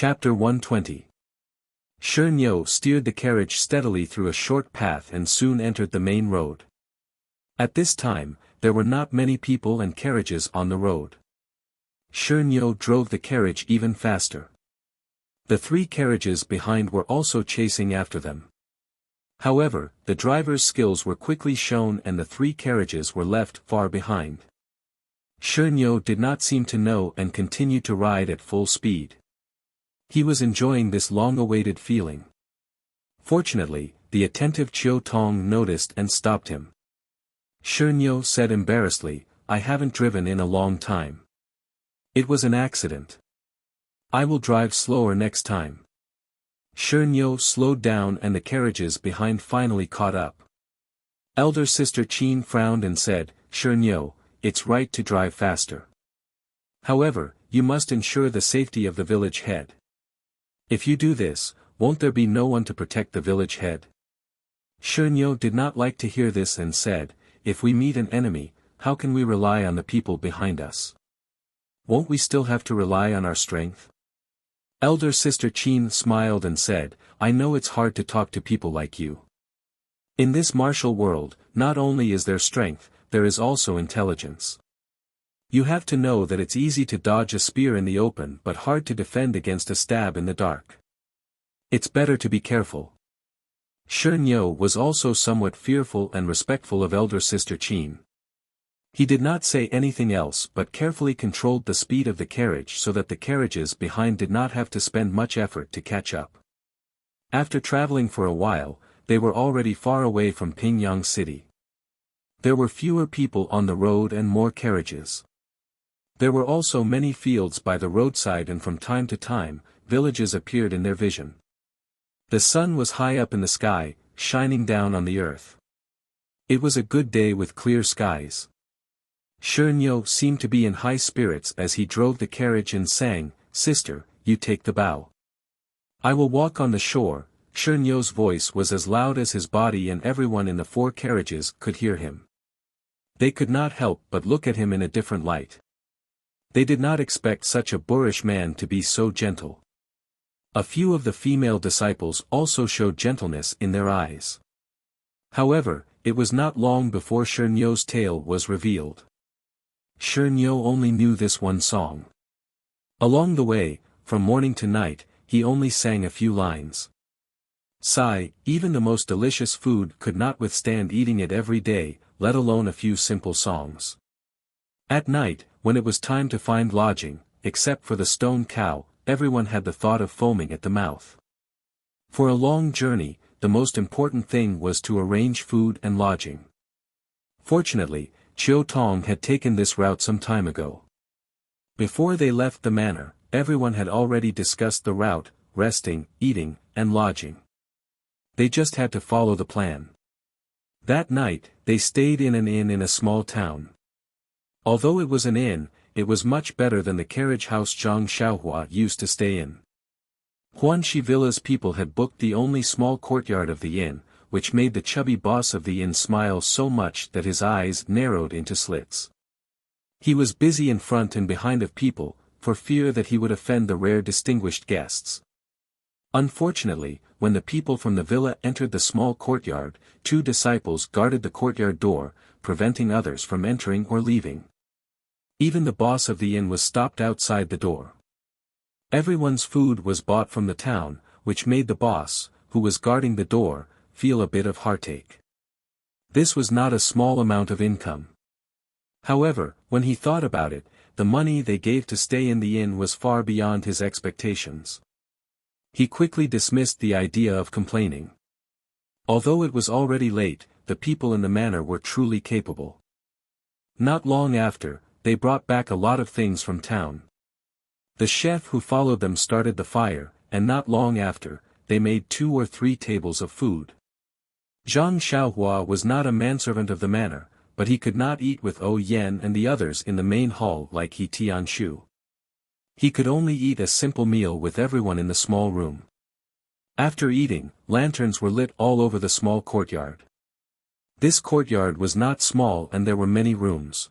Chapter 120. Shernyo steered the carriage steadily through a short path and soon entered the main road. At this time, there were not many people and carriages on the road. Shernyo drove the carriage even faster. The 3 carriages behind were also chasing after them. However, the driver's skills were quickly shown and the 3 carriages were left far behind. Shernyo did not seem to know and continued to ride at full speed. He was enjoying this long-awaited feeling. Fortunately, the attentive Chiu Tong noticed and stopped him. Shernyo said embarrassedly, "I haven't driven in a long time. It was an accident. I will drive slower next time." Shernyo slowed down and the carriages behind finally caught up. Elder sister Qin frowned and said, "Shernyo, it's right to drive faster. However, you must ensure the safety of the village head. If you do this, won't there be no one to protect the village head?" Shernyo did not like to hear this and said, "If we meet an enemy, how can we rely on the people behind us? Won't we still have to rely on our strength?" Elder sister Qin smiled and said, "I know it's hard to talk to people like you. In this martial world, not only is there strength, there is also intelligence. You have to know that it's easy to dodge a spear in the open but hard to defend against a stab in the dark. It's better to be careful." Shernyo was also somewhat fearful and respectful of elder sister Qin. He did not say anything else but carefully controlled the speed of the carriage so that the carriages behind did not have to spend much effort to catch up. After traveling for a while, they were already far away from Pingyang City. There were fewer people on the road and more carriages. There were also many fields by the roadside and from time to time, villages appeared in their vision. The sun was high up in the sky, shining down on the earth. It was a good day with clear skies. Shernyo seemed to be in high spirits as he drove the carriage and sang, "Sister, you take the bow. I will walk on the shore." Shernyo's voice was as loud as his body and everyone in the 4 carriages could hear him. They could not help but look at him in a different light. They did not expect such a boorish man to be so gentle. A few of the female disciples also showed gentleness in their eyes. However, it was not long before Shernyo's tale was revealed. Shernyo only knew this one song. Along the way, from morning to night, he only sang a few lines. Sigh, even the most delicious food could not withstand eating it every day, let alone a few simple songs. At night, when it was time to find lodging, except for the stone cow, everyone had the thought of foaming at the mouth. For a long journey, the most important thing was to arrange food and lodging. Fortunately, Chiu Tong had taken this route some time ago. Before they left the manor, everyone had already discussed the route, resting, eating, and lodging. They just had to follow the plan. That night, they stayed in an inn in a small town. Although it was an inn, it was much better than the carriage house Zhang Xiaohua used to stay in. Huanxi Villa's people had booked the only small courtyard of the inn, which made the chubby boss of the inn smile so much that his eyes narrowed into slits. He was busy in front and behind of people, for fear that he would offend the rare distinguished guests. Unfortunately, when the people from the villa entered the small courtyard, 2 disciples guarded the courtyard door, preventing others from entering or leaving. Even the boss of the inn was stopped outside the door. Everyone's food was bought from the town, which made the boss, who was guarding the door, feel a bit of heartache. This was not a small amount of income. However, when he thought about it, the money they gave to stay in the inn was far beyond his expectations. He quickly dismissed the idea of complaining. Although it was already late, the people in the manor were truly capable. Not long after, they brought back a lot of things from town. The chef who followed them started the fire, and not long after, they made 2 or 3 tables of food. Zhang Xiaohua was not a manservant of the manor, but he could not eat with O Yen and the others in the main hall like He Tianshu. He could only eat a simple meal with everyone in the small room. After eating, lanterns were lit all over the small courtyard. This courtyard was not small and there were many rooms.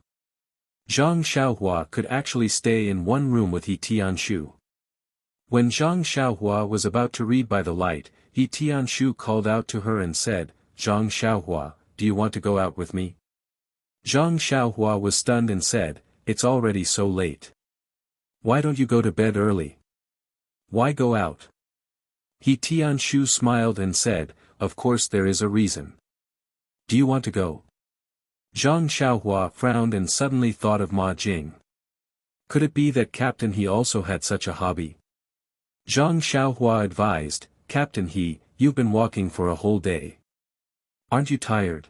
Zhang Xiaohua could actually stay in one room with He Tianshu. When Zhang Xiaohua was about to read by the light, He Tianshu called out to her and said, "Zhang Xiaohua, do you want to go out with me?" Zhang Xiaohua was stunned and said, "It's already so late. Why don't you go to bed early? Why go out?" He Tianshu smiled and said, "Of course there is a reason. Do you want to go?" Zhang Xiaohua frowned and suddenly thought of Ma Jing. Could it be that Captain He also had such a hobby? Zhang Xiaohua advised, "Captain He, you've been walking for a whole day. Aren't you tired?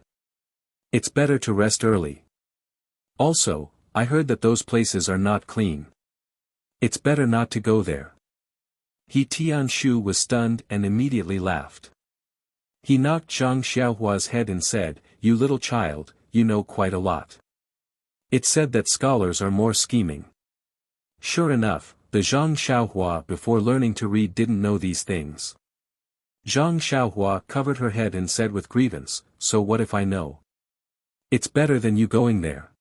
It's better to rest early. Also, I heard that those places are not clean. It's better not to go there." He Tianshu was stunned and immediately laughed. He knocked Zhang Xiaohua's head and said, "You little child, you know quite a lot. It's said that scholars are more scheming." Sure enough, the Zhang Xiaohua before learning to read didn't know these things. Zhang Xiaohua covered her head and said with grievance, "So what if I know? It's better than you going there."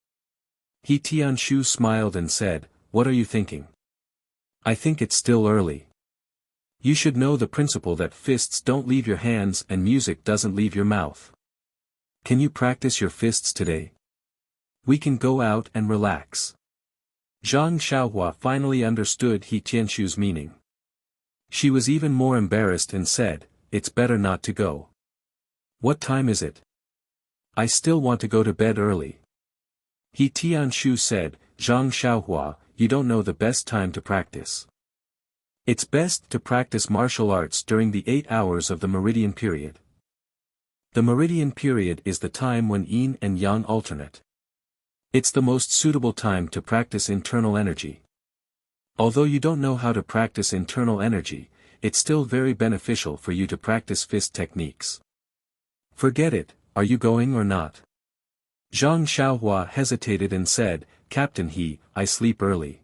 He Tianshu smiled and said, "What are you thinking? I think it's still early. You should know the principle that fists don't leave your hands and music doesn't leave your mouth. Can you practice your fists today? We can go out and relax." Zhang Xiaohua finally understood He Tianshu's meaning. She was even more embarrassed and said, "It's better not to go. What time is it? I still want to go to bed early." He Tianshu said, "Zhang Xiaohua, you don't know the best time to practice. It's best to practice martial arts during the 8 hours of the meridian period. The meridian period is the time when yin and yang alternate. It's the most suitable time to practice internal energy. Although you don't know how to practice internal energy, it's still very beneficial for you to practice fist techniques. Forget it, are you going or not?" Zhang Xiaohua hesitated and said, "Captain He, I sleep early.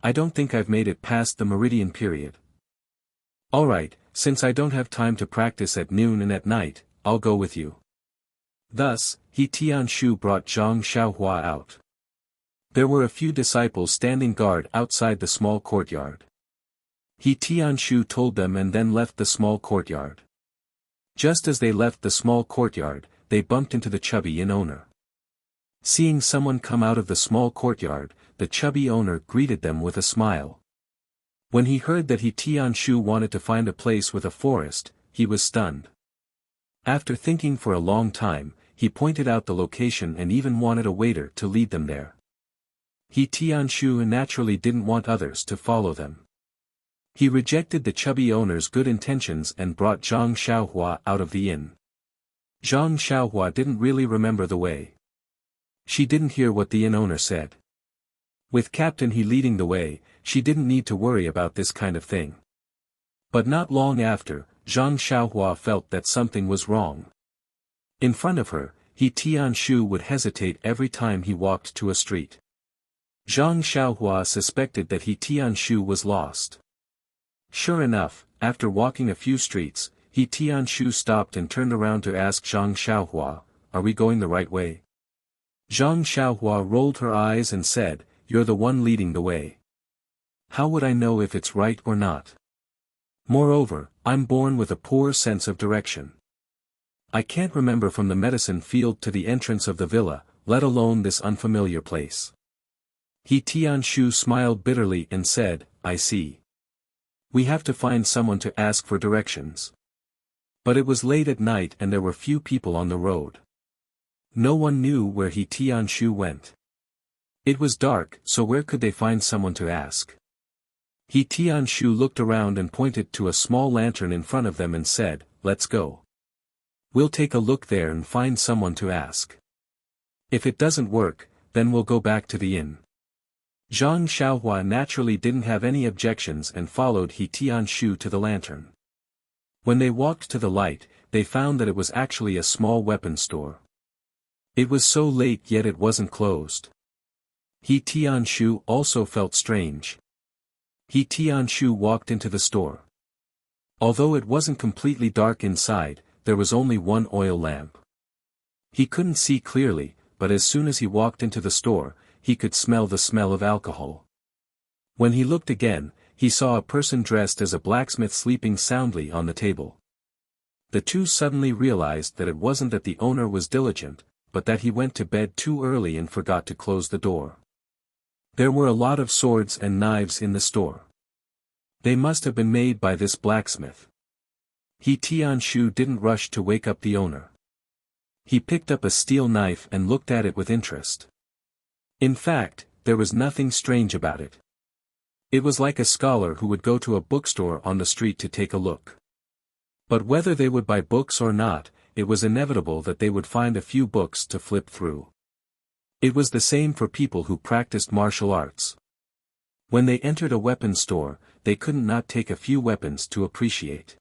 I don't think I've made it past the meridian period. Alright, since I don't have time to practice at noon and at night, I'll go with you." Thus, He Tianshu brought Zhang Xiaohua out. There were a few disciples standing guard outside the small courtyard. He Tianshu told them and then left the small courtyard. Just as they left the small courtyard, they bumped into the chubby inn owner. Seeing someone come out of the small courtyard, the chubby owner greeted them with a smile. When he heard that He Tianshu wanted to find a place with a forest, he was stunned. After thinking for a long time, he pointed out the location and even wanted a waiter to lead them there. He Tianshu naturally didn't want others to follow them. He rejected the chubby owner's good intentions and brought Zhang Xiaohua out of the inn. Zhang Xiaohua didn't really remember the way. She didn't hear what the inn owner said. With Captain He leading the way, she didn't need to worry about this kind of thing. But not long after, Zhang Xiaohua felt that something was wrong. In front of her, He Tianshu would hesitate every time he walked to a street. Zhang Xiaohua suspected that He Tianshu was lost. Sure enough, after walking a few streets, He Tianshu stopped and turned around to ask Zhang Xiaohua, "Are we going the right way?" Zhang Xiaohua rolled her eyes and said, "You're the one leading the way. How would I know if it's right or not? Moreover, I'm born with a poor sense of direction. I can't remember from the medicine field to the entrance of the villa, let alone this unfamiliar place." He Tianshu smiled bitterly and said, "I see. We have to find someone to ask for directions." But it was late at night and there were few people on the road. No one knew where He Tianshu went. It was dark, so where could they find someone to ask? He Tianshu looked around and pointed to a small lantern in front of them and said, "Let's go. We'll take a look there and find someone to ask. If it doesn't work, then we'll go back to the inn." Zhang Xiaohua naturally didn't have any objections and followed He Tianshu to the lantern. When they walked to the light, they found that it was actually a small weapon store. It was so late yet it wasn't closed. He Tianshu also felt strange. He Tianshu walked into the store. Although it wasn't completely dark inside, there was only one oil lamp. He couldn't see clearly, but as soon as he walked into the store, he could smell the smell of alcohol. When he looked again, he saw a person dressed as a blacksmith sleeping soundly on the table. The two suddenly realized that it wasn't that the owner was diligent, but that he went to bed too early and forgot to close the door. There were a lot of swords and knives in the store. They must have been made by this blacksmith. He Tianshu didn't rush to wake up the owner. He picked up a steel knife and looked at it with interest. In fact, there was nothing strange about it. It was like a scholar who would go to a bookstore on the street to take a look. But whether they would buy books or not, it was inevitable that they would find a few books to flip through. It was the same for people who practiced martial arts. When they entered a weapons store, they couldn't not take a few weapons to appreciate.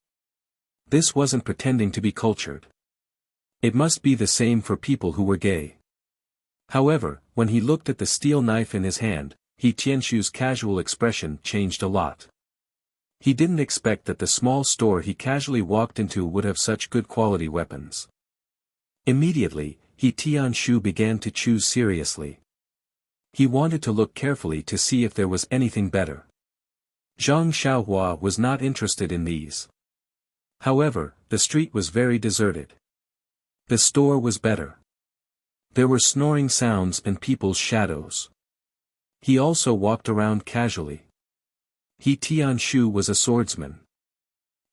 This wasn't pretending to be cultured. It must be the same for people who were gay. However, when he looked at the steel knife in his hand, He Tianshu's casual expression changed a lot. He didn't expect that the small store he casually walked into would have such good quality weapons. Immediately, He Tianshu began to choose seriously. He wanted to look carefully to see if there was anything better. Zhang Xiaohua was not interested in these. However, the street was very deserted. The store was better. There were snoring sounds and people's shadows. He also walked around casually. He Tianshu was a swordsman.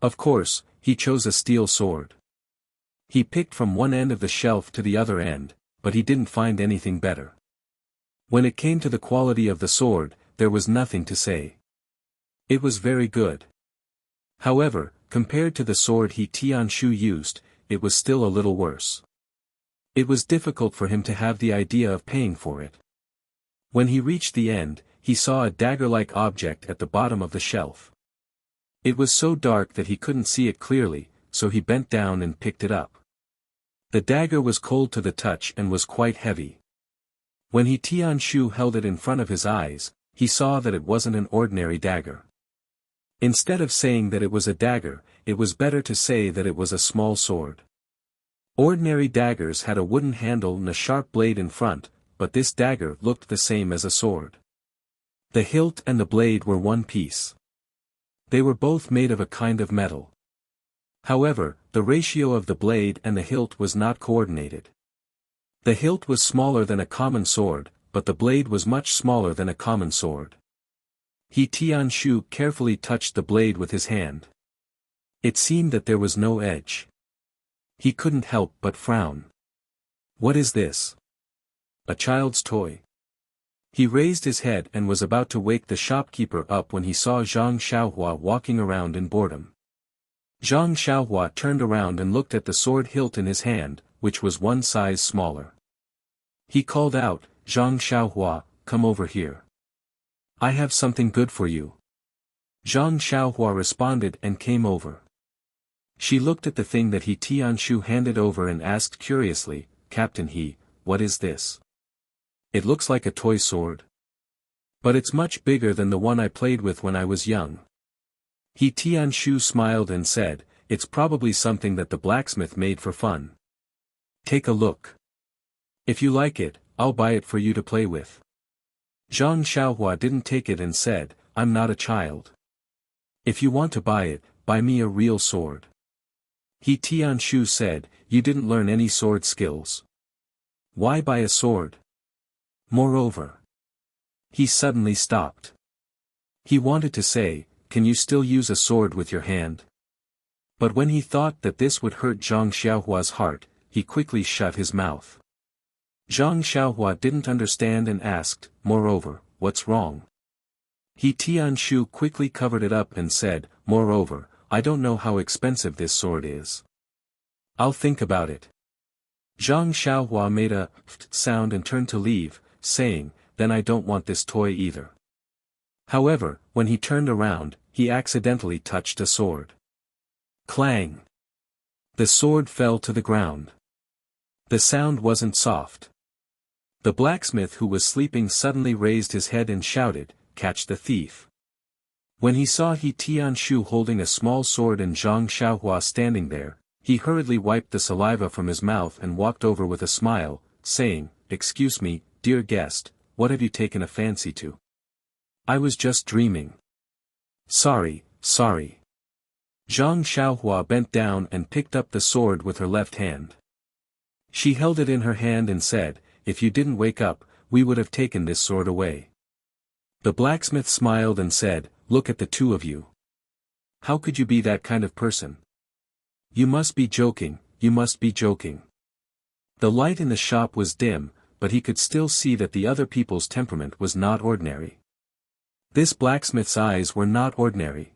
Of course, he chose a steel sword. He picked from one end of the shelf to the other end, but he didn't find anything better. When it came to the quality of the sword, there was nothing to say. It was very good. However, compared to the sword He Tianshu used, it was still a little worse. It was difficult for him to have the idea of paying for it. When he reached the end, he saw a dagger-like object at the bottom of the shelf. It was so dark that he couldn't see it clearly, so he bent down and picked it up. The dagger was cold to the touch and was quite heavy. When He Tianshu held it in front of his eyes, he saw that it wasn't an ordinary dagger. Instead of saying that it was a dagger, it was better to say that it was a small sword. Ordinary daggers had a wooden handle and a sharp blade in front, but this dagger looked the same as a sword. The hilt and the blade were one piece. They were both made of a kind of metal. However, the ratio of the blade and the hilt was not coordinated. The hilt was smaller than a common sword, but the blade was much smaller than a common sword. He Tianshu carefully touched the blade with his hand. It seemed that there was no edge. He couldn't help but frown. What is this? A child's toy? He raised his head and was about to wake the shopkeeper up when he saw Zhang Xiaohua walking around in boredom. Zhang Xiaohua turned around and looked at the sword hilt in his hand, which was one size smaller. He called out, "Zhang Xiaohua, come over here. I have something good for you." Zhang Xiaohua responded and came over. She looked at the thing that He Tianshu handed over and asked curiously, "Captain He, what is this? It looks like a toy sword. But it's much bigger than the one I played with when I was young." He Tianshu smiled and said, "It's probably something that the blacksmith made for fun. Take a look. If you like it, I'll buy it for you to play with." Zhang Xiaohua didn't take it and said, "I'm not a child. If you want to buy it, buy me a real sword." He Tianshu said, "You didn't learn any sword skills. Why buy a sword? Moreover." He suddenly stopped. He wanted to say, "Can you still use a sword with your hand?" But when he thought that this would hurt Zhang Xiaohua's heart, he quickly shut his mouth. Zhang Xiaohua didn't understand and asked, "Moreover, what's wrong?" He Tianshu quickly covered it up and said, "Moreover, I don't know how expensive this sword is. I'll think about it." Zhang Xiaohua made a sound and turned to leave, saying, "Then I don't want this toy either." However, when he turned around, he accidentally touched a sword. Clang! The sword fell to the ground. The sound wasn't soft. The blacksmith who was sleeping suddenly raised his head and shouted, "Catch the thief." When he saw He Tianshu holding a small sword and Zhang Xiaohua standing there, he hurriedly wiped the saliva from his mouth and walked over with a smile, saying, "Excuse me, dear guest, what have you taken a fancy to? I was just dreaming." Sorry, sorry. Zhang Xiaohua bent down and picked up the sword with her left hand. She held it in her hand and said, if you didn't wake up, we would have taken this sword away. The blacksmith smiled and said, look at the two of you. How could you be that kind of person? You must be joking, you must be joking. The light in the shop was dim, but he could still see that the other people's temperament was not ordinary. This blacksmith's eyes were not ordinary.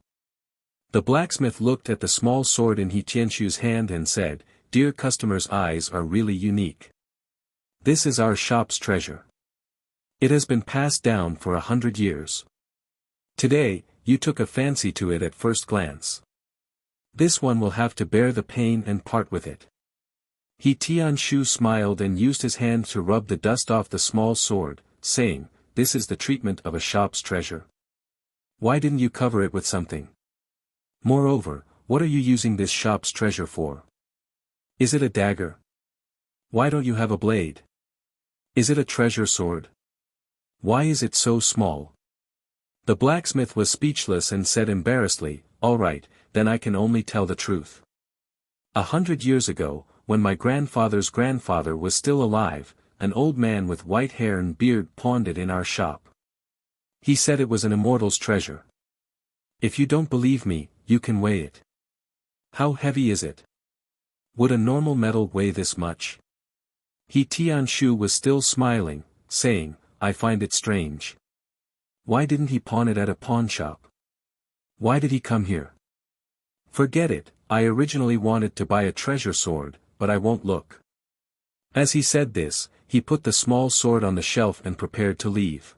The blacksmith looked at the small sword in He Tianshu's hand and said, dear customer's eyes are really unique. This is our shop's treasure. It has been passed down for 100 years. Today, you took a fancy to it at first glance. This one will have to bear the pain and part with it. He Tianshu smiled and used his hand to rub the dust off the small sword, saying, this is the treatment of a shop's treasure. Why didn't you cover it with something? Moreover, what are you using this shop's treasure for? Is it a dagger? Why don't you have a blade? Is it a treasure sword? Why is it so small? The blacksmith was speechless and said embarrassedly, all right, then I can only tell the truth. 100 years ago, when my grandfather's grandfather was still alive, an old man with white hair and beard pawned it in our shop. He said it was an immortal's treasure. If you don't believe me, you can weigh it. How heavy is it? Would a normal metal weigh this much? He Tianshu was still smiling, saying, I find it strange. Why didn't he pawn it at a pawn shop? Why did he come here? Forget it, I originally wanted to buy a treasure sword, but I won't look. As he said this, he put the small sword on the shelf and prepared to leave.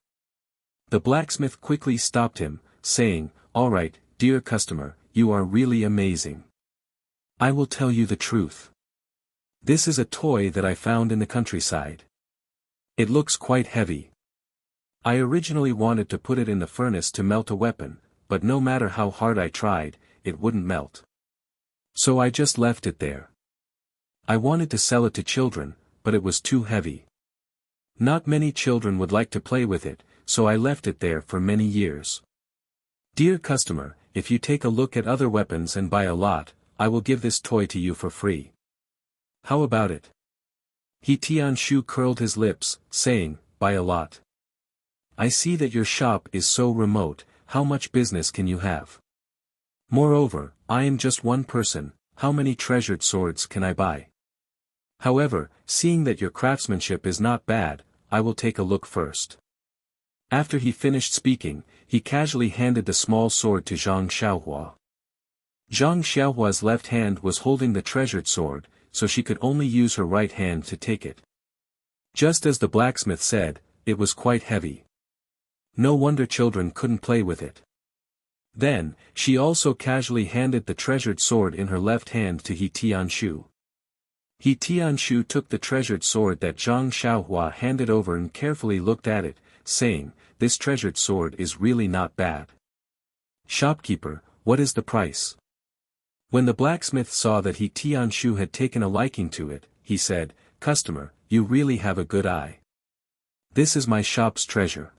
The blacksmith quickly stopped him, saying, all right, dear customer, you are really amazing. I will tell you the truth. This is a toy that I found in the countryside. It looks quite heavy. I originally wanted to put it in the furnace to melt a weapon, but no matter how hard I tried, it wouldn't melt. So I just left it there. I wanted to sell it to children, but it was too heavy. Not many children would like to play with it, so I left it there for many years. Dear customer, if you take a look at other weapons and buy a lot, I will give this toy to you for free. How about it? He Tianshu curled his lips, saying, buy a lot. I see that your shop is so remote, how much business can you have? Moreover, I am just one person, how many treasured swords can I buy? However, seeing that your craftsmanship is not bad, I will take a look first. After he finished speaking, he casually handed the small sword to Zhang Xiaohua. Zhang Xiaohua's left hand was holding the treasured sword, so she could only use her right hand to take it. Just as the blacksmith said, it was quite heavy. No wonder children couldn't play with it. Then, she also casually handed the treasured sword in her left hand to He Tianshu. He Tianshu took the treasured sword that Zhang Xiaohua handed over and carefully looked at it, saying, this treasured sword is really not bad. Shopkeeper, what is the price? When the blacksmith saw that He Tianshu had taken a liking to it, he said, customer, you really have a good eye. This is my shop's treasure.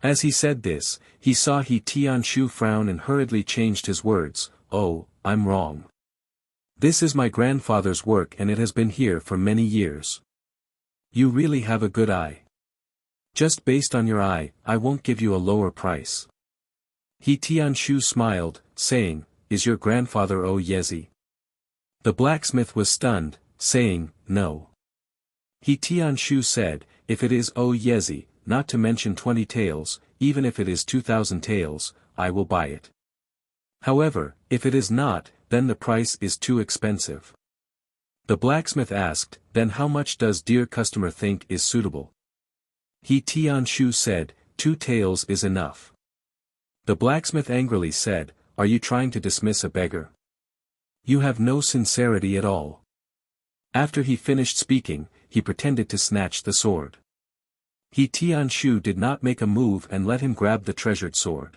As he said this, he saw He Tianshu frown and hurriedly changed his words, oh, I'm wrong. This is my grandfather's work and it has been here for many years. You really have a good eye. Just based on your eye, I won't give you a lower price. He Tianshu smiled, saying, is your grandfather O Yezi? The blacksmith was stunned, saying, no. He Tianshu said, if it is O Yezi, not to mention 20 taels, even if it is 2,000 taels, I will buy it. However, if it is not, then the price is too expensive. The blacksmith asked, then how much does dear customer think is suitable? He Tianshu said, 2 taels is enough. The blacksmith angrily said, are you trying to dismiss a beggar? You have no sincerity at all. After he finished speaking, he pretended to snatch the sword. He Tianshu did not make a move and let him grab the treasured sword.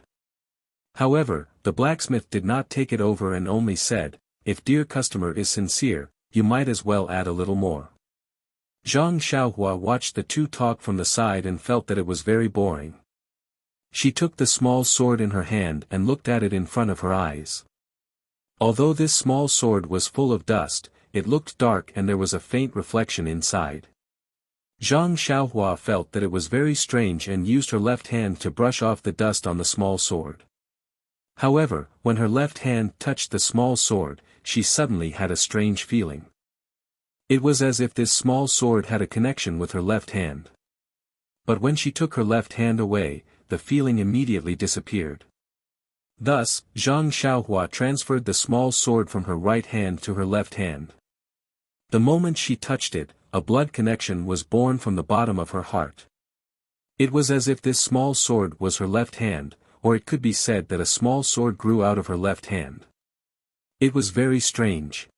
However, the blacksmith did not take it over and only said, if dear customer is sincere, you might as well add a little more. Zhang Xiaohua watched the two talk from the side and felt that it was very boring. She took the small sword in her hand and looked at it in front of her eyes. Although this small sword was full of dust, it looked dark and there was a faint reflection inside. Zhang Xiaohua felt that it was very strange and used her left hand to brush off the dust on the small sword. However, when her left hand touched the small sword, she suddenly had a strange feeling. It was as if this small sword had a connection with her left hand. But when she took her left hand away, the feeling immediately disappeared. Thus, Zhang Xiaohua transferred the small sword from her right hand to her left hand. The moment she touched it, a blood connection was born from the bottom of her heart. It was as if this small sword was her left hand, or it could be said that a small sword grew out of her left hand. It was very strange.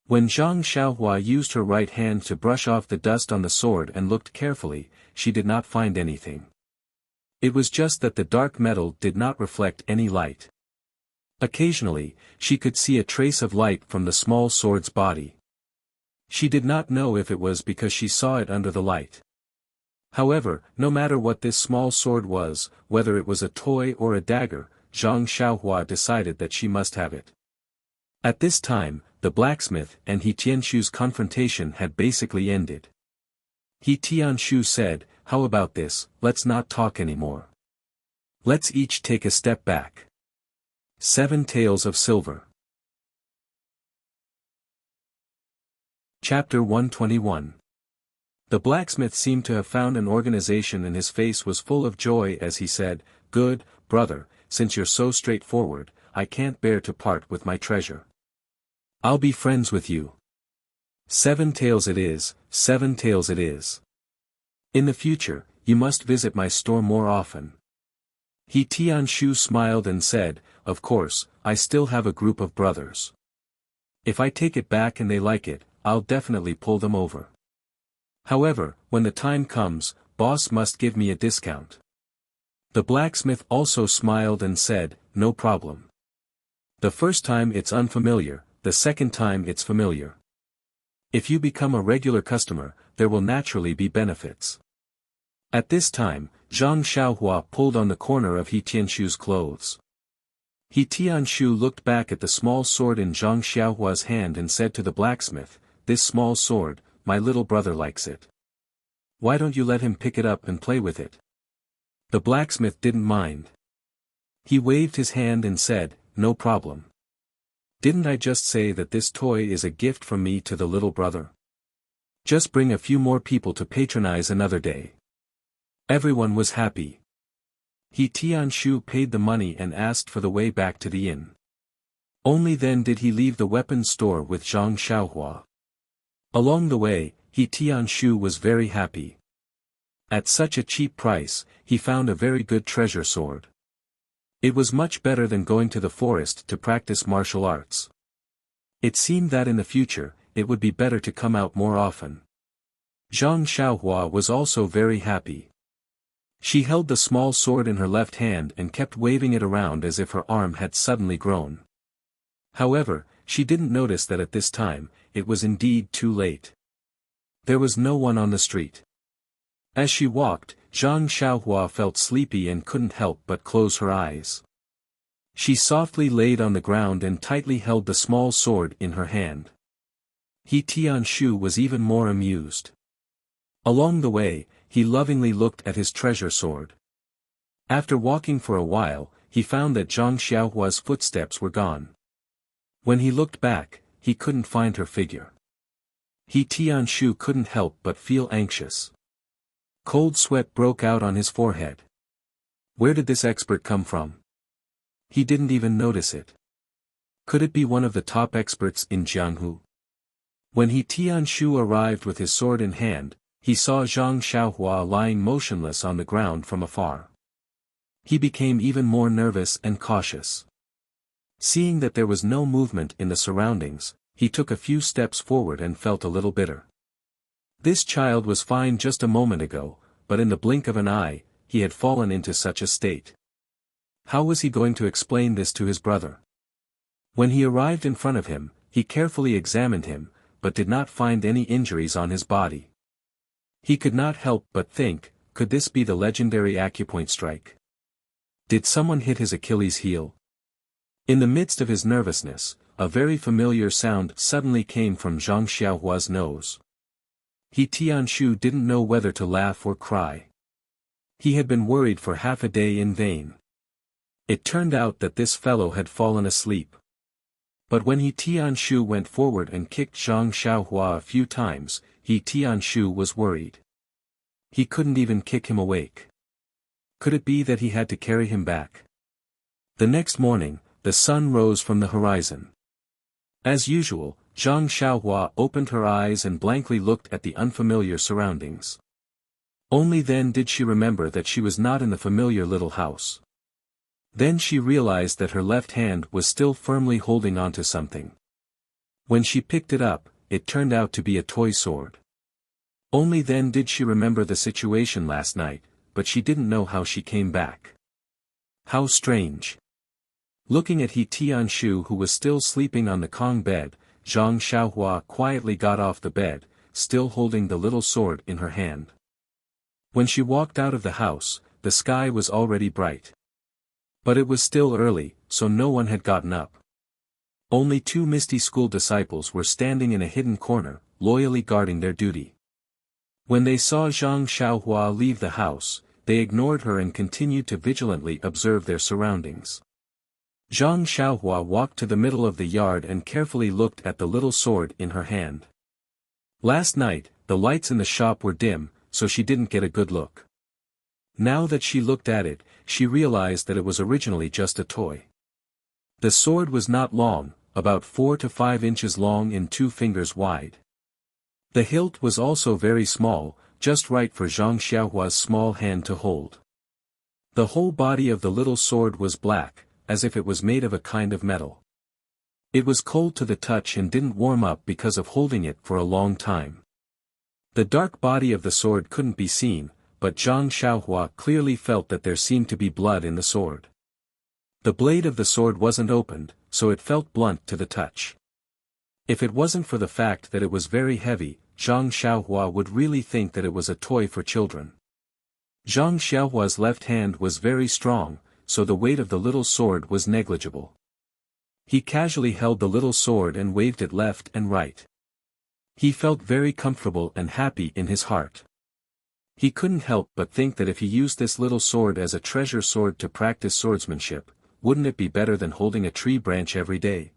When Zhang Xiaohua used her right hand to brush off the dust on the sword and looked carefully, she did not find anything. It was just that the dark metal did not reflect any light. Occasionally, she could see a trace of light from the small sword's body. She did not know if it was because she saw it under the light. However, no matter what this small sword was, whether it was a toy or a dagger, Zhang Xiaohua decided that she must have it. At this time, the blacksmith and He Tianshu's confrontation had basically ended. He Tianshu said, "How about this, let's not talk anymore. Let's each take a step back." 7 Tales of Silver. Chapter 121. The blacksmith seemed to have found an organization and his face was full of joy as he said, "Good, brother, since you're so straightforward, I can't bear to part with my treasure. I'll be friends with you. 7 taels it is, 7 taels it is. In the future, you must visit my store more often." He Tianshu smiled and said, "Of course, I still have a group of brothers. If I take it back and they like it, I'll definitely pull them over. However, when the time comes, boss must give me a discount." The blacksmith also smiled and said, "No problem. The first time it's unfamiliar, the second time it's familiar. If you become a regular customer, there will naturally be benefits." At this time, Zhang Xiaohua pulled on the corner of He Tianshu's clothes. He Tianshu looked back at the small sword in Zhang Xiaohua's hand and said to the blacksmith, "This small sword, my little brother likes it. Why don't you let him pick it up and play with it?" The blacksmith didn't mind. He waved his hand and said, "No problem. Didn't I just say that this toy is a gift from me to the little brother? Just bring a few more people to patronize another day." Everyone was happy. He Tianshu paid the money and asked for the way back to the inn. Only then did he leave the weapons store with Zhang Xiaohua. Along the way, He Tianshu was very happy. At such a cheap price, he found a very good treasure sword. It was much better than going to the forest to practice martial arts. It seemed that in the future, it would be better to come out more often. Zhang Xiaohua was also very happy. She held the small sword in her left hand and kept waving it around as if her arm had suddenly grown. However, she didn't notice that at this time, it was indeed too late. There was no one on the street. As she walked, Zhang Xiaohua felt sleepy and couldn't help but close her eyes. She softly laid on the ground and tightly held the small sword in her hand. He Tianshu was even more amused. Along the way, he lovingly looked at his treasure sword. After walking for a while, he found that Zhang Xiaohua's footsteps were gone. When he looked back, he couldn't find her figure. He Tianshu couldn't help but feel anxious. Cold sweat broke out on his forehead. Where did this expert come from? He didn't even notice it. Could it be one of the top experts in Jianghu? When He Tianshu arrived with his sword in hand, he saw Zhang Xiaohua lying motionless on the ground from afar. He became even more nervous and cautious. Seeing that there was no movement in the surroundings, he took a few steps forward and felt a little bitter. This child was fine just a moment ago, but in the blink of an eye, he had fallen into such a state. How was he going to explain this to his brother? When he arrived in front of him, he carefully examined him, but did not find any injuries on his body. He could not help but think, could this be the legendary acupoint strike? Did someone hit his Achilles heel? In the midst of his nervousness, a very familiar sound suddenly came from Zhang Xiaohua's nose. He Tianshu didn't know whether to laugh or cry. He had been worried for half a day in vain. It turned out that this fellow had fallen asleep. But when he Tianshu went forward and kicked Zhang Xiaohua a few times, he Tianshu was worried. He couldn't even kick him awake. Could it be that he had to carry him back? The next morning, the sun rose from the horizon. As usual, Zhang Xiaohua opened her eyes and blankly looked at the unfamiliar surroundings. Only then did she remember that she was not in the familiar little house. Then she realized that her left hand was still firmly holding onto something. When she picked it up, it turned out to be a toy sword. Only then did she remember the situation last night, but she didn't know how she came back. How strange. Looking at He Tianshu, who was still sleeping on the Kong bed, Zhang Xiaohua quietly got off the bed, still holding the little sword in her hand. When she walked out of the house, the sky was already bright. But it was still early, so no one had gotten up. Only 2 misty school disciples were standing in a hidden corner, loyally guarding their duty. When they saw Zhang Xiaohua leave the house, they ignored her and continued to vigilantly observe their surroundings. Zhang Xiaohua walked to the middle of the yard and carefully looked at the little sword in her hand. Last night, the lights in the shop were dim, so she didn't get a good look. Now that she looked at it, she realized that it was originally just a toy. The sword was not long, about 4 to 5 inches long and 2 fingers wide. The hilt was also very small, just right for Zhang Xiaohua's small hand to hold. The whole body of the little sword was black, as if it was made of a kind of metal. It was cold to the touch and didn't warm up because of holding it for a long time. The dark body of the sword couldn't be seen, but Zhang Xiaohua clearly felt that there seemed to be blood in the sword. The blade of the sword wasn't opened, so it felt blunt to the touch. If it wasn't for the fact that it was very heavy, Zhang Xiaohua would really think that it was a toy for children. Zhang Xiaohua's left hand was very strong, so the weight of the little sword was negligible. He casually held the little sword and waved it left and right. He felt very comfortable and happy in his heart. He couldn't help but think that if he used this little sword as a treasure sword to practice swordsmanship, wouldn't it be better than holding a tree branch every day?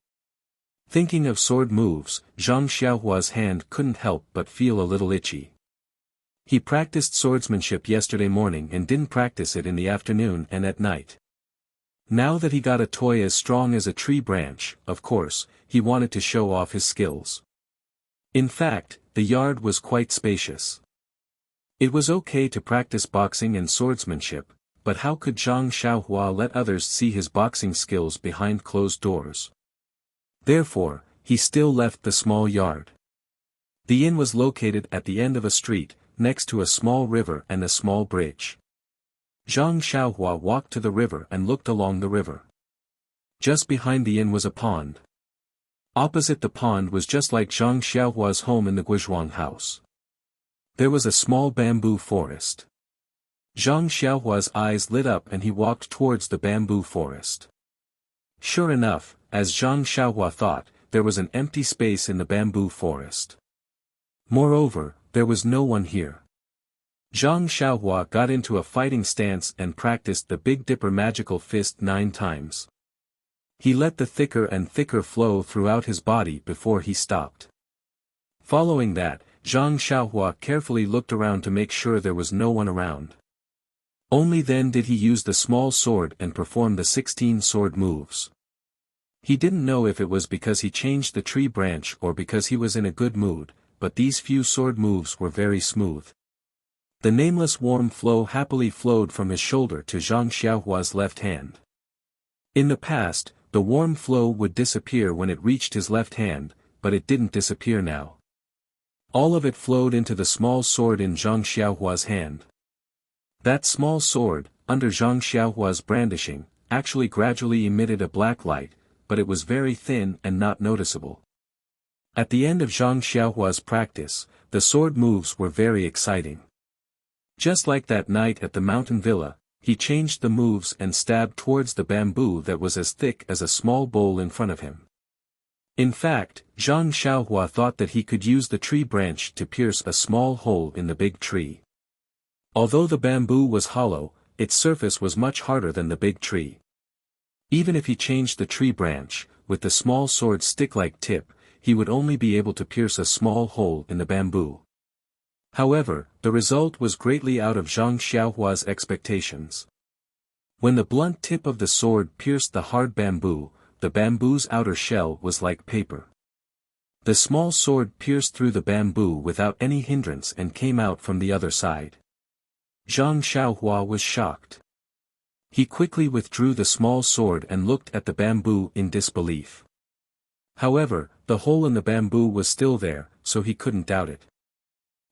Thinking of sword moves, Zhang Xiaohua's hand couldn't help but feel a little itchy. He practiced swordsmanship yesterday morning and didn't practice it in the afternoon and at night. Now that he got a toy as strong as a tree branch, of course, he wanted to show off his skills. In fact, the yard was quite spacious. It was okay to practice boxing and swordsmanship, but how could Zhang Xiaohua let others see his boxing skills behind closed doors? Therefore, he still left the small yard. The inn was located at the end of a street, next to a small river and a small bridge. Zhang Xiaohua walked to the river and looked along the river. Just behind the inn was a pond. Opposite the pond was just like Zhang Xiaohua's home in the Guizhuang house. There was a small bamboo forest. Zhang Xiaohua's eyes lit up and he walked towards the bamboo forest. Sure enough, as Zhang Xiaohua thought, there was an empty space in the bamboo forest. Moreover, there was no one here. Zhang Xiaohua got into a fighting stance and practiced the Big Dipper magical fist 9 times. He let the thicker and thicker flow throughout his body before he stopped. Following that, Zhang Xiaohua carefully looked around to make sure there was no one around. Only then did he use the small sword and perform the 16 sword moves. He didn't know if it was because he changed the tree branch or because he was in a good mood, but these few sword moves were very smooth. The nameless warm flow happily flowed from his shoulder to Zhang Xiaohua's left hand. In the past, the warm flow would disappear when it reached his left hand, but it didn't disappear now. All of it flowed into the small sword in Zhang Xiaohua's hand. That small sword, under Zhang Xiaohua's brandishing, actually gradually emitted a black light, but it was very thin and not noticeable. At the end of Zhang Xiaohua's practice, the sword moves were very exciting. Just like that night at the mountain villa, he changed the moves and stabbed towards the bamboo that was as thick as a small bowl in front of him. In fact, Zhang Xiaohua thought that he could use the tree branch to pierce a small hole in the big tree. Although the bamboo was hollow, its surface was much harder than the big tree. Even if he changed the tree branch, with the small sword stick-like tip, he would only be able to pierce a small hole in the bamboo. However, the result was greatly out of Zhang Xiaohua's expectations. When the blunt tip of the sword pierced the hard bamboo, the bamboo's outer shell was like paper. The small sword pierced through the bamboo without any hindrance and came out from the other side. Zhang Xiaohua was shocked. He quickly withdrew the small sword and looked at the bamboo in disbelief. However, the hole in the bamboo was still there, so he couldn't doubt it.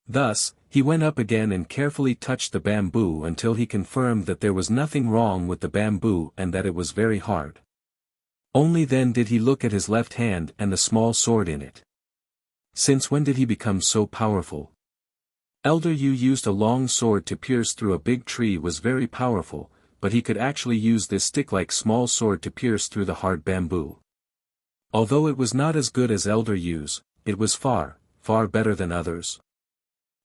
Thus, he went up again and carefully touched the bamboo until he confirmed that there was nothing wrong with the bamboo and that it was very hard. Only then did he look at his left hand and the small sword in it. Since when did he become so powerful? Elder Yu used a long sword to pierce through a big tree was very powerful, but he could actually use this stick-like small sword to pierce through the hard bamboo. Although it was not as good as Elder Yu's, it was far, far better than others.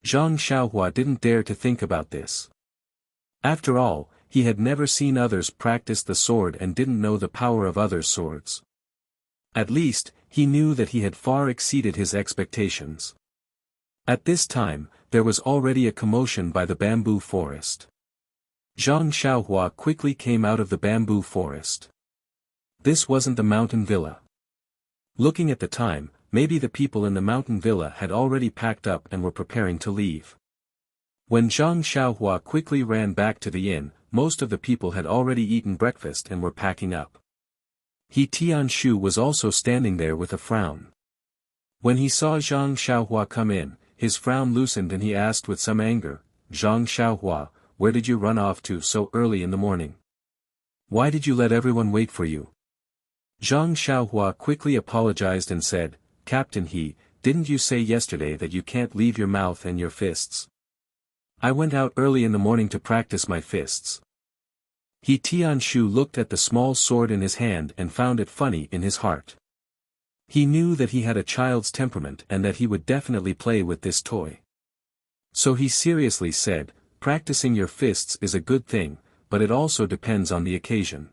Zhang Xiaohua didn't dare to think about this. After all, he had never seen others practice the sword and didn't know the power of others' swords. At least, he knew that he had far exceeded his expectations. At this time, there was already a commotion by the bamboo forest. Zhang Xiaohua quickly came out of the bamboo forest. This wasn't the mountain villa. Looking at the time, maybe the people in the mountain villa had already packed up and were preparing to leave. When Zhang Xiaohua quickly ran back to the inn, most of the people had already eaten breakfast and were packing up. He Tianshu was also standing there with a frown. When he saw Zhang Xiaohua come in, his frown loosened and he asked with some anger, "Zhang Xiaohua, where did you run off to so early in the morning? Why did you let everyone wait for you?" Zhang Xiaohua quickly apologized and said, "Captain He, didn't you say yesterday that you can't leave your mouth and your fists? I went out early in the morning to practice my fists." He Tianshu looked at the small sword in his hand and found it funny in his heart. He knew that he had a child's temperament and that he would definitely play with this toy. So he seriously said, "Practicing your fists is a good thing, but it also depends on the occasion.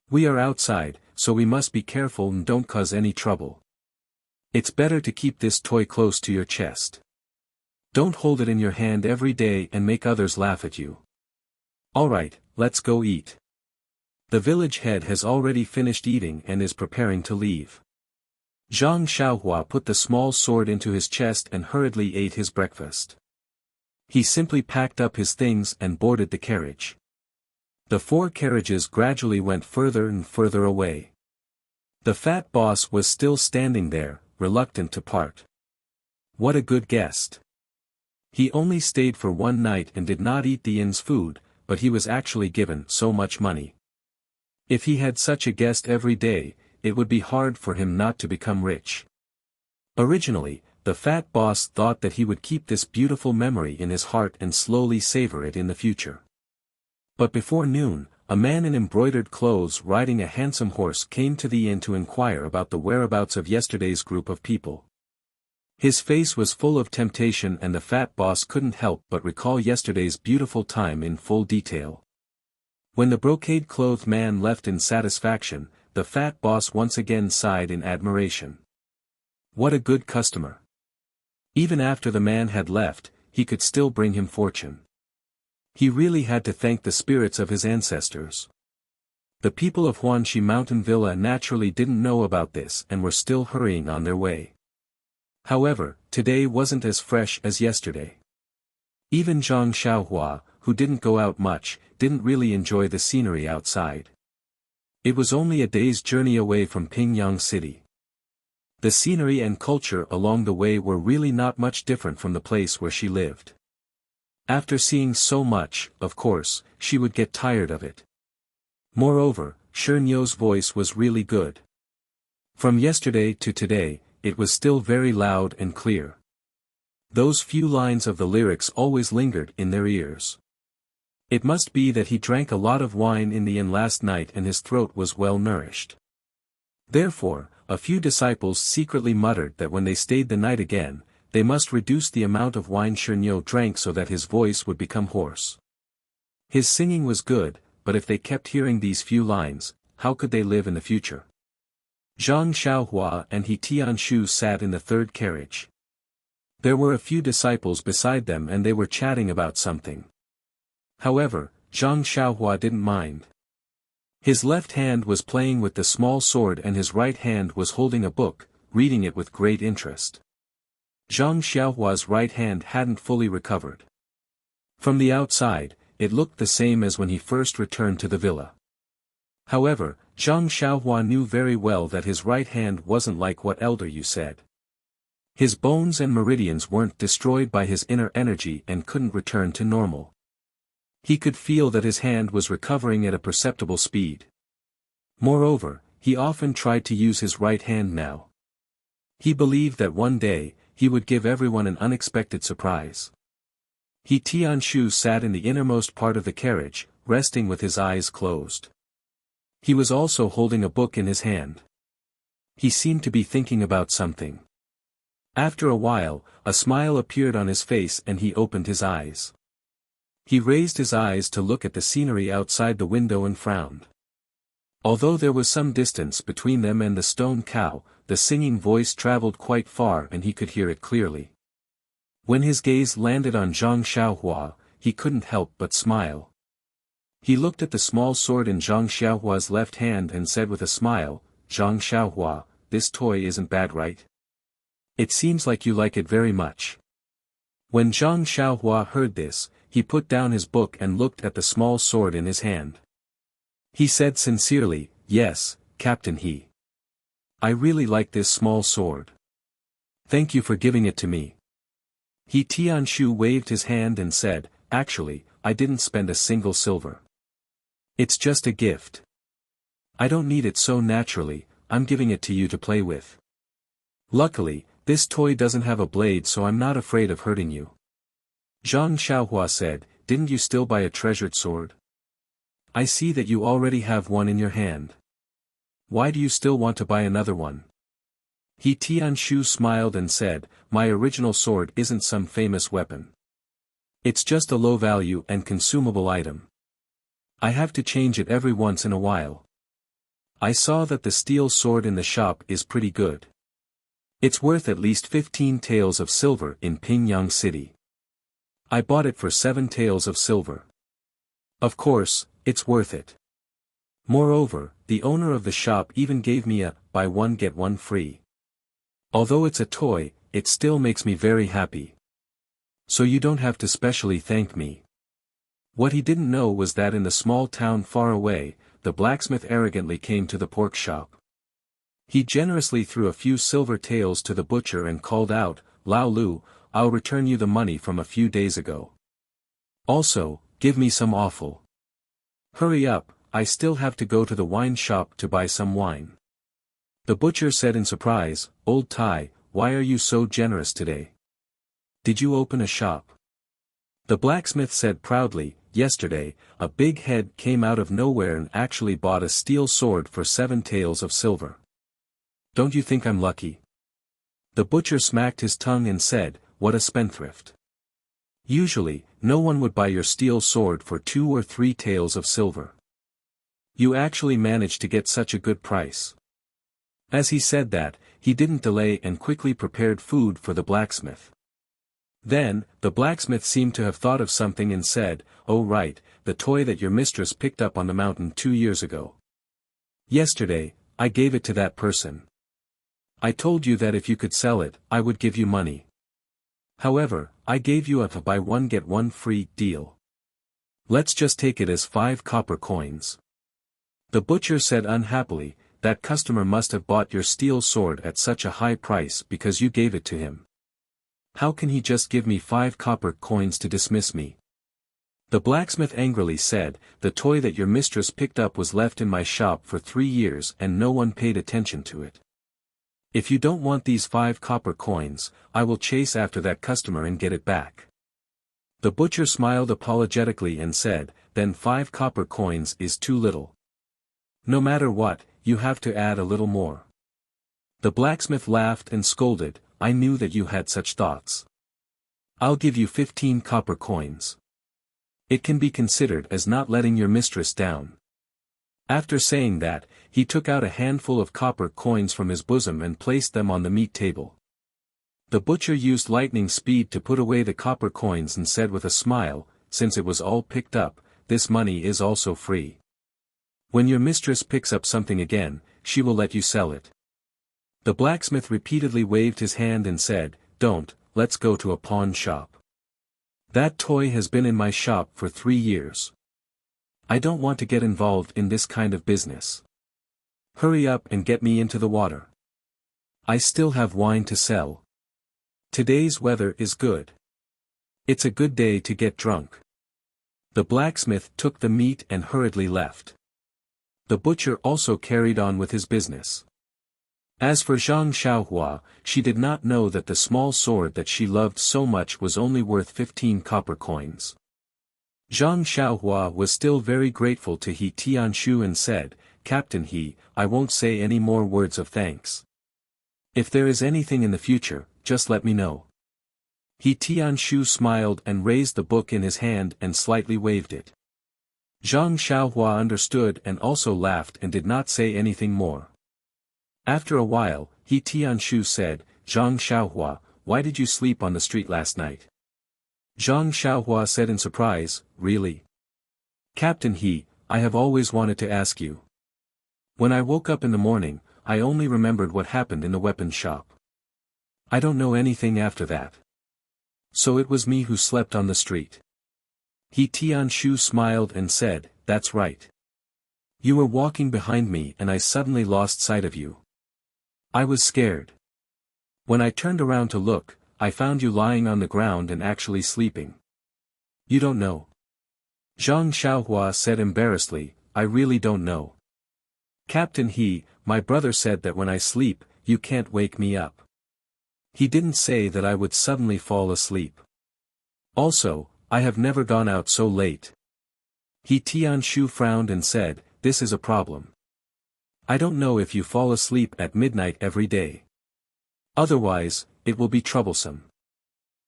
We are outside, so we must be careful and don't cause any trouble. It's better to keep this toy close to your chest. Don't hold it in your hand every day and make others laugh at you. Alright, let's go eat." The village head has already finished eating and is preparing to leave. Zhang Xiaohua put the small sword into his chest and hurriedly ate his breakfast. He simply packed up his things and boarded the carriage. The 4 carriages gradually went further and further away. The fat boss was still standing there, reluctant to part. What a good guest. He only stayed for one night and did not eat the inn's food, but he was actually given so much money. If he had such a guest every day, it would be hard for him not to become rich. Originally, the fat boss thought that he would keep this beautiful memory in his heart and slowly savor it in the future. But before noon, a man in embroidered clothes riding a handsome horse came to the inn to inquire about the whereabouts of yesterday's group of people. His face was full of temptation and the fat boss couldn't help but recall yesterday's beautiful time in full detail. When the brocade-clothed man left in satisfaction, the fat boss once again sighed in admiration. What a good customer. Even after the man had left, he could still bring him fortune. He really had to thank the spirits of his ancestors. The people of Huanxi Mountain Villa naturally didn't know about this and were still hurrying on their way. However, today wasn't as fresh as yesterday. Even Zhang Xiaohua, who didn't go out much, didn't really enjoy the scenery outside. It was only a day's journey away from Pingyang City. The scenery and culture along the way were really not much different from the place where she lived. After seeing so much, of course, she would get tired of it. Moreover, Shernyo's voice was really good. From yesterday to today, it was still very loud and clear. Those few lines of the lyrics always lingered in their ears. It must be that he drank a lot of wine in the inn last night and his throat was well nourished. Therefore, a few disciples secretly muttered that when they stayed the night again, they must reduce the amount of wine Shernyo drank so that his voice would become hoarse. His singing was good, but if they kept hearing these few lines, how could they live in the future? Zhang Xiaohua and He Tianshu sat in the third carriage. There were a few disciples beside them and they were chatting about something. However, Zhang Xiaohua didn't mind. His left hand was playing with the small sword and his right hand was holding a book, reading it with great interest. Zhang Xiaohua's right hand hadn't fully recovered. From the outside, it looked the same as when he first returned to the villa. However, Zhang Xiaohua knew very well that his right hand wasn't like what Elder Yu said. His bones and meridians weren't destroyed by his inner energy and couldn't return to normal. He could feel that his hand was recovering at a perceptible speed. Moreover, he often tried to use his right hand now. He believed that one day, he would give everyone an unexpected surprise. He Tianshu sat in the innermost part of the carriage, resting with his eyes closed. He was also holding a book in his hand. He seemed to be thinking about something. After a while, a smile appeared on his face and he opened his eyes. He raised his eyes to look at the scenery outside the window and frowned. Although there was some distance between them and the stone cow, the singing voice traveled quite far and he could hear it clearly. When his gaze landed on Zhang Xiaohua, he couldn't help but smile. He looked at the small sword in Zhang Xiaohua's left hand and said with a smile, "Zhang Xiaohua, this toy isn't bad, right? It seems like you like it very much." When Zhang Xiaohua heard this, he put down his book and looked at the small sword in his hand. He said sincerely, "Yes, Captain He. I really like this small sword. Thank you for giving it to me." He Tianshu waved his hand and said, "Actually, I didn't spend a single silver. It's just a gift. I don't need it so naturally, I'm giving it to you to play with. Luckily, this toy doesn't have a blade so I'm not afraid of hurting you." Zhang Xiaohua said, "Didn't you still buy a treasured sword? I see that you already have one in your hand. Why do you still want to buy another one?" He Tianshu smiled and said, "My original sword isn't some famous weapon. It's just a low-value and consumable item. I have to change it every once in a while. I saw that the steel sword in the shop is pretty good. It's worth at least 15 taels of silver in Pingyang City. I bought it for 7 taels of silver. Of course, it's worth it. Moreover, the owner of the shop even gave me a buy one get one free. Although it's a toy, it still makes me very happy. So you don't have to specially thank me." What he didn't know was that in the small town far away, the blacksmith arrogantly came to the pork shop. He generously threw a few silver taels to the butcher and called out, "Lao Lu, I'll return you the money from a few days ago. Also, give me some offal. Hurry up, I still have to go to the wine shop to buy some wine." The butcher said in surprise, "Old Tai, why are you so generous today? Did you open a shop?" The blacksmith said proudly, "Yesterday, a big head came out of nowhere and actually bought a steel sword for 7 taels of silver. Don't you think I'm lucky?" The butcher smacked his tongue and said, "What a spendthrift. Usually, no one would buy your steel sword for 2 or 3 taels of silver. You actually managed to get such a good price." As he said that, he didn't delay and quickly prepared food for the blacksmith. Then, the blacksmith seemed to have thought of something and said, "Oh right, the toy that your mistress picked up on the mountain 2 years ago. Yesterday, I gave it to that person. I told you that if you could sell it, I would give you money. However, I gave you a buy one get one free deal. Let's just take it as 5 copper coins." The butcher said unhappily, "That customer must have bought your steel sword at such a high price because you gave it to him. How can he just give me 5 copper coins to dismiss me?" The blacksmith angrily said, "The toy that your mistress picked up was left in my shop for 3 years and no one paid attention to it. If you don't want these 5 copper coins, I will chase after that customer and get it back." The butcher smiled apologetically and said, then 5 copper coins is too little. No matter what, you have to add a little more. The blacksmith laughed and scolded, I knew that you had such thoughts. I'll give you 15 copper coins. It can be considered as not letting your mistress down. After saying that, he took out a handful of copper coins from his bosom and placed them on the meat table. The butcher used lightning speed to put away the copper coins and said with a smile, since it was all picked up, this money is also free. When your mistress picks up something again, she will let you sell it. The blacksmith repeatedly waved his hand and said, don't, let's go to a pawn shop. That toy has been in my shop for 3 years. I don't want to get involved in this kind of business. Hurry up and get me into the water. I still have wine to sell. Today's weather is good. It's a good day to get drunk. The blacksmith took the meat and hurriedly left. The butcher also carried on with his business. As for Zhang Xiaohua, she did not know that the small sword that she loved so much was only worth 15 copper coins. Zhang Xiaohua was still very grateful to He Tianshu and said, Captain He, I won't say any more words of thanks. If there is anything in the future, just let me know. He Tianshu smiled and raised the book in his hand and slightly waved it. Zhang Xiaohua understood and also laughed and did not say anything more. After a while, He Tianshu said, Zhang Xiaohua, why did you sleep on the street last night? Zhang Xiaohua said in surprise, really? Captain He, I have always wanted to ask you. When I woke up in the morning, I only remembered what happened in the weapons shop. I don't know anything after that. So it was me who slept on the street. He Tianshu smiled and said, that's right. You were walking behind me and I suddenly lost sight of you. I was scared. When I turned around to look, I found you lying on the ground and actually sleeping. You don't know. Zhang Xiaohua said embarrassedly, I really don't know. Captain He, my brother said that when I sleep, you can't wake me up. He didn't say that I would suddenly fall asleep. Also, I have never gone out so late. He Tianshu frowned and said, this is a problem. I don't know if you fall asleep at midnight every day. Otherwise, it will be troublesome.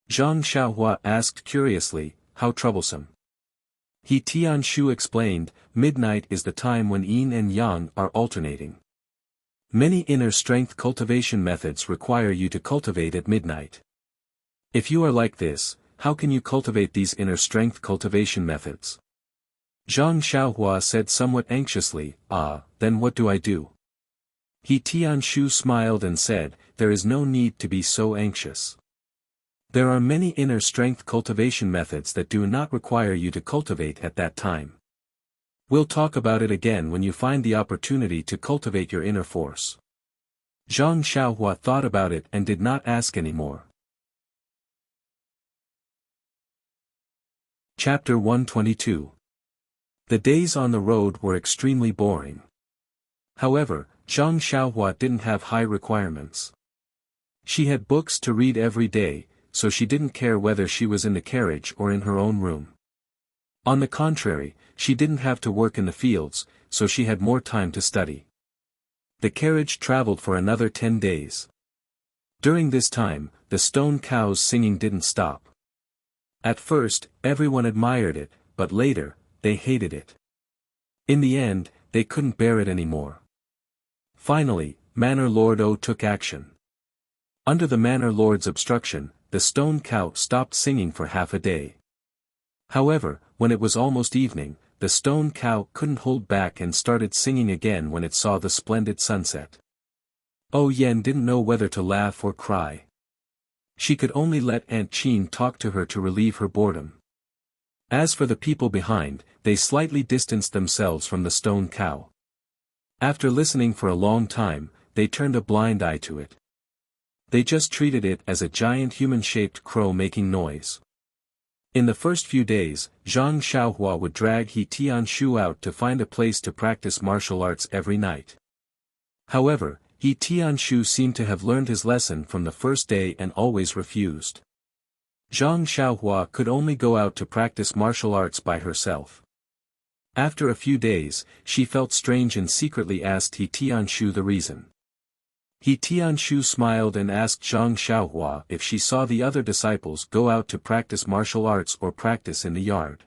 Zhang Xiaohua asked curiously, how troublesome? He Tianshu explained, midnight is the time when yin and yang are alternating. Many inner strength cultivation methods require you to cultivate at midnight. If you are like this, how can you cultivate these inner strength cultivation methods? Zhang Xiaohua said somewhat anxiously, then what do I do? He Tianshu smiled and said, there is no need to be so anxious. There are many inner strength cultivation methods that do not require you to cultivate at that time. We'll talk about it again when you find the opportunity to cultivate your inner force. Zhang Xiaohua thought about it and did not ask any more. Chapter 122. The days on the road were extremely boring. However, Zhang Xiaohua didn't have high requirements. She had books to read every day, so she didn't care whether she was in the carriage or in her own room. On the contrary, she didn't have to work in the fields, so she had more time to study. The carriage traveled for another 10 days. During this time, the stone cow's singing didn't stop. At first, everyone admired it, but later, they hated it. In the end, they couldn't bear it anymore. Finally, Manor Lord O took action. Under the Manor Lord's obstruction, the stone cow stopped singing for half a day. However, when it was almost evening, the stone cow couldn't hold back and started singing again when it saw the splendid sunset. Oh Yen didn't know whether to laugh or cry. She could only let Aunt Qin talk to her to relieve her boredom. As for the people behind, they slightly distanced themselves from the stone cow. After listening for a long time, they turned a blind eye to it. They just treated it as a giant human-shaped crow making noise. In the first few days, Zhang Xiaohua would drag He Tianshu out to find a place to practice martial arts every night. However, He Tianshu seemed to have learned his lesson from the first day and always refused. Zhang Xiaohua could only go out to practice martial arts by herself. After a few days, she felt strange and secretly asked He Tianshu the reason. He Tianshu smiled and asked Zhang Xiaohua if she saw the other disciples go out to practice martial arts or practice in the yard.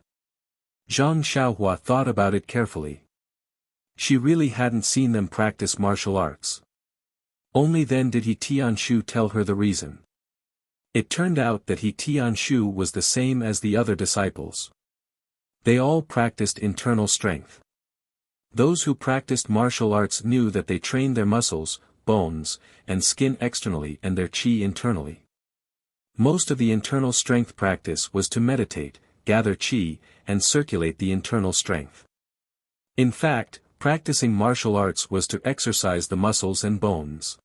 Zhang Xiaohua thought about it carefully. She really hadn't seen them practice martial arts. Only then did He Tianshu tell her the reason. It turned out that He Tianshu was the same as the other disciples. They all practiced internal strength. Those who practiced martial arts knew that they trained their muscles, bones, and skin externally and their qi internally. Most of the internal strength practice was to meditate, gather qi, and circulate the internal strength. In fact, practicing martial arts was to exercise the muscles and bones.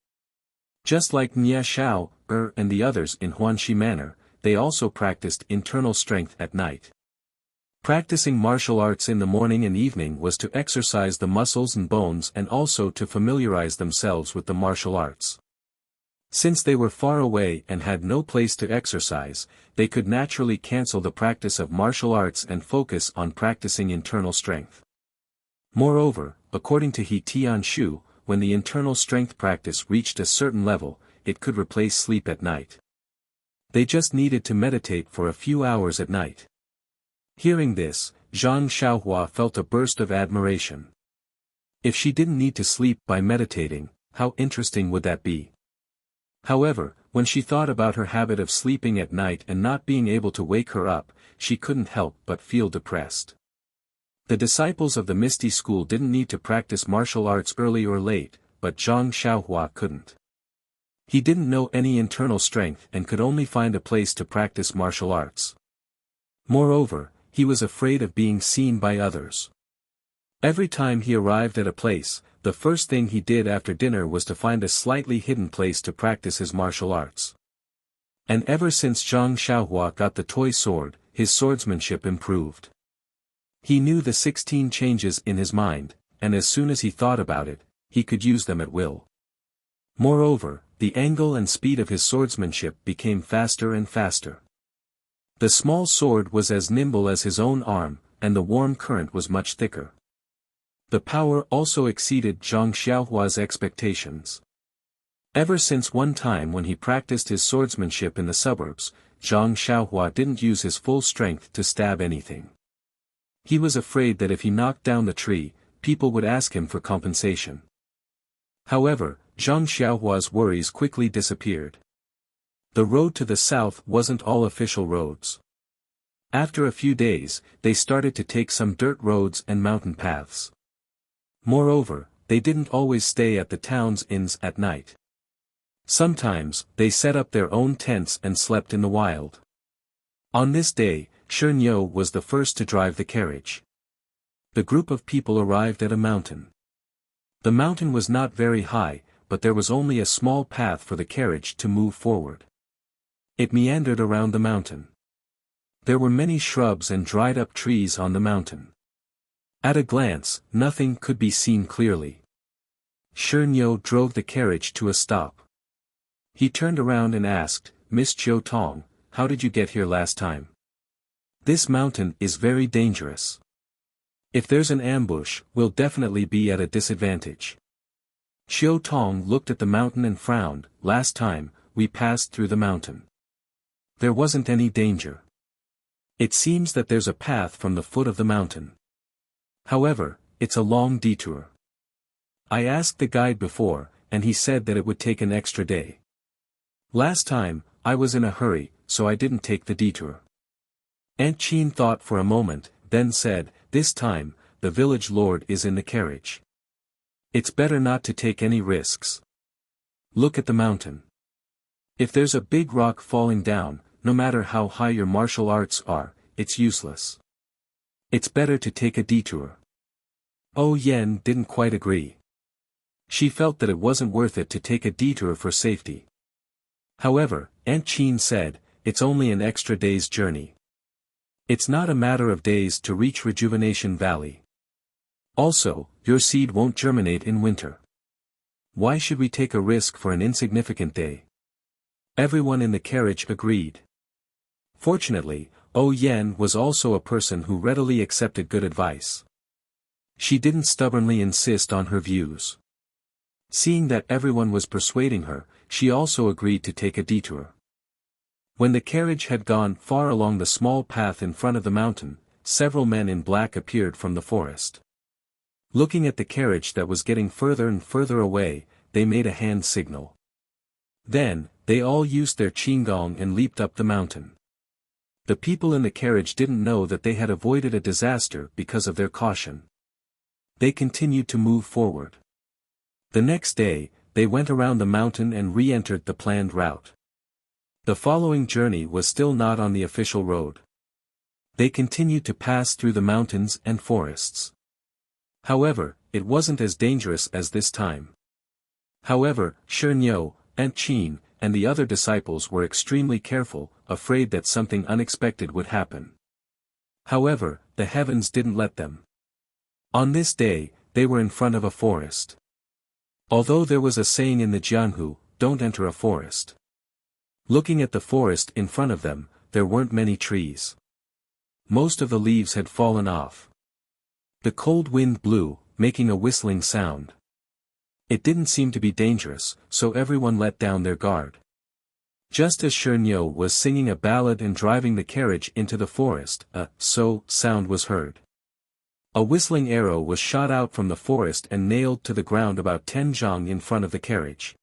Just like Nia Shao, and the others in Huanxi Manor, they also practiced internal strength at night. Practicing martial arts in the morning and evening was to exercise the muscles and bones and also to familiarize themselves with the martial arts. Since they were far away and had no place to exercise, they could naturally cancel the practice of martial arts and focus on practicing internal strength. Moreover, according to He Tianshu, when the internal strength practice reached a certain level, it could replace sleep at night. They just needed to meditate for a few hours at night. Hearing this, Zhang Xiaohua felt a burst of admiration. If she didn't need to sleep by meditating, how interesting would that be? However, when she thought about her habit of sleeping at night and not being able to wake her up, she couldn't help but feel depressed. The disciples of the Misty School didn't need to practice martial arts early or late, but Zhang Xiaohua couldn't. He didn't know any internal strength and could only find a place to practice martial arts. Moreover, he was afraid of being seen by others. Every time he arrived at a place, the first thing he did after dinner was to find a slightly hidden place to practice his martial arts. And ever since Zhang Xiaohua got the toy sword, his swordsmanship improved. He knew the 16 changes in his mind, and as soon as he thought about it, he could use them at will. Moreover, the angle and speed of his swordsmanship became faster and faster. The small sword was as nimble as his own arm, and the warm current was much thicker. The power also exceeded Zhang Xiaohua's expectations. Ever since one time when he practiced his swordsmanship in the suburbs, Zhang Xiaohua didn't use his full strength to stab anything. He was afraid that if he knocked down the tree, people would ask him for compensation. However, Zhang Xiaohua's worries quickly disappeared. The road to the south wasn't all official roads. After a few days, they started to take some dirt roads and mountain paths. Moreover, they didn't always stay at the town's inns at night. Sometimes, they set up their own tents and slept in the wild. On this day, Shernyo was the first to drive the carriage. The group of people arrived at a mountain. The mountain was not very high, but there was only a small path for the carriage to move forward. It meandered around the mountain. There were many shrubs and dried-up trees on the mountain. At a glance, nothing could be seen clearly. Shernyo drove the carriage to a stop. He turned around and asked, "Miss Chiu Tong, how did you get here last time? This mountain is very dangerous. If there's an ambush, we'll definitely be at a disadvantage." Chiu Tong looked at the mountain and frowned. "Last time, we passed through the mountain. There wasn't any danger. It seems that there's a path from the foot of the mountain. However, it's a long detour. I asked the guide before, and he said that it would take an extra day. Last time, I was in a hurry, so I didn't take the detour." Aunt Chin thought for a moment, then said, "This time, the village lord is in the carriage. It's better not to take any risks. Look at the mountain. If there's a big rock falling down, no matter how high your martial arts are, it's useless. It's better to take a detour." Oh Yen didn't quite agree. She felt that it wasn't worth it to take a detour for safety. However, Aunt Chin said, "It's only an extra day's journey. It's not a matter of days to reach Rejuvenation Valley. Also, your seed won't germinate in winter. Why should we take a risk for an insignificant day?" Everyone in the carriage agreed. Fortunately, O Yen was also a person who readily accepted good advice. She didn't stubbornly insist on her views. Seeing that everyone was persuading her, she also agreed to take a detour. When the carriage had gone far along the small path in front of the mountain, several men in black appeared from the forest. Looking at the carriage that was getting further and further away, they made a hand signal. Then, they all used their qinggong and leaped up the mountain. The people in the carriage didn't know that they had avoided a disaster because of their caution. They continued to move forward. The next day, they went around the mountain and re-entered the planned route. The following journey was still not on the official road. They continued to pass through the mountains and forests. However, it wasn't as dangerous as this time. However, Shernyo, Aunt Qin, and the other disciples were extremely careful, afraid that something unexpected would happen. However, the heavens didn't let them. On this day, they were in front of a forest. Although there was a saying in the Jianhu, "Don't enter a forest." Looking at the forest in front of them, there weren't many trees. Most of the leaves had fallen off. The cold wind blew, making a whistling sound. It didn't seem to be dangerous, so everyone let down their guard. Just as Shernyo was singing a ballad and driving the carriage into the forest, a "so" sound was heard. A whistling arrow was shot out from the forest and nailed to the ground about 10 zhang in front of the carriage.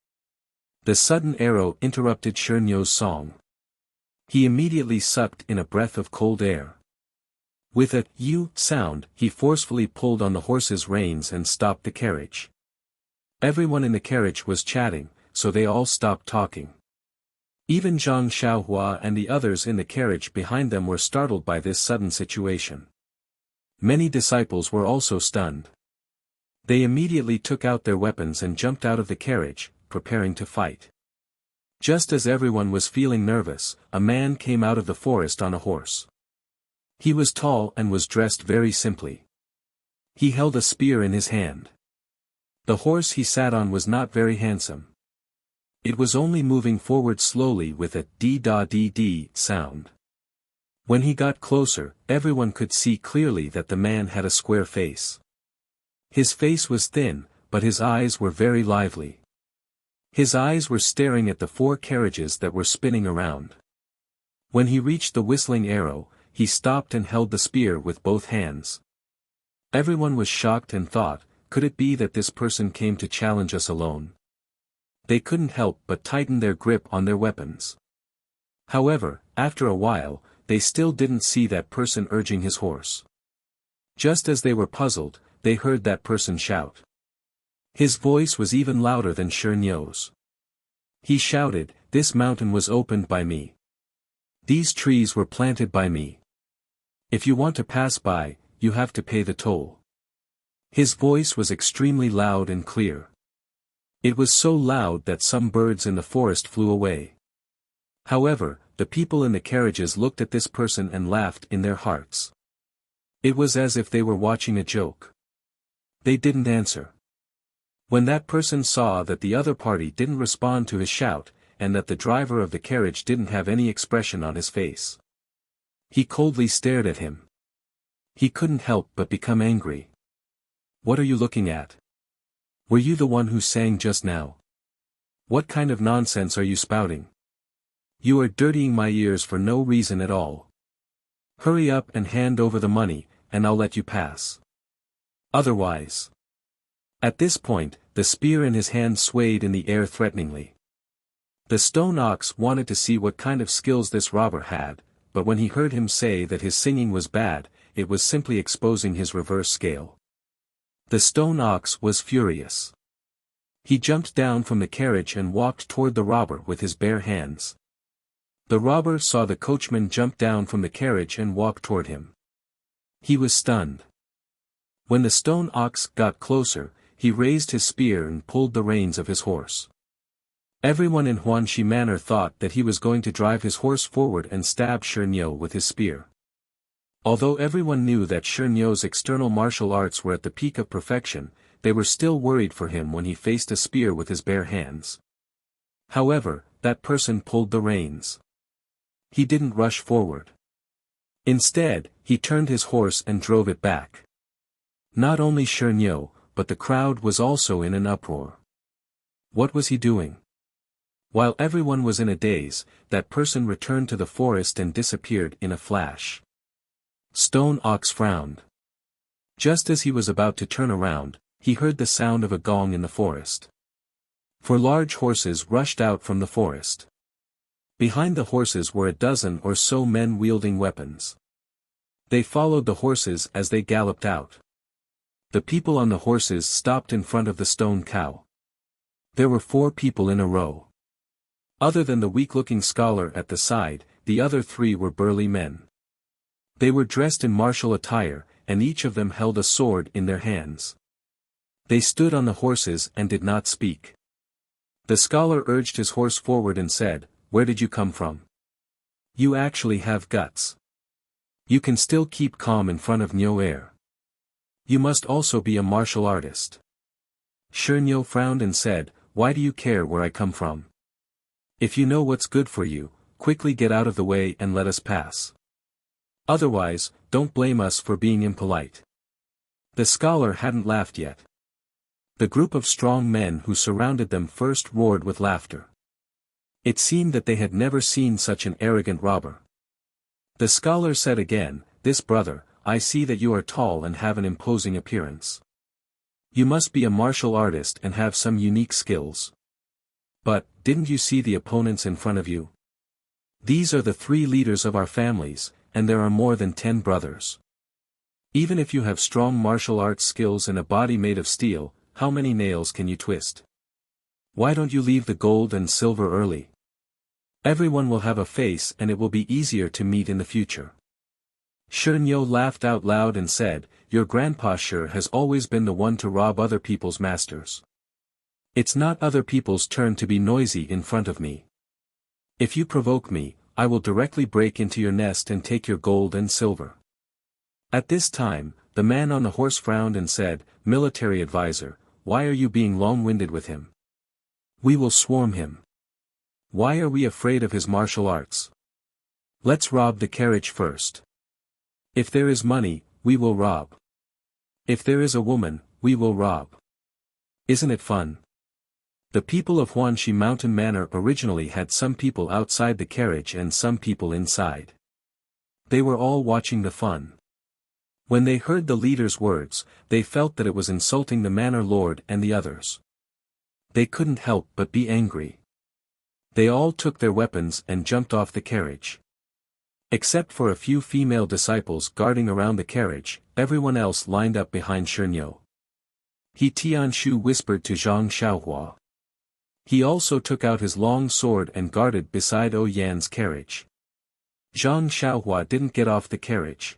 The sudden arrow interrupted Shernyo's song. He immediately sucked in a breath of cold air. With a "you" sound, he forcefully pulled on the horse's reins and stopped the carriage. Everyone in the carriage was chatting, so they all stopped talking. Even Zhang Xiaohua and the others in the carriage behind them were startled by this sudden situation. Many disciples were also stunned. They immediately took out their weapons and jumped out of the carriage, preparing to fight. Just as everyone was feeling nervous, a man came out of the forest on a horse. He was tall and was dressed very simply. He held a spear in his hand. The horse he sat on was not very handsome. It was only moving forward slowly with a dee-da-dee-dee sound. When he got closer, everyone could see clearly that the man had a square face. His face was thin, but his eyes were very lively. His eyes were staring at the 4 carriages that were spinning around. When he reached the whistling arrow, he stopped and held the spear with both hands. Everyone was shocked and thought, could it be that this person came to challenge us alone? They couldn't help but tighten their grip on their weapons. However, after a while, they still didn't see that person urging his horse. Just as they were puzzled, they heard that person shout. His voice was even louder than Shernyo's. He shouted, "This mountain was opened by me. These trees were planted by me. If you want to pass by, you have to pay the toll." His voice was extremely loud and clear. It was so loud that some birds in the forest flew away. However, the people in the carriages looked at this person and laughed in their hearts. It was as if they were watching a joke. They didn't answer. When that person saw that the other party didn't respond to his shout, and that the driver of the carriage didn't have any expression on his face, he coldly stared at him. He couldn't help but become angry. "What are you looking at? Were you the one who sang just now? What kind of nonsense are you spouting? You are dirtying my ears for no reason at all. Hurry up and hand over the money, and I'll let you pass. Otherwise..." At this point, the spear in his hand swayed in the air threateningly. The stone ox wanted to see what kind of skills this robber had, but when he heard him say that his singing was bad, it was simply exposing his reverse scale. The stone ox was furious. He jumped down from the carriage and walked toward the robber with his bare hands. The robber saw the coachman jump down from the carriage and walk toward him. He was stunned. When the stone ox got closer, he raised his spear and pulled the reins of his horse. Everyone in Huanxi Manor thought that he was going to drive his horse forward and stab Shernyo with his spear. Although everyone knew that Shernyo's external martial arts were at the peak of perfection, they were still worried for him when he faced a spear with his bare hands. However, that person pulled the reins. He didn't rush forward. Instead, he turned his horse and drove it back. Not only Shernyo, but the crowd was also in an uproar. What was he doing? While everyone was in a daze, that person returned to the forest and disappeared in a flash. Stone Ox frowned. Just as he was about to turn around, he heard the sound of a gong in the forest. 4 large horses rushed out from the forest. Behind the horses were a dozen or so men wielding weapons. They followed the horses as they galloped out. The people on the horses stopped in front of the stone cow. There were 4 people in a row. Other than the weak-looking scholar at the side, the other 3 were burly men. They were dressed in martial attire, and each of them held a sword in their hands. They stood on the horses and did not speak. The scholar urged his horse forward and said, "Where did you come from? You actually have guts. You can still keep calm in front of Nyo Air. You must also be a martial artist." Shernyo frowned and said, "Why do you care where I come from? If you know what's good for you, quickly get out of the way and let us pass. Otherwise, don't blame us for being impolite." The scholar hadn't laughed yet. The group of strong men who surrounded them first roared with laughter. It seemed that they had never seen such an arrogant robber. The scholar said again, "This brother, I see that you are tall and have an imposing appearance. You must be a martial artist and have some unique skills. But, didn't you see the opponents in front of you? These are the 3 leaders of our families, and there are more than 10 brothers. Even if you have strong martial arts skills and a body made of steel, how many nails can you twist? Why don't you leave the gold and silver early? Everyone will have a face and it will be easier to meet in the future." Shernyo laughed out loud and said, "Your grandpa sure has always been the one to rob other people's masters. It's not other people's turn to be noisy in front of me. If you provoke me, I will directly break into your nest and take your gold and silver." At this time, the man on the horse frowned and said, "Military advisor, why are you being long-winded with him? We will swarm him. Why are we afraid of his martial arts? Let's rob the carriage first. If there is money, we will rob. If there is a woman, we will rob. Isn't it fun?" The people of Huanxi Mountain Manor originally had some people outside the carriage and some people inside. They were all watching the fun. When they heard the leader's words, they felt that it was insulting the manor lord and the others. They couldn't help but be angry. They all took their weapons and jumped off the carriage. Except for a few female disciples guarding around the carriage, everyone else lined up behind Shernyo. He Tianshu whispered to Zhang Xiaohua. He also took out his long sword and guarded beside O Yan's carriage. Zhang Xiaohua didn't get off the carriage.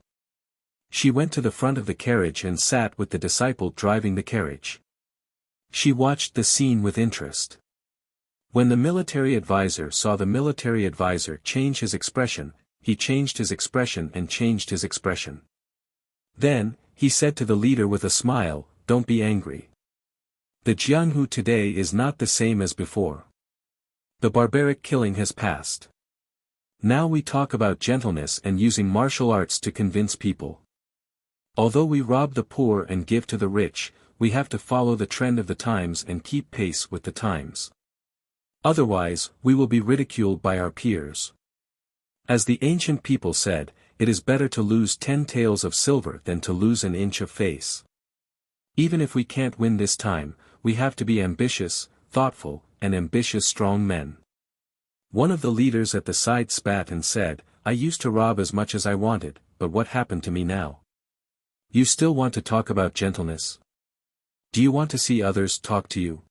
She went to the front of the carriage and sat with the disciple driving the carriage. She watched the scene with interest. When the military advisor saw the military advisor change his expression, he changed his expression and changed his expression. Then, he said to the leader with a smile, "Don't be angry. The Jianghu today is not the same as before. The barbaric killing has passed. Now we talk about gentleness and using martial arts to convince people. Although we rob the poor and give to the rich, we have to follow the trend of the times and keep pace with the times. Otherwise, we will be ridiculed by our peers. As the ancient people said, it is better to lose 10 taels of silver than to lose an inch of face. Even if we can't win this time, we have to be ambitious, thoughtful, and ambitious strong men." One of the leaders at the side spat and said, "I used to rob as much as I wanted, but what happened to me now? You still want to talk about gentleness? Do you want to see others talk to you?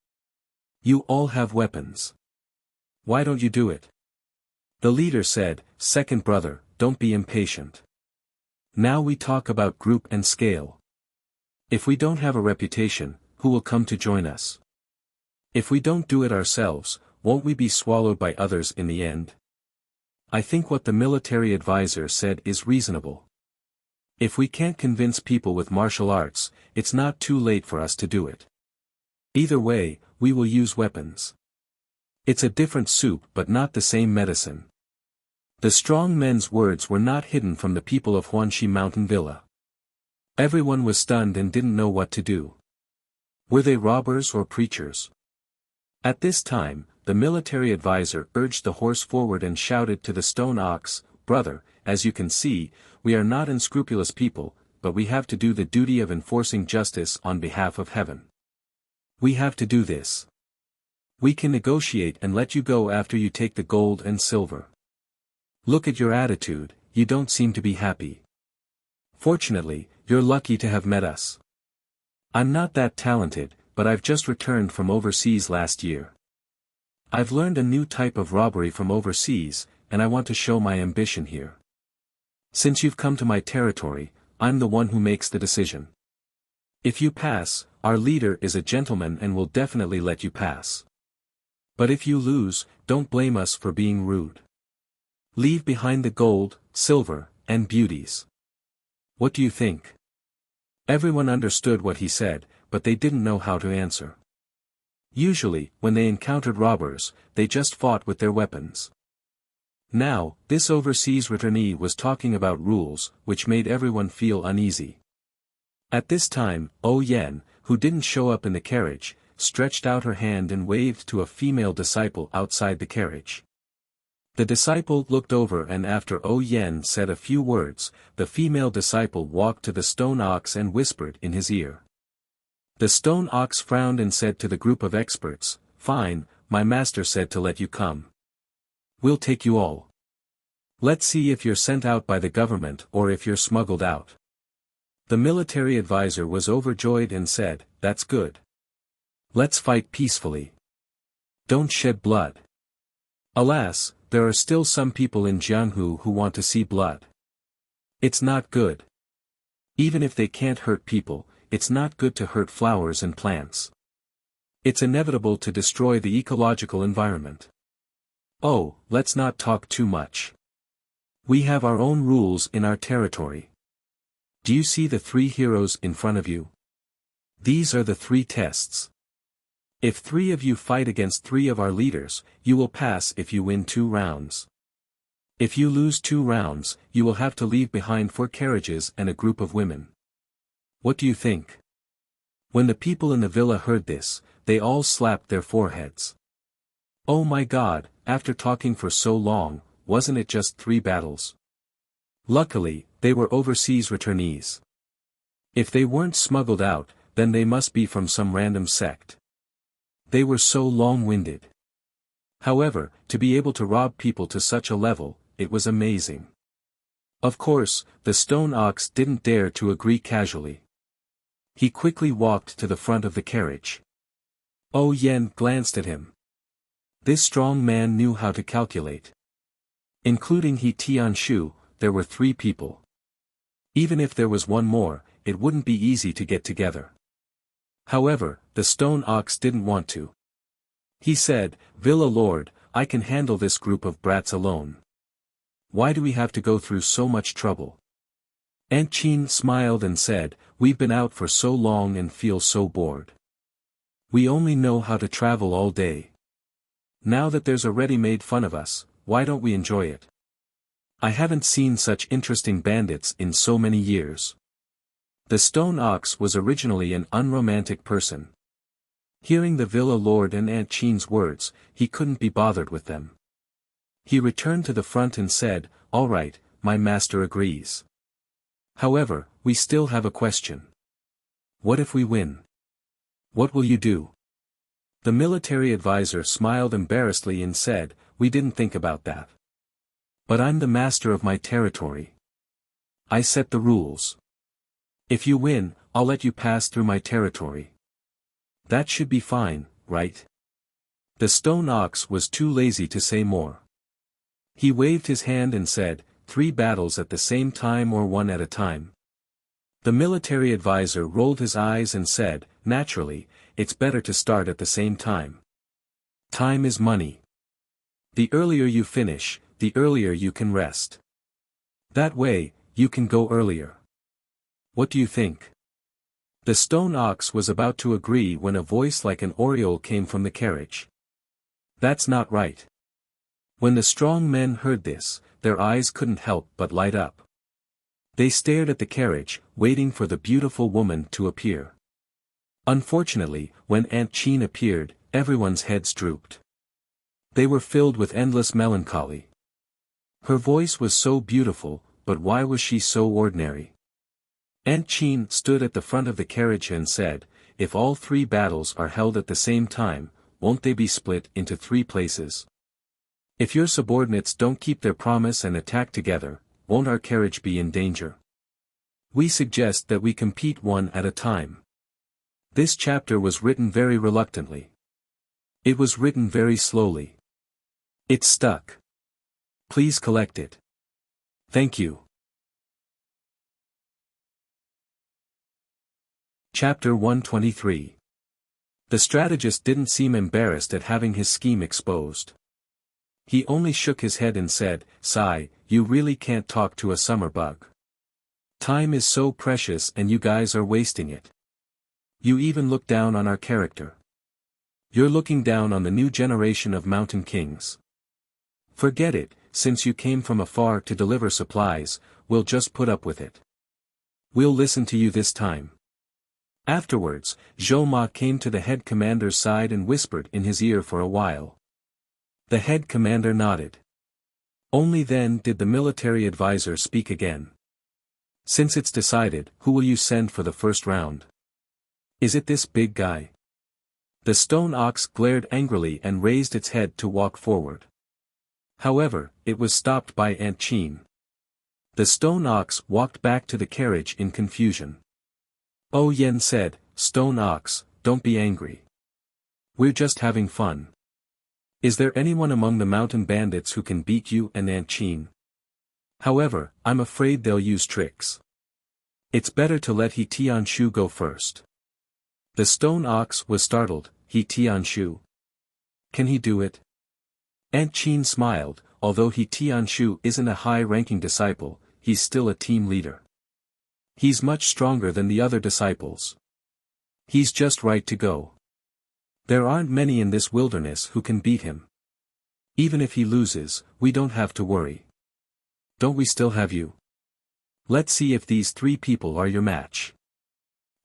You all have weapons. Why don't you do it?" The leader said, "Second brother, don't be impatient. Now we talk about group and scale. If we don't have a reputation, who will come to join us? If we don't do it ourselves, won't we be swallowed by others in the end? I think what the military advisor said is reasonable. If we can't convince people with martial arts, it's not too late for us to do it. Either way, we will use weapons. It's a different soup but not the same medicine. The strong men's words were not hidden from the people of Huanxi Mountain Villa. Everyone was stunned and didn't know what to do. Were they robbers or preachers? At this time, the military advisor urged the horse forward and shouted to the stone ox, "Brother, as you can see, we are not unscrupulous people, but we have to do the duty of enforcing justice on behalf of heaven. We have to do this. We can negotiate and let you go after you take the gold and silver. Look at your attitude, you don't seem to be happy. Fortunately, you're lucky to have met us. I'm not that talented, but I've just returned from overseas last year. I've learned a new type of robbery from overseas, and I want to show my ambition here. Since you've come to my territory, I'm the one who makes the decision. If you pass, our leader is a gentleman and will definitely let you pass. But if you lose, don't blame us for being rude. Leave behind the gold, silver, and beauties. What do you think?" Everyone understood what he said, but they didn't know how to answer. Usually, when they encountered robbers, they just fought with their weapons. Now, this overseas returnee was talking about rules, which made everyone feel uneasy. At this time, Yen, who didn't show up in the carriage, stretched out her hand and waved to a female disciple outside the carriage. The disciple looked over and after Yen said a few words, the female disciple walked to the stone ox and whispered in his ear. The stone ox frowned and said to the group of experts, "Fine, my master said to let you come. We'll take you all. Let's see if you're sent out by the government or if you're smuggled out." The military advisor was overjoyed and said, "That's good. Let's fight peacefully. Don't shed blood." Alas, there are still some people in Jianghu who want to see blood. It's not good. Even if they can't hurt people, it's not good to hurt flowers and plants. It's inevitable to destroy the ecological environment. Oh, let's not talk too much. We have our own rules in our territory. Do you see the 3 heroes in front of you? These are the 3 tests. If 3 of you fight against 3 of our leaders, you will pass if you win 2 rounds. If you lose 2 rounds, you will have to leave behind 4 carriages and a group of women. What do you think? When the people in the villa heard this, they all slapped their foreheads. Oh my God, after talking for so long, wasn't it just 3 battles? Luckily, they were overseas returnees. If they weren't smuggled out, then they must be from some random sect. They were so long-winded. However, to be able to rob people to such a level, it was amazing. Of course, the stone ox didn't dare to agree casually. He quickly walked to the front of the carriage. Yen glanced at him. This strong man knew how to calculate. Including He Tianshu, there were 3 people. Even if there was one more, it wouldn't be easy to get together. However, the stone ox didn't want to. He said, "Villa Lord, I can handle this group of brats alone. Why do we have to go through so much trouble?" Aunt Chin smiled and said, "We've been out for so long and feel so bored. We only know how to travel all day. Now that there's a ready-made fun of us, why don't we enjoy it? I haven't seen such interesting bandits in so many years." The stone ox was originally an unromantic person. Hearing the villa lord and Aunt Chin's words, he couldn't be bothered with them. He returned to the front and said, "All right, my master agrees. However, we still have a question. What if we win? What will you do?" The military advisor smiled embarrassedly and said, "We didn't think about that. But I'm the master of my territory. I set the rules. If you win, I'll let you pass through my territory. That should be fine, right?" The stone ox was too lazy to say more. He waved his hand and said, 3 battles at the same time or 1 at a time?" The military advisor rolled his eyes and said, "Naturally, it's better to start at the same time. Time is money. The earlier you finish, the earlier you can rest. That way, you can go earlier. What do you think?" The stone ox was about to agree when a voice like an oriole came from the carriage. "That's not right. When the strong men heard this, their eyes couldn't help but light up. They stared at the carriage, waiting for the beautiful woman to appear. Unfortunately, when Aunt Chin appeared, everyone's heads drooped. They were filled with endless melancholy. Her voice was so beautiful, but why was she so ordinary? Aunt Chin stood at the front of the carriage and said, "If all three battles are held at the same time, won't they be split into 3 places? If your subordinates don't keep their promise and attack together, won't our carriage be in danger? We suggest that we compete one at a time." This chapter was written very reluctantly. It was written very slowly. It stuck. Please collect it. Thank you. Chapter 123. The strategist didn't seem embarrassed at having his scheme exposed. He only shook his head and said, "Sigh, you really can't talk to a summer bug. Time is so precious and you guys are wasting it. You even look down on our character. You're looking down on the new generation of mountain kings. Forget it, since you came from afar to deliver supplies, we'll just put up with it. We'll listen to you this time." Afterwards, Zhou Ma came to the head commander's side and whispered in his ear for a while. The head commander nodded. Only then did the military advisor speak again. "Since it's decided, who will you send for the first round? Is it this big guy?" The stone ox glared angrily and raised its head to walk forward. However, it was stopped by Aunt Chin. The stone ox walked back to the carriage in confusion. Oh Yen said, "Stone ox, don't be angry. We're just having fun. Is there anyone among the mountain bandits who can beat you and Aunt Chin? However, I'm afraid they'll use tricks. It's better to let He Tianshu go first." The stone ox was startled. He Tianshu? Can he do it? Aunt Chin smiled. Although He Tianshu isn't a high-ranking disciple, he's still a team leader. He's much stronger than the other disciples. He's just right to go. There aren't many in this wilderness who can beat him. Even if he loses, we don't have to worry. Don't we still have you? Let's see if these 3 people are your match.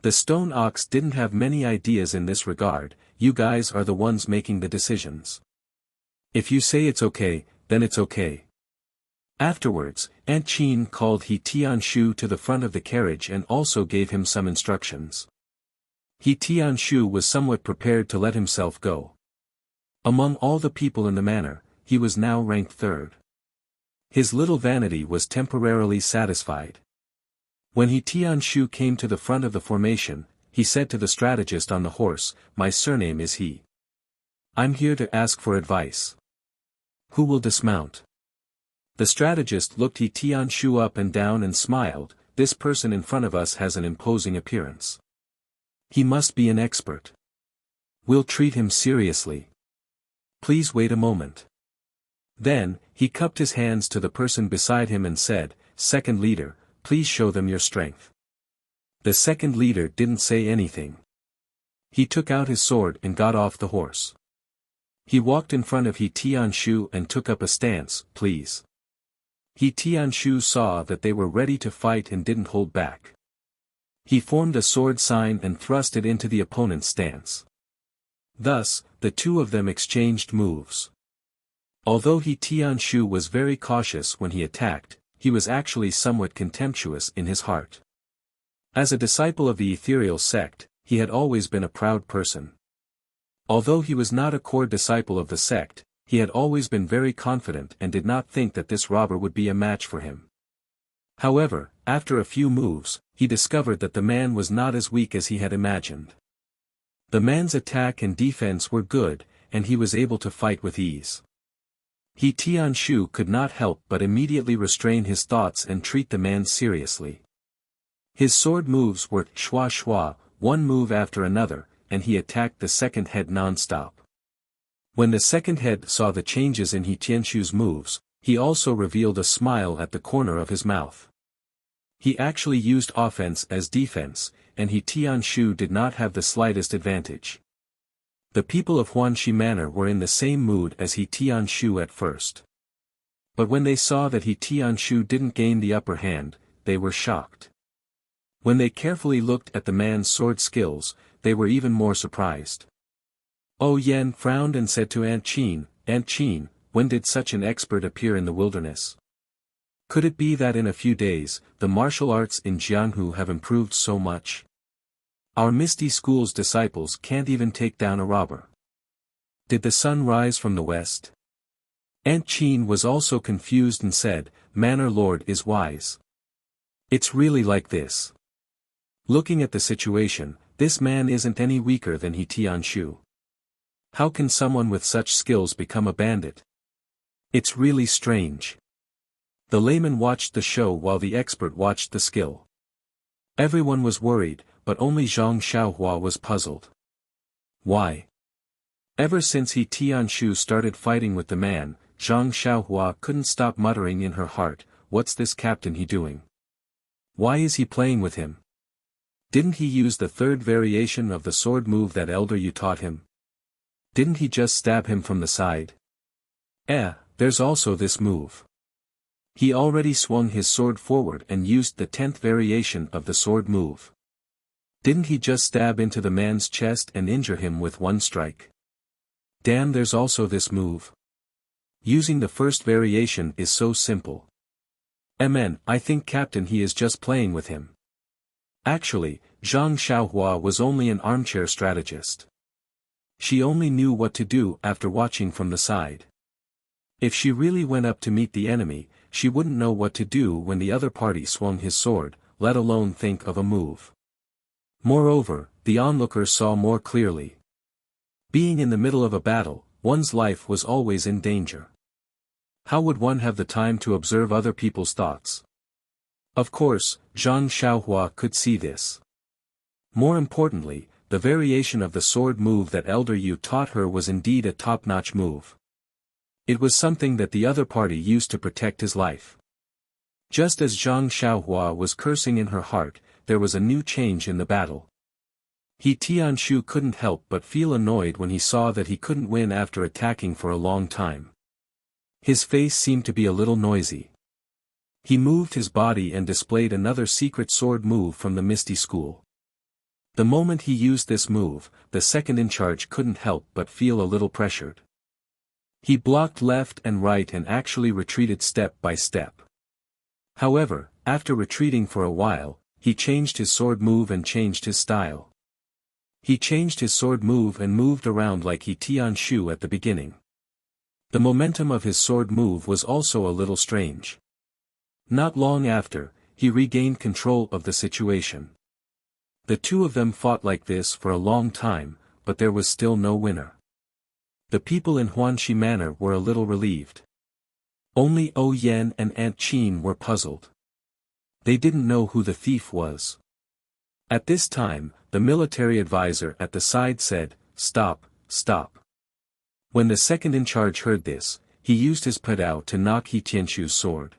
The stone ox didn't have many ideas in this regard. You guys are the ones making the decisions. If you say it's okay, then it's okay. Afterwards, Aunt Chin called He Tianshu to the front of the carriage and also gave him some instructions. He Tianshu was somewhat prepared to let himself go. Among all the people in the manor, he was now ranked 3rd. His little vanity was temporarily satisfied. When He Tianshu came to the front of the formation, he said to the strategist on the horse, "My surname is He. I'm here to ask for advice. Who will dismount?" The strategist looked He Tianshu up and down and smiled. "This person in front of us has an imposing appearance. He must be an expert. We'll treat him seriously. Please wait a moment." Then, he cupped his hands to the person beside him and said, "Second leader, please show them your strength." The second leader didn't say anything. He took out his sword and got off the horse. He walked in front of He Tianshu and took up a stance, "Please." He Tianshu saw that they were ready to fight and didn't hold back. He formed a sword sign and thrust it into the opponent's stance. Thus, the 2 of them exchanged moves. Although He Tianshu was very cautious when he attacked, he was actually somewhat contemptuous in his heart. As a disciple of the ethereal sect, he had always been a proud person. Although he was not a core disciple of the sect, he had always been very confident and did not think that this robber would be a match for him. However, after a few moves, he discovered that the man was not as weak as he had imagined. The man's attack and defense were good, and he was able to fight with ease. He Tianshu could not help but immediately restrain his thoughts and treat the man seriously. His sword moves were shwa shwa, one move after another, and he attacked the second head non-stop. When the second head saw the changes in He Tianshu's moves, he also revealed a smile at the corner of his mouth. He actually used offense as defense, and He Tianshu did not have the slightest advantage. The people of Huanxi Manor were in the same mood as He Tianshu at first. But when they saw that He Tianshu didn't gain the upper hand, they were shocked. When they carefully looked at the man's sword skills, they were even more surprised. O Yen frowned and said to Aunt Chin, when did such an expert appear in the wilderness? Could it be that in a few days, the martial arts in Jianghu have improved so much? Our Misty School's disciples can't even take down a robber. Did the sun rise from the west? Aunt Chin was also confused and said, Manor Lord is wise. It's really like this. Looking at the situation, this man isn't any weaker than He Tianshu. How can someone with such skills become a bandit? It's really strange. The layman watched the show while the expert watched the skill. Everyone was worried, but only Zhang Xiaohua was puzzled. Why? Ever since He Tianshu started fighting with the man, Zhang Xiaohua couldn't stop muttering in her heart, what's this captain he doing? Why is he playing with him? Didn't he use the third variation of the sword move that Elder Yu taught him? Didn't he just stab him from the side? There's also this move. He already swung his sword forward and used the 10th variation of the sword move. Didn't he just stab into the man's chest and injure him with one strike? Damn, there's also this move. Using the first variation is so simple. I think Captain he is just playing with him. Actually, Zhang Xiaohua was only an armchair strategist. She only knew what to do after watching from the side. If she really went up to meet the enemy, she wouldn't know what to do when the other party swung his sword, let alone think of a move. Moreover, the onlooker saw more clearly. Being in the middle of a battle, one's life was always in danger. How would one have the time to observe other people's thoughts? Of course, Zhang Xiaohua could see this. More importantly, the variation of the sword move that Elder Yu taught her was indeed a top-notch move. It was something that the other party used to protect his life. Just as Zhang Xiaohua was cursing in her heart, there was a new change in the battle. He Tianshu couldn't help but feel annoyed when he saw that he couldn't win after attacking for a long time. His face seemed to be a little noisy. He moved his body and displayed another secret sword move from the Misty School. The moment he used this move, the second in charge couldn't help but feel a little pressured. He blocked left and right and actually retreated step by step. However, after retreating for a while, he changed his sword move and changed his style. He changed his sword move and moved around like He Tianshu at the beginning. The momentum of his sword move was also a little strange. Not long after, he regained control of the situation. The two of them fought like this for a long time, but there was still no winner. The people in Huanxi Manor were a little relieved. Only O Yen and Aunt Chin were puzzled. They didn't know who the thief was. At this time, the military advisor at the side said, Stop. When the second in charge heard this, he used his padao to knock He Tianshu's sword.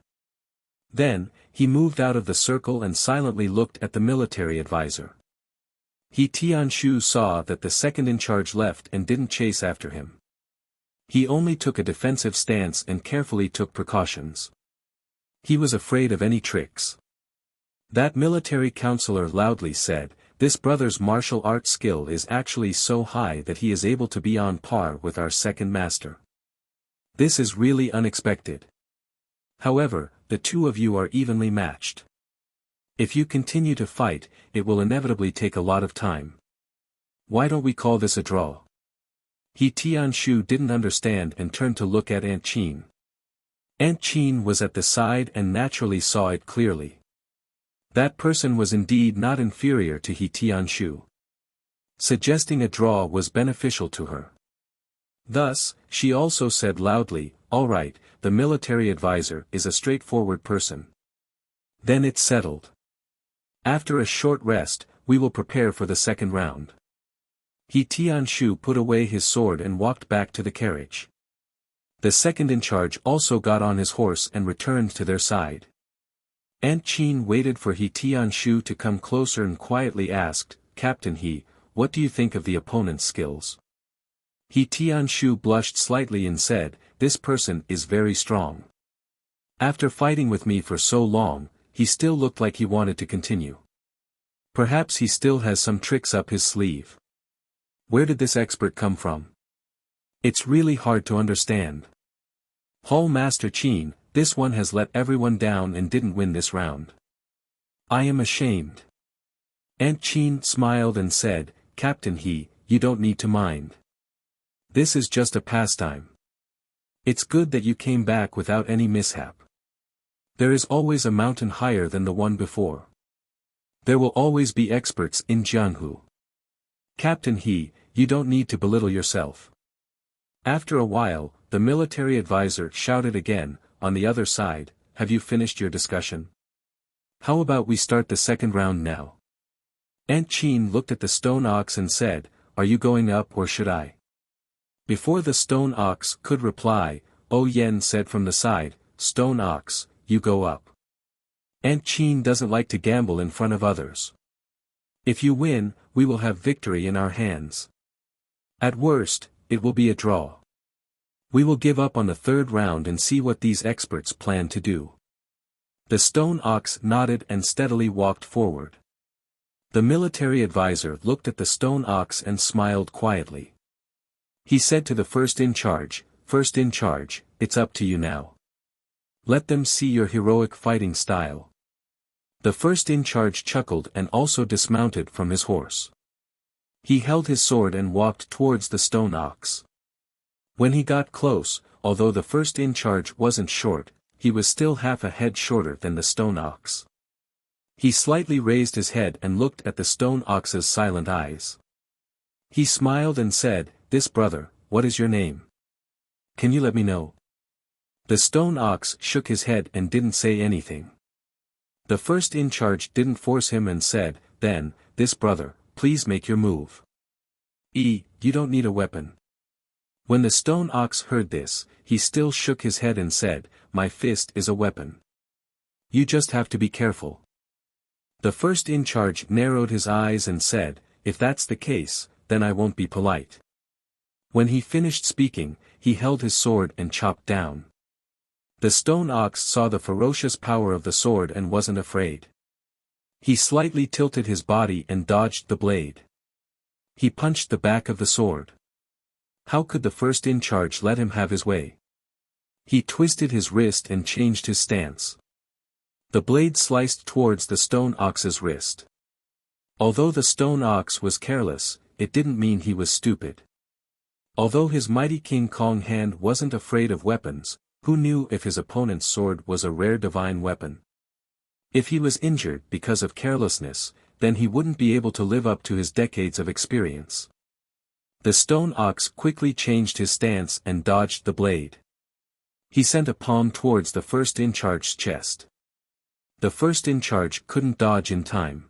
Then, he moved out of the circle and silently looked at the military advisor. He Tianshu saw that the second in charge left and didn't chase after him. He only took a defensive stance and carefully took precautions. He was afraid of any tricks. That military counselor loudly said, This brother's martial arts skill is actually so high that he is able to be on par with our second master. This is really unexpected. However, the two of you are evenly matched. If you continue to fight, it will inevitably take a lot of time. Why don't we call this a draw? He Tianshu didn't understand and turned to look at Aunt Chin. Aunt Chin was at the side and naturally saw it clearly. That person was indeed not inferior to He Tianshu. Suggesting a draw was beneficial to her. Thus, she also said loudly, All right, the military advisor is a straightforward person. Then it's settled. After a short rest, we will prepare for the second round. He Tianshu put away his sword and walked back to the carriage. The second in charge also got on his horse and returned to their side. Aunt Chin waited for He Tianshu to come closer and quietly asked, Captain He, what do you think of the opponent's skills? He Tianshu blushed slightly and said, This person is very strong. After fighting with me for so long, he still looked like he wanted to continue. Perhaps he still has some tricks up his sleeve. Where did this expert come from? It's really hard to understand. Hall Master Qin, this one has let everyone down and didn't win this round. I am ashamed. Aunt Qin smiled and said, Captain He, you don't need to mind. This is just a pastime. It's good that you came back without any mishap. There is always a mountain higher than the one before. There will always be experts in Jianghu. Captain He, you don't need to belittle yourself. After a while, the military advisor shouted again, on the other side, have you finished your discussion? How about we start the second round now? Aunt Qin looked at the stone ox and said, are you going up or should I? Before the stone ox could reply, O Yen said from the side, Stone ox, you go up. Aunt Qin doesn't like to gamble in front of others. If you win, we will have victory in our hands. At worst, it will be a draw. We will give up on the third round and see what these experts plan to do. The stone ox nodded and steadily walked forward. The military advisor looked at the stone ox and smiled quietly. He said to the first in charge, it's up to you now. Let them see your heroic fighting style. The first in charge chuckled and also dismounted from his horse. He held his sword and walked towards the stone ox. When he got close, although the first in charge wasn't short, he was still half a head shorter than the stone ox. He slightly raised his head and looked at the stone ox's silent eyes. He smiled and said, this brother, what is your name? Can you let me know? The stone ox shook his head and didn't say anything. The first in charge didn't force him and said, then, this brother, please make your move. You don't need a weapon. When the stone ox heard this, he still shook his head and said, my fist is a weapon. You just have to be careful. The first in charge narrowed his eyes and said, if that's the case, then I won't be polite. When he finished speaking, he held his sword and chopped down. The stone ox saw the ferocious power of the sword and wasn't afraid. He slightly tilted his body and dodged the blade. He punched the back of the sword. How could the first in charge let him have his way? He twisted his wrist and changed his stance. The blade sliced towards the stone ox's wrist. Although the stone ox was careless, it didn't mean he was stupid. Although his mighty King Kong hand wasn't afraid of weapons, who knew if his opponent's sword was a rare divine weapon? If he was injured because of carelessness, then he wouldn't be able to live up to his decades of experience. The stone ox quickly changed his stance and dodged the blade. He sent a palm towards the first in charge's chest. The first in charge couldn't dodge in time.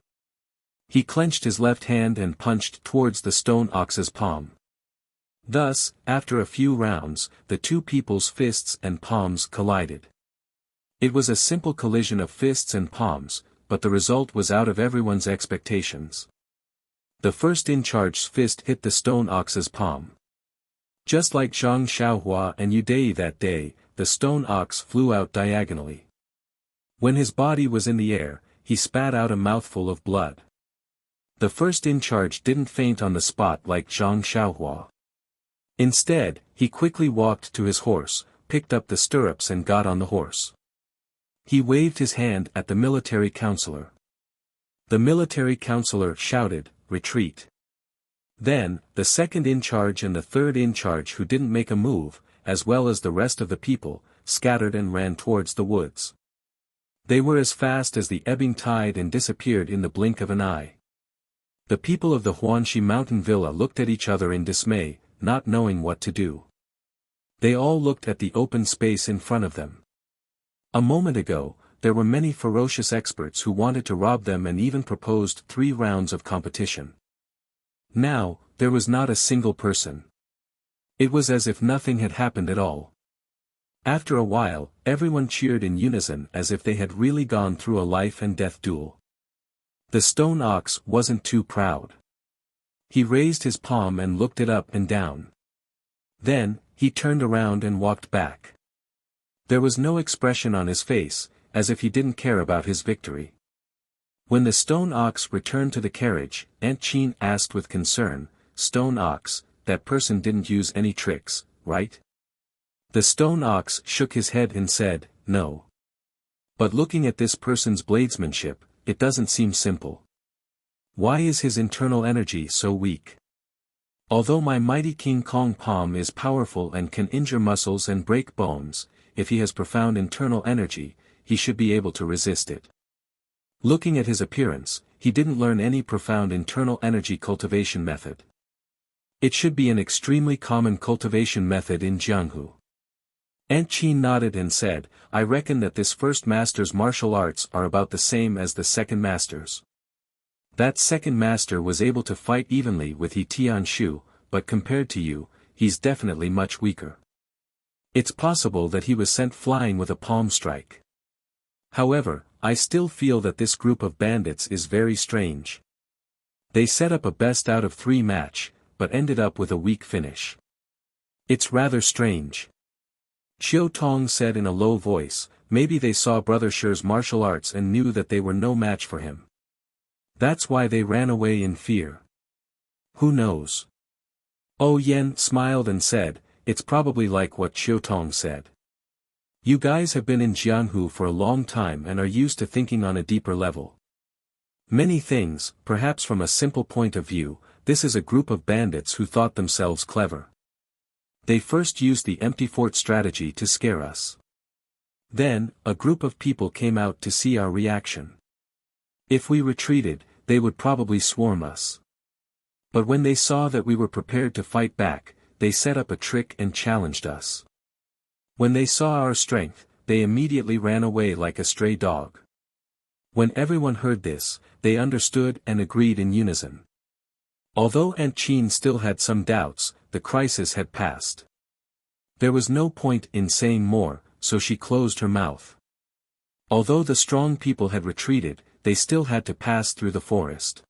He clenched his left hand and punched towards the stone ox's palm. Thus, after a few rounds, the two people's fists and palms collided. It was a simple collision of fists and palms, but the result was out of everyone's expectations. The first in charge's fist hit the stone ox's palm. Just like Zhang Xiaohua and Yu Dei that day, the stone ox flew out diagonally. When his body was in the air, he spat out a mouthful of blood. The first in charge didn't faint on the spot like Zhang Xiaohua. Instead, he quickly walked to his horse, picked up the stirrups and got on the horse. He waved his hand at the military counselor. The military counselor shouted, retreat. Then, the second in charge and the third in charge who didn't make a move, as well as the rest of the people, scattered and ran towards the woods. They were as fast as the ebbing tide and disappeared in the blink of an eye. The people of the Huanxi mountain villa looked at each other in dismay, not knowing what to do. They all looked at the open space in front of them. A moment ago, there were many ferocious experts who wanted to rob them and even proposed 3 rounds of competition. Now, there was not a single person. It was as if nothing had happened at all. After a while, everyone cheered in unison as if they had really gone through a life and death duel. The stone ox wasn't too proud. He raised his palm and looked it up and down. Then, he turned around and walked back. There was no expression on his face, as if he didn't care about his victory. When the stone ox returned to the carriage, Aunt Chin asked with concern, "Stone ox, that person didn't use any tricks, right?" The stone ox shook his head and said, "No. But looking at this person's bladesmanship, it doesn't seem simple. Why is his internal energy so weak? Although my mighty King Kong palm is powerful and can injure muscles and break bones, if he has profound internal energy, he should be able to resist it." Looking at his appearance, he didn't learn any profound internal energy cultivation method. It should be an extremely common cultivation method in Jianghu. Aunt Chin nodded and said, "I reckon that this first master's martial arts are about the same as the second master's. That second master was able to fight evenly with He Tianshu, but compared to you, he's definitely much weaker. It's possible that he was sent flying with a palm strike. However, I still feel that this group of bandits is very strange. They set up a best out of 3 match, but ended up with a weak finish. It's rather strange." Xiao Tong said in a low voice, "Maybe they saw Brother Shi's martial arts and knew that they were no match for him. That's why they ran away in fear. Who knows?" Oh Yen smiled and said, "It's probably like what Xiao Tong said. You guys have been in Jianghu for a long time and are used to thinking on a deeper level. Many things, perhaps from a simple point of view, this is a group of bandits who thought themselves clever. They first used the empty fort strategy to scare us. Then, a group of people came out to see our reaction. If we retreated, they would probably swarm us. But when they saw that we were prepared to fight back, they set up a trick and challenged us. When they saw our strength, they immediately ran away like a stray dog." When everyone heard this, they understood and agreed in unison. Although Aunt Chin still had some doubts, the crisis had passed. There was no point in saying more, so she closed her mouth. Although the strong people had retreated, they still had to pass through the forest.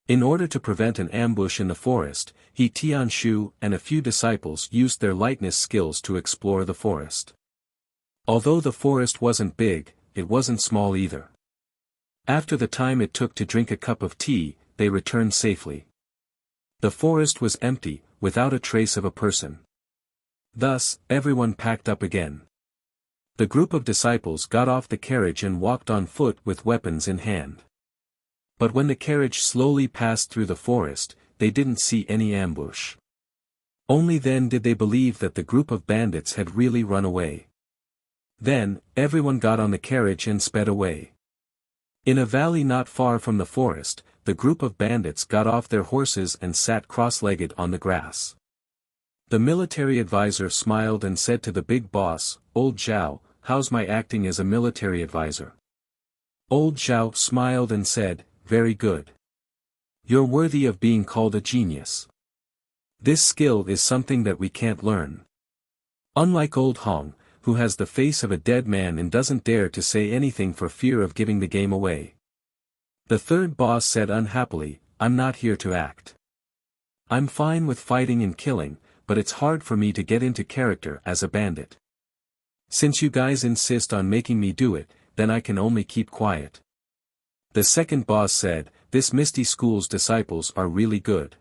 In order to prevent an ambush in the forest, He Tianshu and a few disciples used their lightness skills to explore the forest. Although the forest wasn't big, it wasn't small either. After the time it took to drink a cup of tea, they returned safely. The forest was empty, without a trace of a person. Thus, everyone packed up again. The group of disciples got off the carriage and walked on foot with weapons in hand. But when the carriage slowly passed through the forest, they didn't see any ambush. Only then did they believe that the group of bandits had really run away. Then, everyone got on the carriage and sped away. In a valley not far from the forest, the group of bandits got off their horses and sat cross-legged on the grass. The military advisor smiled and said to the big boss, "Old Zhao, how's my acting as a military advisor?" Old Zhao smiled and said, "Very good. You're worthy of being called a genius. This skill is something that we can't learn. Unlike Old Hong, who has the face of a dead man and doesn't dare to say anything for fear of giving the game away." The third boss said unhappily, "I'm not here to act. I'm fine with fighting and killing, but it's hard for me to get into character as a bandit. Since you guys insist on making me do it, then I can only keep quiet." The second boss said, "This Misty School's disciples are really good.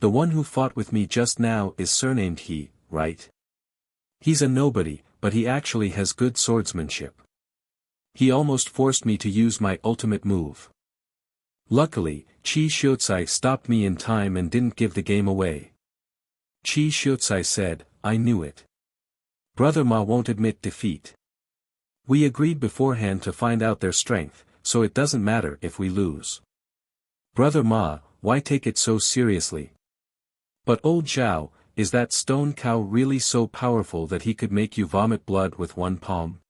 The one who fought with me just now is surnamed He, right? He's a nobody, but he actually has good swordsmanship. He almost forced me to use my ultimate move. Luckily, Qi Xiucai stopped me in time and didn't give the game away." Qi Xiucai said, "I knew it. Brother Ma won't admit defeat. We agreed beforehand to find out their strength, so it doesn't matter if we lose. Brother Ma, why take it so seriously? But Old Zhao, is that stone cow really so powerful that he could make you vomit blood with one palm?"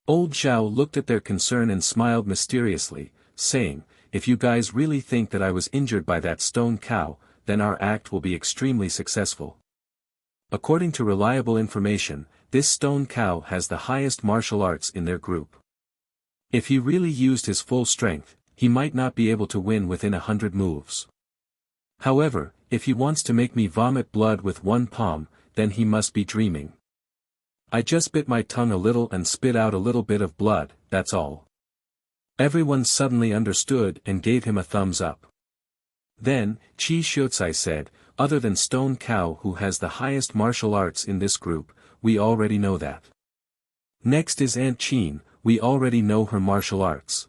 Old Zhao looked at their concern and smiled mysteriously, saying, "If you guys really think that I was injured by that stone cow, then our act will be extremely successful. According to reliable information, this stone cow has the highest martial arts in their group. If he really used his full strength, he might not be able to win within 100 moves. However, if he wants to make me vomit blood with one palm, then he must be dreaming." I just bit my tongue a little and spit out a little bit of blood, that's all. Everyone suddenly understood and gave him a thumbs up. Then, Qi Xiuzai said, other than Stone Cow who has the highest martial arts in this group, we already know that. Next is Aunt Qin, we already know her martial arts.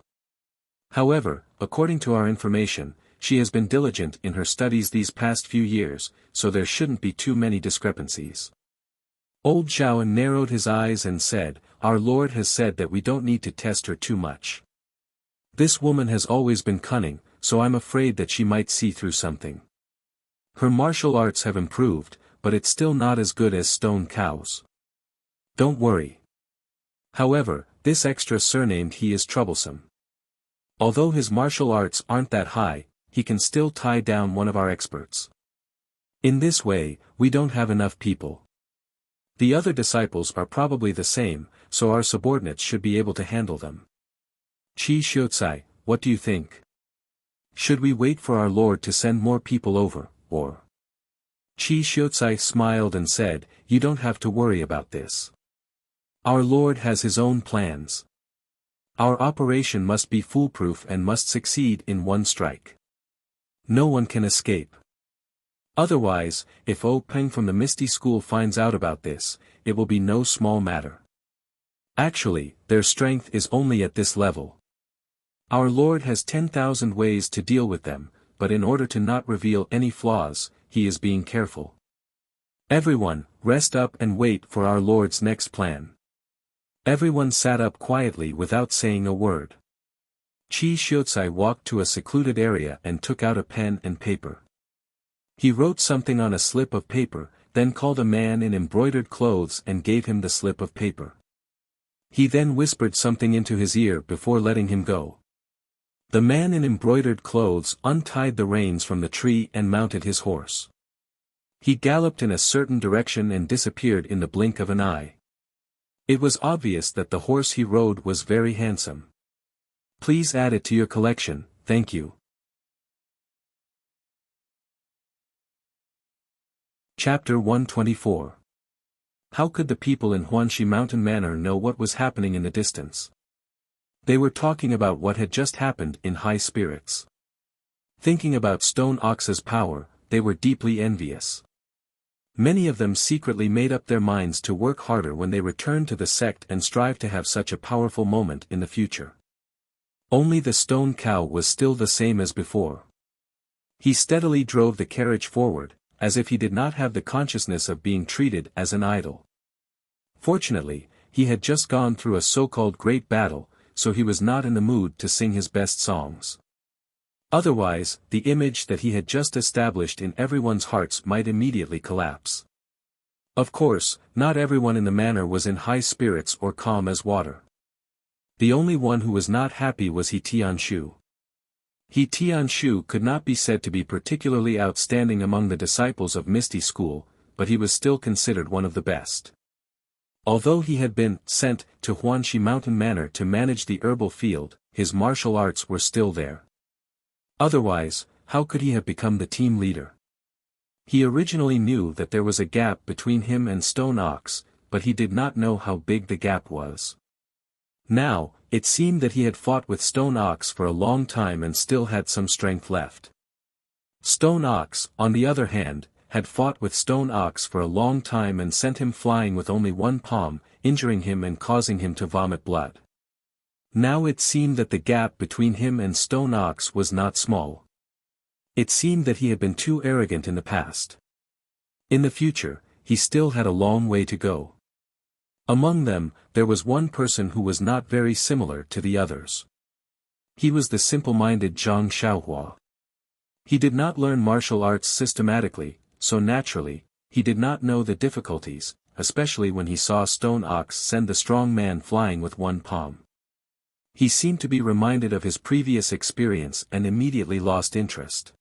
However, according to our information, she has been diligent in her studies these past few years, so there shouldn't be too many discrepancies. Old Zhaoan narrowed his eyes and said, our Lord has said that we don't need to test her too much. This woman has always been cunning, so I'm afraid that she might see through something. Her martial arts have improved, but it's still not as good as Stone Cow's. Don't worry. However, this extra surnamed he is troublesome. Although his martial arts aren't that high, he can still tie down one of our experts. In this way, we don't have enough people. The other disciples are probably the same, so our subordinates should be able to handle them. Qi Xiuzai, what do you think? Should we wait for our Lord to send more people over, or? Qi Xiuzai smiled and said, you don't have to worry about this. Our Lord has his own plans. Our operation must be foolproof and must succeed in one strike. No one can escape. Otherwise, if O Peng from the Misty School finds out about this, it will be no small matter. Actually, their strength is only at this level. Our Lord has 10,000 ways to deal with them, but in order to not reveal any flaws, he is being careful. Everyone, rest up and wait for our Lord's next plan. Everyone sat up quietly without saying a word. Qi Xiuzai walked to a secluded area and took out a pen and paper. He wrote something on a slip of paper, then called a man in embroidered clothes and gave him the slip of paper. He then whispered something into his ear before letting him go. The man in embroidered clothes untied the reins from the tree and mounted his horse. He galloped in a certain direction and disappeared in the blink of an eye. It was obvious that the horse he rode was very handsome. Please add it to your collection, thank you. Chapter 124. How could the people in Huanxi Mountain Manor know what was happening in the distance? They were talking about what had just happened in high spirits. Thinking about Stone Ox's power, they were deeply envious. Many of them secretly made up their minds to work harder when they returned to the sect and strive to have such a powerful moment in the future. Only the Stone Cow was still the same as before. He steadily drove the carriage forward, as if he did not have the consciousness of being treated as an idol. Fortunately, he had just gone through a so-called great battle, so he was not in the mood to sing his best songs. Otherwise, the image that he had just established in everyone's hearts might immediately collapse. Of course, not everyone in the manor was in high spirits or calm as water. The only one who was not happy was He Tianshu. He Tianshu could not be said to be particularly outstanding among the disciples of Misty School, but he was still considered one of the best. Although he had been sent to Huanxi Mountain Manor to manage the herbal field, his martial arts were still there. Otherwise, how could he have become the team leader? He originally knew that there was a gap between him and Stone Ox, but he did not know how big the gap was. Now, it seemed that he had fought with Stone Ox for a long time and still had some strength left. Stone Ox, on the other hand, had fought with Stone Ox for a long time and sent him flying with only one palm, injuring him and causing him to vomit blood. Now it seemed that the gap between him and Stone Ox was not small. It seemed that he had been too arrogant in the past. In the future, he still had a long way to go. Among them, there was one person who was not very similar to the others. He was the simple-minded Zhang Xiaohua. He did not learn martial arts systematically, so naturally, he did not know the difficulties, especially when he saw Stone Ox send the strong man flying with one palm. He seemed to be reminded of his previous experience and immediately lost interest.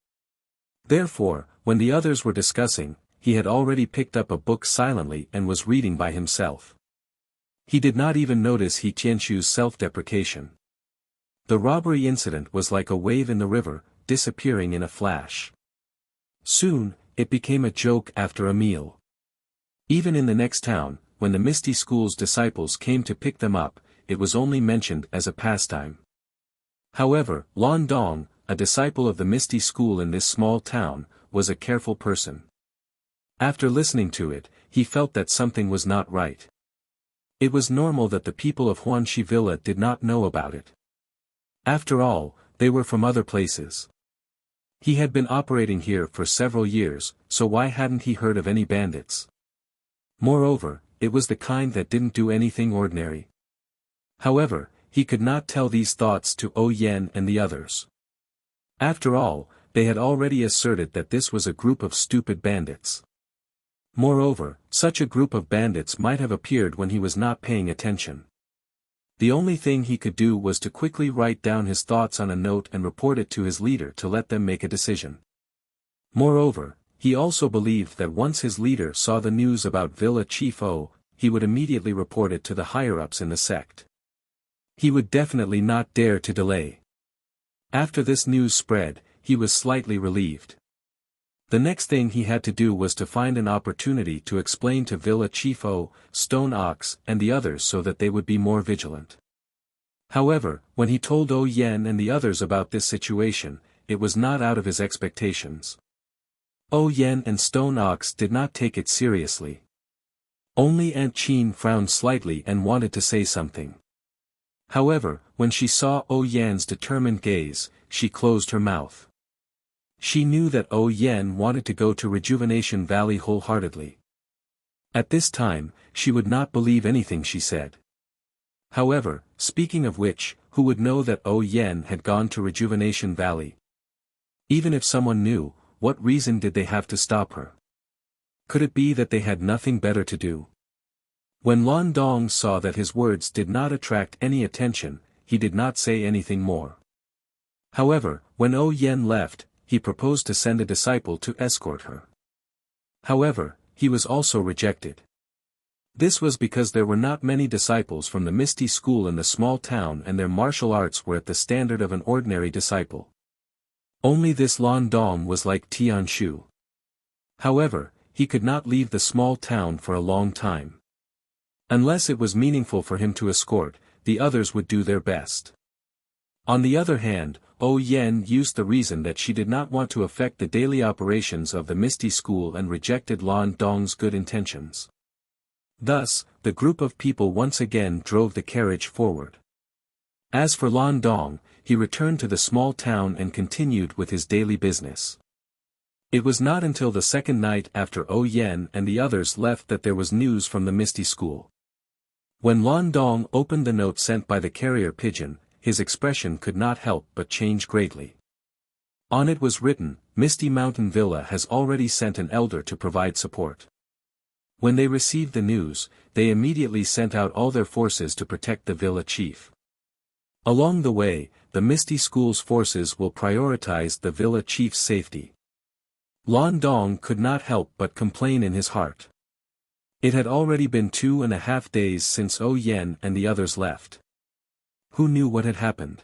Therefore, when the others were discussing, he had already picked up a book silently and was reading by himself. He did not even notice He Tianshu's self-deprecation. The robbery incident was like a wave in the river, disappearing in a flash. Soon, it became a joke after a meal. Even in the next town, when the Misty School's disciples came to pick them up, it was only mentioned as a pastime. However, Lan Dong, a disciple of the Misty School in this small town, was a careful person. After listening to it, he felt that something was not right. It was normal that the people of Huanxi Villa did not know about it. After all, they were from other places. He had been operating here for several years, so why hadn't he heard of any bandits? Moreover, it was the kind that didn't do anything ordinary. However, he could not tell these thoughts to O Yen and the others. After all, they had already asserted that this was a group of stupid bandits. Moreover, such a group of bandits might have appeared when he was not paying attention. The only thing he could do was to quickly write down his thoughts on a note and report it to his leader to let them make a decision. Moreover, he also believed that once his leader saw the news about Villa Chief O, he would immediately report it to the higher-ups in the sect. He would definitely not dare to delay. After this news spread, he was slightly relieved. The next thing he had to do was to find an opportunity to explain to Villa Chief O, Stone Ox, and the others so that they would be more vigilant. However, when he told O Yen and the others about this situation, it was not out of his expectations. O Yen and Stone Ox did not take it seriously. Only Aunt Chin frowned slightly and wanted to say something. However, when she saw O Yan's determined gaze, she closed her mouth. She knew that O Yen wanted to go to Rejuvenation Valley wholeheartedly. At this time, she would not believe anything she said. However, speaking of which, who would know that O Yen had gone to Rejuvenation Valley? Even if someone knew, what reason did they have to stop her? Could it be that they had nothing better to do? When Lan Dong saw that his words did not attract any attention, he did not say anything more. However, when O Yen left, he proposed to send a disciple to escort her. However, he was also rejected. This was because there were not many disciples from the Misty School in the small town and their martial arts were at the standard of an ordinary disciple. Only this Lan Dong was like Tian Shu. However, he could not leave the small town for a long time. Unless it was meaningful for him to escort, the others would do their best. On the other hand, O Yen used the reason that she did not want to affect the daily operations of the Misty School and rejected Lan Dong's good intentions. Thus, the group of people once again drove the carriage forward. As for Lan Dong, he returned to the small town and continued with his daily business. It was not until the second night after O Yen and the others left that there was news from the Misty School. When Lan Dong opened the note sent by the carrier pigeon, his expression could not help but change greatly. On it was written, Misty Mountain Villa has already sent an elder to provide support. When they received the news, they immediately sent out all their forces to protect the villa chief. Along the way, the Misty School's forces will prioritize the villa chief's safety. Lan Dong could not help but complain in his heart. It had already been 2.5 days since O Yen and the others left. Who knew what had happened?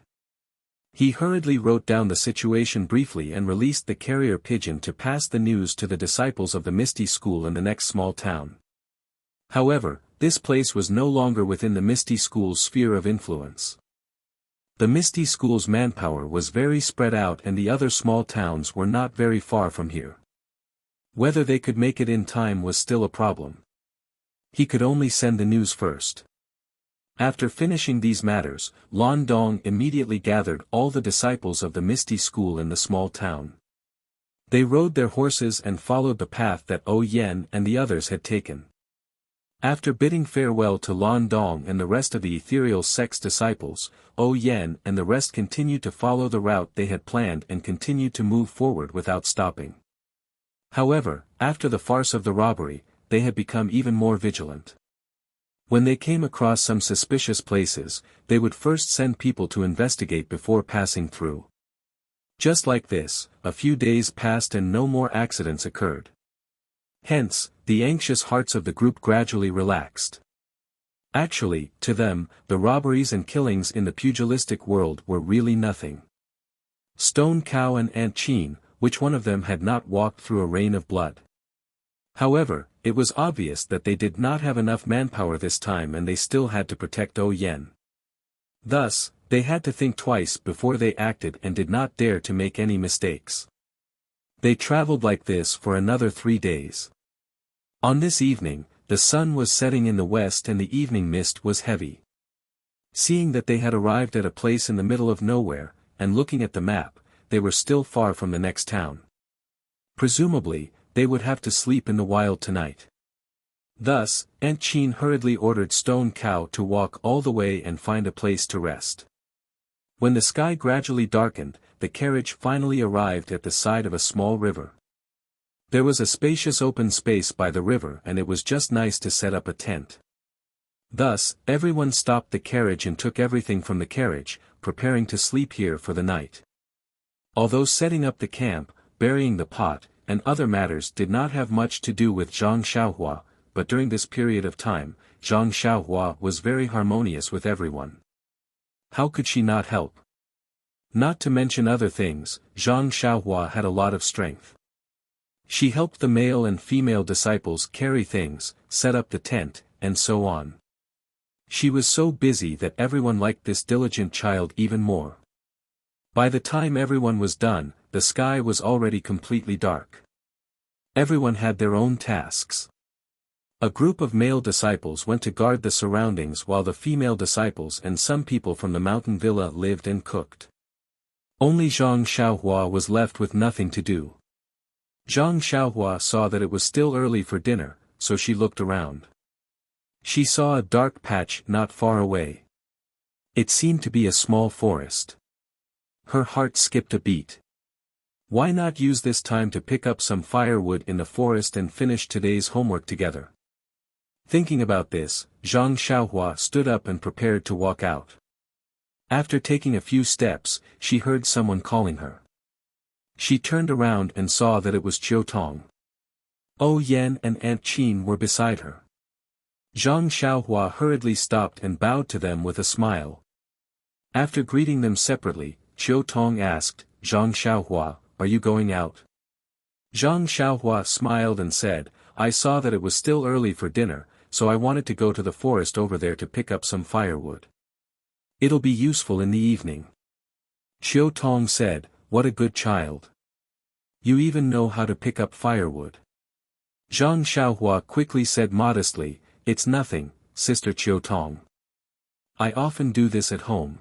He hurriedly wrote down the situation briefly and released the carrier pigeon to pass the news to the disciples of the Misty School in the next small town. However, this place was no longer within the Misty School's sphere of influence. The Misty School's manpower was very spread out and the other small towns were not very far from here. Whether they could make it in time was still a problem. He could only send the news first. After finishing these matters, Lan Dong immediately gathered all the disciples of the Misty School in the small town. They rode their horses and followed the path that O Yen and the others had taken. After bidding farewell to Lan Dong and the rest of the ethereal sect's disciples, O Yen and the rest continued to follow the route they had planned and continued to move forward without stopping. However, after the farce of the robbery, they had become even more vigilant. When they came across some suspicious places, they would first send people to investigate before passing through. Just like this, a few days passed and no more accidents occurred. Hence, the anxious hearts of the group gradually relaxed. Actually, to them, the robberies and killings in the pugilistic world were really nothing. Stone Cow and Aunt Chin, which one of them had not walked through a rain of blood? However, it was obvious that they did not have enough manpower this time and they still had to protect Yan. Thus, they had to think twice before they acted and did not dare to make any mistakes. They traveled like this for another 3 days. On this evening, the sun was setting in the west and the evening mist was heavy. Seeing that they had arrived at a place in the middle of nowhere, and looking at the map, they were still far from the next town. Presumably, they would have to sleep in the wild tonight. Thus, Aunt Chin hurriedly ordered Stone Cow to walk all the way and find a place to rest. When the sky gradually darkened, the carriage finally arrived at the side of a small river. There was a spacious open space by the river and it was just nice to set up a tent. Thus, everyone stopped the carriage and took everything from the carriage, preparing to sleep here for the night. Although setting up the camp, burying the pot, and other matters did not have much to do with Zhang Xiaohua, but during this period of time, Zhang Xiaohua was very harmonious with everyone. How could she not help? Not to mention other things, Zhang Xiaohua had a lot of strength. She helped the male and female disciples carry things, set up the tent, and so on. She was so busy that everyone liked this diligent child even more. By the time everyone was done, the sky was already completely dark. Everyone had their own tasks. A group of male disciples went to guard the surroundings while the female disciples and some people from the mountain villa lived and cooked. Only Zhang Xiaohua was left with nothing to do. Zhang Xiaohua saw that it was still early for dinner, so she looked around. She saw a dark patch not far away. It seemed to be a small forest. Her heart skipped a beat. Why not use this time to pick up some firewood in the forest and finish today's homework together? Thinking about this, Zhang Xiaohua stood up and prepared to walk out. After taking a few steps, she heard someone calling her. She turned around and saw that it was Qiu Tong. Yan and Aunt Chin were beside her. Zhang Xiaohua hurriedly stopped and bowed to them with a smile. After greeting them separately, Qiu Tong asked, Zhang Xiaohua, are you going out? Zhang Xiaohua smiled and said, I saw that it was still early for dinner, so I wanted to go to the forest over there to pick up some firewood. It'll be useful in the evening. Qiu Tong said, what a good child. You even know how to pick up firewood. Zhang Xiaohua quickly said modestly, it's nothing, Sister Qiu Tong. I often do this at home.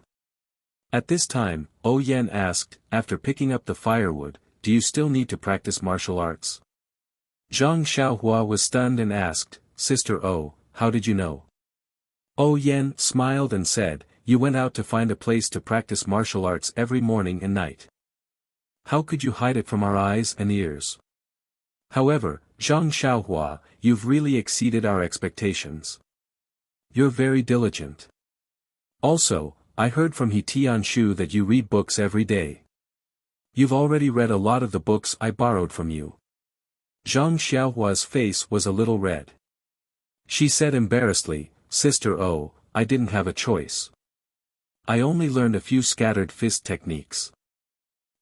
At this time, Yan asked, after picking up the firewood, do you still need to practice martial arts? Zhang Xiaohua was stunned and asked, Sister O, how did you know? Yan smiled and said, you went out to find a place to practice martial arts every morning and night. How could you hide it from our eyes and ears? However, Zhang Xiaohua, you've really exceeded our expectations. You're very diligent. Also, I heard from He Tianshu that you read books every day. You've already read a lot of the books I borrowed from you. Zhang Xiaohua's face was a little red. She said embarrassedly, Sister O, I didn't have a choice. I only learned a few scattered fist techniques.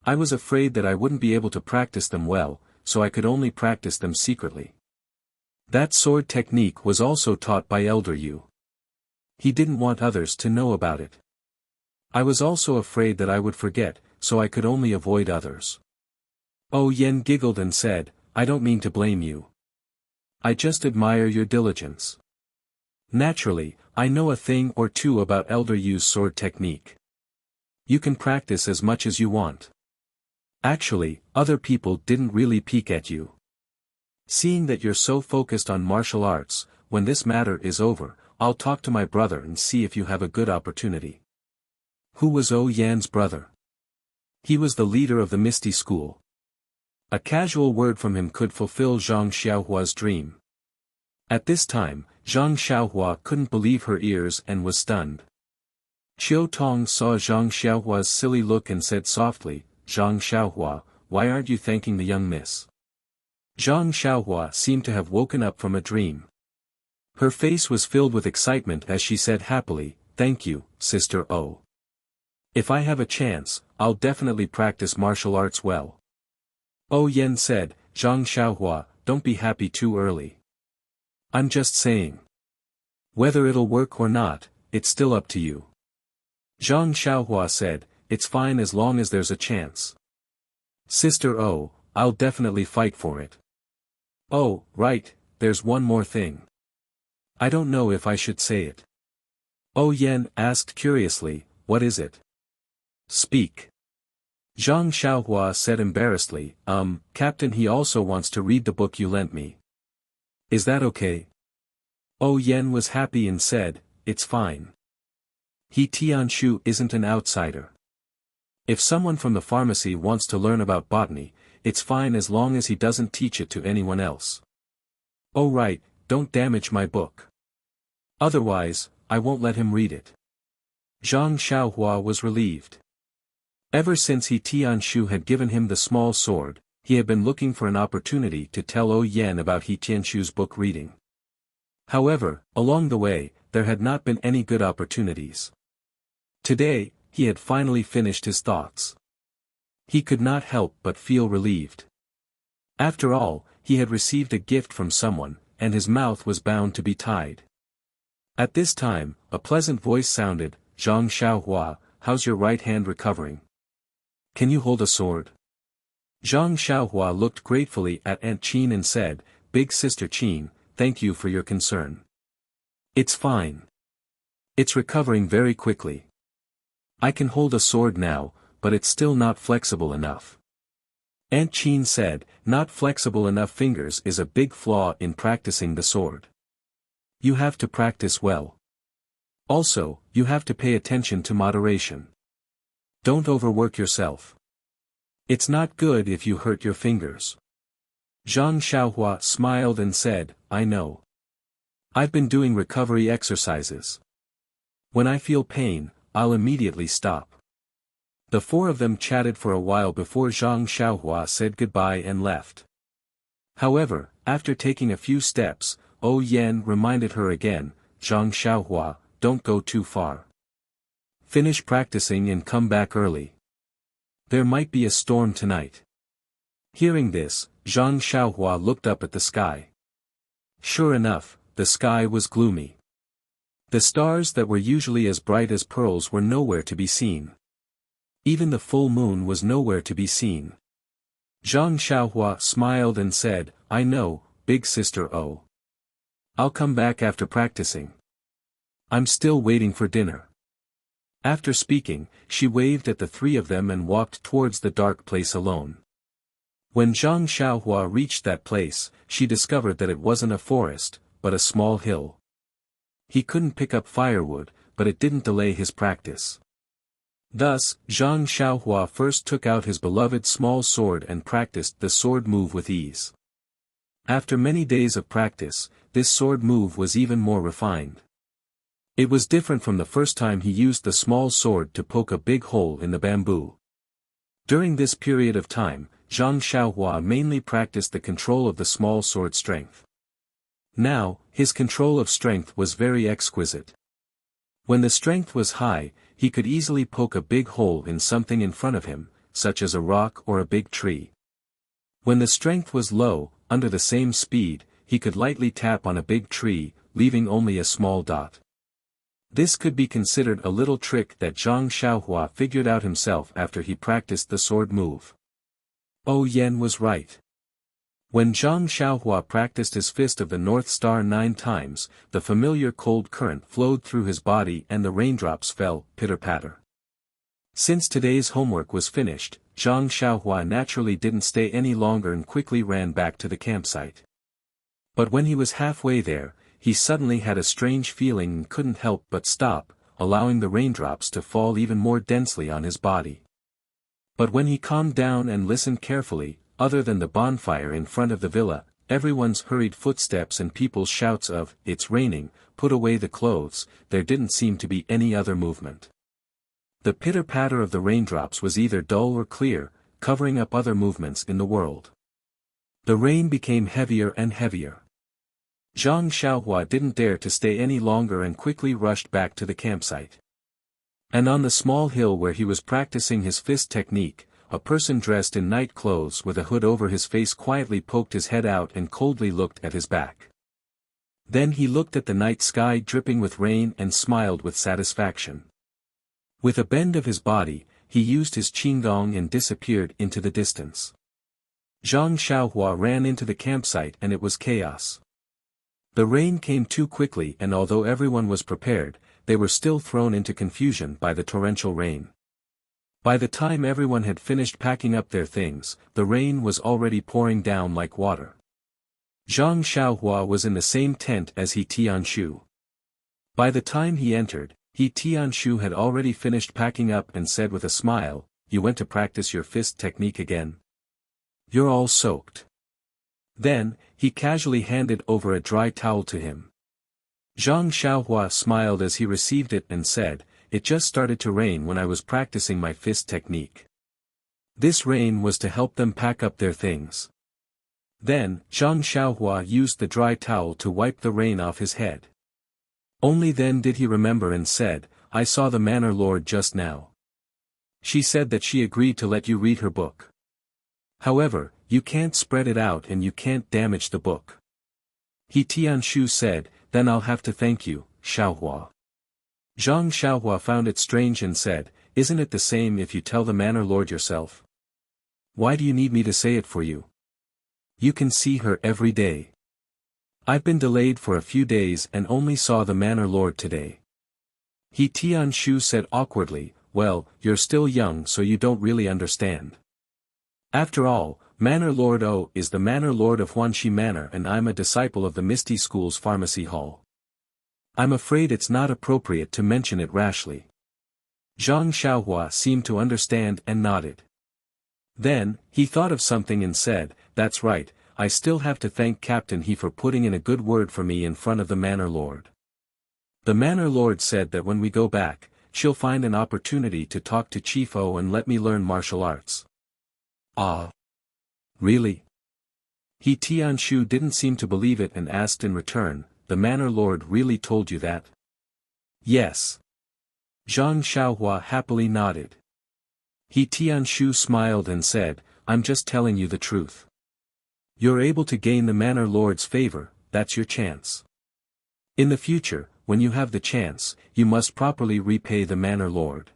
I was afraid that I wouldn't be able to practice them well, so I could only practice them secretly. That sword technique was also taught by Elder Yu. He didn't want others to know about it. I was also afraid that I would forget, so I could only avoid others. Yan giggled and said, I don't mean to blame you. I just admire your diligence. Naturally, I know a thing or two about Elder Yu's sword technique. You can practice as much as you want. Actually, other people didn't really peek at you. Seeing that you're so focused on martial arts, when this matter is over, I'll talk to my brother and see if you have a good opportunity. Who was Yan's brother? He was the leader of the Misty School. A casual word from him could fulfill Zhang Xiaohua's dream. At this time, Zhang Xiaohua couldn't believe her ears and was stunned. Qiu Tong saw Zhang Xiaohua's silly look and said softly, Zhang Xiaohua, why aren't you thanking the young miss? Zhang Xiaohua seemed to have woken up from a dream. Her face was filled with excitement as she said happily, thank you, Sister O. If I have a chance, I'll definitely practice martial arts well. Yan said, Zhang Xiaohua, don't be happy too early. I'm just saying. Whether it'll work or not, it's still up to you. Zhang Xiaohua said, it's fine as long as there's a chance. Sister Oh, I'll definitely fight for it. Oh, right, there's one more thing. I don't know if I should say it. Oh Yan asked curiously, what is it? Speak. Zhang Xiaohua said embarrassedly, Captain, he also wants to read the book you lent me. Is that okay? Oh Yan was happy and said, it's fine. He Tianshu isn't an outsider. If someone from the pharmacy wants to learn about botany, it's fine as long as he doesn't teach it to anyone else. Oh right, don't damage my book. Otherwise, I won't let him read it. Zhang Xiaohua was relieved. Ever since He Tianshu had given him the small sword, he had been looking for an opportunity to tell Oh Yan about He Tianshu's book reading. However, along the way, there had not been any good opportunities. Today, he had finally finished his thoughts. He could not help but feel relieved. After all, he had received a gift from someone, and his mouth was bound to be tied. At this time, a pleasant voice sounded, Zhang Xiaohua, how's your right hand recovering? Can you hold a sword? Zhang Xiaohua looked gratefully at Aunt Qin and said, Big Sister Qin, thank you for your concern. It's fine. It's recovering very quickly. I can hold a sword now, but it's still not flexible enough. Aunt Qin said, not flexible enough fingers is a big flaw in practicing the sword. You have to practice well. Also, you have to pay attention to moderation. Don't overwork yourself. It's not good if you hurt your fingers. Zhang Xiaohua smiled and said, I know. I've been doing recovery exercises. When I feel pain, I'll immediately stop. The four of them chatted for a while before Zhang Xiaohua said goodbye and left. However, after taking a few steps, Oh Yan reminded her again, Zhang Xiaohua, don't go too far. Finish practicing and come back early. There might be a storm tonight. Hearing this, Zhang Xiaohua looked up at the sky. Sure enough, the sky was gloomy. The stars that were usually as bright as pearls were nowhere to be seen. Even the full moon was nowhere to be seen. Zhang Xiaohua smiled and said, I know, Big Sister Oh. I'll come back after practicing. I'm still waiting for dinner. After speaking, she waved at the three of them and walked towards the dark place alone. When Zhang Xiaohua reached that place, she discovered that it wasn't a forest, but a small hill. He couldn't pick up firewood, but it didn't delay his practice. Thus, Zhang Xiaohua first took out his beloved small sword and practiced the sword move with ease. After many days of practice, this sword move was even more refined. It was different from the first time he used the small sword to poke a big hole in the bamboo. During this period of time, Zhang Xiaohua mainly practiced the control of the small sword strength. Now, his control of strength was very exquisite. When the strength was high, he could easily poke a big hole in something in front of him, such as a rock or a big tree. When the strength was low, under the same speed, he could lightly tap on a big tree, leaving only a small dot. This could be considered a little trick that Zhang Xiaohua figured out himself after he practiced the sword move. Oh Yan was right. When Zhang Xiaohua practiced his fist of the North Star 9 times, the familiar cold current flowed through his body and the raindrops fell, pitter-patter. Since today's homework was finished, Zhang Xiaohua naturally didn't stay any longer and quickly ran back to the campsite. But when he was halfway there, he suddenly had a strange feeling and couldn't help but stop, allowing the raindrops to fall even more densely on his body. But when he calmed down and listened carefully, other than the bonfire in front of the villa, everyone's hurried footsteps and people's shouts of, it's raining, put away the clothes, there didn't seem to be any other movement. The pitter-patter of the raindrops was either dull or clear, covering up other movements in the world. The rain became heavier and heavier. Zhang Xiaohua didn't dare to stay any longer and quickly rushed back to the campsite. And on the small hill where he was practicing his fist technique, a person dressed in night clothes with a hood over his face quietly poked his head out and coldly looked at his back. Then he looked at the night sky dripping with rain and smiled with satisfaction. With a bend of his body, he used his qinggong and disappeared into the distance. Zhang Xiaohua ran into the campsite and it was chaos. The rain came too quickly, and although everyone was prepared, they were still thrown into confusion by the torrential rain. By the time everyone had finished packing up their things, the rain was already pouring down like water. Zhang Xiaohua was in the same tent as He Tianshu. By the time he entered, He Tianshu had already finished packing up and said with a smile, "You went to practice your fist technique again? You're all soaked." Then, he casually handed over a dry towel to him. Zhang Xiaohua smiled as he received it and said, "It just started to rain when I was practicing my fist technique." This rain was to help them pack up their things. Then, Zhang Xiaohua used the dry towel to wipe the rain off his head. Only then did he remember and said, "I saw the Manor Lord just now. She said that she agreed to let you read her book. However, you can't spread it out and you can't damage the book." He Tianshu said, "Then I'll have to thank you, Xiaohua." Zhang Xiaohua found it strange and said, "Isn't it the same if you tell the Manor Lord yourself? Why do you need me to say it for you? You can see her every day. I've been delayed for a few days and only saw the Manor Lord today." He Tianshu said awkwardly, "Well, you're still young so you don't really understand. After all, Manor Lord O is the Manor Lord of Huanxi Manor and I'm a disciple of the Misty School's pharmacy hall. I'm afraid it's not appropriate to mention it rashly." Zhang Xiaohua seemed to understand and nodded. Then, he thought of something and said, "That's right, I still have to thank Captain He for putting in a good word for me in front of the Manor Lord. The Manor Lord said that when we go back, she'll find an opportunity to talk to Chief O and let me learn martial arts." "Ah. Really?" He Tianshu didn't seem to believe it and asked in return, "The Manor Lord really told you that?" "Yes." Zhang Xiaohua happily nodded. He Tianshu smiled and said, "I'm just telling you the truth. You're able to gain the Manor Lord's favor, that's your chance. In the future, when you have the chance, you must properly repay the Manor Lord."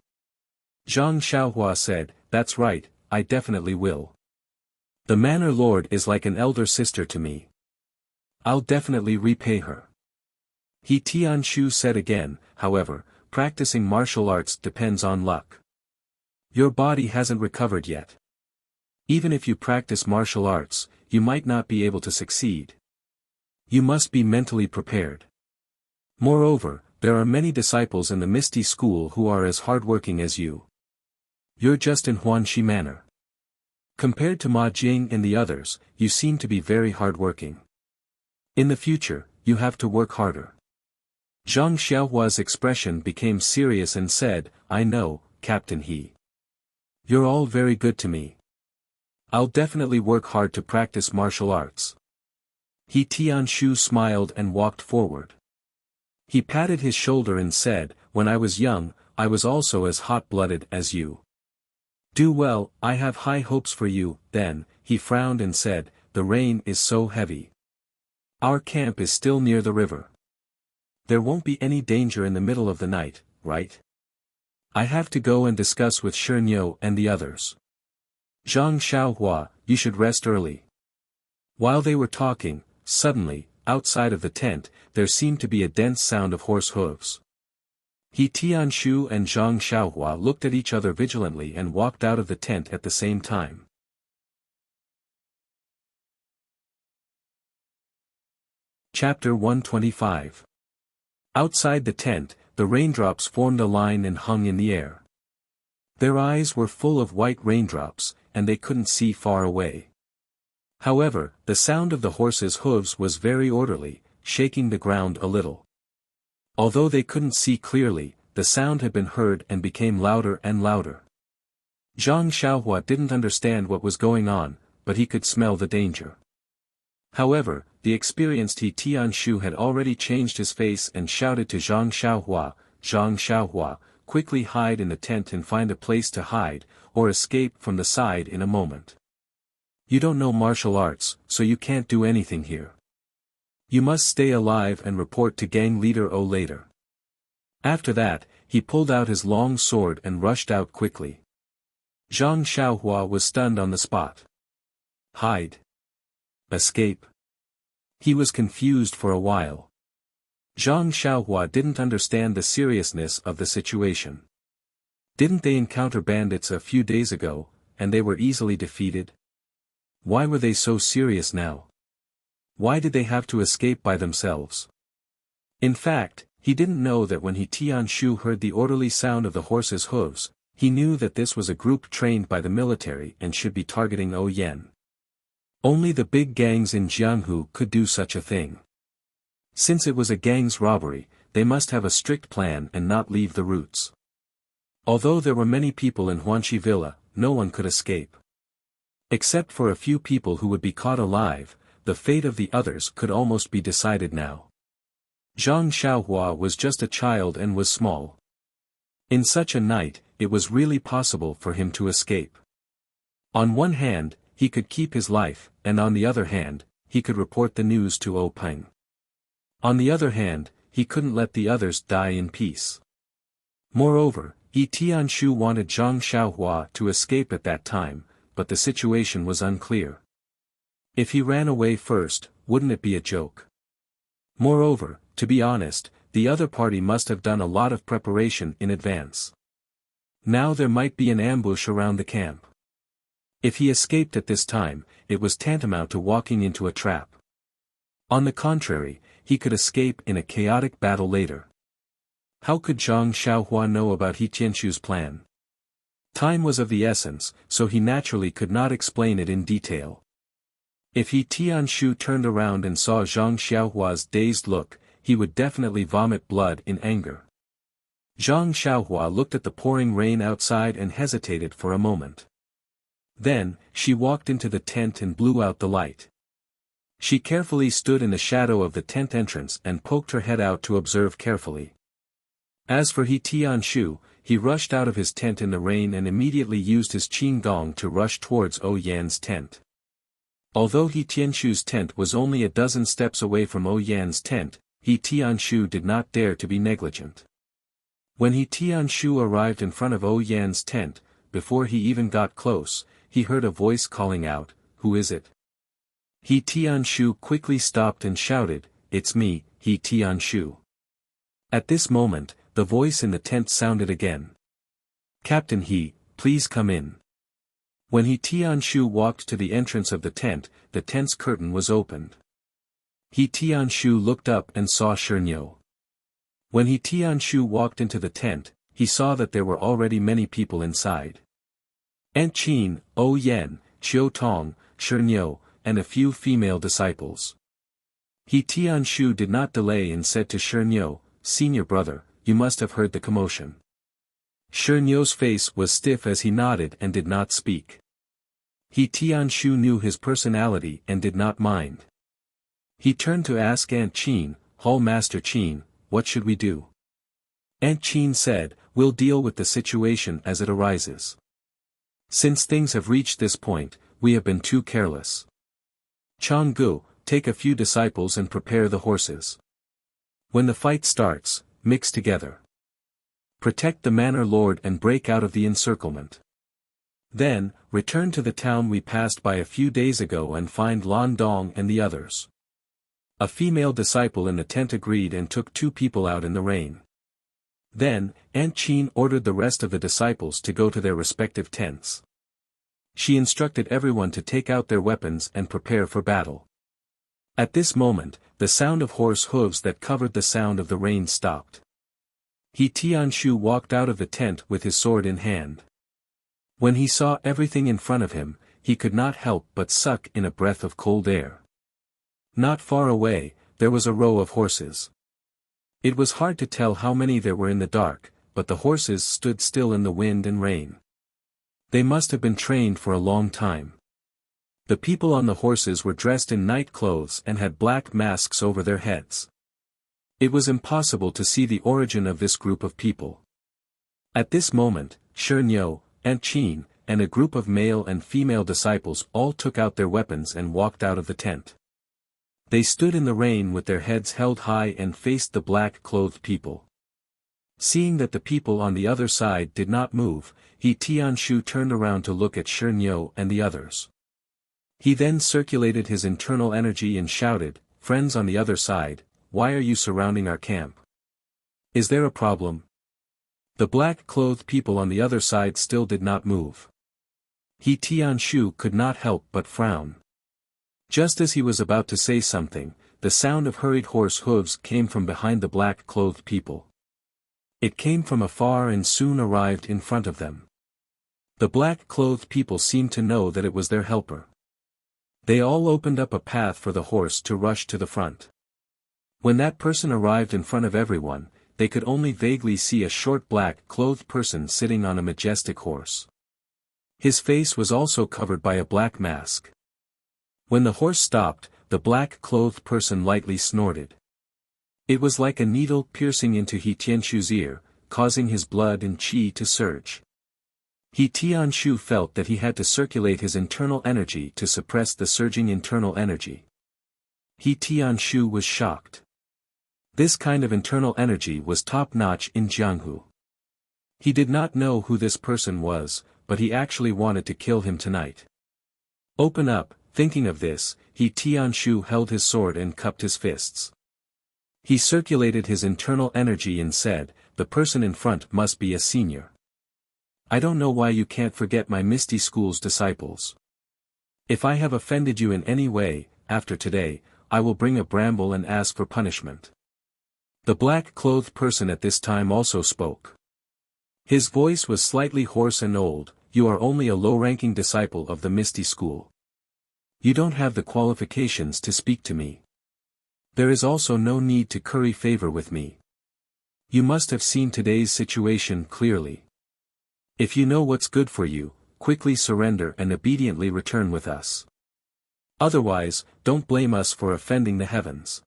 Zhang Xiaohua said, "That's right, I definitely will. The Manor Lord is like an elder sister to me. I'll definitely repay her." He Tianshu said again, "However, practicing martial arts depends on luck. Your body hasn't recovered yet. Even if you practice martial arts, you might not be able to succeed. You must be mentally prepared. Moreover, there are many disciples in the Misty School who are as hardworking as you. You're just in Huanxi Manor. Compared to Ma Jing and the others, you seem to be very hardworking. In the future, you have to work harder." Zhang Xiaohua's expression became serious and said, "I know, Captain He. You're all very good to me. I'll definitely work hard to practice martial arts." He Tianshu smiled and walked forward. He patted his shoulder and said, "When I was young, I was also as hot-blooded as you. Do well, I have high hopes for you." Then, he frowned and said, "The rain is so heavy. Our camp is still near the river. There won't be any danger in the middle of the night, right? I have to go and discuss with Shernyo and the others. Zhang Xiaohua, you should rest early." While they were talking, suddenly, outside of the tent, there seemed to be a dense sound of horse hooves. He Tianshu and Zhang Xiaohua looked at each other vigilantly and walked out of the tent at the same time. Chapter 125. Outside the tent, the raindrops formed a line and hung in the air. Their eyes were full of white raindrops, and they couldn't see far away. However, the sound of the horses' hooves was very orderly, shaking the ground a little. Although they couldn't see clearly, the sound had been heard and became louder and louder. Zhang Xiaohua didn't understand what was going on, but he could smell the danger. However, the experienced He Tianshu had already changed his face and shouted to Zhang Xiaohua, "Zhang Xiaohua, quickly hide in the tent and find a place to hide, or escape from the side in a moment. You don't know martial arts, so you can't do anything here." You must stay alive and report to gang leader O later. After that, he pulled out his long sword and rushed out quickly. Zhang Xiaohua was stunned on the spot. Hide. Escape. He was confused for a while. Zhang Xiaohua didn't understand the seriousness of the situation. Didn't they encounter bandits a few days ago, and they were easily defeated? Why were they so serious now? Why did they have to escape by themselves? In fact, he didn't know that when Tianshu heard the orderly sound of the horses' hooves, he knew that this was a group trained by the military and should be targeting Oyen. Only the big gangs in Jianghu could do such a thing. Since it was a gang's robbery, they must have a strict plan and not leave the routes. Although there were many people in Huanxi Villa, no one could escape. Except for a few people who would be caught alive, the fate of the others could almost be decided now. Zhang Xiaohua was just a child and was small. In such a night, it was really possible for him to escape. On one hand, he could keep his life, and on the other hand, he could report the news to O Peng. On the other hand, he couldn't let the others die in peace. Moreover, Tianshu wanted Zhang Xiaohua to escape at that time, but the situation was unclear. If he ran away first, wouldn't it be a joke? Moreover, to be honest, the other party must have done a lot of preparation in advance. Now there might be an ambush around the camp. If he escaped at this time, it was tantamount to walking into a trap. On the contrary, he could escape in a chaotic battle later. How could Zhang Xiaohua know about Tianshu's plan? Time was of the essence, so he naturally could not explain it in detail. If Tianshu turned around and saw Zhang Xiaohua's dazed look, he would definitely vomit blood in anger. Zhang Xiaohua looked at the pouring rain outside and hesitated for a moment. Then, she walked into the tent and blew out the light. She carefully stood in the shadow of the tent entrance and poked her head out to observe carefully. As for Tianshu, he rushed out of his tent in the rain and immediately used his qin gong to rush towards Oyan's tent. Although Tianshu's tent was only a dozen steps away from Oyan's tent, Tianshu did not dare to be negligent. When Tianshu arrived in front of Oyan's tent, before he even got close, he heard a voice calling out, "Who is it?" Tianshu quickly stopped and shouted, "It's me, Tianshu." At this moment, the voice in the tent sounded again. "Captain please come in." When Tianshu walked to the entrance of the tent's curtain was opened. Tianshu looked up and saw Shernyo. When Tianshu walked into the tent, he saw that there were already many people inside. Aunt Qin, O Yen, Chiu Tong, Shernyo, and a few female disciples. Tianshu did not delay and said to Shernyo, "Senior brother, you must have heard the commotion." Shernyo's face was stiff as he nodded and did not speak. Tianshu knew his personality and did not mind. He turned to ask Aunt Qin, "Hall Master Qin, what should we do?" Aunt Qin said, "We'll deal with the situation as it arises. Since things have reached this point, we have been too careless. Changgu, take a few disciples and prepare the horses. When the fight starts, mix together. Protect the manor lord and break out of the encirclement. Then, return to the town we passed by a few days ago and find Lan Dong and the others." A female disciple in the tent agreed and took 2 people out in the rain. Then, Aunt Qin ordered the rest of the disciples to go to their respective tents. She instructed everyone to take out their weapons and prepare for battle. At this moment, the sound of horse hooves that covered the sound of the rain stopped. Tianshu walked out of the tent with his sword in hand. When he saw everything in front of him, he could not help but suck in a breath of cold air. Not far away, there was a row of horses. It was hard to tell how many there were in the dark, but the horses stood still in the wind and rain. They must have been trained for a long time. The people on the horses were dressed in night clothes and had black masks over their heads. It was impossible to see the origin of this group of people. At this moment, Shernyo, Aunt Qin, and a group of male and female disciples all took out their weapons and walked out of the tent. They stood in the rain with their heads held high and faced the black-clothed people. Seeing that the people on the other side did not move, He Tianshu turned around to look at Shernyo and the others. He then circulated his internal energy and shouted, "Friends on the other side, why are you surrounding our camp? Is there a problem?" The black-clothed people on the other side still did not move. He Tianshu could not help but frown. Just as he was about to say something, the sound of hurried horse hooves came from behind the black-clothed people. It came from afar and soon arrived in front of them. The black-clothed people seemed to know that it was their helper. They all opened up a path for the horse to rush to the front. When that person arrived in front of everyone, they could only vaguely see a short black-clothed person sitting on a majestic horse. His face was also covered by a black mask. When the horse stopped, the black-clothed person lightly snorted. It was like a needle piercing into He Tianshu's ear, causing his blood and qi to surge. He Tianshu felt that he had to circulate his internal energy to suppress the surging internal energy. He Tianshu was shocked. This kind of internal energy was top-notch in Jianghu. He did not know who this person was, but he actually wanted to kill him tonight. Open up. Thinking of this, He Tianshu held his sword and cupped his fists. He circulated his internal energy and said, "The person in front must be a senior. I don't know why you can't forget my Misty School's disciples. If I have offended you in any way, after today, I will bring a bramble and ask for punishment." The black-clothed person at this time also spoke. His voice was slightly hoarse and old. "You are only a low-ranking disciple of the Misty School. You don't have the qualifications to speak to me. There is also no need to curry favor with me. You must have seen today's situation clearly. If you know what's good for you, quickly surrender and obediently return with us. Otherwise, don't blame us for offending the heavens."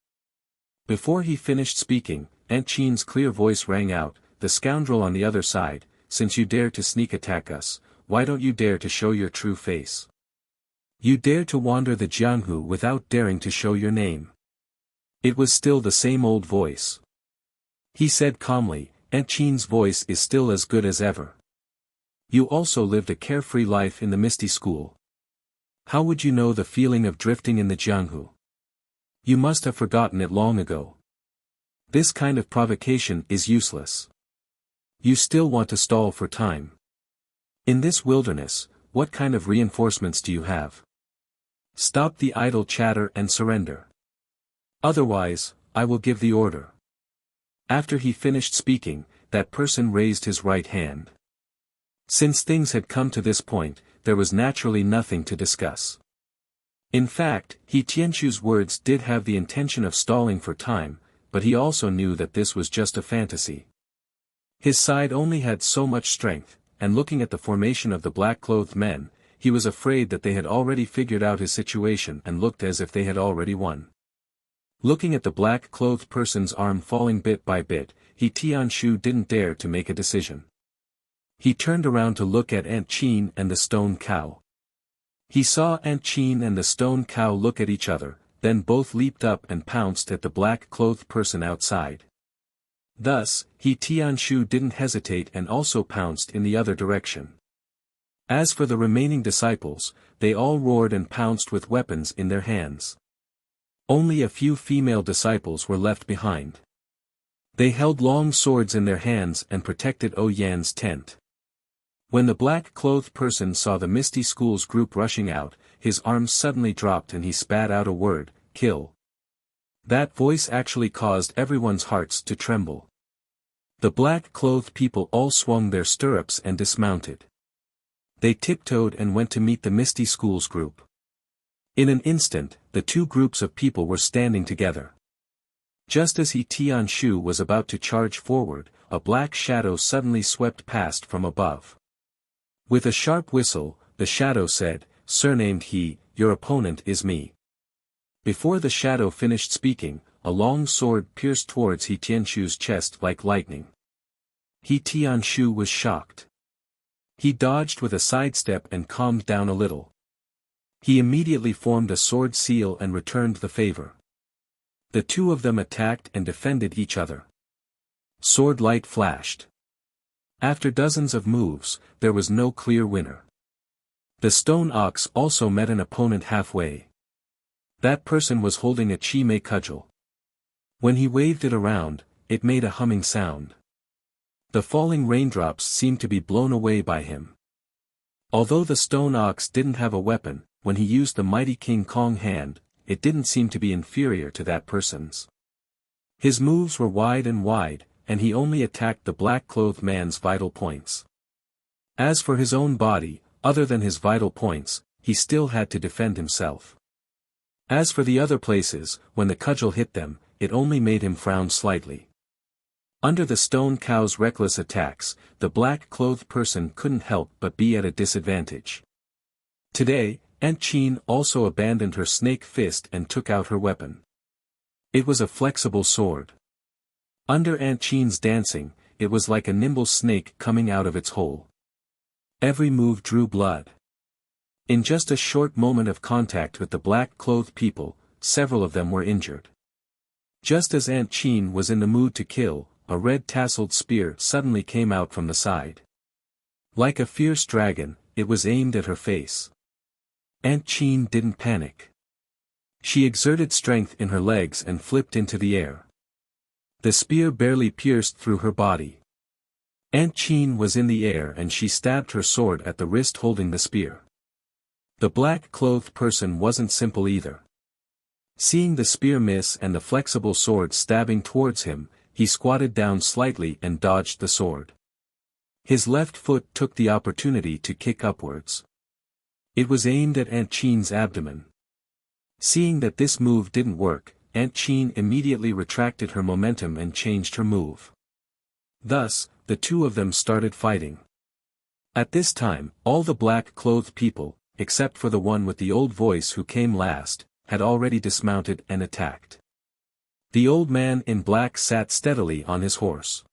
Before he finished speaking, Aunt Chin's clear voice rang out, "The scoundrel on the other side, since you dare to sneak attack us, why don't you dare to show your true face? You dare to wander the Jianghu without daring to show your name." It was still the same old voice. He said calmly, "Aunt Chin's voice is still as good as ever. You also lived a carefree life in the Misty School. How would you know the feeling of drifting in the Jianghu? You must have forgotten it long ago. This kind of provocation is useless. You still want to stall for time. In this wilderness, what kind of reinforcements do you have? Stop the idle chatter and surrender. Otherwise, I will give the order." After he finished speaking, that person raised his right hand. Since things had come to this point, there was naturally nothing to discuss. In fact, He Tianshu's words did have the intention of stalling for time, but he also knew that this was just a fantasy. His side only had so much strength, and looking at the formation of the black-clothed men, he was afraid that they had already figured out his situation and looked as if they had already won. Looking at the black-clothed person's arm falling bit by bit, He Tianshu didn't dare to make a decision. He turned around to look at Aunt Chin and the stone cow. He saw Aunt Chin and the stone cow look at each other, then both leaped up and pounced at the black-clothed person outside. Thus, He Tianshu didn't hesitate and also pounced in the other direction. As for the remaining disciples, they all roared and pounced with weapons in their hands. Only a few female disciples were left behind. They held long swords in their hands and protected Oyan's tent. When the black-clothed person saw the Misty School's group rushing out, his arms suddenly dropped and he spat out a word, "Kill." That voice actually caused everyone's hearts to tremble. The black-clothed people all swung their stirrups and dismounted. They tiptoed and went to meet the Misty School's group. In an instant, the two groups of people were standing together. Just as He Tianshu was about to charge forward, a black shadow suddenly swept past from above. With a sharp whistle, the shadow said, "Surnamed He, your opponent is me." Before the shadow finished speaking, a long sword pierced towards He Tianshu's chest like lightning. He Tianshu was shocked. He dodged with a sidestep and calmed down a little. He immediately formed a sword seal and returned the favor. The two of them attacked and defended each other. Sword light flashed. After dozens of moves, there was no clear winner. The stone ox also met an opponent halfway. That person was holding a chi-mei cudgel. When he waved it around, it made a humming sound. The falling raindrops seemed to be blown away by him. Although the stone ox didn't have a weapon, when he used the mighty King Kong hand, it didn't seem to be inferior to that person's. His moves were wide, and he only attacked the black-clothed man's vital points. As for his own body, other than his vital points, he still had to defend himself. As for the other places, when the cudgel hit them, it only made him frown slightly. Under the stone cow's reckless attacks, the black-clothed person couldn't help but be at a disadvantage. Today, Aunt Chin also abandoned her snake fist and took out her weapon. It was a flexible sword. Under Aunt Chin's dancing, it was like a nimble snake coming out of its hole. Every move drew blood. In just a short moment of contact with the black-clothed people, several of them were injured. Just as Aunt Chin was in the mood to kill, a red-tasseled spear suddenly came out from the side. Like a fierce dragon, it was aimed at her face. Aunt Chin didn't panic. She exerted strength in her legs and flipped into the air. The spear barely pierced through her body. Aunt Chin was in the air and she stabbed her sword at the wrist holding the spear. The black-clothed person wasn't simple either. Seeing the spear miss and the flexible sword stabbing towards him, he squatted down slightly and dodged the sword. His left foot took the opportunity to kick upwards. It was aimed at Aunt Chin's abdomen. Seeing that this move didn't work, Aunt Chin immediately retracted her momentum and changed her move. Thus, the two of them started fighting. At this time, all the black-clothed people, except for the one with the old voice who came last, had already dismounted and attacked. The old man in black sat steadily on his horse.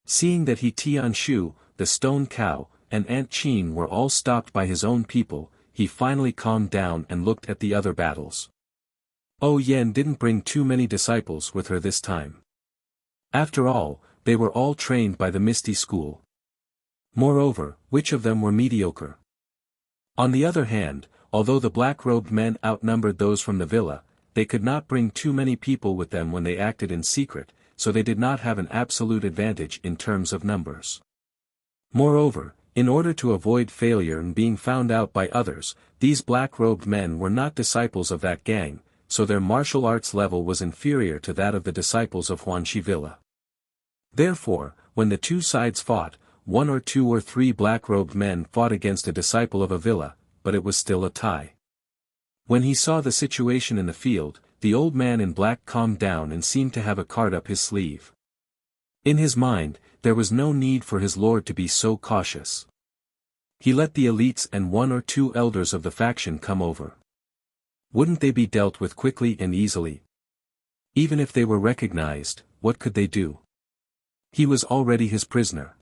Seeing that he Tianshu, the stone cow, and Aunt Chin were all stopped by his own people, he finally calmed down and looked at the other battles. Oh Yen didn't bring too many disciples with her this time. After all, they were all trained by the Misty School. Moreover, which of them were mediocre? On the other hand, although the black-robed men outnumbered those from the villa, they could not bring too many people with them when they acted in secret, so they did not have an absolute advantage in terms of numbers. Moreover, in order to avoid failure and being found out by others, these black-robed men were not disciples of that gang, so their martial arts level was inferior to that of the disciples of Huanxi Villa. Therefore, when the two sides fought, 1 or 2 or 3 black-robed men fought against a disciple of a villa, but it was still a tie. When he saw the situation in the field, the old man in black calmed down and seemed to have a card up his sleeve. In his mind, there was no need for his lord to be so cautious. He let the elites and 1 or 2 elders of the faction come over. Wouldn't they be dealt with quickly and easily? Even if they were recognized, what could they do? He was already his prisoner.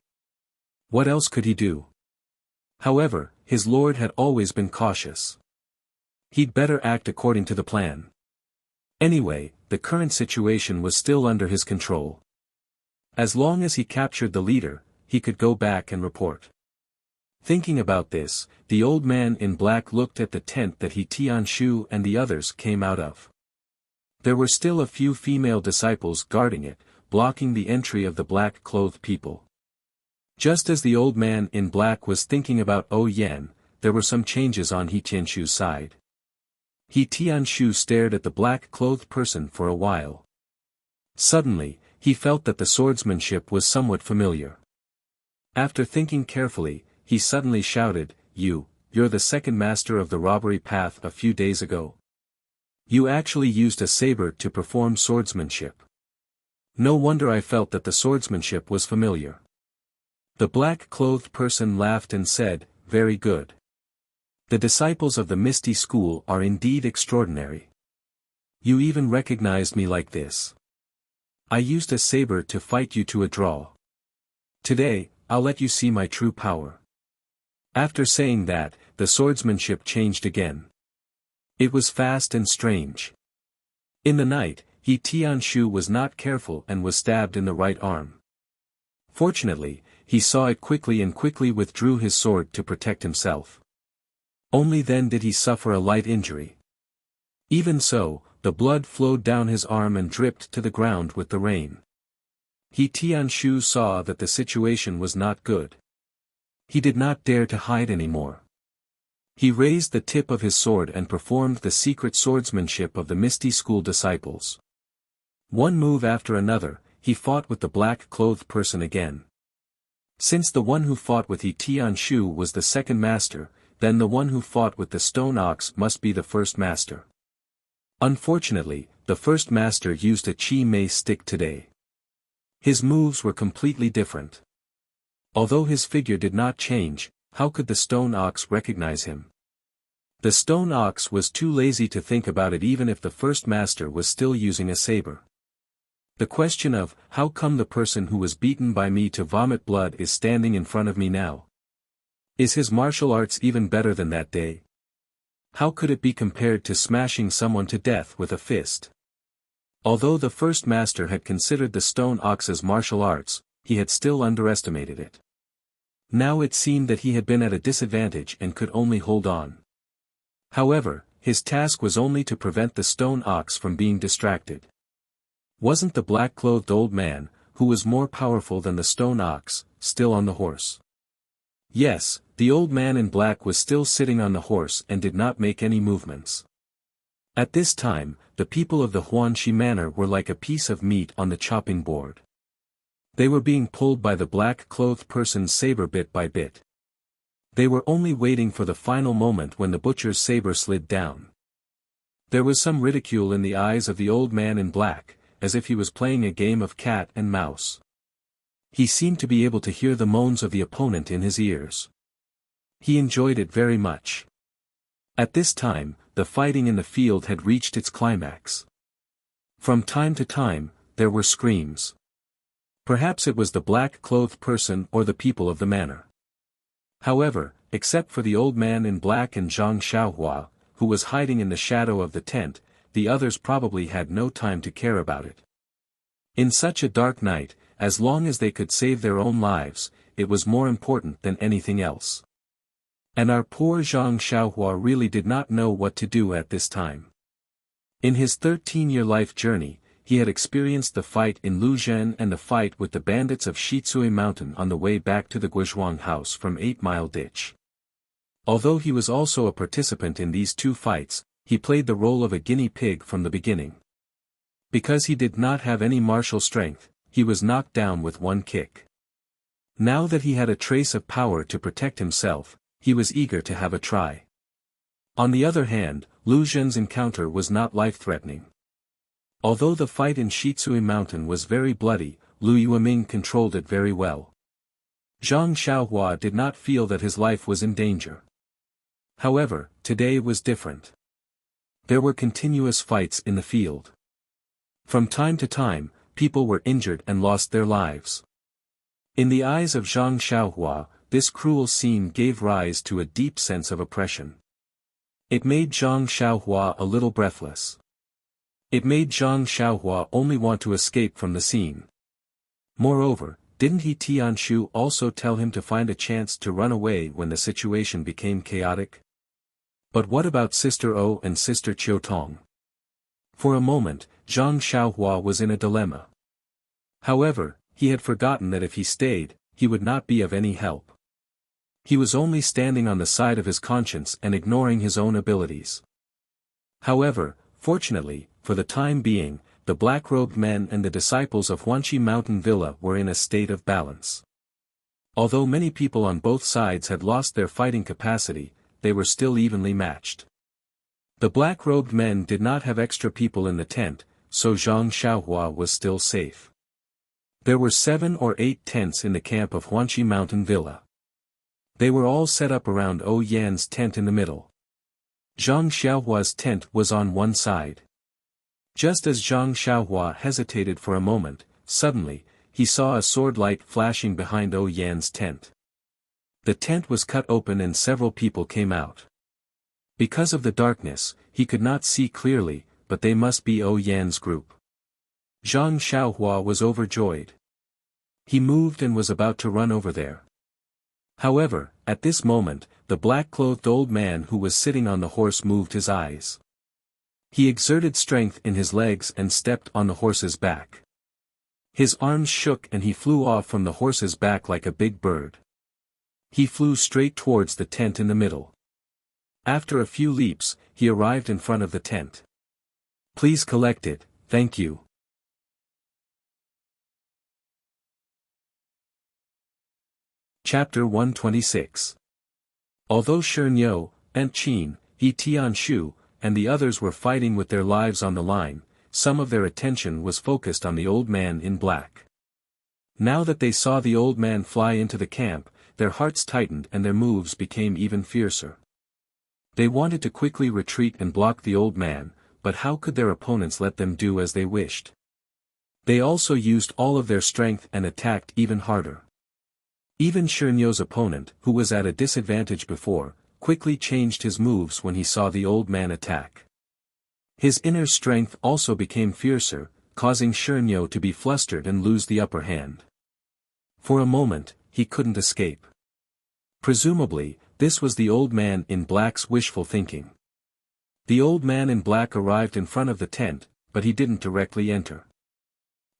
What else could he do? However, his lord had always been cautious. He'd better act according to the plan. Anyway, the current situation was still under his control. As long as he captured the leader, he could go back and report. Thinking about this, the old man in black looked at the tent that he Tianshu and the others came out of. There were still a few female disciples guarding it, blocking the entry of the black-clothed people. Just as the old man in black was thinking about Oh Yan, there were some changes on He Tianshu's side. He Tianshu stared at the black-clothed person for a while. Suddenly, he felt that the swordsmanship was somewhat familiar. After thinking carefully, he suddenly shouted, You're the second master of the robbery path a few days ago. You actually used a saber to perform swordsmanship. No wonder I felt that the swordsmanship was familiar. The black-clothed person laughed and said, Very good. The disciples of the Misty School are indeed extraordinary. You even recognized me like this. I used a saber to fight you to a draw. Today, I'll let you see my true power. After saying that, the swordsmanship changed again. It was fast and strange. In the night, He Tianshu was not careful and was stabbed in the right arm. Fortunately, he saw it quickly and quickly withdrew his sword to protect himself. Only then did he suffer a light injury. Even so, the blood flowed down his arm and dripped to the ground with the rain. He Tianshu saw that the situation was not good. He did not dare to hide anymore. He raised the tip of his sword and performed the secret swordsmanship of the Misty School disciples. One move after another, he fought with the black-clothed person again. Since the one who fought with He Tianshu was the second master, then the one who fought with the stone ox must be the first master. Unfortunately, the first master used a chi mace stick today. His moves were completely different. Although his figure did not change, how could the stone ox recognize him? The stone ox was too lazy to think about it even if the first master was still using a saber. The question of, how come the person who was beaten by me to vomit blood is standing in front of me now? Is his martial arts even better than that day? How could it be compared to smashing someone to death with a fist? Although the first master had considered the stone ox's martial arts, he had still underestimated it. Now it seemed that he had been at a disadvantage and could only hold on. However, his task was only to prevent the stone ox from being distracted. Wasn't the black-clothed old man, who was more powerful than the stone ox, still on the horse? Yes, the old man in black was still sitting on the horse and did not make any movements. At this time, the people of the Huanxi manor were like a piece of meat on the chopping board. They were being pulled by the black-clothed person's saber bit by bit. They were only waiting for the final moment when the butcher's saber slid down. There was some ridicule in the eyes of the old man in black, as if he was playing a game of cat and mouse. He seemed to be able to hear the moans of the opponent in his ears. He enjoyed it very much. At this time, the fighting in the field had reached its climax. From time to time, there were screams. Perhaps it was the black-clothed person or the people of the manor. However, except for the old man in black and Zhang Xiaohua, who was hiding in the shadow of the tent, the others probably had no time to care about it. In such a dark night, as long as they could save their own lives, it was more important than anything else. And our poor Zhang Xiaohua really did not know what to do at this time. In his 13-year life journey, he had experienced the fight in Luzhen and the fight with the bandits of Shitsui Mountain on the way back to the Guizhuang house from 8 Mile Ditch. Although he was also a participant in these two fights, he played the role of a guinea pig from the beginning. Because he did not have any martial strength, he was knocked down with one kick. Now that he had a trace of power to protect himself, he was eager to have a try. On the other hand, Lu Zhen's encounter was not life-threatening. Although the fight in Shitsui Mountain was very bloody, Lu Yueming controlled it very well. Zhang Xiaohua did not feel that his life was in danger. However, today was different. There were continuous fights in the field. From time to time, people were injured and lost their lives. In the eyes of Zhang Xiaohua, this cruel scene gave rise to a deep sense of oppression. It made Zhang Xiaohua a little breathless. It made Zhang Xiaohua only want to escape from the scene. Moreover, didn't He Tianshu also tell him to find a chance to run away when the situation became chaotic? But what about Sister O and Sister Qiutong? For a moment, Zhang Xiaohua was in a dilemma. However, he had forgotten that if he stayed, he would not be of any help. He was only standing on the side of his conscience and ignoring his own abilities. However, fortunately, for the time being, the black-robed men and the disciples of Huanxi Mountain Villa were in a state of balance. Although many people on both sides had lost their fighting capacity, they were still evenly matched. The black-robed men did not have extra people in the tent, so Zhang Xiaohua was still safe. There were 7 or 8 tents in the camp of Huanxi Mountain Villa. They were all set up around O Yan's tent in the middle. Zhang Xiaohua's tent was on one side. Just as Zhang Xiaohua hesitated for a moment, suddenly, he saw a sword light flashing behind O Yan's tent. The tent was cut open and several people came out. Because of the darkness, he could not see clearly, but they must be O Yan's group. Zhang Xiaohua was overjoyed. He moved and was about to run over there. However, at this moment, the black-clothed old man who was sitting on the horse moved his eyes. He exerted strength in his legs and stepped on the horse's back. His arms shook and he flew off from the horse's back like a big bird. He flew straight towards the tent in the middle. After a few leaps, he arrived in front of the tent. "Please collect it, thank you." Chapter 126. Although Shernyo, Ent Qin, Yi Tianshu, and the others were fighting with their lives on the line, some of their attention was focused on the old man in black. Now that they saw the old man fly into the camp, their hearts tightened and their moves became even fiercer. They wanted to quickly retreat and block the old man, but how could their opponents let them do as they wished? They also used all of their strength and attacked even harder. Even Shernyo's opponent, who was at a disadvantage before, quickly changed his moves when he saw the old man attack. His inner strength also became fiercer, causing Shernyo to be flustered and lose the upper hand. For a moment, he couldn't escape. Presumably, this was the old man in black's wishful thinking. The old man in black arrived in front of the tent, but he didn't directly enter.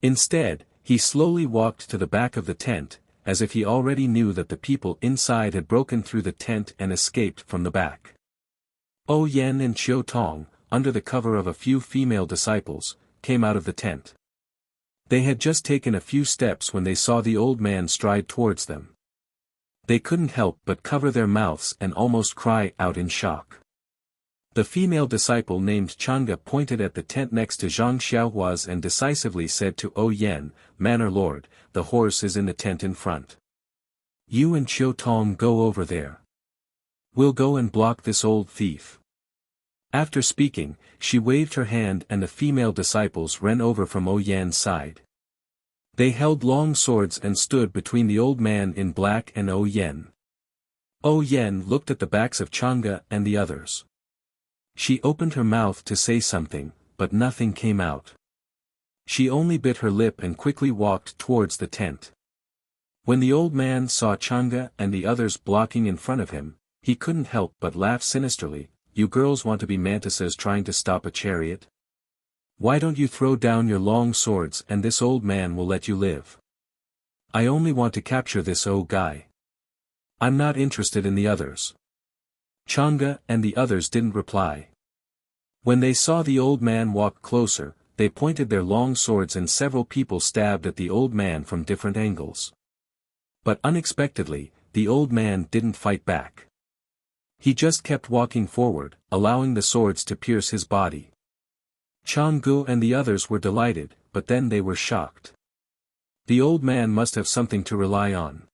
Instead, he slowly walked to the back of the tent, as if he already knew that the people inside had broken through the tent and escaped from the back. O Yen and Qiu Tong, under the cover of a few female disciples, came out of the tent. They had just taken a few steps when they saw the old man stride towards them. They couldn't help but cover their mouths and almost cry out in shock. The female disciple named Chang'e pointed at the tent next to Zhang Xiaohua's and decisively said to O Yen, "Manor Lord, the horse is in the tent in front. You and Qiu Tong go over there. We'll go and block this old thief." After speaking, she waved her hand and the female disciples ran over from O Yan's side. They held long swords and stood between the old man in black and O Yen. O Yen looked at the backs of Chang'e and the others. She opened her mouth to say something, but nothing came out. She only bit her lip and quickly walked towards the tent. When the old man saw Chang'e and the others blocking in front of him, he couldn't help but laugh sinisterly. "You girls want to be mantises trying to stop a chariot? Why don't you throw down your long swords and this old man will let you live? I only want to capture this old guy. I'm not interested in the others." Chang'e and the others didn't reply. When they saw the old man walk closer, they pointed their long swords and several people stabbed at the old man from different angles. But unexpectedly, the old man didn't fight back. He just kept walking forward, allowing the swords to pierce his body. Chang'e and the others were delighted, but then they were shocked. The old man must have something to rely on.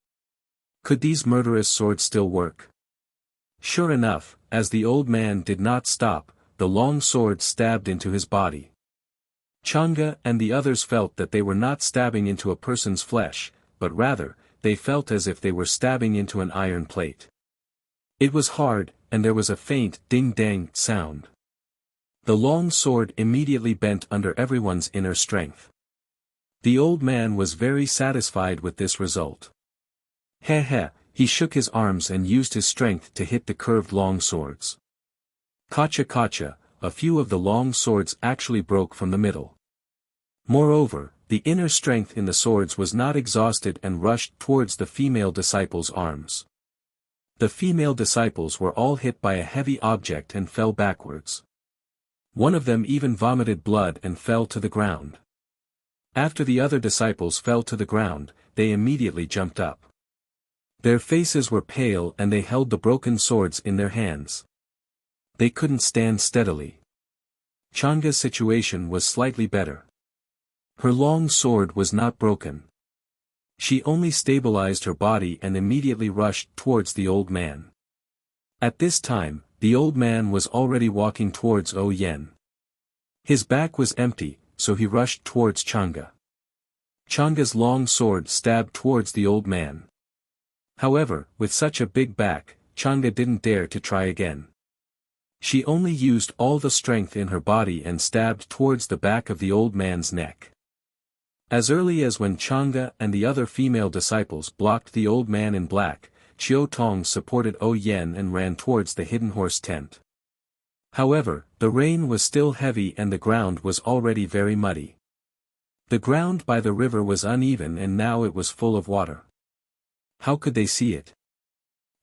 Could these murderous swords still work? Sure enough, as the old man did not stop, the long sword stabbed into his body. Chang'e and the others felt that they were not stabbing into a person's flesh, but rather, they felt as if they were stabbing into an iron plate. It was hard, and there was a faint ding-dang sound. The long sword immediately bent under everyone's inner strength. The old man was very satisfied with this result. Heh, he shook his arms and used his strength to hit the curved long swords. Kacha, a few of the long swords actually broke from the middle. Moreover, the inner strength in the swords was not exhausted and rushed towards the female disciples' arms. The female disciples were all hit by a heavy object and fell backwards. One of them even vomited blood and fell to the ground. After the other disciples fell to the ground, they immediately jumped up. Their faces were pale and they held the broken swords in their hands. They couldn't stand steadily. Chang'e's situation was slightly better. Her long sword was not broken. She only stabilized her body and immediately rushed towards the old man. At this time, the old man was already walking towards O Yen. His back was empty, so he rushed towards Chang'e. Chang'e's long sword stabbed towards the old man. However, with such a big back, Chang'e didn't dare to try again. She only used all the strength in her body and stabbed towards the back of the old man's neck. As early as when Chang'e and the other female disciples blocked the old man in black, Chiu Tong supported Yen and ran towards the hidden horse tent. However, the rain was still heavy and the ground was already very muddy. The ground by the river was uneven and now it was full of water. How could they see it?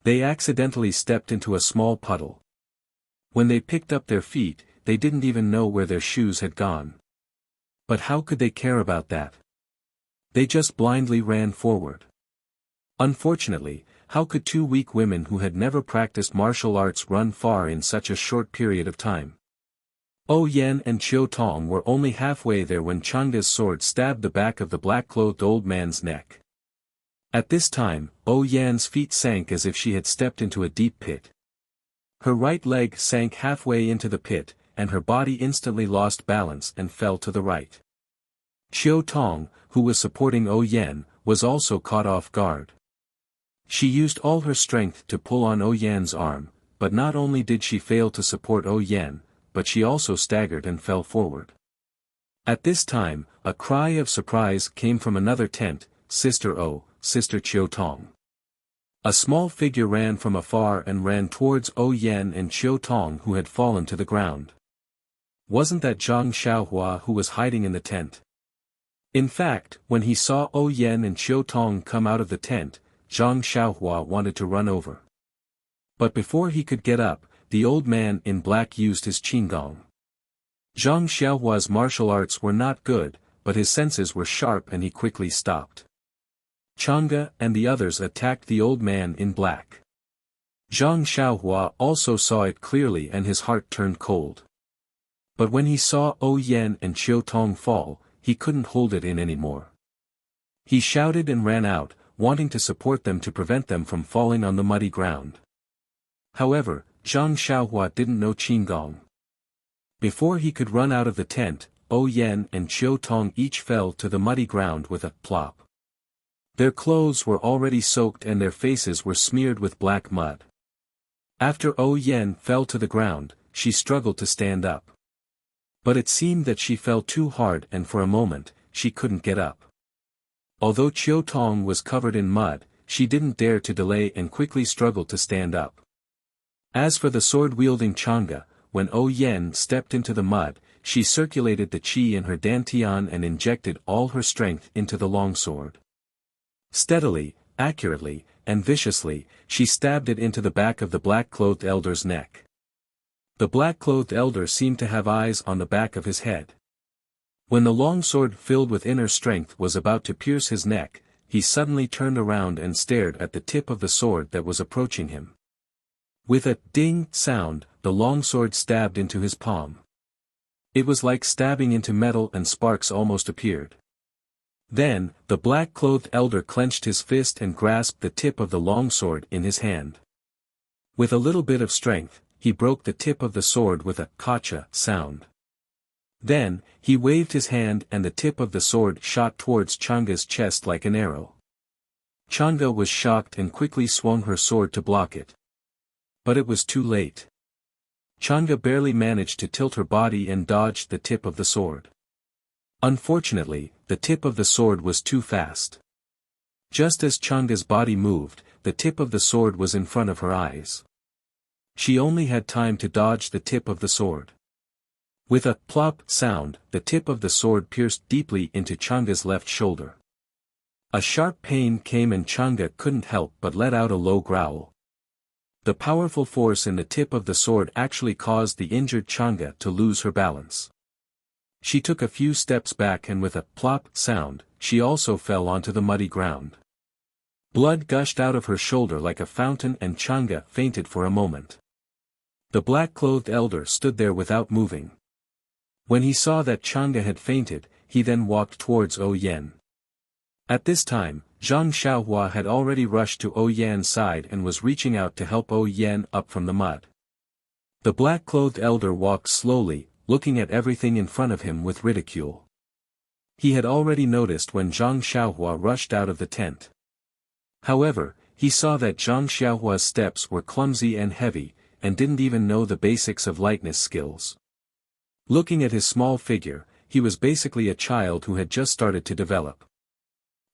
They accidentally stepped into a small puddle. When they picked up their feet, they didn't even know where their shoes had gone. But how could they care about that? They just blindly ran forward. Unfortunately, how could two weak women who had never practiced martial arts run far in such a short period of time? Yen and Chiu Tong were only halfway there when Chang'e's sword stabbed the back of the black-clothed old man's neck. At this time, Yan's feet sank as if she had stepped into a deep pit. Her right leg sank halfway into the pit, and her body instantly lost balance and fell to the right. Chiu Tong, who was supporting Yen, was also caught off guard. She used all her strength to pull on Yan's arm, but not only did she fail to support Yen, but she also staggered and fell forward. At this time, a cry of surprise came from another tent, Sister Sister Chiu Tong. A small figure ran from afar and ran towards Yen and Chiu Tong who had fallen to the ground. Wasn't that Zhang Xiaohua who was hiding in the tent? In fact, when he saw Yen and Chiu Tong come out of the tent, Zhang Xiaohua wanted to run over. But before he could get up, the old man in black used his qinggong. Zhang Xiaohua's martial arts were not good, but his senses were sharp and he quickly stopped. Chang'e and the others attacked the old man in black. Zhang Xiaohua also saw it clearly and his heart turned cold. But when he saw Yen and Chiu Tong fall, he couldn't hold it in anymore. He shouted and ran out, wanting to support them to prevent them from falling on the muddy ground. However, Zhang Xiaohua didn't know qinggong. Before he could run out of the tent, Yen and Chiu Tong each fell to the muddy ground with a plop. Their clothes were already soaked and their faces were smeared with black mud. After Yen fell to the ground, she struggled to stand up. But it seemed that she fell too hard and for a moment, she couldn't get up. Although Chiu Tong was covered in mud, she didn't dare to delay and quickly struggled to stand up. As for the sword-wielding Chang'e, when Yen stepped into the mud, she circulated the qi in her dantian and injected all her strength into the longsword. Steadily, accurately, and viciously, she stabbed it into the back of the black-clothed elder's neck. The black-clothed elder seemed to have eyes on the back of his head. When the longsword filled with inner strength was about to pierce his neck, he suddenly turned around and stared at the tip of the sword that was approaching him. With a ding sound, the longsword stabbed into his palm. It was like stabbing into metal and sparks almost appeared. Then, the black-clothed elder clenched his fist and grasped the tip of the longsword in his hand. With a little bit of strength, he broke the tip of the sword with a kacha sound. Then, he waved his hand and the tip of the sword shot towards Chang'e's chest like an arrow. Chang'e was shocked and quickly swung her sword to block it. But it was too late. Chang'e barely managed to tilt her body and dodged the tip of the sword. Unfortunately, the tip of the sword was too fast. Just as Chang'e's body moved, the tip of the sword was in front of her eyes. She only had time to dodge the tip of the sword. With a plop sound, the tip of the sword pierced deeply into Chang'e's left shoulder. A sharp pain came and Chang'e couldn't help but let out a low growl. The powerful force in the tip of the sword actually caused the injured Chang'e to lose her balance. She took a few steps back and with a plop sound, she also fell onto the muddy ground. Blood gushed out of her shoulder like a fountain and Chang'e fainted for a moment. The black-clothed elder stood there without moving. When he saw that Chang'e had fainted, he then walked towards Yen. At this time, Zhang Xiaohua had already rushed to Yan's side and was reaching out to help Yen up from the mud. The black-clothed elder walked slowly, looking at everything in front of him with ridicule. He had already noticed when Zhang Xiaohua rushed out of the tent. However, he saw that Zhang Xiaohua's steps were clumsy and heavy, and didn't even know the basics of lightness skills. Looking at his small figure, he was basically a child who had just started to develop.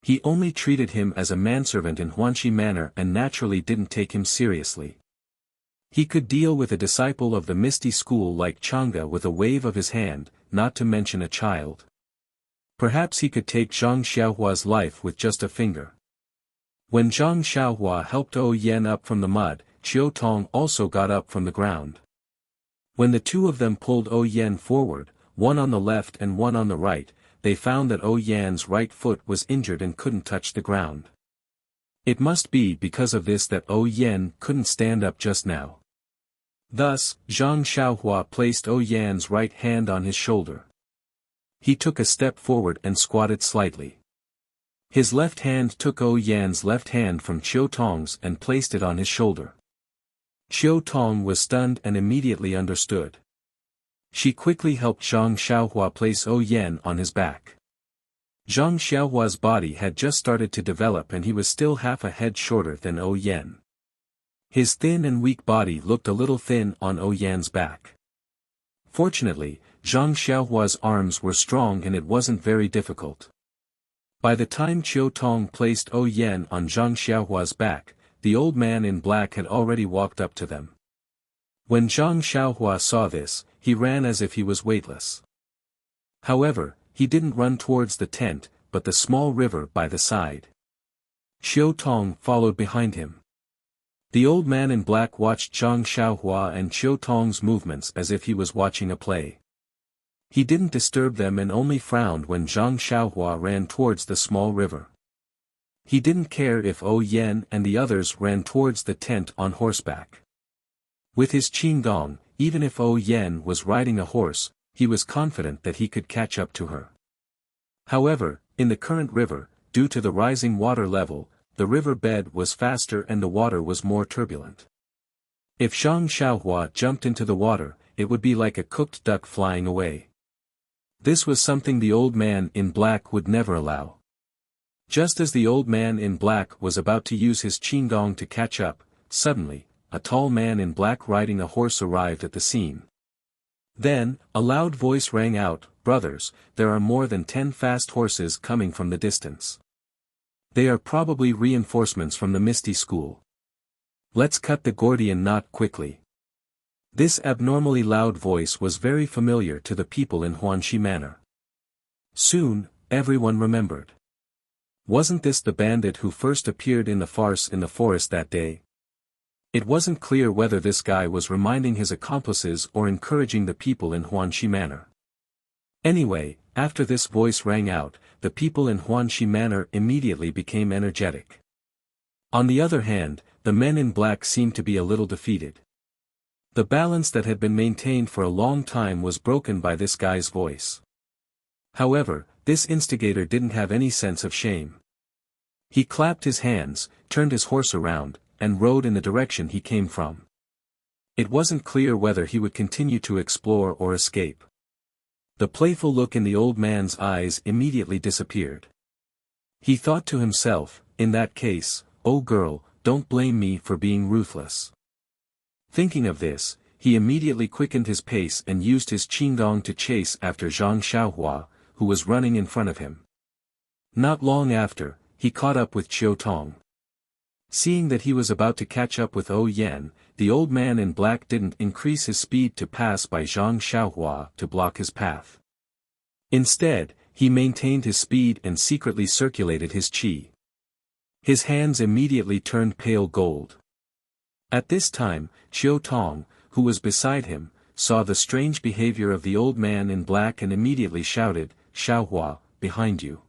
He only treated him as a manservant in Huanxi Manor and naturally didn't take him seriously. He could deal with a disciple of the Misty School like Chang'e with a wave of his hand, not to mention a child. Perhaps he could take Zhang Xiaohua's life with just a finger. When Zhang Xiaohua helped Ou Yen up from the mud, Qiu Tong also got up from the ground. When the two of them pulled Ou Yen forward, one on the left and one on the right, they found that Ou Yan's right foot was injured and couldn't touch the ground. It must be because of this that Ou Yen couldn't stand up just now. Thus, Zhang Xiaohua placed Ou Yan's right hand on his shoulder. He took a step forward and squatted slightly. His left hand took Ou Yan's left hand from Qiu Tong's and placed it on his shoulder. Qiu Tong was stunned and immediately understood. She quickly helped Zhang Xiaohua place Ou Yen on his back. Zhang Xiaohua's body had just started to develop and he was still half a head shorter than Ou Yen. His thin and weak body looked a little thin on Ou Yan's back. Fortunately, Zhang Xiaohua's arms were strong and it wasn't very difficult. By the time Qiu Tong placed Ou Yen on Zhang Xiaohua's back, the old man in black had already walked up to them. When Zhang Xiaohua saw this, he ran as if he was weightless. However, he didn't run towards the tent, but the small river by the side. Qiu Tong followed behind him. The old man in black watched Zhang Xiaohua and Qiu Tong's movements as if he was watching a play. He didn't disturb them and only frowned when Zhang Xiaohua ran towards the small river. He didn't care if Ou Yen and the others ran towards the tent on horseback. With his qinggong, even if Ou Yen was riding a horse, he was confident that he could catch up to her. However, in the current river, due to the rising water level, the river bed was faster and the water was more turbulent. If Zhang Xiaohua jumped into the water, it would be like a cooked duck flying away. This was something the old man in black would never allow. Just as the old man in black was about to use his qinggong to catch up, suddenly, a tall man in black riding a horse arrived at the scene. Then, a loud voice rang out, "Brothers, there are more than 10 fast horses coming from the distance. They are probably reinforcements from the Misty School. Let's cut the Gordian knot quickly." This abnormally loud voice was very familiar to the people in Huanxi Manor. Soon, everyone remembered. Wasn't this the bandit who first appeared in the farce in the forest that day? It wasn't clear whether this guy was reminding his accomplices or encouraging the people in Huanxi Manor. Anyway, after this voice rang out, the people in Huanxi Manor immediately became energetic. On the other hand, the men in black seemed to be a little defeated. The balance that had been maintained for a long time was broken by this guy's voice. However, this instigator didn't have any sense of shame. He clapped his hands, turned his horse around, and rode in the direction he came from. It wasn't clear whether he would continue to explore or escape. The playful look in the old man's eyes immediately disappeared. He thought to himself, "In that case, oh girl, don't blame me for being ruthless." Thinking of this, he immediately quickened his pace and used his qinggong to chase after Zhang Xiaohua, who was running in front of him. Not long after, he caught up with Qiu Tong. Seeing that he was about to catch up with Ou Yen, the old man in black didn't increase his speed to pass by Zhang Xiaohua to block his path. Instead, he maintained his speed and secretly circulated his qi. His hands immediately turned pale gold. At this time, Qiu Tong, who was beside him, saw the strange behavior of the old man in black and immediately shouted, "Xiaohua, behind you."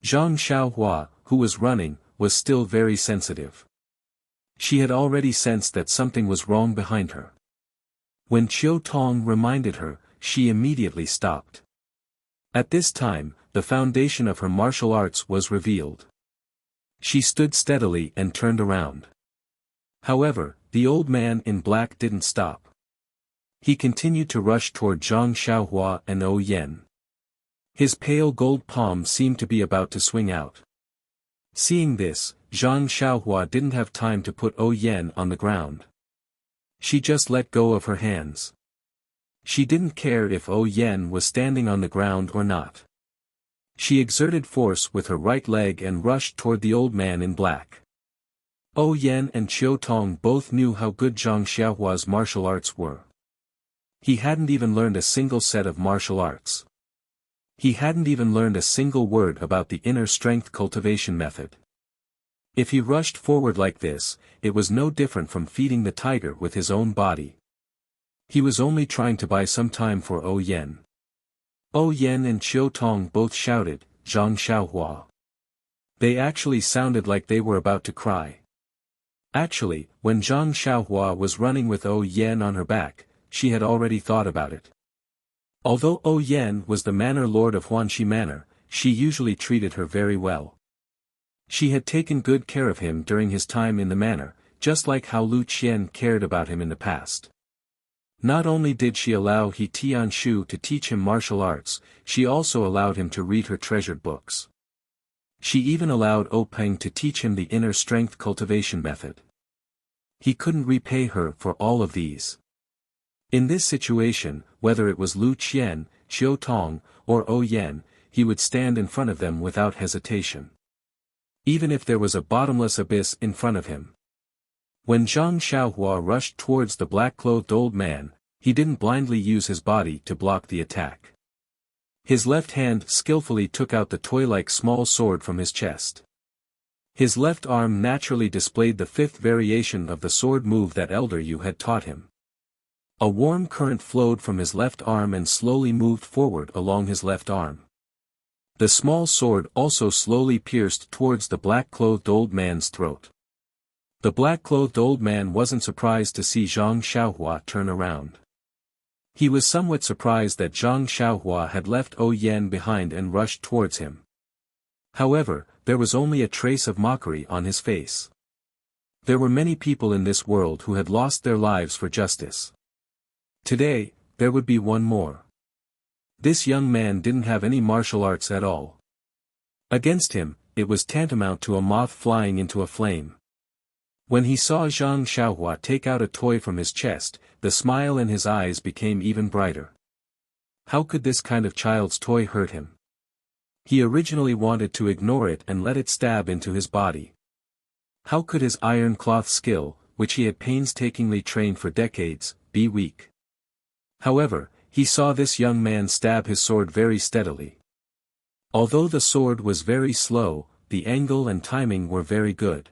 Zhang Xiaohua, who was running, was still very sensitive. She had already sensed that something was wrong behind her. When Qiu Tong reminded her, she immediately stopped. At this time, the foundation of her martial arts was revealed. She stood steadily and turned around. However, the old man in black didn't stop. He continued to rush toward Zhang Xiaohua and Ou Yen. His pale gold palm seemed to be about to swing out. Seeing this, Zhang Xiaohua didn't have time to put Ou Yen on the ground. She just let go of her hands. She didn't care if Yen was standing on the ground or not. She exerted force with her right leg and rushed toward the old man in black. Yen and Qiu Tong both knew how good Zhang Xiaohua's martial arts were. He hadn't even learned a single set of martial arts. He hadn't even learned a single word about the inner strength cultivation method. If he rushed forward like this, it was no different from feeding the tiger with his own body. He was only trying to buy some time for Yen. Yen and Qiu Tong both shouted, "Zhang Xiaohua." They actually sounded like they were about to cry. Actually, when Zhang Xiaohua was running with Yen on her back, she had already thought about it. Although Yen was the manor lord of Huanxi Manor, she usually treated her very well. She had taken good care of him during his time in the manor, just like how Lu Qian cared about him in the past. Not only did she allow He Tianshu to teach him martial arts, she also allowed him to read her treasured books. She even allowed Peng to teach him the inner strength cultivation method. He couldn't repay her for all of these. In this situation, whether it was Lu Qian, Qiu Tong, or Yen, he would stand in front of them without hesitation. Even if there was a bottomless abyss in front of him. When Zhang Xiaohua rushed towards the black-clothed old man, he didn't blindly use his body to block the attack. His left hand skillfully took out the toy-like small sword from his chest. His left arm naturally displayed the fifth variation of the sword move that Elder Yu had taught him. A warm current flowed from his left arm and slowly moved forward along his left arm. The small sword also slowly pierced towards the black-clothed old man's throat. The black-clothed old man wasn't surprised to see Zhang Xiaohua turn around. He was somewhat surprised that Zhang Xiaohua had left Yen behind and rushed towards him. However, there was only a trace of mockery on his face. There were many people in this world who had lost their lives for justice. Today, there would be one more. This young man didn't have any martial arts at all. Against him, it was tantamount to a moth flying into a flame. When he saw Zhang Xiaohua take out a toy from his chest, the smile in his eyes became even brighter. How could this kind of child's toy hurt him? He originally wanted to ignore it and let it stab into his body. How could his iron cloth skill, which he had painstakingly trained for decades, be weak? However, he saw this young man stab his sword very steadily. Although the sword was very slow, the angle and timing were very good.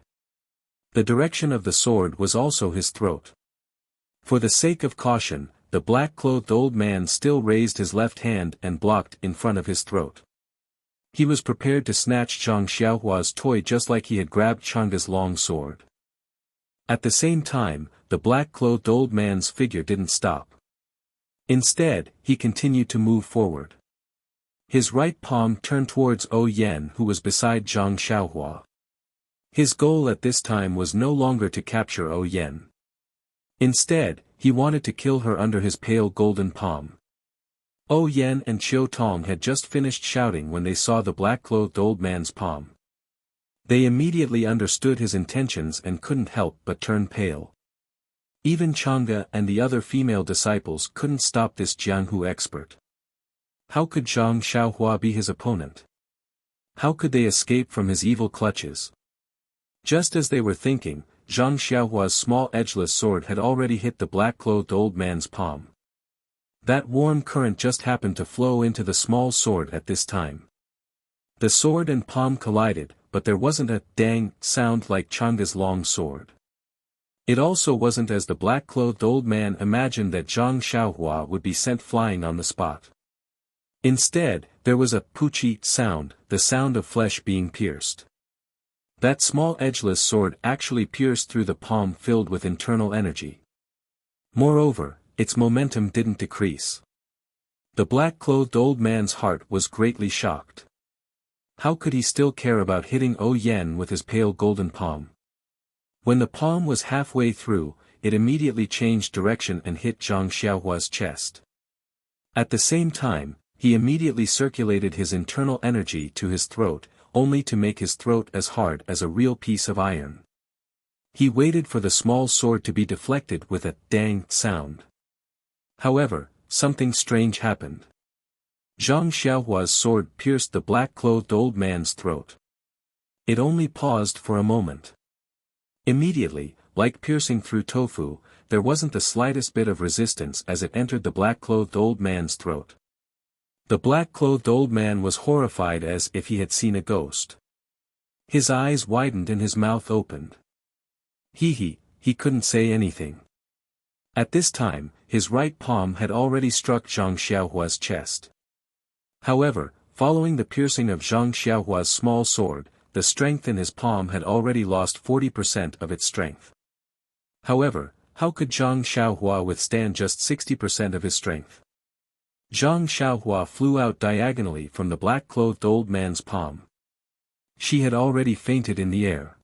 The direction of the sword was also his throat. For the sake of caution, the black-clothed old man still raised his left hand and blocked in front of his throat. He was prepared to snatch Zhang Xiaohua's toy just like he had grabbed Changa's long sword. At the same time, the black-clothed old man's figure didn't stop. Instead, he continued to move forward. His right palm turned towards Yen, who was beside Zhang Xiaohua. His goal at this time was no longer to capture Yen. Instead, he wanted to kill her under his pale golden palm. Yen and Qiu Tong had just finished shouting when they saw the black-clothed old man's palm. They immediately understood his intentions and couldn't help but turn pale. Even Chang'e and the other female disciples couldn't stop this Jianghu expert. How could Zhang Xiaohua be his opponent? How could they escape from his evil clutches? Just as they were thinking, Zhang Xiaohua's small edgeless sword had already hit the black-clothed old man's palm. That warm current just happened to flow into the small sword at this time. The sword and palm collided, but there wasn't a dang sound like Chang'e's long sword. It also wasn't as the black-clothed old man imagined that Zhang Xiaohua would be sent flying on the spot. Instead, there was a poochie sound, the sound of flesh being pierced. That small edgeless sword actually pierced through the palm filled with internal energy. Moreover, its momentum didn't decrease. The black-clothed old man's heart was greatly shocked. How could he still care about hitting Yen with his pale golden palm? When the palm was halfway through, it immediately changed direction and hit Zhang Xiaohua's chest. At the same time, he immediately circulated his internal energy to his throat, only to make his throat as hard as a real piece of iron. He waited for the small sword to be deflected with a dang sound. However, something strange happened. Zhang Xiaohua's sword pierced the black-clothed old man's throat. It only paused for a moment. Immediately, like piercing through tofu, there wasn't the slightest bit of resistance as it entered the black-clothed old man's throat. The black-clothed old man was horrified as if he had seen a ghost. His eyes widened and his mouth opened. He couldn't say anything. At this time, his right palm had already struck Zhang Xiaohua's chest. However, following the piercing of Zhang Xiaohua's small sword, the strength in his palm had already lost 40% of its strength. However, how could Zhang Xiaohua withstand just 60% of his strength? Zhang Xiaohua flew out diagonally from the black-clothed old man's palm. She had already fainted in the air.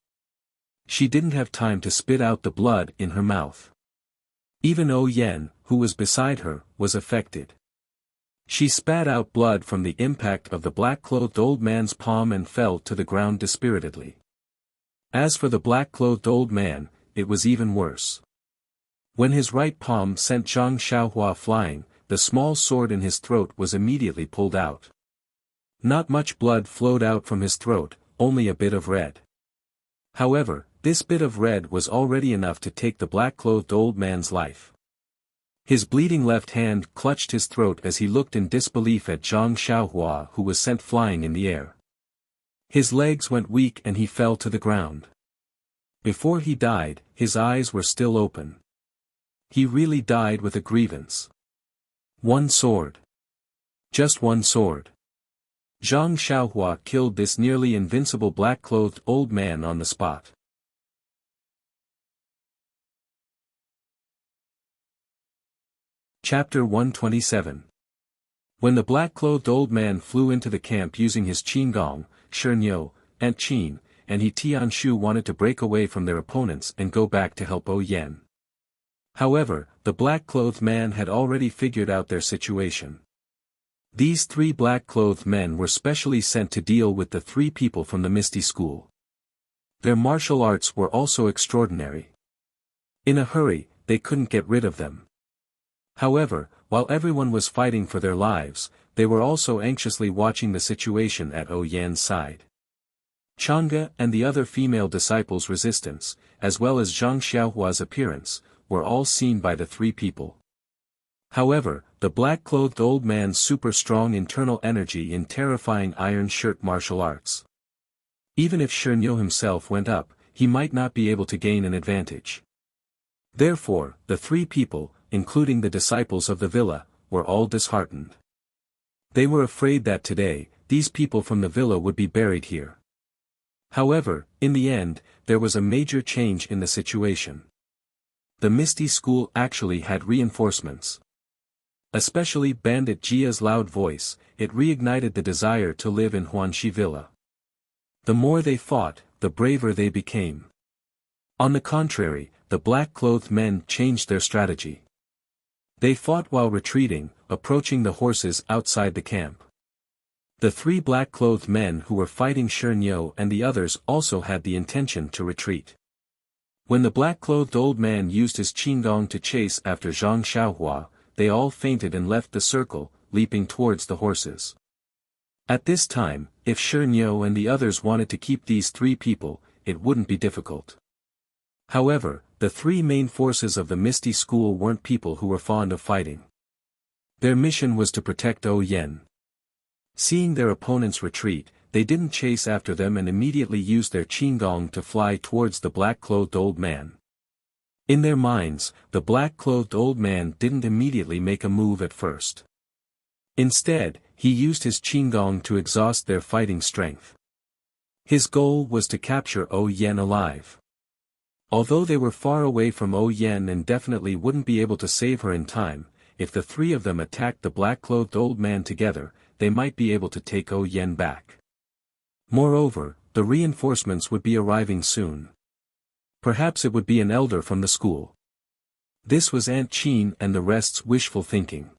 She didn't have time to spit out the blood in her mouth. Even O Yan, who was beside her, was affected. She spat out blood from the impact of the black-clothed old man's palm and fell to the ground dispiritedly. As for the black-clothed old man, it was even worse. When his right palm sent Zhang Xiaohua flying, the small sword in his throat was immediately pulled out. Not much blood flowed out from his throat, only a bit of red. However, this bit of red was already enough to take the black-clothed old man's life. His bleeding left hand clutched his throat as he looked in disbelief at Zhang Xiaohua, who was sent flying in the air. His legs went weak and he fell to the ground. Before he died, his eyes were still open. He really died with a grievance. One sword. Just one sword. Zhang Xiaohua killed this nearly invincible black-clothed old man on the spot. Chapter 127. When the black-clothed old man flew into the camp using his qinggong, Shernyo, and Qin, and he Tianshu wanted to break away from their opponents and go back to help O Yan. However, the black-clothed man had already figured out their situation. These three black-clothed men were specially sent to deal with the three people from the Misty School. Their martial arts were also extraordinary. In a hurry, they couldn't get rid of them. However, while everyone was fighting for their lives, they were also anxiously watching the situation at O Yan's side. Chang'e and the other female disciples' resistance, as well as Zhang Xiaohua's appearance, were all seen by the three people. However, the black-clothed old man's super-strong internal energy in terrifying iron shirt martial arts. Even if Shernyo himself went up, he might not be able to gain an advantage. Therefore, the three people, including the disciples of the villa, were all disheartened. They were afraid that today, these people from the villa would be buried here. However, in the end, there was a major change in the situation. The Misty School actually had reinforcements. Especially Bandit Jia's loud voice, it reignited the desire to live in Huanxi Villa. The more they fought, the braver they became. On the contrary, the black-clothed men changed their strategy. They fought while retreating, approaching the horses outside the camp. The three black-clothed men who were fighting Shernyo and the others also had the intention to retreat. When the black-clothed old man used his qinggong to chase after Zhang Xiaohua, they all fainted and left the circle, leaping towards the horses. At this time, if Shernyo and the others wanted to keep these three people, it wouldn't be difficult. However, the three main forces of the Misty School weren't people who were fond of fighting. Their mission was to protect O Yan. Seeing their opponents retreat, they didn't chase after them and immediately used their qinggong to fly towards the black-clothed old man. In their minds, the black-clothed old man didn't immediately make a move at first. Instead, he used his qinggong to exhaust their fighting strength. His goal was to capture O Yan alive. Although they were far away from O Yan and definitely wouldn't be able to save her in time, if the three of them attacked the black-clothed old man together, they might be able to take O Yan back. Moreover, the reinforcements would be arriving soon. Perhaps it would be an elder from the school. This was Aunt Qin and the rest's wishful thinking.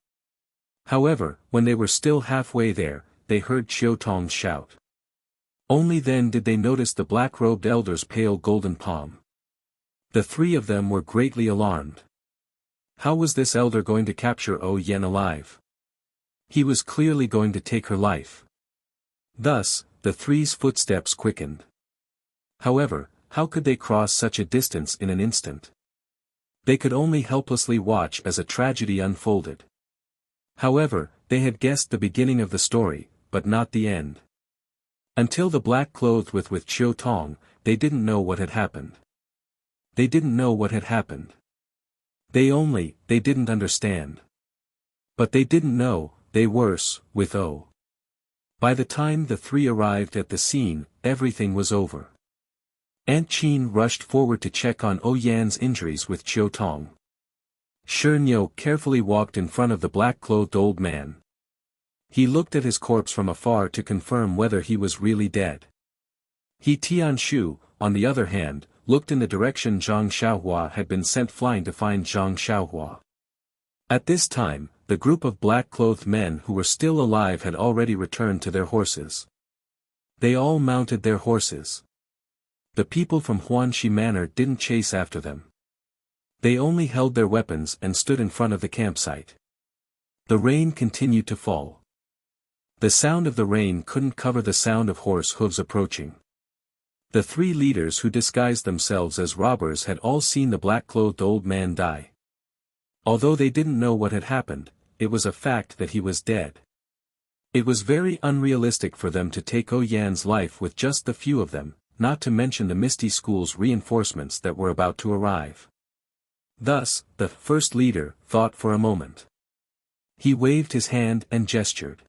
However, when they were still halfway there, they heard Qiu Tong's shout. Only then did they notice the black-robed elder's pale golden palm. The three of them were greatly alarmed. How was this elder going to capture O Yen alive? He was clearly going to take her life. Thus, the three's footsteps quickened. However, how could they cross such a distance in an instant? They could only helplessly watch as a tragedy unfolded. However, they had guessed the beginning of the story, but not the end. Until the black clothed with Chiu Tong, they didn't know what had happened. They didn't know what had happened. They didn't understand. But they didn't know, they worse, with O. By the time the three arrived at the scene, everything was over. Aunt Chin rushed forward to check on O Yan's injuries with Chiu Tong. Shi Niu carefully walked in front of the black-clothed old man. He looked at his corpse from afar to confirm whether he was really dead. He Tianshu, on the other hand, looked in the direction Zhang Xiaohua had been sent flying to find Zhang Xiaohua. At this time, the group of black-clothed men who were still alive had already returned to their horses. They all mounted their horses. The people from Huanxi Manor didn't chase after them. They only held their weapons and stood in front of the campsite. The rain continued to fall. The sound of the rain couldn't cover the sound of horse hooves approaching. The three leaders who disguised themselves as robbers had all seen the black-clothed old man die. Although they didn't know what had happened, it was a fact that he was dead. It was very unrealistic for them to take O Yan's life with just the few of them, not to mention the Misty School's reinforcements that were about to arrive. Thus, the first leader thought for a moment. He waved his hand and gestured.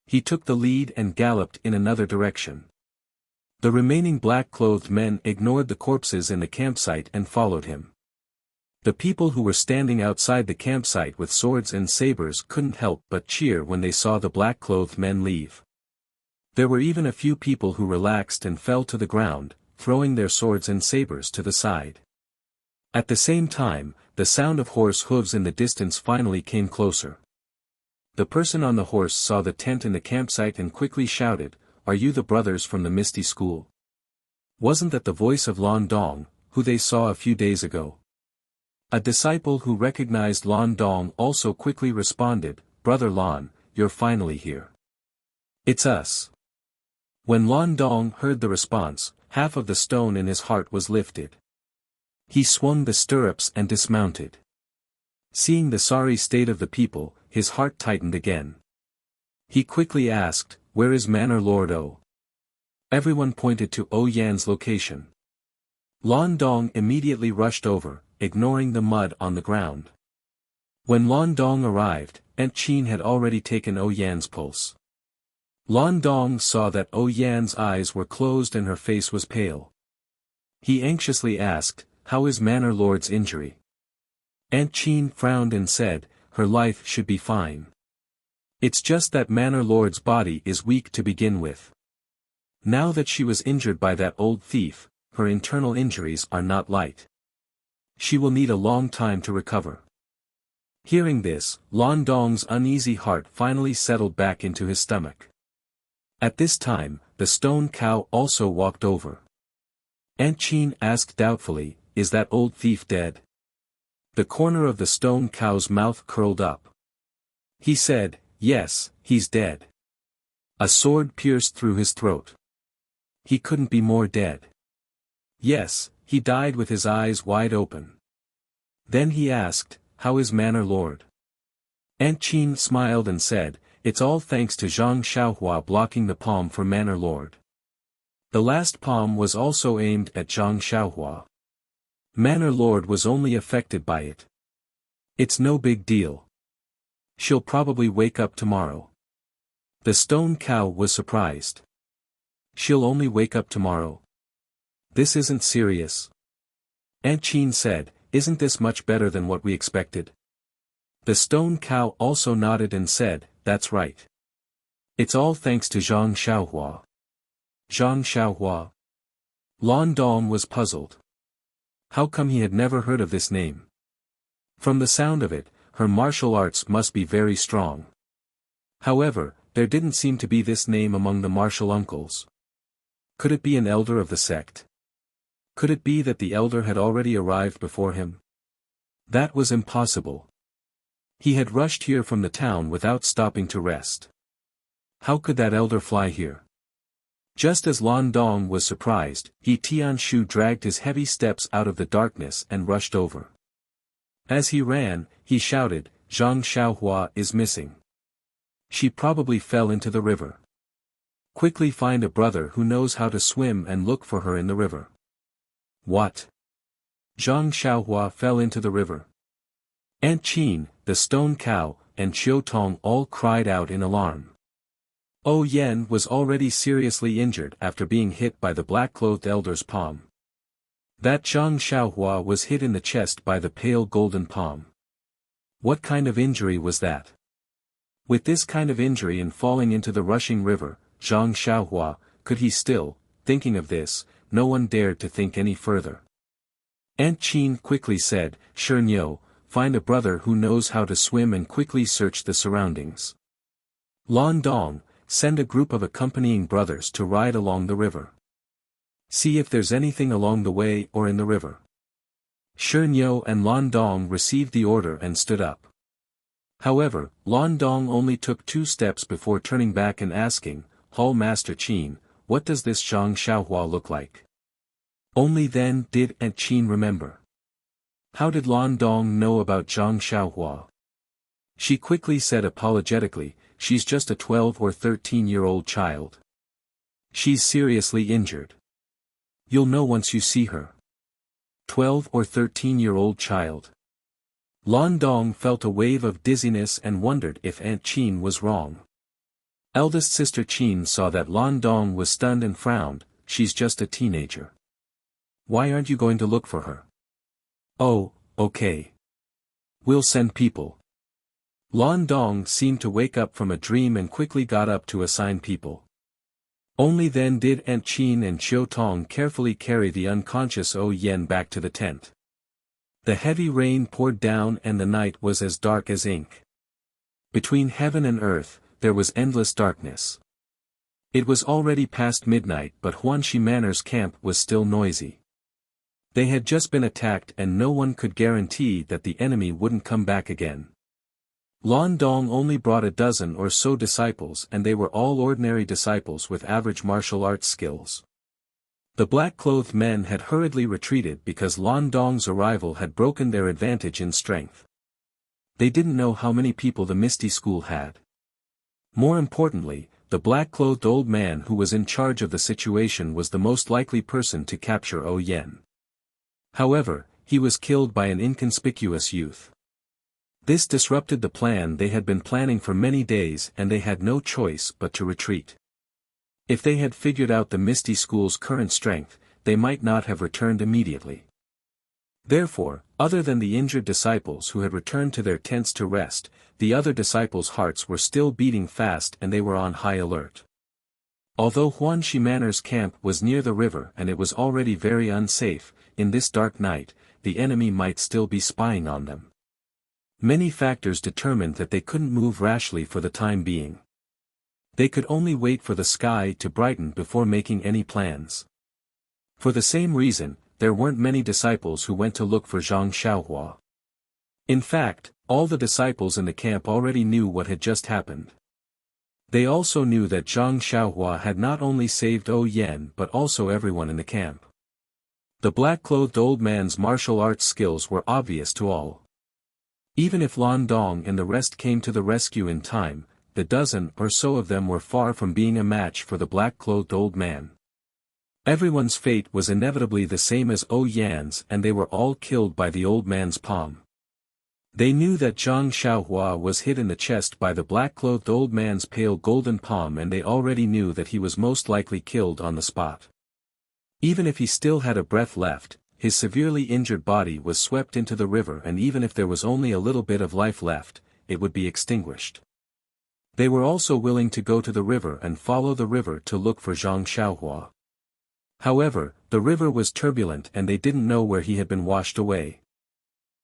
He took the lead and galloped in another direction. The remaining black-clothed men ignored the corpses in the campsite and followed him. The people who were standing outside the campsite with swords and sabers couldn't help but cheer when they saw the black-clothed men leave. There were even a few people who relaxed and fell to the ground, throwing their swords and sabers to the side. At the same time, the sound of horse hooves in the distance finally came closer. The person on the horse saw the tent in the campsite and quickly shouted, "Are you the brothers from the Misty School? Wasn't that the voice of Lan Dong, who they saw a few days ago?" A disciple who recognized Lan Dong also quickly responded, "Brother Lan, you're finally here. It's us." When Lan Dong heard the response, half of the stone in his heart was lifted. He swung the stirrups and dismounted. Seeing the sorry state of the people, his heart tightened again. He quickly asked, "Where is Manor Lord O?" Everyone pointed to O Yan's location. Lan Dong immediately rushed over, ignoring the mud on the ground. When Lan Dong arrived, Aunt Chin had already taken O Yan's pulse. Lan Dong saw that O Yan's eyes were closed and her face was pale. He anxiously asked, "How is Manor Lord's injury?" Aunt Chin frowned and said, "Her life should be fine. It's just that Manor Lord's body is weak to begin with. Now that she was injured by that old thief, her internal injuries are not light. She will need a long time to recover." Hearing this, Lan Dong's uneasy heart finally settled back into his stomach. At this time, the stone cow also walked over. Aunt Chin asked doubtfully, "Is that old thief dead?" The corner of the stone cow's mouth curled up. He said, "Yes, he's dead." A sword pierced through his throat. He couldn't be more dead. Yes, he died with his eyes wide open. Then he asked, "How is Manor Lord?" Aunt Chin smiled and said, "It's all thanks to Zhang Xiaohua blocking the palm for Manor Lord." The last palm was also aimed at Zhang Xiaohua. Manor Lord was only affected by it. It's no big deal. She'll probably wake up tomorrow. The stone cow was surprised. She'll only wake up tomorrow. This isn't serious. Aunt Chin said, "Isn't this much better than what we expected?" The stone cow also nodded and said, "That's right. It's all thanks to Zhang Xiaohua." Zhang Xiaohua? Lan Dong was puzzled. How come he had never heard of this name? From the sound of it, her martial arts must be very strong. However, there didn't seem to be this name among the martial uncles. Could it be an elder of the sect? Could it be that the elder had already arrived before him? That was impossible. He had rushed here from the town without stopping to rest. How could that elder fly here? Just as Lan Dong was surprised, Tianshu dragged his heavy steps out of the darkness and rushed over. As he ran, he shouted, "Zhang Xiaohua is missing. She probably fell into the river. Quickly find a brother who knows how to swim and look for her in the river." What? Zhang Xiaohua fell into the river. Aunt Qin, the stone cow, and Qiu Tong all cried out in alarm. O Yen was already seriously injured after being hit by the black-clothed elder's palm. That Zhang Xiaohua was hit in the chest by the pale golden palm. What kind of injury was that? With this kind of injury and falling into the rushing river, Zhang Xiaohua, could he still, thinking of this, no one dared to think any further. Aunt Qin quickly said, "Shernyo, find a brother who knows how to swim and quickly search the surroundings. Lan Dong, send a group of accompanying brothers to ride along the river. See if there's anything along the way or in the river." Shernyo and Lan Dong received the order and stood up. However, Lan Dong only took 2 steps before turning back and asking, "Hall Master Qin, what does this Zhang Xiaohua look like?" Only then did Aunt Qin remember. How did Lan Dong know about Zhang Xiaohua? She quickly said apologetically, "She's just a 12 or 13-year-old child. She's seriously injured. You'll know once you see her." 12 or 13-year-old child. Lan Dong felt a wave of dizziness and wondered if Aunt Qin was wrong. Eldest sister Qin saw that Lan Dong was stunned and frowned, "She's just a teenager. Why aren't you going to look for her?" "Oh, okay. We'll send people." Lan Dong seemed to wake up from a dream and quickly got up to assign people. Only then did Aunt Qin and Qiu Tong carefully carry the unconscious O Yen back to the tent. The heavy rain poured down and the night was as dark as ink. Between heaven and earth, there was endless darkness. It was already past midnight but Huanxi Manor's camp was still noisy. They had just been attacked and no one could guarantee that the enemy wouldn't come back again. Lan Dong only brought a dozen or so disciples and they were all ordinary disciples with average martial arts skills. The black-clothed men had hurriedly retreated because Lan Dong's arrival had broken their advantage in strength. They didn't know how many people the Misty School had. More importantly, the black-clothed old man who was in charge of the situation was the most likely person to capture O Yen. However, he was killed by an inconspicuous youth. This disrupted the plan they had been planning for many days and they had no choice but to retreat. If they had figured out the Misty School's current strength, they might not have returned immediately. Therefore, other than the injured disciples who had returned to their tents to rest, the other disciples' hearts were still beating fast and they were on high alert. Although Huanxi Manor's camp was near the river and it was already very unsafe, in this dark night, the enemy might still be spying on them. Many factors determined that they couldn't move rashly for the time being. They could only wait for the sky to brighten before making any plans. For the same reason, there weren't many disciples who went to look for Zhang Xiaohua. In fact, all the disciples in the camp already knew what had just happened. They also knew that Zhang Xiaohua had not only saved O Yen but also everyone in the camp. The black-clothed old man's martial arts skills were obvious to all. Even if Lan Dong and the rest came to the rescue in time, the dozen or so of them were far from being a match for the black-clothed old man. Everyone's fate was inevitably the same as O Yan's and they were all killed by the old man's palm. They knew that Zhang Xiaohua was hit in the chest by the black-clothed old man's pale golden palm and they already knew that he was most likely killed on the spot. Even if he still had a breath left, his severely injured body was swept into the river and even if there was only a little bit of life left, it would be extinguished. They were also willing to go to the river and follow the river to look for Zhang Xiaohua. However, the river was turbulent and they didn't know where he had been washed away.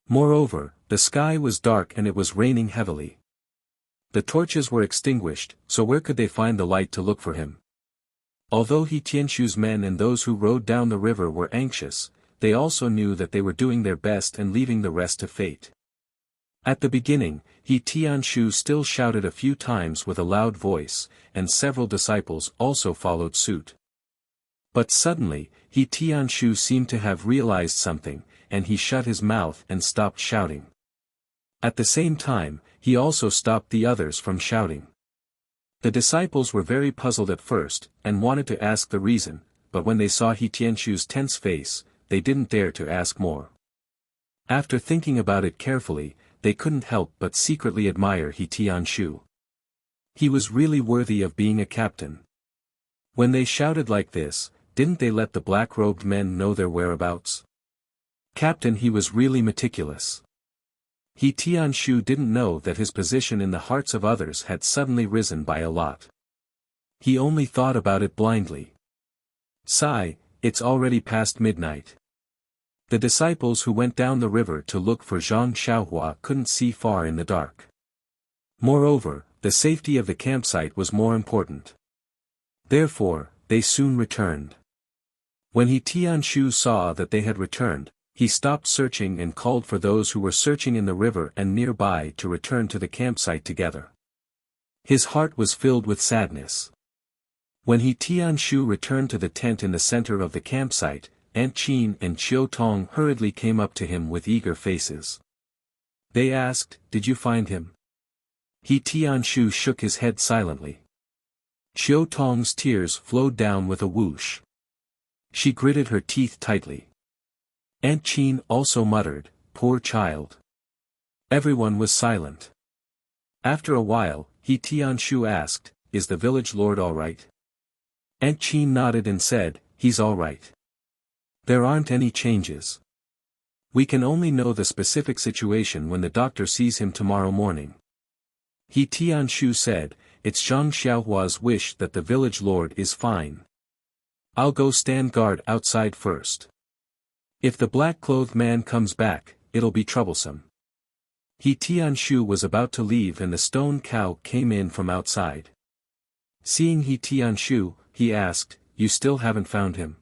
Moreover, the sky was dark and it was raining heavily. The torches were extinguished, so where could they find the light to look for him? Although He Tianshu's men and those who rowed down the river were anxious, they also knew that they were doing their best and leaving the rest to fate. At the beginning, He Tianshu still shouted a few times with a loud voice, and several disciples also followed suit. But suddenly, He Tianshu seemed to have realized something, and he shut his mouth and stopped shouting. At the same time, he also stopped the others from shouting. The disciples were very puzzled at first, and wanted to ask the reason, but when they saw He Tianshu's tense face, they didn't dare to ask more. After thinking about it carefully, they couldn't help but secretly admire He Tianshu. He was really worthy of being a captain. When they shouted like this, didn't they let the black-robed men know their whereabouts? Captain, he was really meticulous. He Tianshu didn't know that his position in the hearts of others had suddenly risen by a lot. He only thought about it blindly. Sigh, it's already past midnight. The disciples who went down the river to look for Zhang Xiaohua couldn't see far in the dark. Moreover, the safety of the campsite was more important. Therefore, they soon returned. When He Tianshu saw that they had returned, he stopped searching and called for those who were searching in the river and nearby to return to the campsite together. His heart was filled with sadness. When He Tianshu returned to the tent in the center of the campsite, Aunt Qin and Chiu Tong hurriedly came up to him with eager faces. They asked, "Did you find him?" He Tianshu shook his head silently. Chiu Tong's tears flowed down with a whoosh. She gritted her teeth tightly. Aunt Qin also muttered, "Poor child." Everyone was silent. After a while, He Tianshu asked, "Is the village lord all right?" Aunt Qin nodded and said, "He's all right. There aren't any changes. We can only know the specific situation when the doctor sees him tomorrow morning." He Tianshu said, "It's Zhang Xiaohua's wish that the village lord is fine. I'll go stand guard outside first. If the black-clothed man comes back, it'll be troublesome." He Tianshu was about to leave and the stone cow came in from outside. Seeing He Tianshu, he asked, "You still haven't found him?"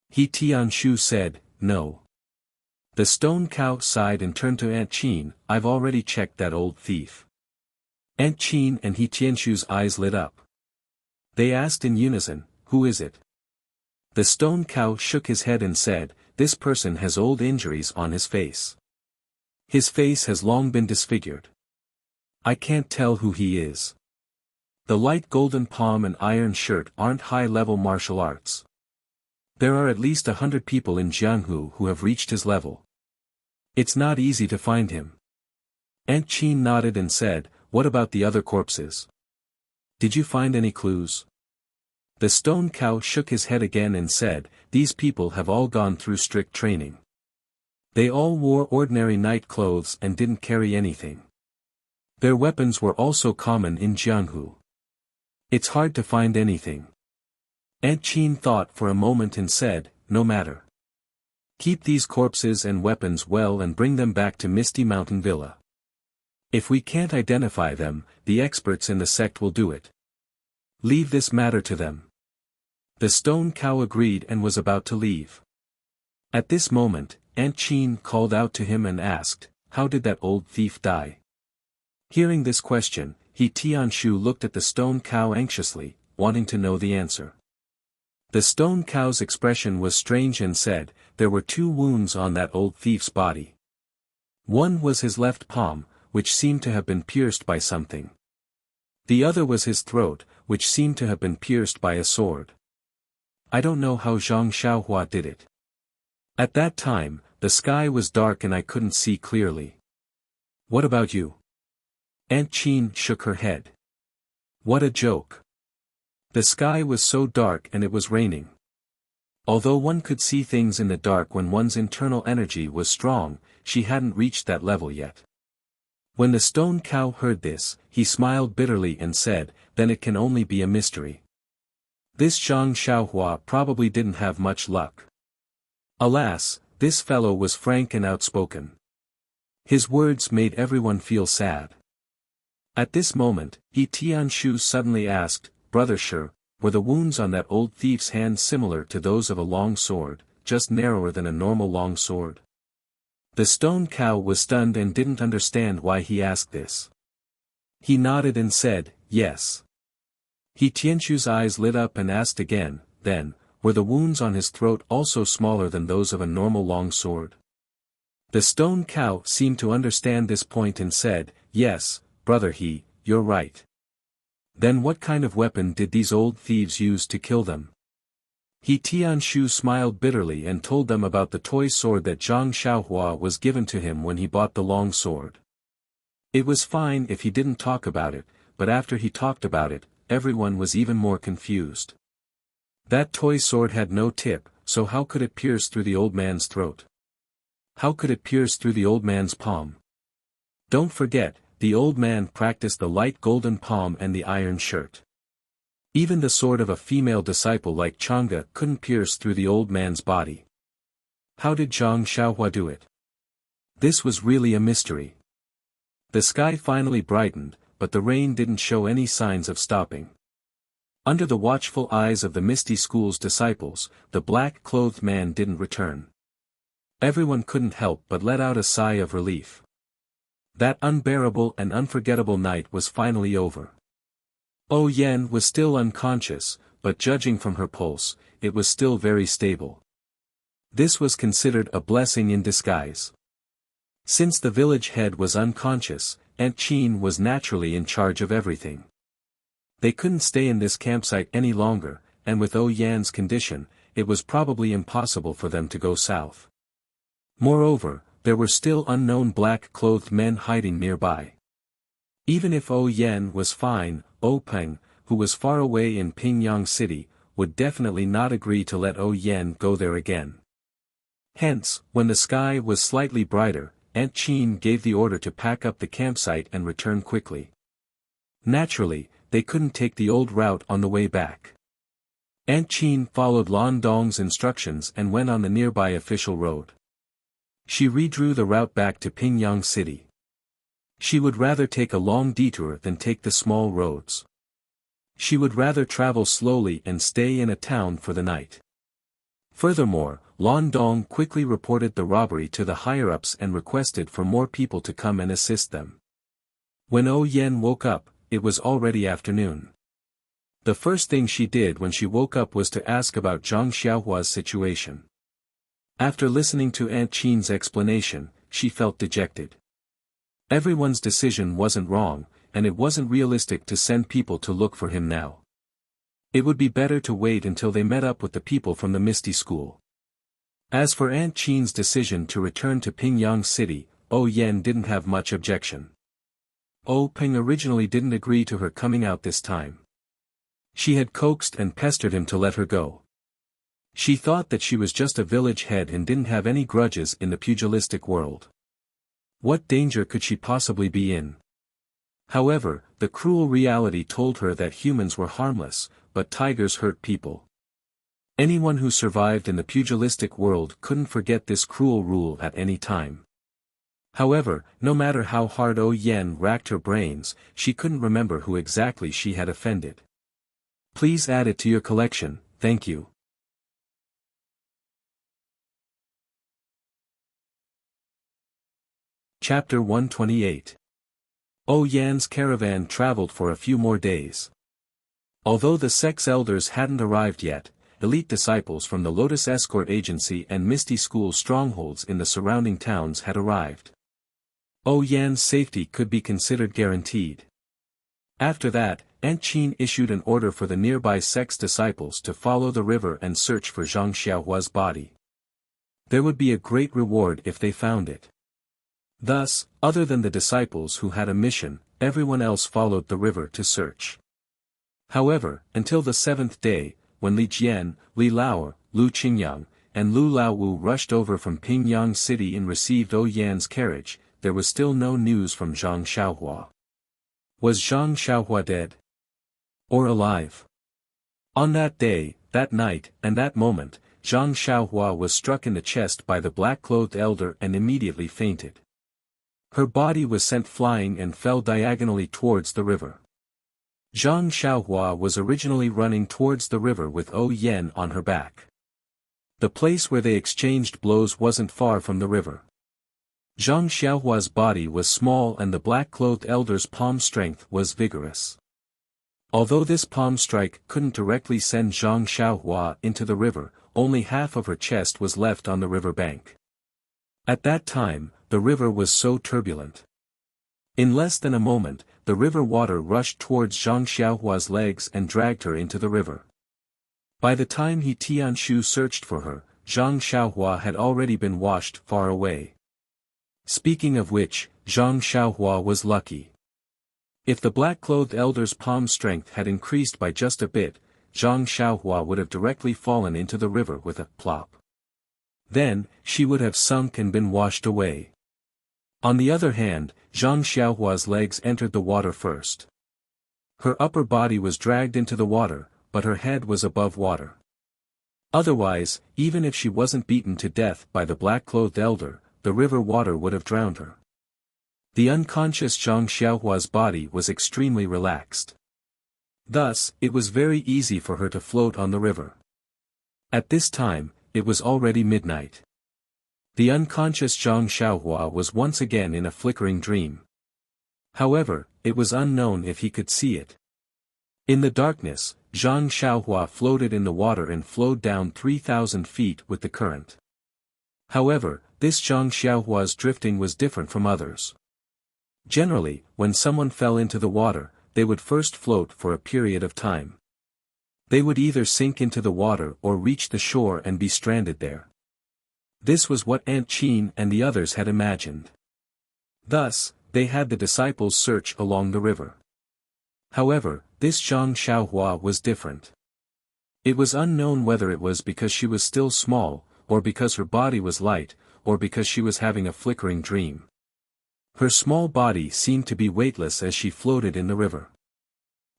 He Tianshu said, "No." The stone cow sighed and turned to Aunt Qin, "I've already checked that old thief." Aunt Qin and He Tianshu's eyes lit up. They asked in unison, "Who is it?" The stone cow shook his head and said, "This person has old injuries on his face. His face has long been disfigured. I can't tell who he is. The light golden palm and iron shirt aren't high-level martial arts. There are at least 100 people in Jianghu who have reached his level. It's not easy to find him." Aunt Qin nodded and said, "What about the other corpses? Did you find any clues?" The stone cow shook his head again and said, "These people have all gone through strict training. They all wore ordinary night clothes and didn't carry anything. Their weapons were also common in Jianghu. It's hard to find anything." Aunt Qin thought for a moment and said, "No matter. Keep these corpses and weapons well and bring them back to Misty Mountain Villa. If we can't identify them, the experts in the sect will do it. Leave this matter to them." The stone cow agreed and was about to leave. At this moment, Aunt Qin called out to him and asked, "How did that old thief die?" Hearing this question, He Tianshu looked at the stone cow anxiously, wanting to know the answer. The stone cow's expression was strange and said, "There were 2 wounds on that old thief's body. One was his left palm, which seemed to have been pierced by something. The other was his throat, which seemed to have been pierced by a sword. I don't know how Zhang Xiaohua did it. At that time, the sky was dark and I couldn't see clearly. What about you?" Aunt Qin shook her head. "What a joke. The sky was so dark and it was raining. Although one could see things in the dark when one's internal energy was strong, she hadn't reached that level yet." When the stone cow heard this, he smiled bitterly and said, "Then it can only be a mystery. This Zhang Xiaohua probably didn't have much luck. Alas, this fellow was frank and outspoken. His words made everyone feel sad." At this moment, He Tianshu suddenly asked, "Brother Shi, were the wounds on that old thief's hand similar to those of a long sword, just narrower than a normal long sword? The stone cow was stunned and didn't understand why he asked this. He nodded and said, yes. Tianchu's eyes lit up and asked again, then, were the wounds on his throat also smaller than those of a normal long sword? The stone cow seemed to understand this point and said, yes, brother you're right. Then what kind of weapon did these old thieves use to kill them? Tianshu smiled bitterly and told them about the toy sword that Zhang Xiaohua was given to him when he bought the long sword. It was fine if he didn't talk about it, but after he talked about it, everyone was even more confused. That toy sword had no tip, so how could it pierce through the old man's throat? How could it pierce through the old man's palm? Don't forget, the old man practiced the light golden palm and the iron shirt. Even the sword of a female disciple like Chang'e couldn't pierce through the old man's body. How did Zhang Xiaohua do it? This was really a mystery. The sky finally brightened, but the rain didn't show any signs of stopping. Under the watchful eyes of the Misty School's disciples, the black-clothed man didn't return. Everyone couldn't help but let out a sigh of relief. That unbearable and unforgettable night was finally over. Yan was still unconscious, but judging from her pulse, it was still very stable. This was considered a blessing in disguise. Since the village head was unconscious, Aunt Qin was naturally in charge of everything. They couldn't stay in this campsite any longer, and with Yan's condition, it was probably impossible for them to go south. Moreover, there were still unknown black-clothed men hiding nearby. Even if Yan was fine, Peng, who was far away in Pingyang City, would definitely not agree to let Yan go there again. Hence, when the sky was slightly brighter, Aunt Qin gave the order to pack up the campsite and return quickly. Naturally, they couldn't take the old route on the way back. Aunt Qin followed Lan Dong's instructions and went on the nearby official road. She redrew the route back to Pingyang City. She would rather take a long detour than take the small roads. She would rather travel slowly and stay in a town for the night. Furthermore, Lan Dong quickly reported the robbery to the higher-ups and requested for more people to come and assist them. When Yan woke up, it was already afternoon. The first thing she did when she woke up was to ask about Zhang Xiaohua's situation. After listening to Aunt Qin's explanation, she felt dejected. Everyone's decision wasn't wrong, and it wasn't realistic to send people to look for him now. It would be better to wait until they met up with the people from the Misty School. As for Aunt Qin's decision to return to Pingyang City, Yan didn't have much objection. Peng originally didn't agree to her coming out this time. She had coaxed and pestered him to let her go. She thought that she was just a village head and didn't have any grudges in the pugilistic world. What danger could she possibly be in? However, the cruel reality told her that humans were harmless, but tigers hurt people. Anyone who survived in the pugilistic world couldn't forget this cruel rule at any time. However, no matter how hard Yan racked her brains, she couldn't remember who exactly she had offended. Please add it to your collection, thank you. Chapter 128. Yan's caravan traveled for a few more days. Although the sect's elders hadn't arrived yet, elite disciples from the Lotus Escort Agency and Misty School strongholds in the surrounding towns had arrived. Yan's safety could be considered guaranteed. After that, Aunt Qin issued an order for the nearby sect's disciples to follow the river and search for Zhang Xiaohua's body. There would be a great reward if they found it. Thus, other than the disciples who had a mission, everyone else followed the river to search. However, until the seventh day, when Li Jian, Li Lao, Lu Qingyang, and Lu Laowu rushed over from Pingyang City and received Yan's carriage, there was still no news from Zhang Xiaohua. Was Zhang Xiaohua dead? Or alive? On that day, that night, and that moment, Zhang Xiaohua was struck in the chest by the black-clothed elder and immediately fainted. Her body was sent flying and fell diagonally towards the river. Zhang Xiaohua was originally running towards the river with Yan on her back. The place where they exchanged blows wasn't far from the river. Zhang Xiaohua's body was small and the black-clothed elder's palm strength was vigorous. Although this palm strike couldn't directly send Zhang Xiaohua into the river, only half of her chest was left on the river bank. At that time, the river was so turbulent. In less than a moment, the river water rushed towards Zhang Xiaohua's legs and dragged her into the river. By the time He Tianshu searched for her, Zhang Xiaohua had already been washed far away. Speaking of which, Zhang Xiaohua was lucky. If the black-clothed elder's palm strength had increased by just a bit, Zhang Xiaohua would have directly fallen into the river with a plop. Then, she would have sunk and been washed away. On the other hand, Zhang Xiaohua's legs entered the water first. Her upper body was dragged into the water, but her head was above water. Otherwise, even if she wasn't beaten to death by the black-clothed elder, the river water would have drowned her. The unconscious Zhang Xiaohua's body was extremely relaxed. Thus, it was very easy for her to float on the river. At this time, it was already midnight. The unconscious Zhang Xiaohua was once again in a flickering dream. However, it was unknown if he could see it. In the darkness, Zhang Xiaohua floated in the water and flowed down 3,000 feet with the current. However, this Zhang Xiaohua's drifting was different from others. Generally, when someone fell into the water, they would first float for a period of time. They would either sink into the water or reach the shore and be stranded there. This was what Aunt Qin and the others had imagined. Thus, they had the disciples search along the river. However, this Zhang Xiaohua was different. It was unknown whether it was because she was still small, or because her body was light, or because she was having a flickering dream. Her small body seemed to be weightless as she floated in the river.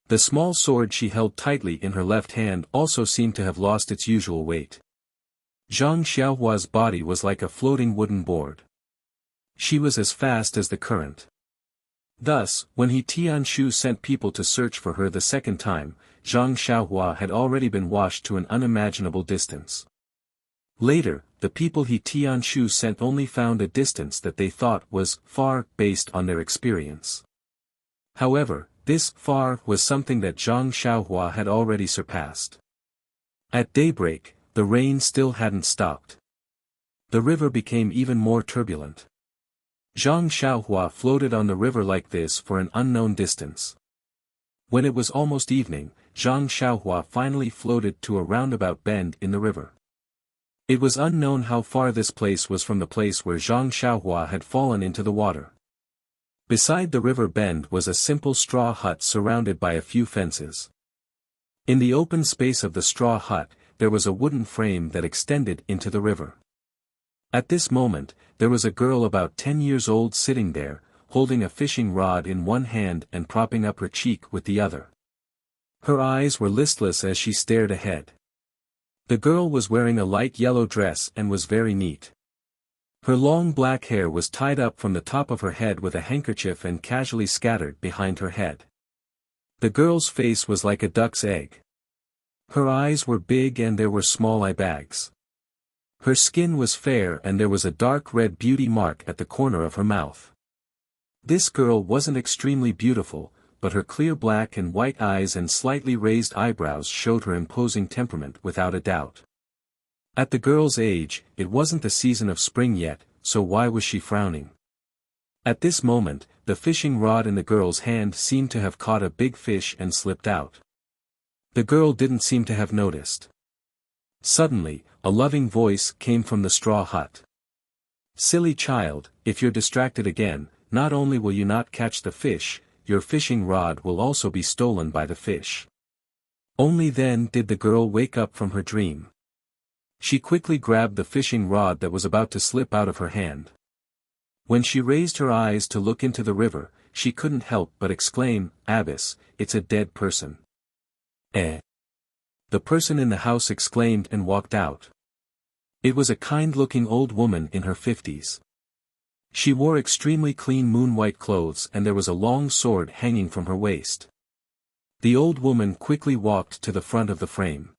The small sword she held tightly in her left hand also seemed to have lost its usual weight. Zhang Xiaohua's body was like a floating wooden board. She was as fast as the current. Thus, when He Tianshu sent people to search for her the second time, Zhang Xiaohua had already been washed to an unimaginable distance. Later, the people He Tianshu sent only found a distance that they thought was far based on their experience. However, this far was something that Zhang Xiaohua had already surpassed. At daybreak, the rain still hadn't stopped. The river became even more turbulent. Zhang Xiaohua floated on the river like this for an unknown distance. When it was almost evening, Zhang Xiaohua finally floated to a roundabout bend in the river. It was unknown how far this place was from the place where Zhang Xiaohua had fallen into the water. Beside the river bend was a simple straw hut surrounded by a few fences. In the open space of the straw hut, there was a wooden frame that extended into the river. At this moment, there was a girl about 10 years old sitting there, holding a fishing rod in one hand and propping up her cheek with the other. Her eyes were listless as she stared ahead. The girl was wearing a light yellow dress and was very neat. Her long black hair was tied up from the top of her head with a handkerchief and casually scattered behind her head. The girl's face was like a duck's egg. Her eyes were big and there were small eye bags. Her skin was fair and there was a dark red beauty mark at the corner of her mouth. This girl wasn't extremely beautiful, but her clear black and white eyes and slightly raised eyebrows showed her imposing temperament without a doubt. At the girl's age, it wasn't the season of spring yet, so why was she frowning? At this moment, the fishing rod in the girl's hand seemed to have caught a big fish and slipped out. The girl didn't seem to have noticed. Suddenly, a loving voice came from the straw hut. "Silly child, if you're distracted again, not only will you not catch the fish, your fishing rod will also be stolen by the fish." Only then did the girl wake up from her dream. She quickly grabbed the fishing rod that was about to slip out of her hand. When she raised her eyes to look into the river, she couldn't help but exclaim, "Abyss, it's a dead person." "Eh?" The person in the house exclaimed and walked out. It was a kind-looking old woman in her 50s. She wore extremely clean moon-white clothes and there was a long sword hanging from her waist. The old woman quickly walked to the front of the frame.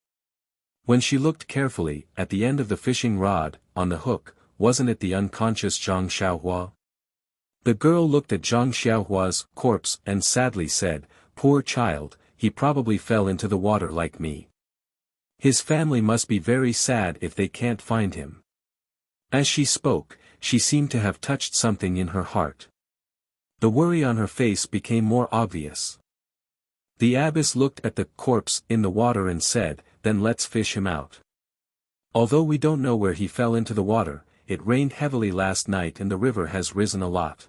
When she looked carefully, at the end of the fishing rod, on the hook, wasn't it the unconscious Zhang Xiaohua? The girl looked at Zhang Xiaohua's corpse and sadly said, "Poor child, he probably fell into the water like me. His family must be very sad if they can't find him." As she spoke, she seemed to have touched something in her heart. The worry on her face became more obvious. The abbess looked at the corpse in the water and said, "Then let's fish him out. Although we don't know where he fell into the water, it rained heavily last night and the river has risen a lot.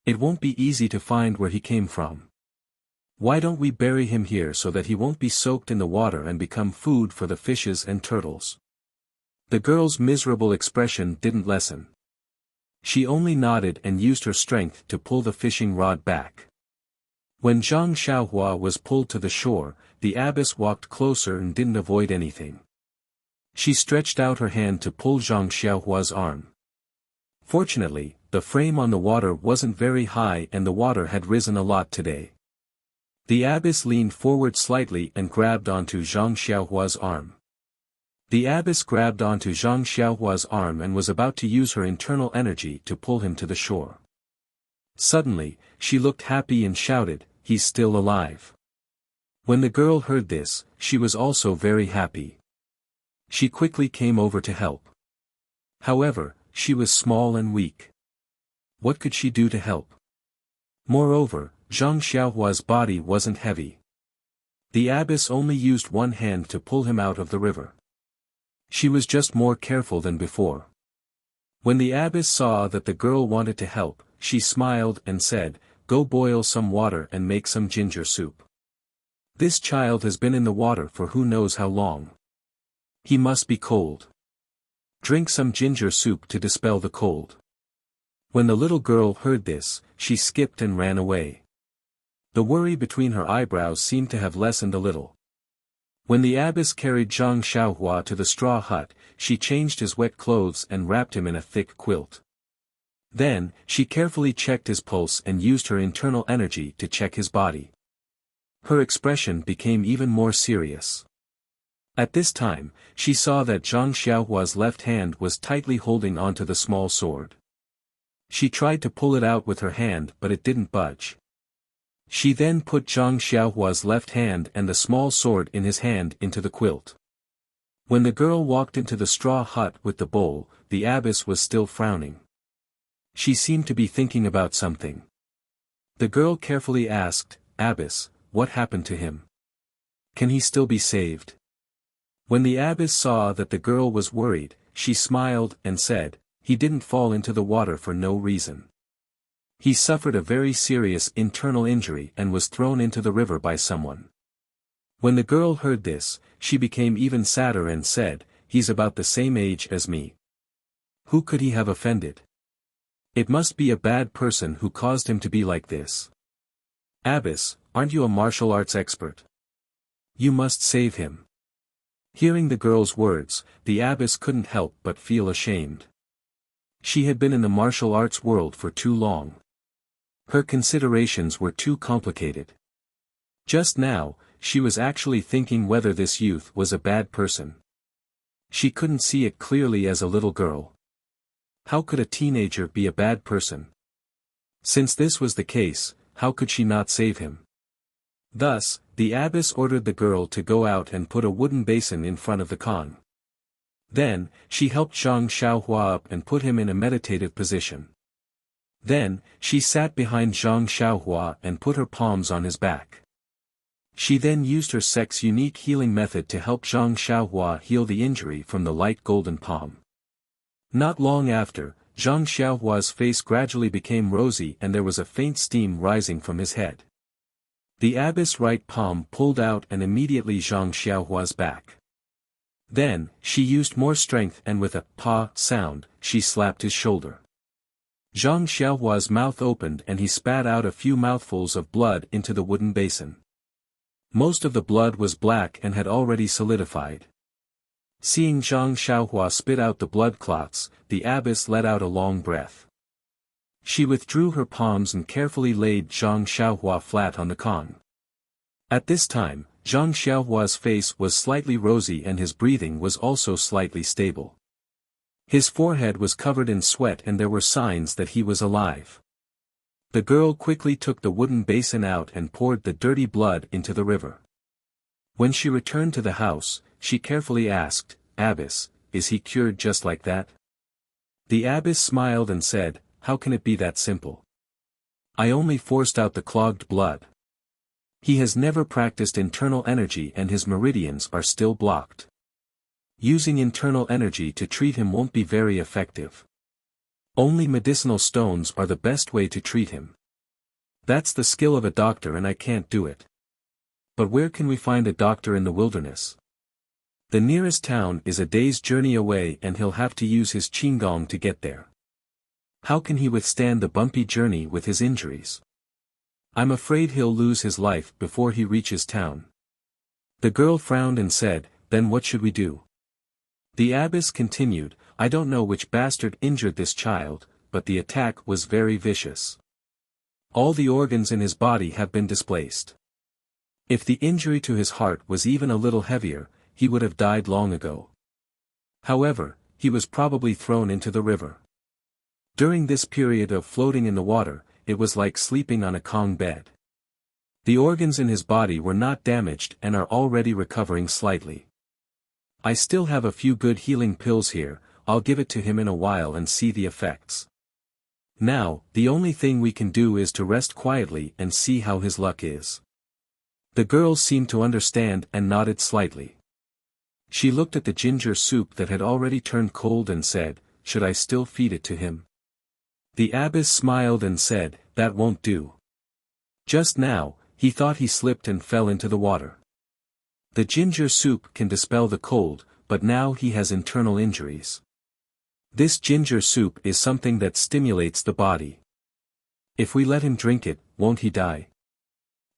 It won't be easy to find where he came from. Why don't we bury him here so that he won't be soaked in the water and become food for the fishes and turtles?" The girl's miserable expression didn't lessen. She only nodded and used her strength to pull the fishing rod back. When Zhang Xiaohua was pulled to the shore, the abbess walked closer and didn't avoid anything. She stretched out her hand to pull Zhang Xiaohua's arm. Fortunately, the frame on the water wasn't very high and the water had risen a lot today. The abbess leaned forward slightly and grabbed onto Zhang Xiaohua's arm. The abbess grabbed onto Zhang Xiaohua's arm and was about to use her internal energy to pull him to the shore. Suddenly, she looked happy and shouted, "He's still alive." When the girl heard this, she was also very happy. She quickly came over to help. However, she was small and weak. What could she do to help? Moreover, Zhang Xiaohua's body wasn't heavy. The abbess only used one hand to pull him out of the river. She was just more careful than before. When the abbess saw that the girl wanted to help, she smiled and said, "Go boil some water and make some ginger soup. This child has been in the water for who knows how long. He must be cold. Drink some ginger soup to dispel the cold." When the little girl heard this, she skipped and ran away. The worry between her eyebrows seemed to have lessened a little. When the abbess carried Zhang Xiaohua to the straw hut, she changed his wet clothes and wrapped him in a thick quilt. Then, she carefully checked his pulse and used her internal energy to check his body. Her expression became even more serious. At this time, she saw that Zhang Xiaohua's left hand was tightly holding onto the small sword. She tried to pull it out with her hand but it didn't budge. She then put Zhang Xiaohua's left hand and the small sword in his hand into the quilt. When the girl walked into the straw hut with the bowl, the abbess was still frowning. She seemed to be thinking about something. The girl carefully asked, "Abbess, what happened to him? Can he still be saved?" When the abbess saw that the girl was worried, she smiled and said, "He didn't fall into the water for no reason. He suffered a very serious internal injury and was thrown into the river by someone." When the girl heard this, she became even sadder and said, "He's about the same age as me. Who could he have offended? It must be a bad person who caused him to be like this. Abbess, aren't you a martial arts expert? You must save him." Hearing the girl's words, the abbess couldn't help but feel ashamed. She had been in the martial arts world for too long. Her considerations were too complicated. Just now, she was actually thinking whether this youth was a bad person. She couldn't see it clearly as a little girl. How could a teenager be a bad person? Since this was the case, how could she not save him? Thus, the abbess ordered the girl to go out and put a wooden basin in front of the khan. Then, she helped Zhang Xiaohua up and put him in a meditative position. Then, she sat behind Zhang Xiaohua and put her palms on his back. She then used her sect's unique healing method to help Zhang Xiaohua heal the injury from the light golden palm. Not long after, Zhang Xiaohua's face gradually became rosy and there was a faint steam rising from his head. The abbess' right palm pulled out and immediately Zhang Xiaohua's back. Then, she used more strength and with a "pa" sound, she slapped his shoulder. Zhang Xiaohua's mouth opened and he spat out a few mouthfuls of blood into the wooden basin. Most of the blood was black and had already solidified. Seeing Zhang Xiaohua spit out the blood clots, the abbess let out a long breath. She withdrew her palms and carefully laid Zhang Xiaohua flat on the khan. At this time, Zhang Xiaohua's face was slightly rosy and his breathing was also slightly stable. His forehead was covered in sweat and there were signs that he was alive. The girl quickly took the wooden basin out and poured the dirty blood into the river. When she returned to the house, she carefully asked, "Abbess, is he cured just like that?" The abbess smiled and said, "How can it be that simple? I only forced out the clogged blood. He has never practiced internal energy and his meridians are still blocked. Using internal energy to treat him won't be very effective. Only medicinal stones are the best way to treat him. That's the skill of a doctor and I can't do it. But where can we find a doctor in the wilderness? The nearest town is a day's journey away and he'll have to use his qinggong to get there. How can he withstand the bumpy journey with his injuries? I'm afraid he'll lose his life before he reaches town." The girl frowned and said, "Then what should we do?" The abbess continued, "I don't know which bastard injured this child, but the attack was very vicious. All the organs in his body have been displaced. If the injury to his heart was even a little heavier, he would have died long ago. However, he was probably thrown into the river. During this period of floating in the water, it was like sleeping on a Kong bed. The organs in his body were not damaged and are already recovering slightly. I still have a few good healing pills here, I'll give it to him in a while and see the effects. Now, the only thing we can do is to rest quietly and see how his luck is." The girl seemed to understand and nodded slightly. She looked at the ginger soup that had already turned cold and said, "Should I still feed it to him?" The abbess smiled and said, "That won't do. Just now, he thought he slipped and fell into the water. The ginger soup can dispel the cold, but now he has internal injuries. This ginger soup is something that stimulates the body. If we let him drink it, won't he die?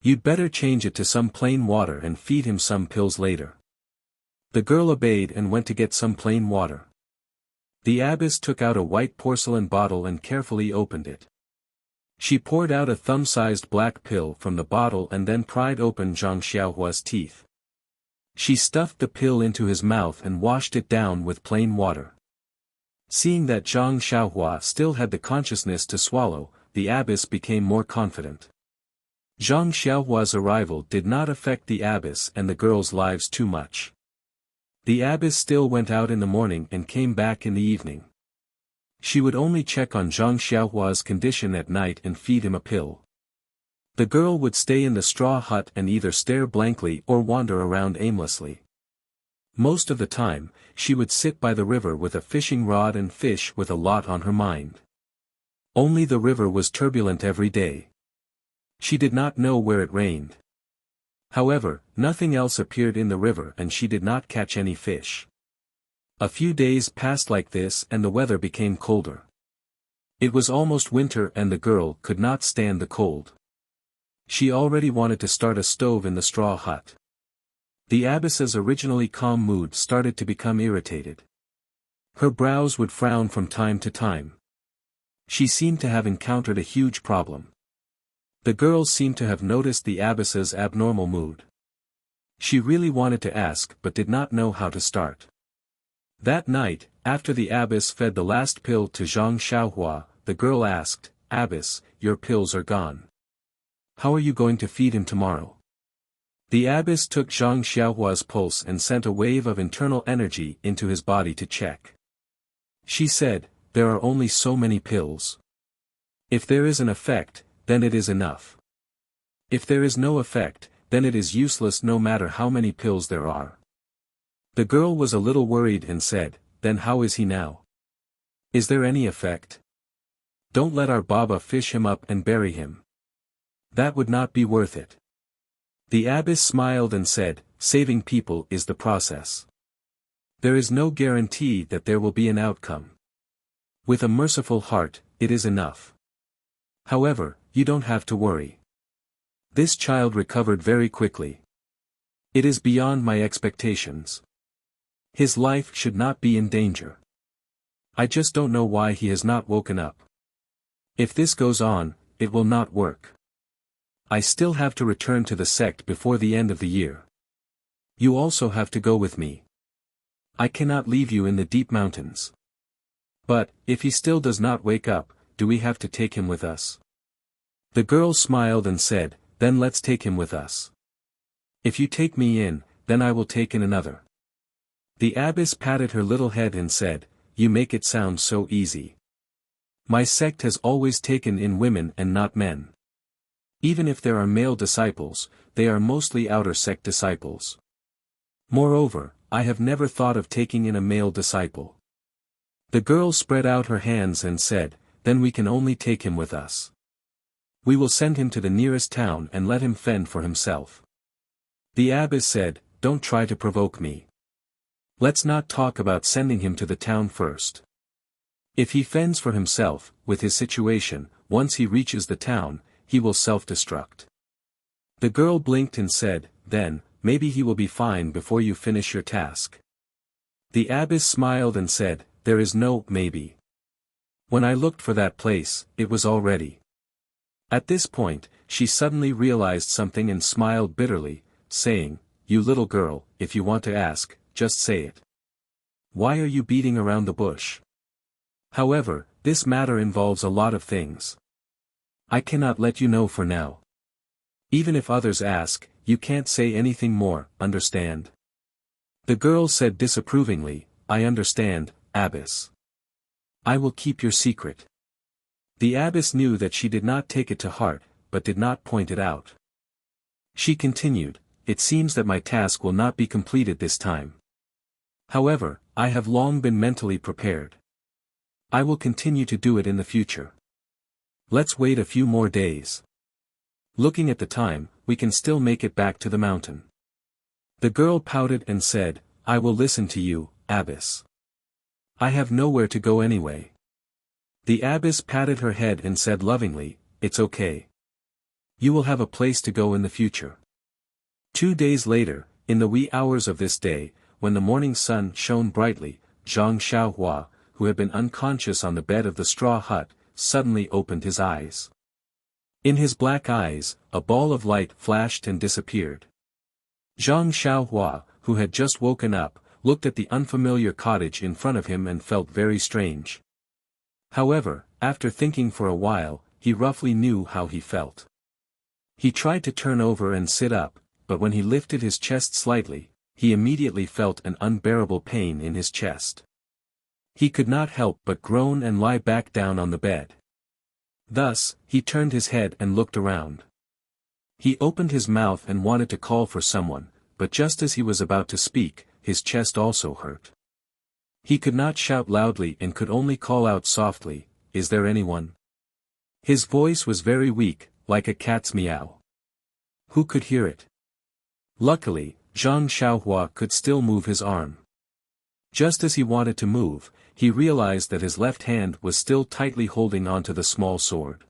You'd better change it to some plain water and feed him some pills later." The girl obeyed and went to get some plain water. The abbess took out a white porcelain bottle and carefully opened it. She poured out a thumb-sized black pill from the bottle and then pried open Zhang Xiaohua's teeth. She stuffed the pill into his mouth and washed it down with plain water. Seeing that Zhang Xiaohua still had the consciousness to swallow, the abbess became more confident. Zhang Xiaohua's arrival did not affect the abbess and the girls' lives too much. The abbess still went out in the morning and came back in the evening. She would only check on Zhang Xiaohua's condition at night and feed him a pill. The girl would stay in the straw hut and either stare blankly or wander around aimlessly. Most of the time, she would sit by the river with a fishing rod and fish with a lot on her mind. Only the river was turbulent every day. She did not know where it rained. However, nothing else appeared in the river and she did not catch any fish. A few days passed like this and the weather became colder. It was almost winter and the girl could not stand the cold. She already wanted to start a stove in the straw hut. The abbess's originally calm mood started to become irritated. Her brows would frown from time to time. She seemed to have encountered a huge problem. The girls seemed to have noticed the abbess's abnormal mood. She really wanted to ask but did not know how to start. That night, after the abbess fed the last pill to Zhang Xiaohua, the girl asked, "Abbess, your pills are gone. How are you going to feed him tomorrow?" The abbess took Zhang Xiaohua's pulse and sent a wave of internal energy into his body to check. She said, "There are only so many pills. If there is an effect, then it is enough. If there is no effect, then it is useless no matter how many pills there are." The girl was a little worried and said, "Then how is he now? Is there any effect? Don't let our Baba fish him up and bury him. That would not be worth it." The abbess smiled and said, "Saving people is the process. There is no guarantee that there will be an outcome. With a merciful heart, it is enough. However, you don't have to worry. This child recovered very quickly. It is beyond my expectations. His life should not be in danger. I just don't know why he has not woken up. If this goes on, it will not work. I still have to return to the sect before the end of the year. You also have to go with me. I cannot leave you in the deep mountains. But, if he still does not wake up, do we have to take him with us? The girl smiled and said, then let's take him with us. If you take me in, then I will take in another. The abbess patted her little head and said, you make it sound so easy. My sect has always taken in women and not men. Even if there are male disciples, they are mostly outer sect disciples. Moreover, I have never thought of taking in a male disciple. The girl spread out her hands and said, then we can only take him with us. We will send him to the nearest town and let him fend for himself. The abbess said, don't try to provoke me. Let's not talk about sending him to the town first. If he fends for himself, with his situation, once he reaches the town, he will self-destruct. The girl blinked and said, then, maybe he will be fine before you finish your task. The abbess smiled and said, there is no maybe. When I looked for that place, it was all ready. At this point, she suddenly realized something and smiled bitterly, saying, you little girl, if you want to ask, just say it. Why are you beating around the bush? However, this matter involves a lot of things. I cannot let you know for now. Even if others ask, you can't say anything more, understand? The girl said disapprovingly, I understand, abbess. I will keep your secret. The abbess knew that she did not take it to heart, but did not point it out. She continued, it seems that my task will not be completed this time. However, I have long been mentally prepared. I will continue to do it in the future. Let's wait a few more days. Looking at the time, we can still make it back to the mountain. The girl pouted and said, I will listen to you, abbess. I have nowhere to go anyway. The abbess patted her head and said lovingly, it's okay. You will have a place to go in the future. 2 days later, in the wee hours of this day, when the morning sun shone brightly, Zhang Xiaohua, who had been unconscious on the bed of the straw hut, suddenly opened his eyes. In his black eyes, a ball of light flashed and disappeared. Zhang Xiaohua, who had just woken up, looked at the unfamiliar cottage in front of him and felt very strange. However, after thinking for a while, he roughly knew how he felt. He tried to turn over and sit up, but when he lifted his chest slightly, he immediately felt an unbearable pain in his chest. He could not help but groan and lie back down on the bed. Thus, he turned his head and looked around. He opened his mouth and wanted to call for someone, but just as he was about to speak, his chest also hurt. He could not shout loudly and could only call out softly, is there anyone? His voice was very weak, like a cat's meow. Who could hear it? Luckily, Zhang Xiaohua could still move his arm. Just as he wanted to move, he realized that his left hand was still tightly holding onto the small sword.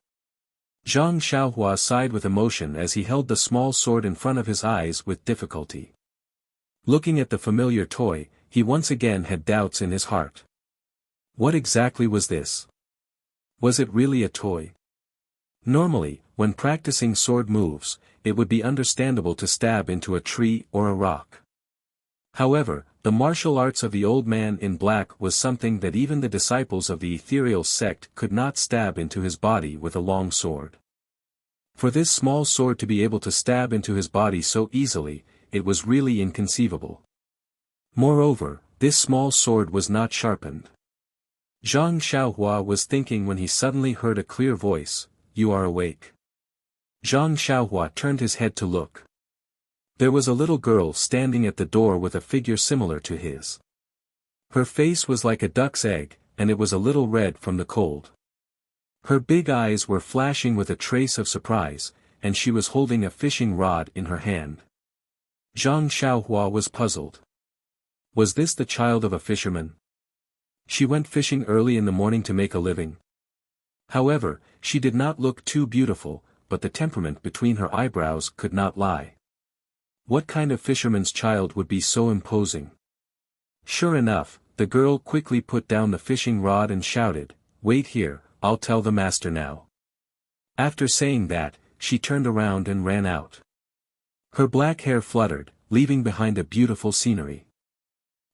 Zhang Xiaohua sighed with emotion as he held the small sword in front of his eyes with difficulty. Looking at the familiar toy, he once again had doubts in his heart. What exactly was this? Was it really a toy? Normally, when practicing sword moves, it would be understandable to stab into a tree or a rock. However, the martial arts of the old man in black was something that even the disciples of the ethereal sect could not stab into his body with a long sword. For this small sword to be able to stab into his body so easily, it was really inconceivable. Moreover, this small sword was not sharpened. Zhang Xiaohua was thinking when he suddenly heard a clear voice, "You are awake." Zhang Xiaohua turned his head to look. There was a little girl standing at the door with a figure similar to his. Her face was like a duck's egg, and it was a little red from the cold. Her big eyes were flashing with a trace of surprise, and she was holding a fishing rod in her hand. Zhang Xiaohua was puzzled. Was this the child of a fisherman? She went fishing early in the morning to make a living. However, she did not look too beautiful, but the temperament between her eyebrows could not lie. What kind of fisherman's child would be so imposing? Sure enough, the girl quickly put down the fishing rod and shouted, "Wait here, I'll tell the master now." After saying that, she turned around and ran out. Her black hair fluttered, leaving behind a beautiful scenery.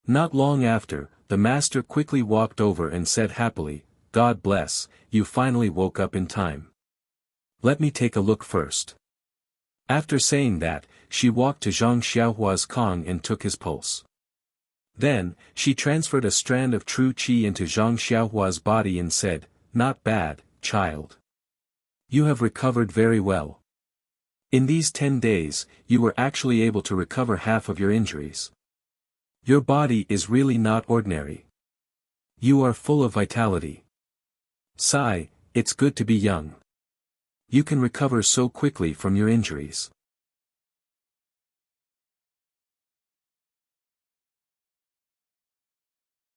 Not long after, the master quickly walked over and said happily, "God bless, you finally woke up in time. Let me take a look first." After saying that, she walked to Zhang Xiaohua's Kong and took his pulse. Then, she transferred a strand of true qi into Zhang Xiaohua's body and said, "Not bad, child. You have recovered very well. In these 10 days, you were actually able to recover half of your injuries. Your body is really not ordinary. You are full of vitality. Sai, it's good to be young. You can recover so quickly from your injuries."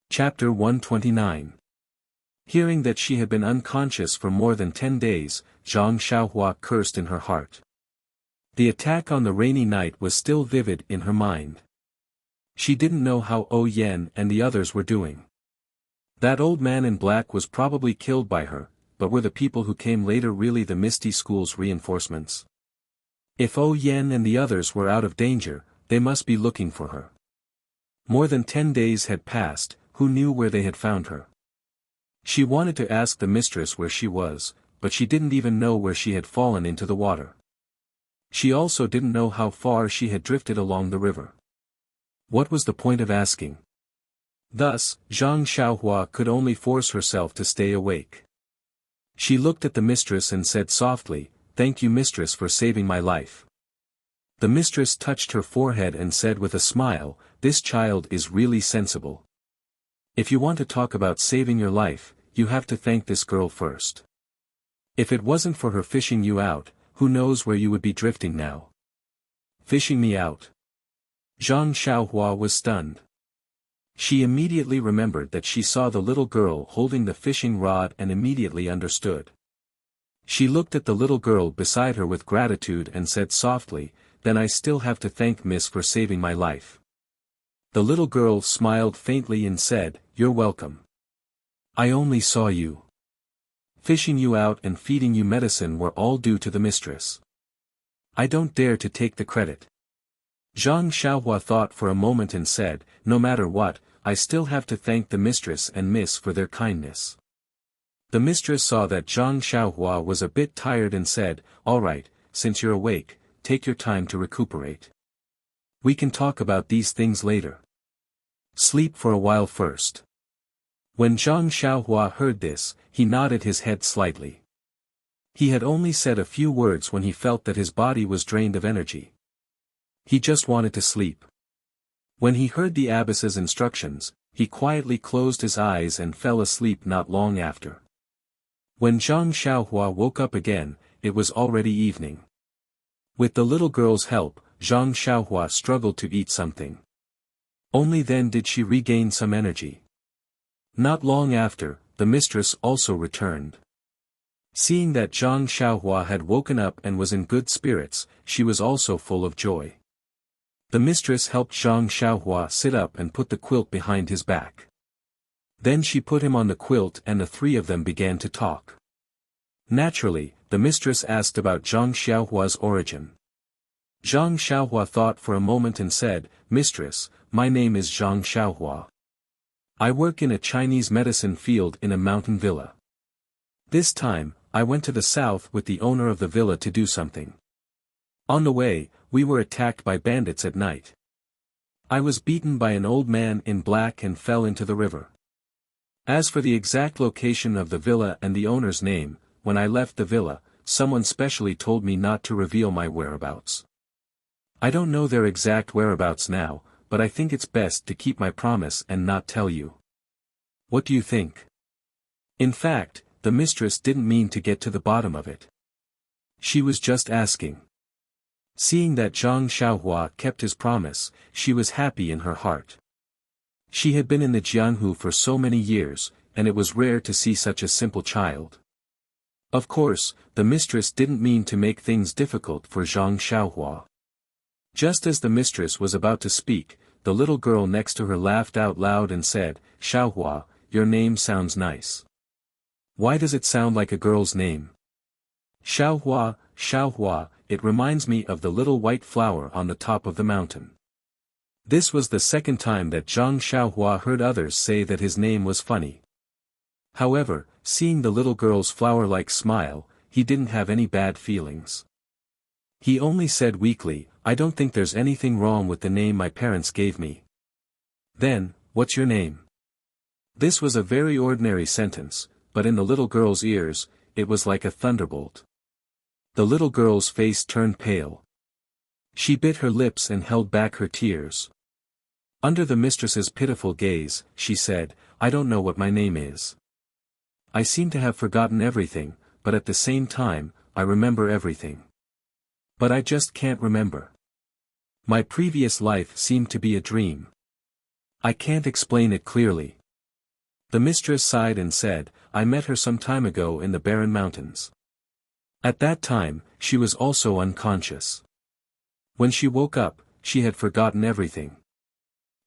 Chapter 129. Hearing that she had been unconscious for more than 10 days, Zhang Xiaohua cursed in her heart. The attack on the rainy night was still vivid in her mind. She didn't know how O Yen and the others were doing. That old man in black was probably killed by her, but were the people who came later really the Misty School's reinforcements? If O Yen and the others were out of danger, they must be looking for her. More than 10 days had passed, who knew where they had found her? She wanted to ask the mistress where she was, but she didn't even know where she had fallen into the water. She also didn't know how far she had drifted along the river. What was the point of asking? Thus, Zhang Xiaohua could only force herself to stay awake. She looked at the mistress and said softly, "Thank you, mistress, for saving my life." The mistress touched her forehead and said with a smile, "This child is really sensible. If you want to talk about saving your life, you have to thank this girl first. If it wasn't for her fishing you out, who knows where you would be drifting now?" "Fishing me out?" Zhang Xiaohua was stunned. She immediately remembered that she saw the little girl holding the fishing rod and immediately understood. She looked at the little girl beside her with gratitude and said softly, "Then I still have to thank Miss for saving my life." The little girl smiled faintly and said, "You're welcome. I only saw you. Fishing you out and feeding you medicine were all due to the mistress. I don't dare to take the credit." Zhang Xiaohua thought for a moment and said, "No matter what, I still have to thank the mistress and miss for their kindness." The mistress saw that Zhang Xiaohua was a bit tired and said, "All right, since you're awake, take your time to recuperate. We can talk about these things later. Sleep for a while first." When Zhang Xiaohua heard this, he nodded his head slightly. He had only said a few words when he felt that his body was drained of energy. He just wanted to sleep. When he heard the abbess's instructions, he quietly closed his eyes and fell asleep not long after. When Zhang Xiaohua woke up again, it was already evening. With the little girl's help, Zhang Xiaohua struggled to eat something. Only then did she regain some energy. Not long after, the mistress also returned. Seeing that Zhang Xiaohua had woken up and was in good spirits, she was also full of joy. The mistress helped Zhang Xiaohua sit up and put the quilt behind his back. Then she put him on the quilt and the three of them began to talk. Naturally, the mistress asked about Zhang Xiaohua's origin. Zhang Xiaohua thought for a moment and said, "Mistress, my name is Zhang Xiaohua. I work in a Chinese medicine field in a mountain villa. This time, I went to the south with the owner of the villa to do something. On the way, we were attacked by bandits at night. I was beaten by an old man in black and fell into the river. As for the exact location of the villa and the owner's name, when I left the villa, someone specially told me not to reveal my whereabouts. I don't know their exact whereabouts now, but I think it's best to keep my promise and not tell you. What do you think?" In fact, the mistress didn't mean to get to the bottom of it. She was just asking. Seeing that Zhang Xiaohua kept his promise, she was happy in her heart. She had been in the Jianghu for so many years, and it was rare to see such a simple child. Of course, the mistress didn't mean to make things difficult for Zhang Xiaohua. Just as the mistress was about to speak, the little girl next to her laughed out loud and said, "Xiaohua, your name sounds nice. Why does it sound like a girl's name?" "Xiaohua, Xiaohua, it reminds me of the little white flower on the top of the mountain." This was the second time that Zhang Xiaohua heard others say that his name was funny. However, seeing the little girl's flower-like smile, he didn't have any bad feelings. He only said weakly, "I don't think there's anything wrong with the name my parents gave me." "Then, what's your name?" This was a very ordinary sentence, but in the little girl's ears, it was like a thunderbolt. The little girl's face turned pale. She bit her lips and held back her tears. Under the mistress's pitiful gaze, she said, "I don't know what my name is. I seem to have forgotten everything, but at the same time, I remember everything. But I just can't remember. My previous life seemed to be a dream. I can't explain it clearly." The mistress sighed and said, "I met her some time ago in the barren mountains. At that time, she was also unconscious. When she woke up, she had forgotten everything.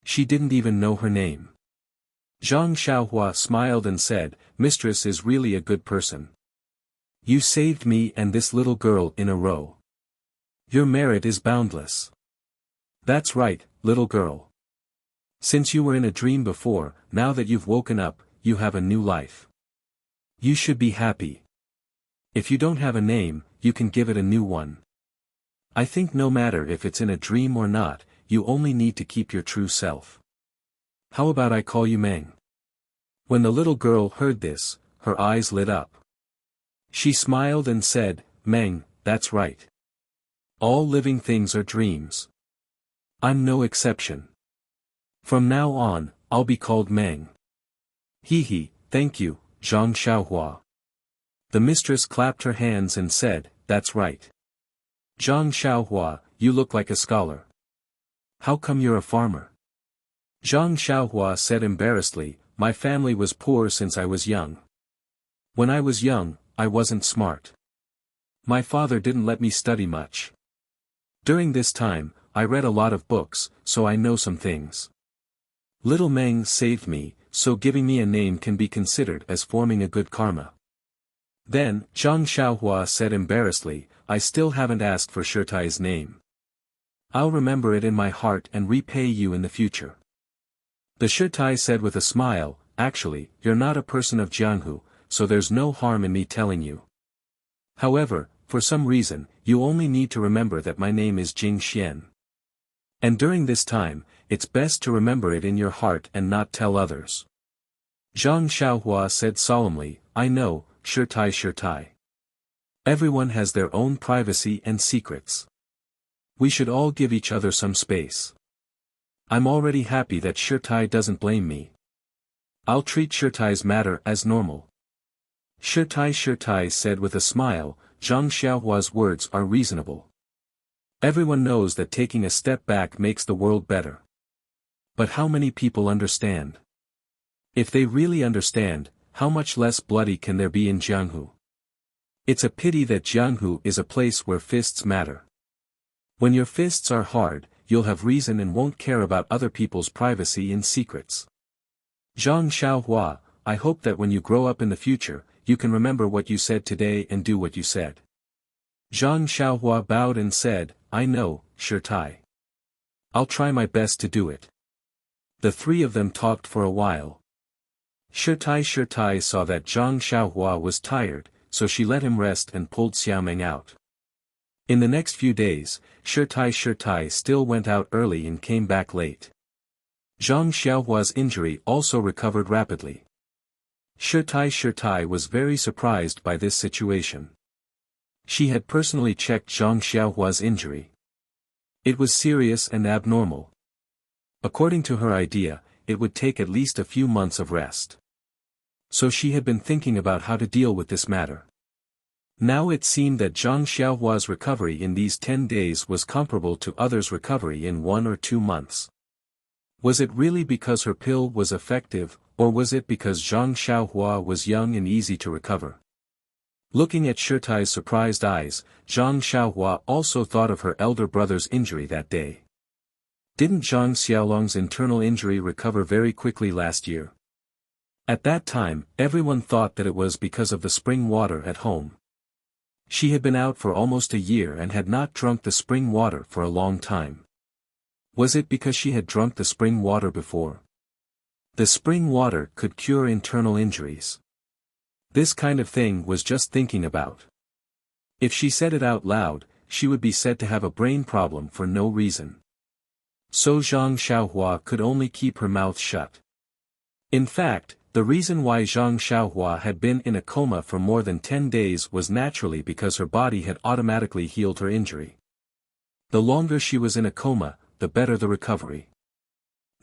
She didn't even know her name." Zhang Xiaohua smiled and said, "Mistress is really a good person. You saved me and this little girl in a row. Your merit is boundless." "That's right, little girl. Since you were in a dream before, now that you've woken up, you have a new life. You should be happy. If you don't have a name, you can give it a new one. I think no matter if it's in a dream or not, you only need to keep your true self. How about I call you Meng?" When the little girl heard this, her eyes lit up. She smiled and said, "Meng, that's right. All living things are dreams. I'm no exception. From now on, I'll be called Meng." "Hee, thank you, Zhang Xiaohua." The mistress clapped her hands and said, "That's right. Zhang Xiaohua, you look like a scholar. How come you're a farmer?" Zhang Xiaohua said embarrassedly, "My family was poor since I was young. When I was young, I wasn't smart. My father didn't let me study much. During this time, I read a lot of books, so I know some things. Little Meng saved me, so giving me a name can be considered as forming a good karma." Then, Zhang Xiaohua said embarrassedly, "I still haven't asked for Shirtai's name. I'll remember it in my heart and repay you in the future." The Shirtai said with a smile, "Actually, you're not a person of Jianghu, so there's no harm in me telling you. However, for some reason, you only need to remember that my name is Jing Xian. And during this time, it's best to remember it in your heart and not tell others." Zhang Xiaohua said solemnly, "I know, Shirtai. Everyone has their own privacy and secrets. We should all give each other some space. I'm already happy that Shirtai doesn't blame me. I'll treat Shirtai's matter as normal." Shirtai said with a smile, "Zhang Xiaohua's words are reasonable. Everyone knows that taking a step back makes the world better. But how many people understand? If they really understand, how much less bloody can there be in Jianghu? It's a pity that Jianghu is a place where fists matter. When your fists are hard, you'll have reason and won't care about other people's privacy and secrets. Zhang Xiaohua, I hope that when you grow up in the future, you can remember what you said today and do what you said." Zhang Xiaohua bowed and said, "I know, Shirtai. I'll try my best to do it." The three of them talked for a while. Shirtai saw that Zhang Xiaohua was tired, so she let him rest and pulled Xiaomeng out. In the next few days, Shirtai still went out early and came back late. Zhang Xiaohua's injury also recovered rapidly. Shirtai was very surprised by this situation. She had personally checked Zhang Xiaohua's injury. It was serious and abnormal. According to her idea, it would take at least a few months of rest. So she had been thinking about how to deal with this matter. Now it seemed that Zhang Xiaohua's recovery in these 10 days was comparable to others' recovery in 1 or 2 months. Was it really because her pill was effective, or was it because Zhang Xiaohua was young and easy to recover? Looking at Shirtai's surprised eyes, Zhang Xiaohua also thought of her elder brother's injury that day. Didn't Zhang Xiaolong's internal injury recover very quickly last year? At that time, everyone thought that it was because of the spring water at home. She had been out for almost a year and had not drunk the spring water for a long time. Was it because she had drunk the spring water before? The spring water could cure internal injuries. This kind of thing was just thinking about. If she said it out loud, she would be said to have a brain problem for no reason. So Zhang Xiaohua could only keep her mouth shut. In fact, the reason why Zhang Xiaohua had been in a coma for more than 10 days was naturally because her body had automatically healed her injury. The longer she was in a coma, the better the recovery.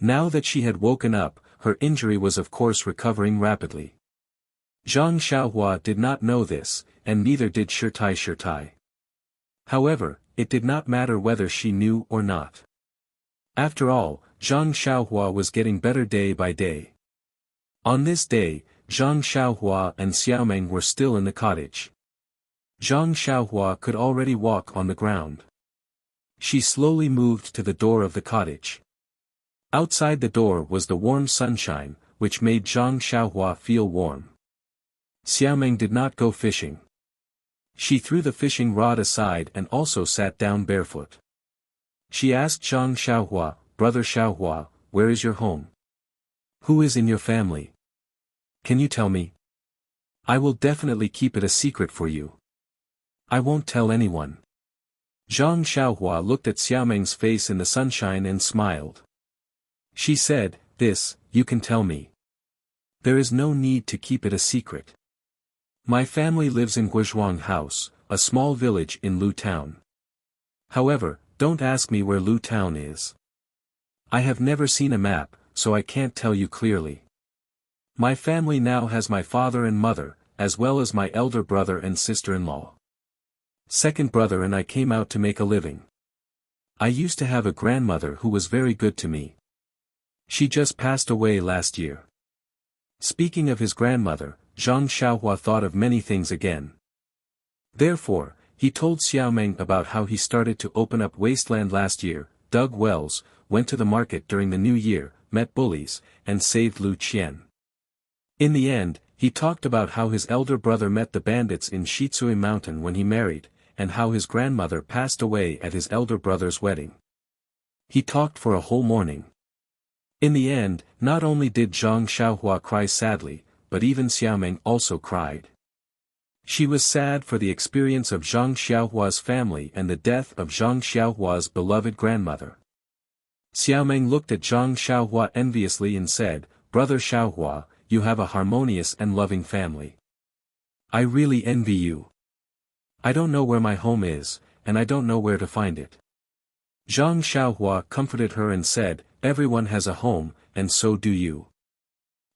Now that she had woken up, her injury was of course recovering rapidly. Zhang Xiaohua did not know this, and neither did Shirtai. However, it did not matter whether she knew or not. After all, Zhang Xiaohua was getting better day by day. On this day, Zhang Xiaohua and Xiaomeng were still in the cottage. Zhang Xiaohua could already walk on the ground. She slowly moved to the door of the cottage. Outside the door was the warm sunshine, which made Zhang Xiaohua feel warm. Xiaomeng did not go fishing. She threw the fishing rod aside and also sat down barefoot. She asked Zhang Xiaohua, "Brother Xiaohua, where is your home? Who is in your family? Can you tell me? I will definitely keep it a secret for you. I won't tell anyone." Zhang Xiaohua looked at Xiaomeng's face in the sunshine and smiled. She said, "This, you can tell me. There is no need to keep it a secret. My family lives in Guizhuang House, a small village in Lu Town. However, don't ask me where Lu Town is. I have never seen a map, so I can't tell you clearly. My family now has my father and mother, as well as my elder brother and sister-in-law. Second brother and I came out to make a living. I used to have a grandmother who was very good to me. She just passed away last year." Speaking of his grandmother, Zhang Xiaohua thought of many things again. Therefore, he told Xiaomeng about how he started to open up wasteland last year, dug wells, went to the market during the new year, met bullies, and saved Lu Qian. In the end, he talked about how his elder brother met the bandits in Shitsui Mountain when he married, and how his grandmother passed away at his elder brother's wedding. He talked for a whole morning. In the end, not only did Zhang Xiaohua cry sadly, but even Xiaomeng also cried. She was sad for the experience of Zhang Xiaohua's family and the death of Zhang Xiaohua's beloved grandmother. Xiaomeng looked at Zhang Xiaohua enviously and said, "Brother Xiaohua, you have a harmonious and loving family. I really envy you. I don't know where my home is, and I don't know where to find it." Zhang Xiaohua comforted her and said, "Everyone has a home, and so do you.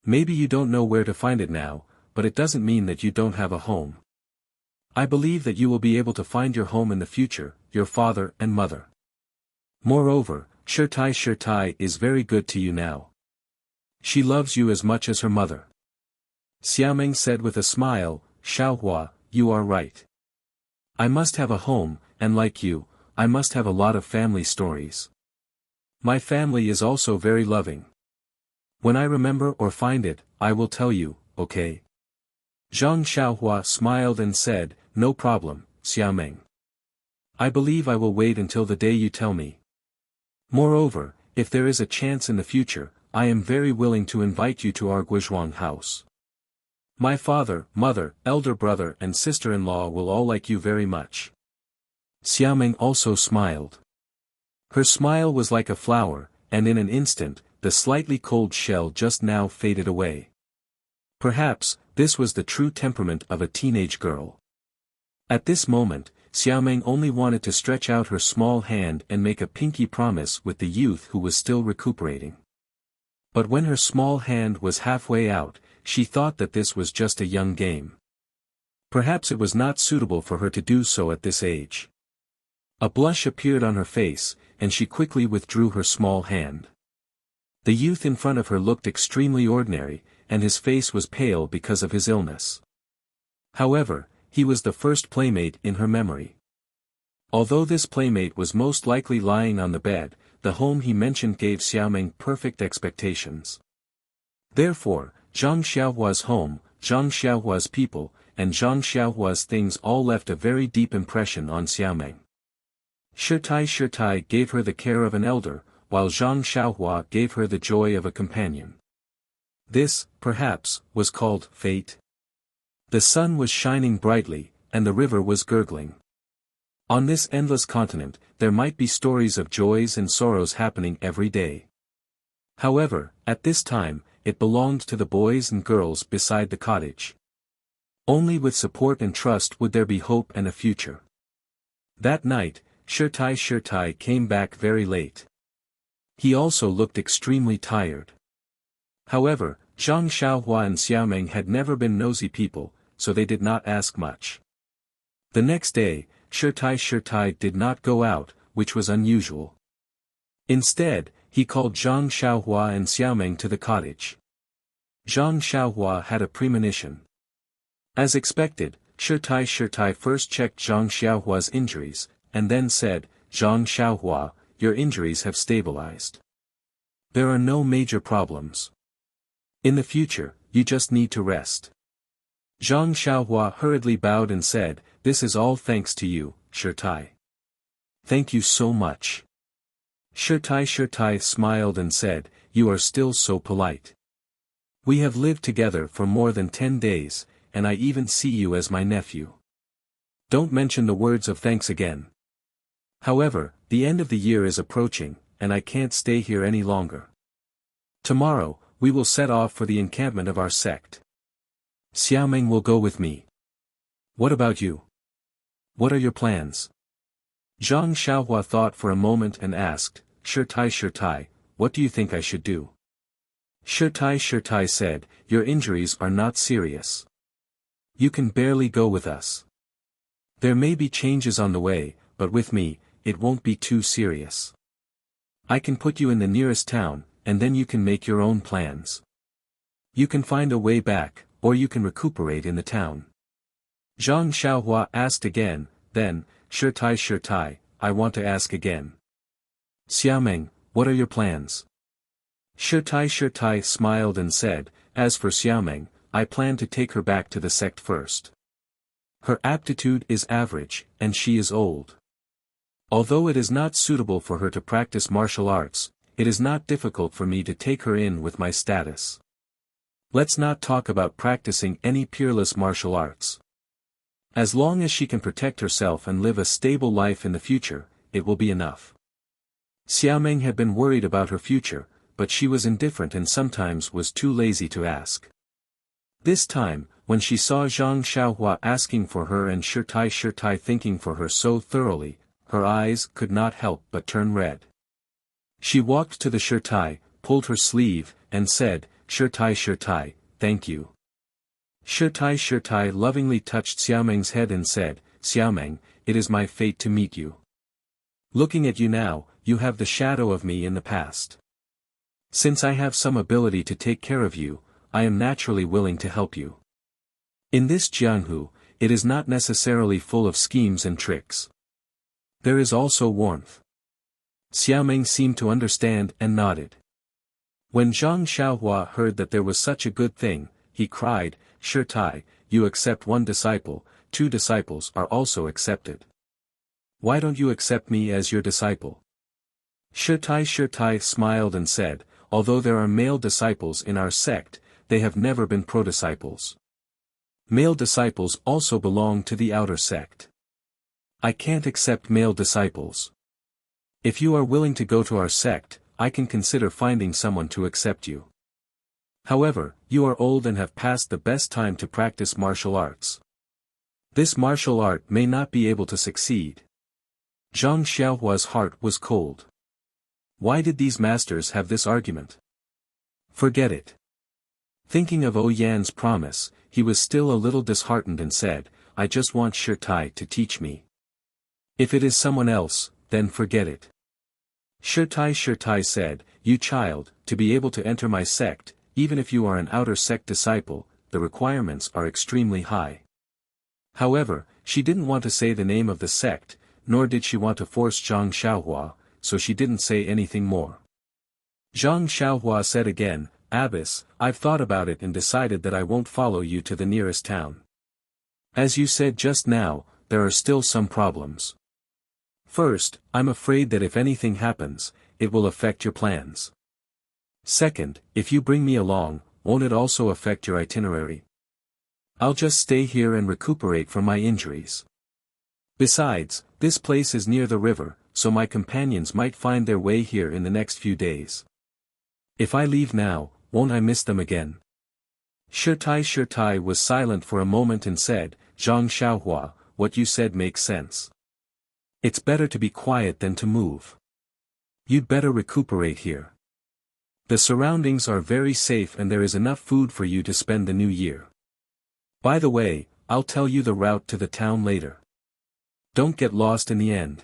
Maybe you don't know where to find it now, but it doesn't mean that you don't have a home. I believe that you will be able to find your home in the future, your father and mother. Moreover, Shirtai is very good to you now. She loves you as much as her mother." Xiaomeng said with a smile, "Xiaohua, you are right. I must have a home, and like you, I must have a lot of family stories. My family is also very loving. When I remember or find it, I will tell you, okay?" Zhang Xiaohua smiled and said, "No problem, Xiaomeng. I believe I will wait until the day you tell me. Moreover, if there is a chance in the future, I am very willing to invite you to our Guizhuang house. My father, mother, elder brother and sister-in-law will all like you very much." Xiaomeng also smiled. Her smile was like a flower, and in an instant, the slightly cold shell just now faded away. Perhaps, this was the true temperament of a teenage girl. At this moment, Xiaomeng only wanted to stretch out her small hand and make a pinky promise with the youth who was still recuperating. But when her small hand was halfway out, she thought that this was just a young game. Perhaps it was not suitable for her to do so at this age. A blush appeared on her face, and she quickly withdrew her small hand. The youth in front of her looked extremely ordinary, and his face was pale because of his illness. However, he was the first playmate in her memory. Although this playmate was most likely lying on the bed, the home he mentioned gave Xiaomeng perfect expectations. Therefore, Zhang Xiaohua's home, Zhang Xiaohua's people, and Zhang Xiaohua's things all left a very deep impression on Xiaomeng. Shirtai gave her the care of an elder, while Zhang Xiaohua gave her the joy of a companion. This, perhaps, was called fate. The sun was shining brightly, and the river was gurgling. On this endless continent, there might be stories of joys and sorrows happening every day. However, at this time, it belonged to the boys and girls beside the cottage. Only with support and trust would there be hope and a future. That night, Shirtai came back very late. He also looked extremely tired. However, Zhang Xiaohua and Xiaomeng had never been nosy people, so they did not ask much. The next day, Shirtai did not go out, which was unusual. Instead, he called Zhang Xiaohua and Xiaomeng to the cottage. Zhang Xiaohua had a premonition. As expected, Shirtai first checked Zhang Xiaohua's injuries, and then said, "Zhang Xiaohua, your injuries have stabilized. There are no major problems. In the future, you just need to rest." Zhang Xiaohua hurriedly bowed and said, "This is all thanks to you, Shirtai. Thank you so much." Shirtai smiled and said, "You are still so polite. We have lived together for more than 10 days, and I even see you as my nephew. Don't mention the words of thanks again. However, the end of the year is approaching, and I can't stay here any longer. Tomorrow, we will set off for the encampment of our sect. Xiaomeng will go with me. What about you? What are your plans?" Zhang Xiaohua thought for a moment and asked, Shirtai, what do you think I should do?" Shirtai said, "Your injuries are not serious. You can barely go with us. There may be changes on the way, but with me, it won't be too serious. I can put you in the nearest town, and then you can make your own plans. You can find a way back, or you can recuperate in the town." Zhang Xiaohua asked again, then, Shirtai, I want to ask again. Xiaomeng, what are your plans?" Shirtai smiled and said, "As for Xiaomeng, I plan to take her back to the sect first. Her aptitude is average, and she is old. Although it is not suitable for her to practice martial arts, it is not difficult for me to take her in with my status. Let's not talk about practicing any peerless martial arts. As long as she can protect herself and live a stable life in the future, it will be enough." Xiaomeng had been worried about her future, but she was indifferent and sometimes was too lazy to ask. This time, when she saw Zhang Xiaohua asking for her and Shirtai thinking for her so thoroughly, her eyes could not help but turn red. She walked to the Shirtai, pulled her sleeve, and said, Shirtai, thank you." Shirtai lovingly touched Xiaomeng's head and said, "Xiaomeng, it is my fate to meet you. Looking at you now, you have the shadow of me in the past. Since I have some ability to take care of you, I am naturally willing to help you. In this Jianghu, it is not necessarily full of schemes and tricks. There is also warmth." Xiaomeng seemed to understand and nodded. When Zhang Xiaohua heard that there was such a good thing, he cried, "Shirtai, you accept one disciple, 2 disciples are also accepted. Why don't you accept me as your disciple?" Shirtai smiled and said, "Although there are male disciples in our sect, they have never been pro-disciples. Male disciples also belong to the outer sect. I can't accept male disciples. If you are willing to go to our sect, I can consider finding someone to accept you. However, you are old and have passed the best time to practice martial arts. This martial art may not be able to succeed." Zhang Xiaohua's heart was cold. Why did these masters have this argument? Forget it. Thinking of Oyan's promise, he was still a little disheartened and said, "I just want Shirtai to teach me. If it is someone else, then forget it." Shirtai said, "You child, to be able to enter my sect, even if you are an outer sect disciple, the requirements are extremely high." However, she didn't want to say the name of the sect, nor did she want to force Zhang Xiaohua, so she didn't say anything more. Zhang Xiaohua said again, "Abbess, I've thought about it and decided that I won't follow you to the nearest town. As you said just now, there are still some problems. First, I'm afraid that if anything happens, it will affect your plans. Second, if you bring me along, won't it also affect your itinerary? I'll just stay here and recuperate from my injuries. Besides, this place is near the river, so my companions might find their way here in the next few days. If I leave now, won't I miss them again? Shirtai was silent for a moment and said, Zhang Xiaohua, what you said makes sense. It's better to be quiet than to move. You'd better recuperate here. The surroundings are very safe and there is enough food for you to spend the new year. By the way, I'll tell you the route to the town later. Don't get lost in the end.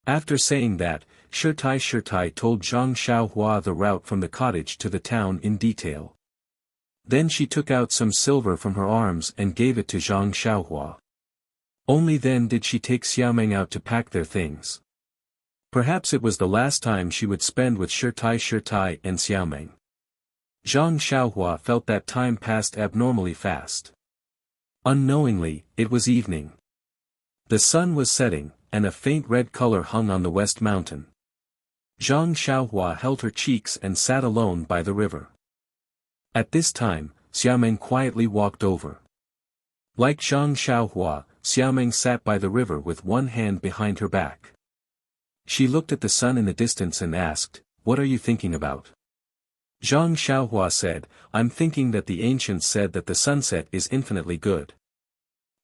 After saying that, Shirtai told Zhang Xiaohua the route from the cottage to the town in detail. Then she took out some silver from her arms and gave it to Zhang Xiaohua. Only then did she take Xiaomeng out to pack their things. Perhaps it was the last time she would spend with Shirtai and Xiaomeng. Zhang Xiaohua felt that time passed abnormally fast. Unknowingly, it was evening. The sun was setting, and a faint red color hung on the west mountain. Zhang Xiaohua held her cheeks and sat alone by the river. At this time, Xiaomeng quietly walked over. Like Zhang Xiaohua, Xiaomeng sat by the river with one hand behind her back. She looked at the sun in the distance and asked, "What are you thinking about?" Zhang Xiaohua said, "I'm thinking that the ancients said that the sunset is infinitely good.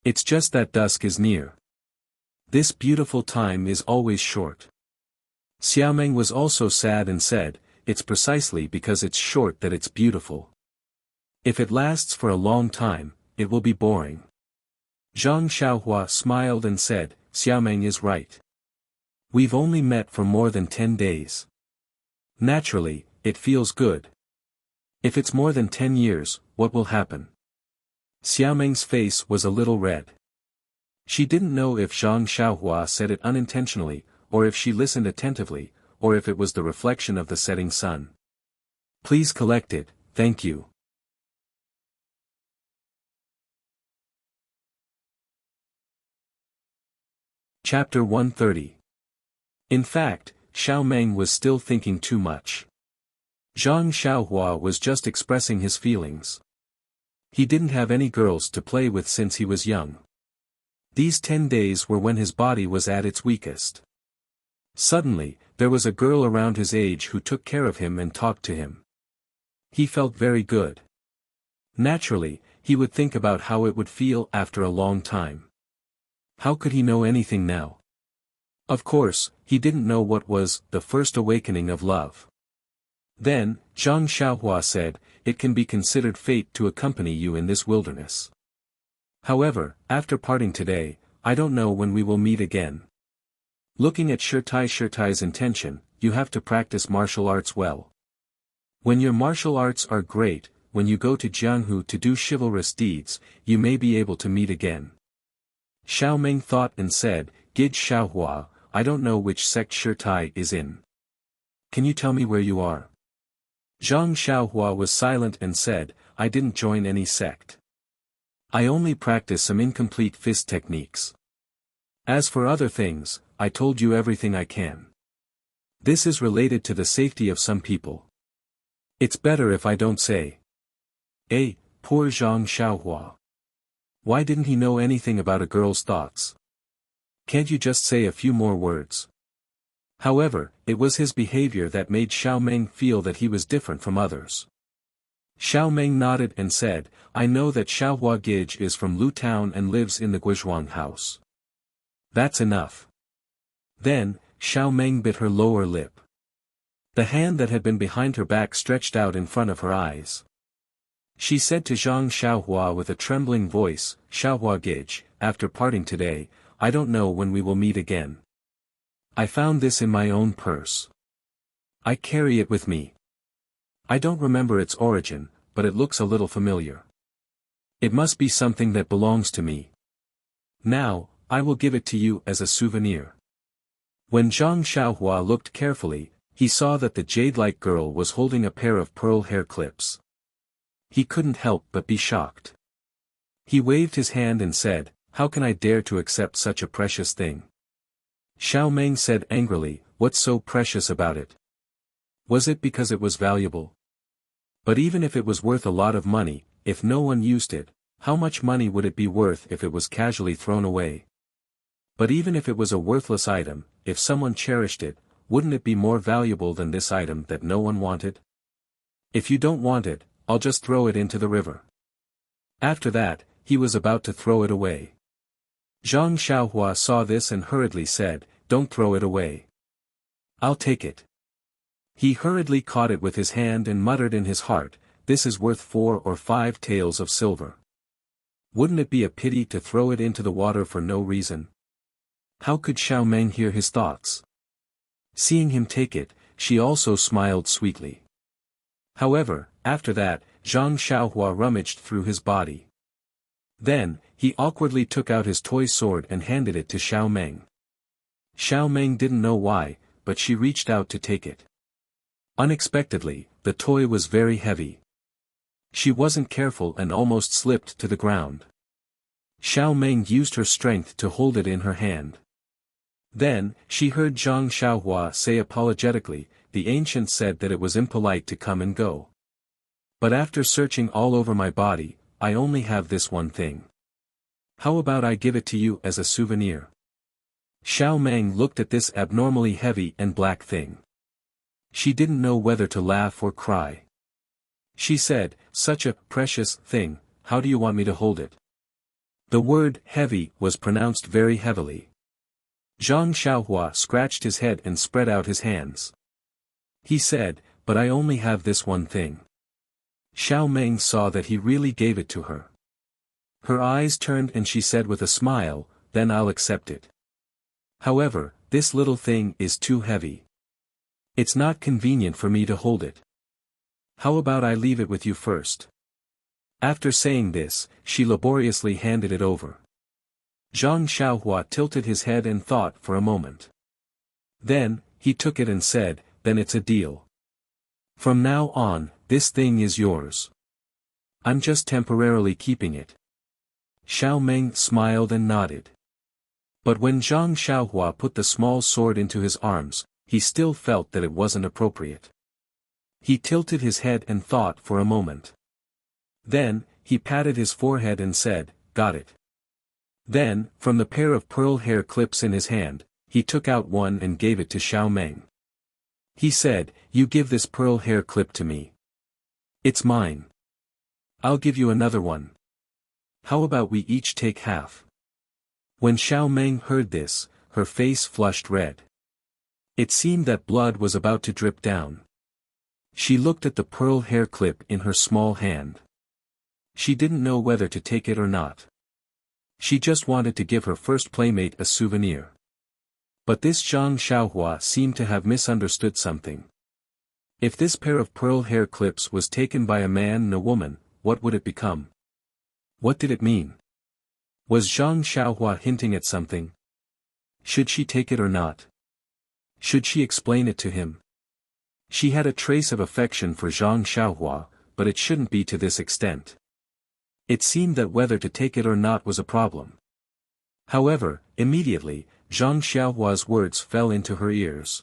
It's just that dusk is near. This beautiful time is always short." Xiaomeng was also sad and said, "It's precisely because it's short that it's beautiful. If it lasts for a long time, it will be boring." Zhang Xiaohua smiled and said, "Xiaomeng is right. We've only met for more than 10 days. Naturally, it feels good. If it's more than 10 years, what will happen?" Xiaomeng's face was a little red. She didn't know if Zhang Xiaohua said it unintentionally, or if she listened attentively, or if it was the reflection of the setting sun. "Please collect it, thank you." Chapter 130. In fact, Xiaomeng was still thinking too much. Zhang Xiaohua was just expressing his feelings. He didn't have any girls to play with since he was young. These 10 days were when his body was at its weakest. Suddenly, there was a girl around his age who took care of him and talked to him. He felt very good. Naturally, he would think about how it would feel after a long time. How could he know anything now? Of course, he didn't know what was the first awakening of love. Then, Zhang Xiaohua said, "It can be considered fate to accompany you in this wilderness. However, after parting today, I don't know when we will meet again." Looking at Shirtai's intention, you have to practice martial arts well. When your martial arts are great, when you go to Jianghu to do chivalrous deeds, you may be able to meet again. Xiaomeng thought and said, "Gid Xiaohua, I don't know which sect Shirtai is in. Can you tell me where you are?" Zhang Xiaohua was silent and said, "I didn't join any sect. I only practice some incomplete fist techniques. As for other things, I told you everything I can. This is related to the safety of some people. It's better if I don't say." Poor Zhang Xiaohua. Why didn't he know anything about a girl's thoughts? Can't you just say a few more words? However, it was his behavior that made Xiaomeng feel that he was different from others. Xiaomeng nodded and said, "I know that Xiaohua Gij is from Lu Town and lives in the Guizhuang house." That's enough. Then, Xiaomeng bit her lower lip. The hand that had been behind her back stretched out in front of her eyes. She said to Zhang Xiaohua with a trembling voice, "Xiaohua Gij, after parting today, I don't know when we will meet again. I found this in my own purse. I carry it with me. I don't remember its origin, but it looks a little familiar. It must be something that belongs to me. Now, I will give it to you as a souvenir." When Zhang Xiaohua looked carefully, he saw that the jade-like girl was holding a pair of pearl hair clips. He couldn't help but be shocked. He waved his hand and said, "How can I dare to accept such a precious thing?" Xiaomeng said angrily, What's so precious about it? Was it because it was valuable? But even if it was worth a lot of money, if no one used it, how much money would it be worth if it was casually thrown away? But even if it was a worthless item, if someone cherished it, wouldn't it be more valuable than this item that no one wanted? If you don't want it, I'll just throw it into the river. After that, he was about to throw it away. Zhang Xiaohua saw this and hurriedly said, "Don't throw it away. I'll take it." He hurriedly caught it with his hand and muttered in his heart, "This is worth 4 or 5 taels of silver. Wouldn't it be a pity to throw it into the water for no reason?" How could Xiao Meng hear his thoughts? Seeing him take it, she also smiled sweetly. However, after that, Zhang Xiaohua rummaged through his body. Then, he awkwardly took out his toy sword and handed it to Xiao Meng. Xiao Meng didn't know why, but she reached out to take it. Unexpectedly, the toy was very heavy. She wasn't careful and almost slipped to the ground. Xiao Meng used her strength to hold it in her hand. Then, she heard Zhang Xiaohua say apologetically, "The ancient said that it was impolite to come and go. But after searching all over my body, I only have this one thing. How about I give it to you as a souvenir?" Xiao Meng looked at this abnormally heavy and black thing. She didn't know whether to laugh or cry. She said, "Such a precious thing, how do you want me to hold it?" The word heavy was pronounced very heavily. Zhang Xiaohua scratched his head and spread out his hands. He said, "But I only have this one thing." Xiao Meng saw that he really gave it to her. Her eyes turned and she said with a smile, "Then I'll accept it. However, this little thing is too heavy. It's not convenient for me to hold it. How about I leave it with you first?" After saying this, she laboriously handed it over. Zhang Xiaohua tilted his head and thought for a moment. Then, he took it and said, "Then it's a deal. From now on, this thing is yours. I'm just temporarily keeping it." Xiao Meng smiled and nodded. But when Zhang Xiaohua put the small sword into his arms, he still felt that it wasn't appropriate. He tilted his head and thought for a moment. Then, he patted his forehead and said, "Got it." Then, from the pair of pearl hair clips in his hand, he took out one and gave it to Xiao Meng. He said, "You give this pearl hair clip to me. It's mine. I'll give you another one. How about we each take half?" When Xiao Meng heard this, her face flushed red. It seemed that blood was about to drip down. She looked at the pearl hair clip in her small hand. She didn't know whether to take it or not. She just wanted to give her first playmate a souvenir. But this Zhang Xiaohua seemed to have misunderstood something. If this pair of pearl hair clips was taken by a man and a woman, what would it become? What did it mean? Was Zhang Xiaohua hinting at something? Should she take it or not? Should she explain it to him? She had a trace of affection for Zhang Xiaohua, but it shouldn't be to this extent. It seemed that whether to take it or not was a problem. However, immediately, Zhang Xiaohua's words fell into her ears.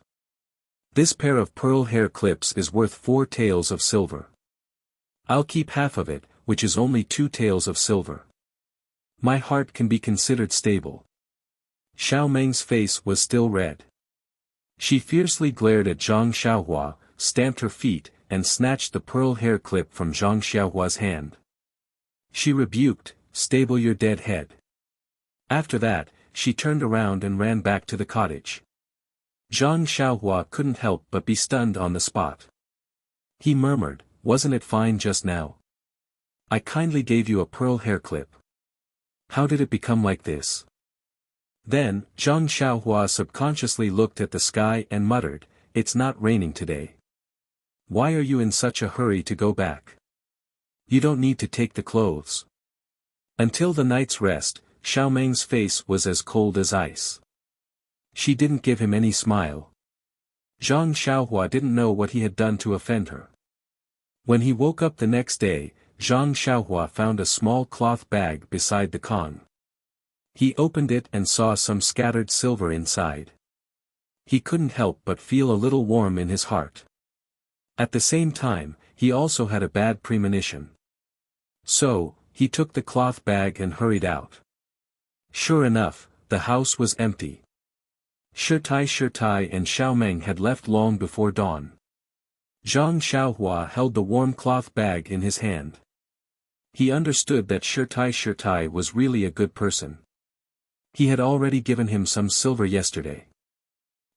"This pair of pearl hair clips is worth 4 taels of silver. I'll keep half of it, which is only 2 taels of silver. My heart can be considered stable." Xiao Meng's face was still red. She fiercely glared at Zhang Xiaohua, stamped her feet, and snatched the pearl hair clip from Zhang Xiaohua's hand. She rebuked, "Stable your dead head." After that, she turned around and ran back to the cottage. Zhang Xiaohua couldn't help but be stunned on the spot. He murmured, "Wasn't it fine just now? I kindly gave you a pearl hair clip. How did it become like this?" Then, Zhang Xiaohua subconsciously looked at the sky and muttered, "It's not raining today. Why are you in such a hurry to go back? You don't need to take the clothes." Until the night's rest, Xiao Meng's face was as cold as ice. She didn't give him any smile. Zhang Xiaohua didn't know what he had done to offend her. When he woke up the next day, Zhang Xiaohua found a small cloth bag beside the Kong. He opened it and saw some scattered silver inside. He couldn't help but feel a little warm in his heart. At the same time, he also had a bad premonition. So, he took the cloth bag and hurried out. Sure enough, the house was empty. Shi Tai and Xiao Meng had left long before dawn. Zhang Xiaohua held the warm cloth bag in his hand. He understood that Shi Tai was really a good person. He had already given him some silver yesterday.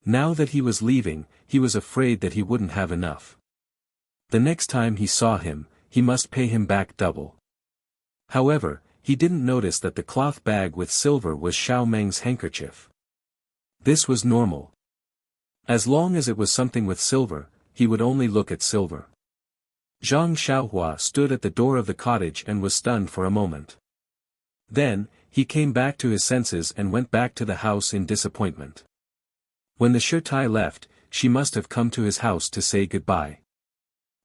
Now that he was leaving, he was afraid that he wouldn't have enough. The next time he saw him, he must pay him back double. However, he didn't notice that the cloth bag with silver was Xiao Meng's handkerchief. This was normal. As long as it was something with silver, he would only look at silver. Zhang Xiaohua stood at the door of the cottage and was stunned for a moment. Then, he came back to his senses and went back to the house in disappointment. When the Shi Tai left, she must have come to his house to say goodbye.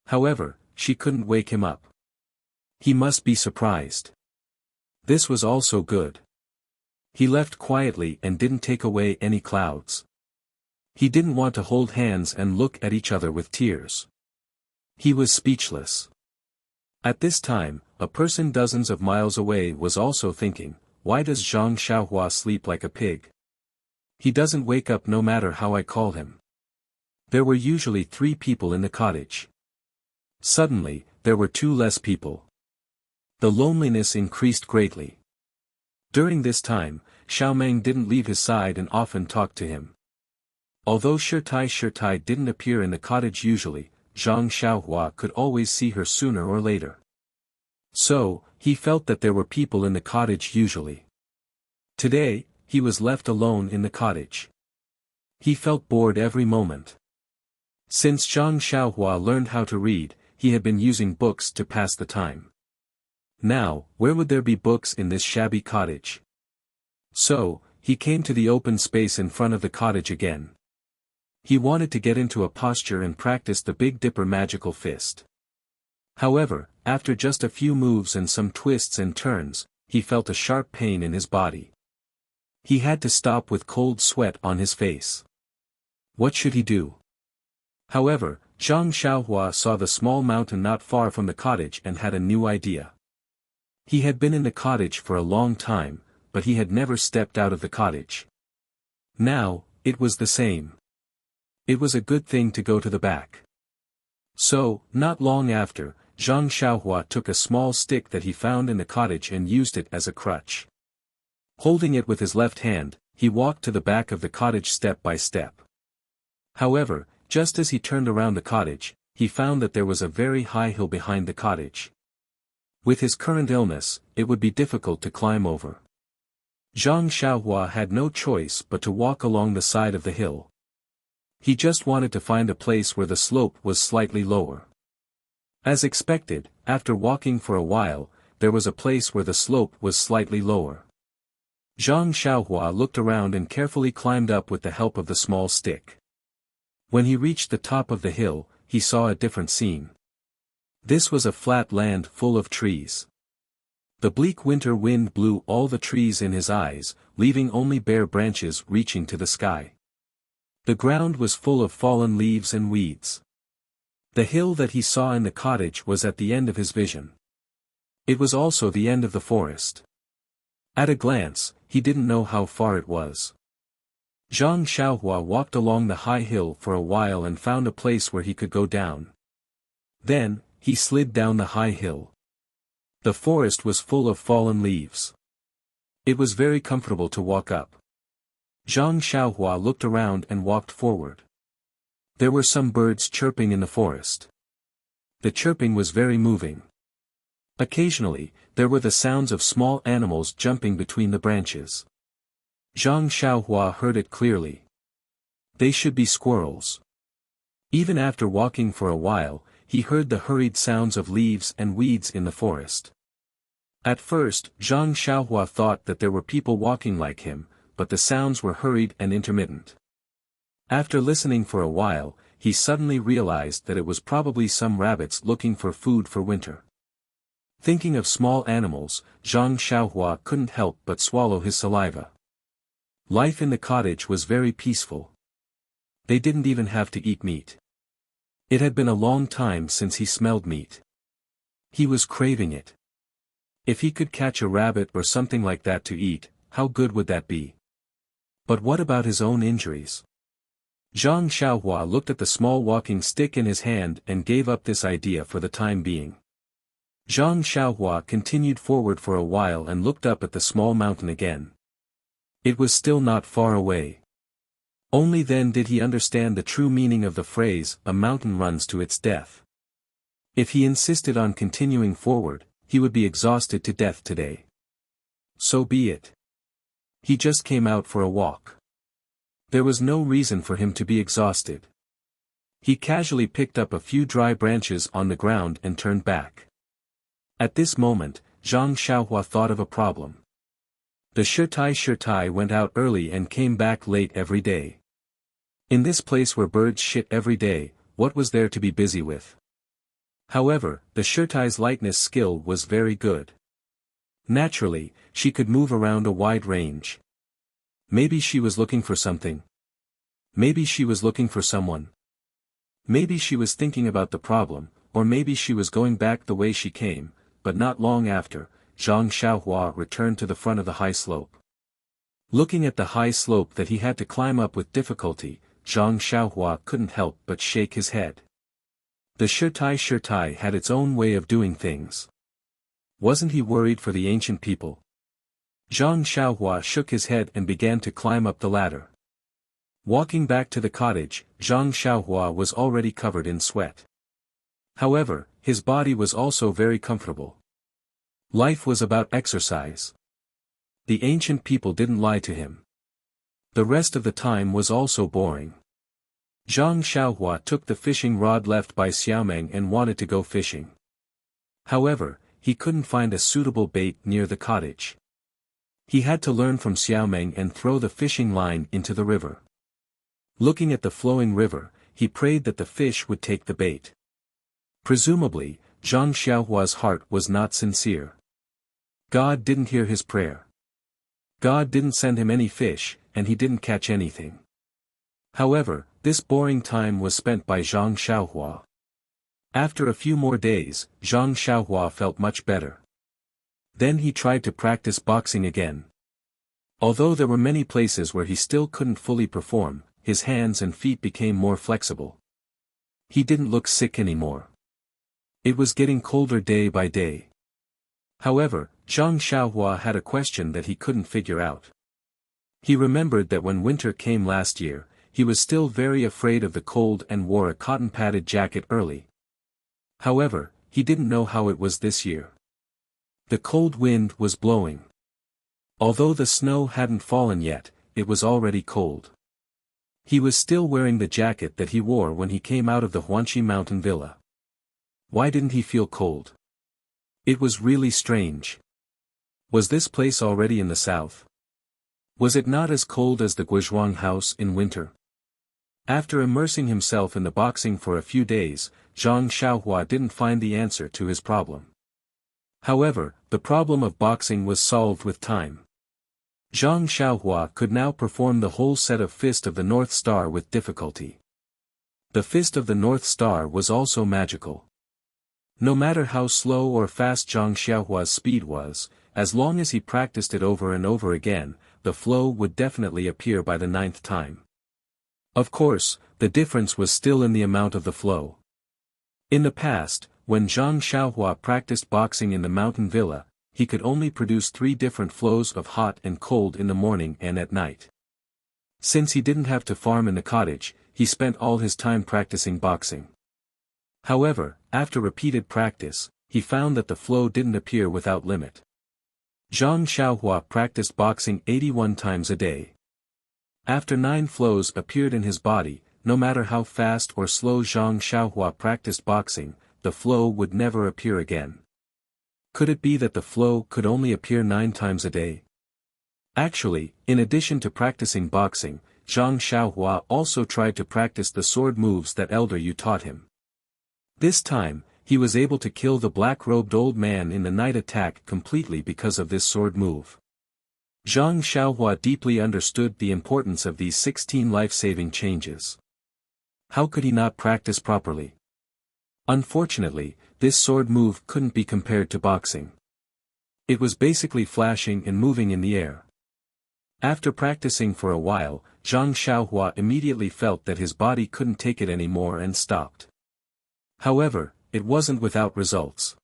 However, she couldn't wake him up. He must be surprised. This was also good. He left quietly and didn't take away any clouds. He didn't want to hold hands and look at each other with tears. He was speechless. At this time, a person dozens of miles away was also thinking, why does Zhang Xiaohua sleep like a pig? He doesn't wake up no matter how I call him. There were usually 3 people in the cottage. Suddenly, there were 2 less people. The loneliness increased greatly. During this time, Xiao Meng didn't leave his side and often talked to him. Although Shi Tai didn't appear in the cottage usually, Zhang Xiaohua could always see her sooner or later. So, he felt that there were people in the cottage usually. Today, he was left alone in the cottage. He felt bored every moment. Since Zhang Xiaohua learned how to read, he had been using books to pass the time. Now, where would there be books in this shabby cottage? So, he came to the open space in front of the cottage again. He wanted to get into a posture and practice the Big Dipper magical fist. However, after just a few moves and some twists and turns, he felt a sharp pain in his body. He had to stop with cold sweat on his face. What should he do? However, Zhang Xiaohua saw the small mountain not far from the cottage and had a new idea. He had been in the cottage for a long time, but he had never stepped out of the cottage. Now, it was the same. It was a good thing to go to the back. So, not long after, Zhang Xiaohua took a small stick that he found in the cottage and used it as a crutch. Holding it with his left hand, he walked to the back of the cottage step by step. However, just as he turned around the cottage, he found that there was a very high hill behind the cottage. With his current illness, it would be difficult to climb over. Zhang Xiaohua had no choice but to walk along the side of the hill. He just wanted to find a place where the slope was slightly lower. As expected, after walking for a while, there was a place where the slope was slightly lower. Zhang Xiaohua looked around and carefully climbed up with the help of the small stick. When he reached the top of the hill, he saw a different scene. This was a flat land full of trees. The bleak winter wind blew all the trees in his eyes, leaving only bare branches reaching to the sky. The ground was full of fallen leaves and weeds. The hill that he saw in the cottage was at the end of his vision. It was also the end of the forest. At a glance, he didn't know how far it was. Zhang Xiaohua walked along the high hill for a while and found a place where he could go down. Then, he slid down the high hill. The forest was full of fallen leaves. It was very comfortable to walk up. Zhang Xiaohua looked around and walked forward. There were some birds chirping in the forest. The chirping was very moving. Occasionally, there were the sounds of small animals jumping between the branches. Zhang Xiaohua heard it clearly. They should be squirrels. Even after walking for a while, he heard the hurried sounds of leaves and weeds in the forest. At first, Zhang Xiaohua thought that there were people walking like him, but the sounds were hurried and intermittent. After listening for a while, he suddenly realized that it was probably some rabbits looking for food for winter. Thinking of small animals, Zhang Xiaohua couldn't help but swallow his saliva. Life in the cottage was very peaceful. They didn't even have to eat meat. It had been a long time since he smelled meat. He was craving it. If he could catch a rabbit or something like that to eat, how good would that be? But what about his own injuries? Zhang Xiaohua looked at the small walking stick in his hand and gave up this idea for the time being. Zhang Xiaohua continued forward for a while and looked up at the small mountain again. It was still not far away. Only then did he understand the true meaning of the phrase, "a mountain runs to its death." If he insisted on continuing forward, he would be exhausted to death today. So be it. He just came out for a walk. There was no reason for him to be exhausted. He casually picked up a few dry branches on the ground and turned back. At this moment, Zhang Xiaohua thought of a problem. The Shirtai went out early and came back late every day. In this place where birds shit every day, what was there to be busy with? However, the Shirtai's lightness skill was very good. Naturally, she could move around a wide range. Maybe she was looking for something. Maybe she was looking for someone. Maybe she was thinking about the problem, or maybe she was going back the way she came, but not long after, Zhang Xiaohua returned to the front of the high slope. Looking at the high slope that he had to climb up with difficulty, Zhang Xiaohua couldn't help but shake his head. The Shirtai had its own way of doing things. Wasn't he worried for the ancient people? Zhang Xiaohua shook his head and began to climb up the ladder. Walking back to the cottage, Zhang Xiaohua was already covered in sweat. However, his body was also very comfortable. Life was about exercise. The ancient people didn't lie to him. The rest of the time was also boring. Zhang Xiaohua took the fishing rod left by Xiaomeng and wanted to go fishing. However, he couldn't find a suitable bait near the cottage. He had to learn from Xiaomeng and throw the fishing line into the river. Looking at the flowing river, he prayed that the fish would take the bait. Presumably, Zhang Xiaohua's heart was not sincere. God didn't hear his prayer. God didn't send him any fish, and he didn't catch anything. However, this boring time was spent by Zhang Xiaohua. After a few more days, Zhang Xiaohua felt much better. Then he tried to practice boxing again. Although there were many places where he still couldn't fully perform, his hands and feet became more flexible. He didn't look sick anymore. It was getting colder day by day. However, Zhang Xiaohua had a question that he couldn't figure out. He remembered that when winter came last year, he was still very afraid of the cold and wore a cotton-padded jacket early. However, he didn't know how it was this year. The cold wind was blowing. Although the snow hadn't fallen yet, it was already cold. He was still wearing the jacket that he wore when he came out of the Huanqi mountain villa. Why didn't he feel cold? It was really strange. Was this place already in the south? Was it not as cold as the Guizhuang house in winter? After immersing himself in the boxing for a few days, Zhang Xiaohua didn't find the answer to his problem. However, the problem of boxing was solved with time. Zhang Xiaohua could now perform the whole set of Fist of the North Star with difficulty. The Fist of the North Star was also magical. No matter how slow or fast Zhang Xiaohua's speed was, as long as he practiced it over and over again, the flow would definitely appear by the 9th time. Of course, the difference was still in the amount of the flow. In the past, when Zhang Xiaohua practiced boxing in the mountain villa, he could only produce 3 different flows of hot and cold in the morning and at night. Since he didn't have to farm in the cottage, he spent all his time practicing boxing. However, after repeated practice, he found that the flow didn't appear without limit. Zhang Xiaohua practiced boxing 81 times a day. After 9 flows appeared in his body, no matter how fast or slow Zhang Xiaohua practiced boxing, the flow would never appear again. Could it be that the flow could only appear 9 times a day? Actually, in addition to practicing boxing, Zhang Xiaohua also tried to practice the sword moves that Elder Yu taught him. This time, he was able to kill the black-robed old man in the night attack completely because of this sword move. Zhang Xiaohua deeply understood the importance of these 16 life-saving changes. How could he not practice properly? Unfortunately, this sword move couldn't be compared to boxing. It was basically flashing and moving in the air. After practicing for a while, Zhang Xiaohua immediately felt that his body couldn't take it anymore and stopped. However, it wasn't without results.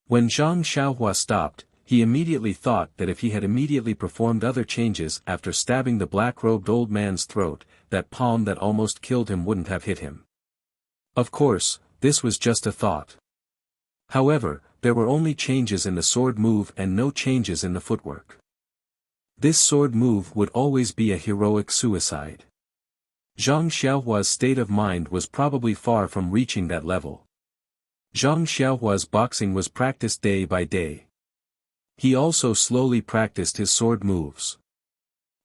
When Zhang Xiaohua stopped, he immediately thought that if he had immediately performed other changes after stabbing the black-robed old man's throat, that palm that almost killed him wouldn't have hit him. Of course, this was just a thought. However, there were only changes in the sword move and no changes in the footwork. This sword move would always be a heroic suicide. Zhang Xiaohua's state of mind was probably far from reaching that level. Zhang Xiaohua's boxing was practiced day by day. He also slowly practiced his sword moves.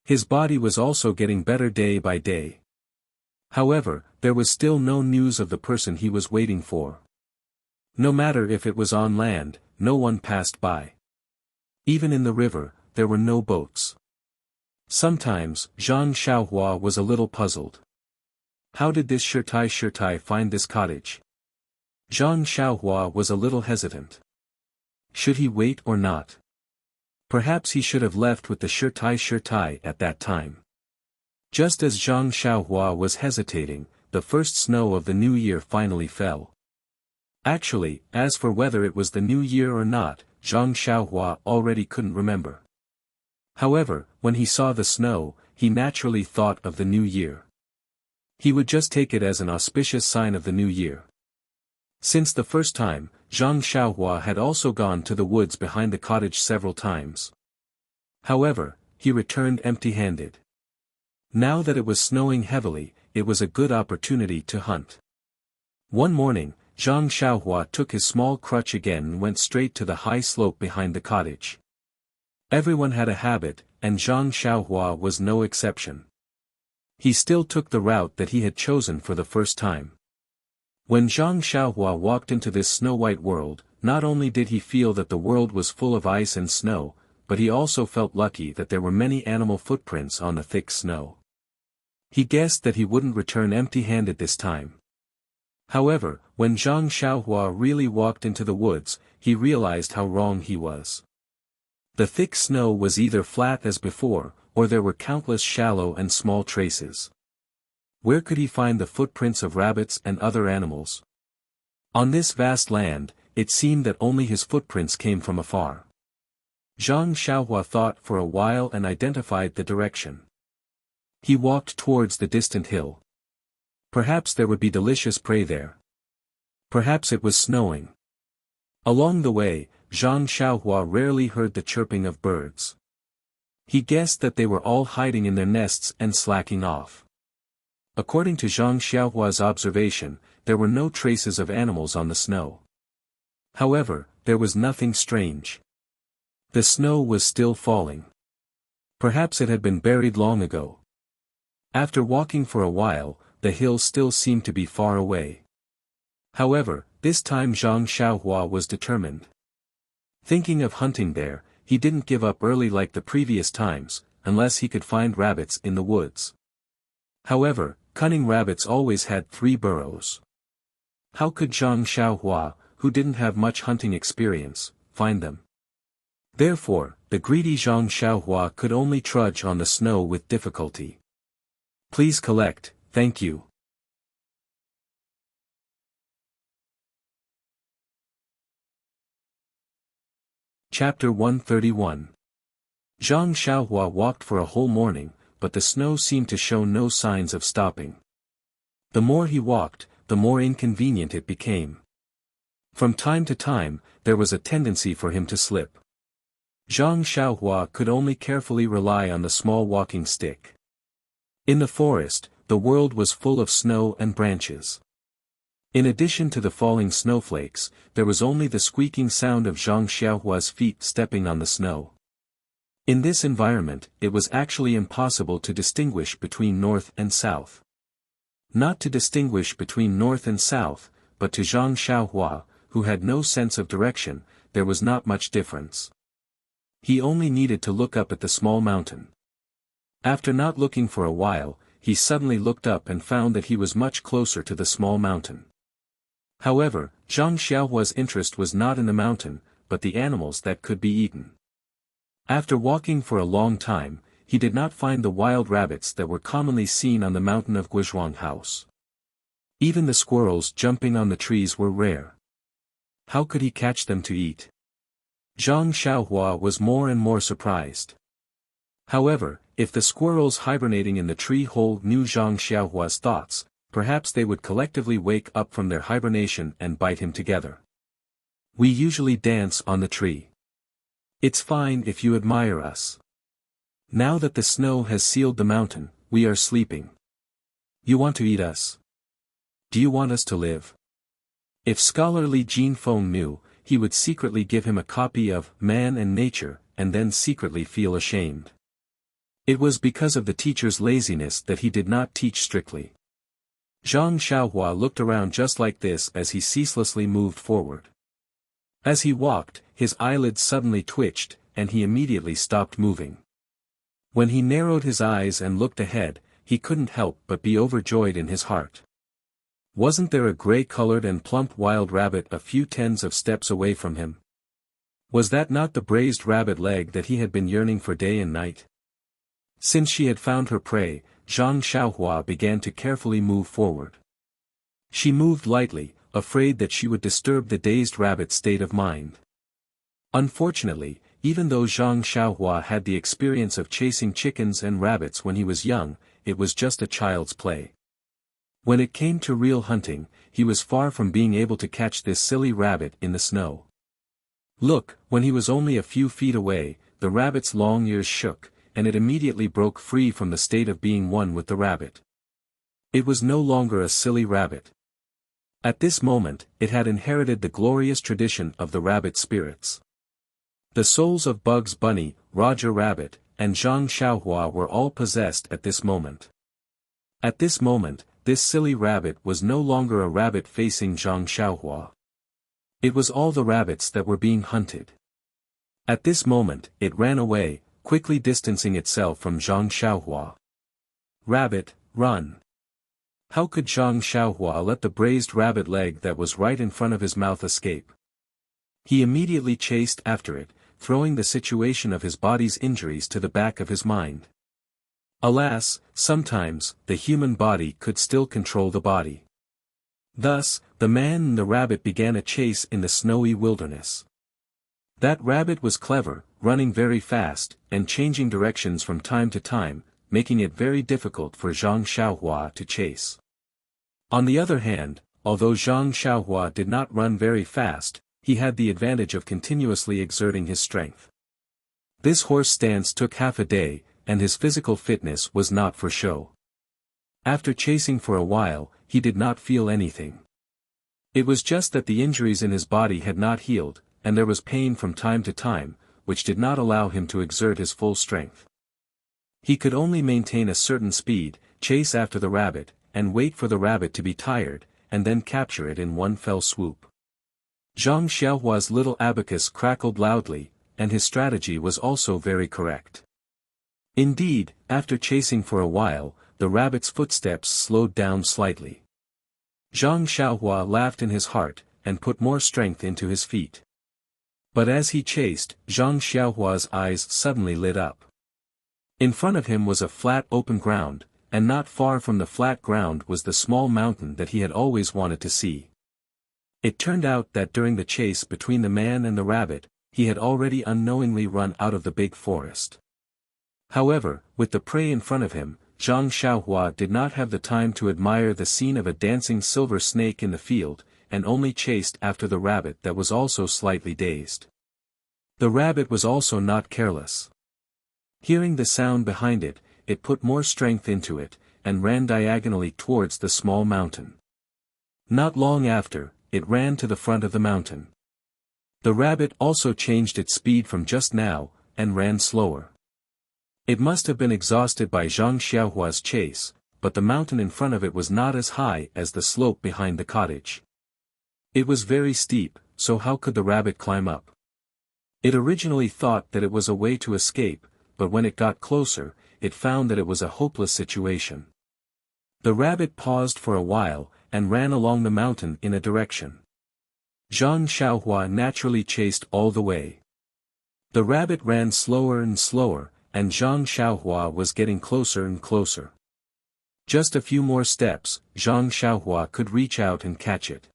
His body was also getting better day by day. However, there was still no news of the person he was waiting for. No matter if it was on land, no one passed by. Even in the river, there were no boats. Sometimes, Zhang Xiaohua was a little puzzled. How did this Shirtai find this cottage? Zhang Xiaohua was a little hesitant. Should he wait or not? Perhaps he should have left with the Shirtai at that time. Just as Zhang Xiaohua was hesitating, the first snow of the new year finally fell. Actually, as for whether it was the new year or not, Zhang Xiaohua already couldn't remember. However, when he saw the snow, he naturally thought of the new year. He would just take it as an auspicious sign of the new year. Since the first time, Zhang Xiaohua had also gone to the woods behind the cottage several times. However, he returned empty-handed. Now that it was snowing heavily, it was a good opportunity to hunt. One morning, Zhang Xiaohua took his small crutch again and went straight to the high slope behind the cottage. Everyone had a habit, and Zhang Xiaohua was no exception. He still took the route that he had chosen for the first time. When Zhang Xiaohua walked into this snow-white world, not only did he feel that the world was full of ice and snow, but he also felt lucky that there were many animal footprints on the thick snow. He guessed that he wouldn't return empty-handed this time. However, when Zhang Xiaohua really walked into the woods, he realized how wrong he was. The thick snow was either flat as before, or there were countless shallow and small traces. Where could he find the footprints of rabbits and other animals? On this vast land, it seemed that only his footprints came from afar. Zhang Xiaohua thought for a while and identified the direction. He walked towards the distant hill. Perhaps there would be delicious prey there. Perhaps it was snowing. Along the way, Zhang Xiaohua rarely heard the chirping of birds. He guessed that they were all hiding in their nests and slacking off. According to Zhang Xiaohua's observation, there were no traces of animals on the snow. However, there was nothing strange. The snow was still falling. Perhaps it had been buried long ago. After walking for a while, the hill still seemed to be far away. However, this time Zhang Xiaohua was determined. Thinking of hunting there, he didn't give up early like the previous times, unless he could find rabbits in the woods. However, cunning rabbits always had 3 burrows. How could Zhang Xiaohua, who didn't have much hunting experience, find them? Therefore, the greedy Zhang Xiaohua could only trudge on the snow with difficulty. Please collect, thank you. Chapter 131. Zhang Xiaohua walked for a whole morning, but the snow seemed to show no signs of stopping. The more he walked, the more inconvenient it became. From time to time, there was a tendency for him to slip. Zhang Xiaohua could only carefully rely on the small walking stick. In the forest, the world was full of snow and branches. In addition to the falling snowflakes, there was only the squeaking sound of Zhang Xiaohua's feet stepping on the snow. In this environment, it was actually impossible to distinguish between north and south. Not to distinguish between north and south, but to Zhang Xiaohua, who had no sense of direction, there was not much difference. He only needed to look up at the small mountain. After not looking for a while, he suddenly looked up and found that he was much closer to the small mountain. However, Zhang Xiaohua's interest was not in the mountain, but the animals that could be eaten. After walking for a long time, he did not find the wild rabbits that were commonly seen on the mountain of Guizhuang House. Even the squirrels jumping on the trees were rare. How could he catch them to eat? Zhang Xiaohua was more and more surprised. However, if the squirrels hibernating in the tree hole knew Zhang Xiaohua's thoughts, perhaps they would collectively wake up from their hibernation and bite him together. We usually dance on the tree. It's fine if you admire us. Now that the snow has sealed the mountain, we are sleeping. You want to eat us? Do you want us to live? If scholarly Jin Feng knew, he would secretly give him a copy of Man and Nature, and then secretly feel ashamed. It was because of the teacher's laziness that he did not teach strictly. Zhang Xiaohua looked around just like this as he ceaselessly moved forward. As he walked, his eyelids suddenly twitched, and he immediately stopped moving. When he narrowed his eyes and looked ahead, he couldn't help but be overjoyed in his heart. Wasn't there a gray-colored and plump wild rabbit a few tens of steps away from him? Was that not the braised rabbit leg that he had been yearning for day and night? Since she had found her prey, Zhang Xiaohua began to carefully move forward. She moved lightly, afraid that she would disturb the dazed rabbit's state of mind. Unfortunately, even though Zhang Xiaohua had the experience of chasing chickens and rabbits when he was young, it was just a child's play. When it came to real hunting, he was far from being able to catch this silly rabbit in the snow. Look, when he was only a few feet away, the rabbit's long ears shook, and it immediately broke free from the state of being one with the rabbit. It was no longer a silly rabbit. At this moment, it had inherited the glorious tradition of the rabbit spirits. The souls of Bugs Bunny, Roger Rabbit, and Zhang Xiaohua were all possessed at this moment. At this moment, this silly rabbit was no longer a rabbit facing Zhang Xiaohua. It was all the rabbits that were being hunted. At this moment, it ran away, quickly distancing itself from Zhang Xiaohua. Rabbit, run! How could Zhang Xiaohua let the braised rabbit leg that was right in front of his mouth escape? He immediately chased after it, throwing the situation of his body's injuries to the back of his mind. Alas, sometimes, the human body could still control the body. Thus, the man and the rabbit began a chase in the snowy wilderness. That rabbit was clever, running very fast, and changing directions from time to time, making it very difficult for Zhang Xiaohua to chase. On the other hand, although Zhang Xiaohua did not run very fast, he had the advantage of continuously exerting his strength. This horse stance took half a day, and his physical fitness was not for show. After chasing for a while, he did not feel anything. It was just that the injuries in his body had not healed, and there was pain from time to time, which did not allow him to exert his full strength. He could only maintain a certain speed, chase after the rabbit, and wait for the rabbit to be tired, and then capture it in one fell swoop. Zhang Xiaohua's little abacus crackled loudly, and his strategy was also very correct. Indeed, after chasing for a while, the rabbit's footsteps slowed down slightly. Zhang Xiaohua laughed in his heart, and put more strength into his feet. But as he chased, Zhang Xiaohua's eyes suddenly lit up. In front of him was a flat open ground, and not far from the flat ground was the small mountain that he had always wanted to see. It turned out that during the chase between the man and the rabbit, he had already unknowingly run out of the big forest. However, with the prey in front of him, Zhang Xiaohua did not have the time to admire the scene of a dancing silver snake in the field, and only chased after the rabbit that was also slightly dazed. The rabbit was also not careless. Hearing the sound behind it, it put more strength into it, and ran diagonally towards the small mountain. Not long after, it ran to the front of the mountain. The rabbit also changed its speed from just now, and ran slower. It must have been exhausted by Zhang Xiaohua's chase, but the mountain in front of it was not as high as the slope behind the cottage. It was very steep, so how could the rabbit climb up? It originally thought that it was a way to escape, but when it got closer, it found that it was a hopeless situation. The rabbit paused for a while, and ran along the mountain in a direction. Zhang Xiaohua naturally chased all the way. The rabbit ran slower and slower, and Zhang Xiaohua was getting closer and closer. Just a few more steps, Zhang Xiaohua could reach out and catch it.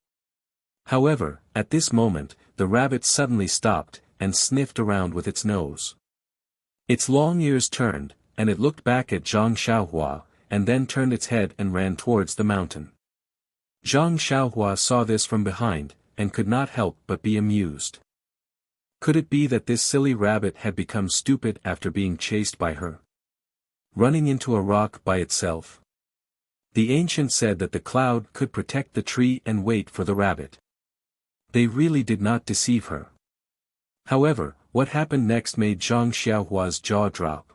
However, at this moment, the rabbit suddenly stopped, and sniffed around with its nose. Its long ears turned, and it looked back at Zhang Xiaohua, and then turned its head and ran towards the mountain. Zhang Xiaohua saw this from behind, and could not help but be amused. Could it be that this silly rabbit had become stupid after being chased by her? Running into a rock by itself? The ancient said that the cloud could protect the tree and wait for the rabbit. They really did not deceive her. However, what happened next made Zhang Xiaohua's jaw drop.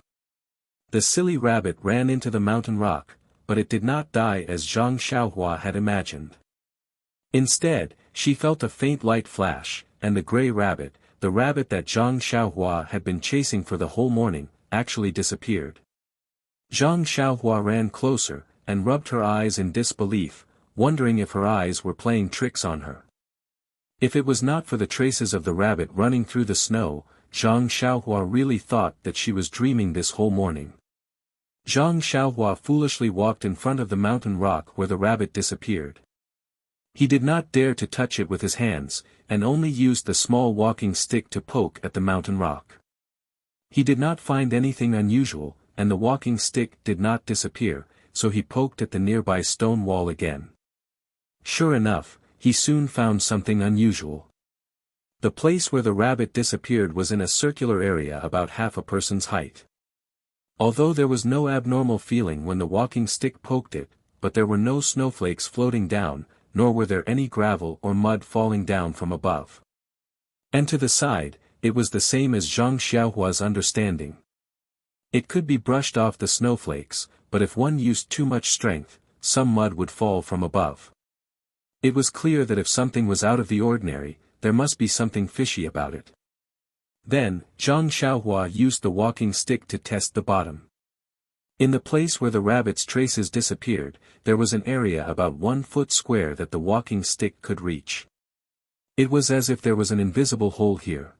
The silly rabbit ran into the mountain rock, but it did not die as Zhang Xiaohua had imagined. Instead, she felt a faint light flash, and the gray rabbit, the rabbit that Zhang Xiaohua had been chasing for the whole morning, actually disappeared. Zhang Xiaohua ran closer, and rubbed her eyes in disbelief, wondering if her eyes were playing tricks on her. If it was not for the traces of the rabbit running through the snow, Zhang Xiaohua really thought that she was dreaming this whole morning. Zhang Xiaohua foolishly walked in front of the mountain rock where the rabbit disappeared. He did not dare to touch it with his hands, and only used the small walking stick to poke at the mountain rock. He did not find anything unusual, and the walking stick did not disappear, so he poked at the nearby stone wall again. Sure enough, he soon found something unusual. The place where the rabbit disappeared was in a circular area about half a person's height. Although there was no abnormal feeling when the walking stick poked it, but there were no snowflakes floating down, nor were there any gravel or mud falling down from above. And to the side, it was the same as Zhang Xiaohua's understanding. It could be brushed off the snowflakes, but if one used too much strength, some mud would fall from above. It was clear that if something was out of the ordinary, there must be something fishy about it. Then, Zhang Xiaohua used the walking stick to test the bottom. In the place where the rabbit's traces disappeared, there was an area about 1 foot square that the walking stick could reach. It was as if there was an invisible hole here.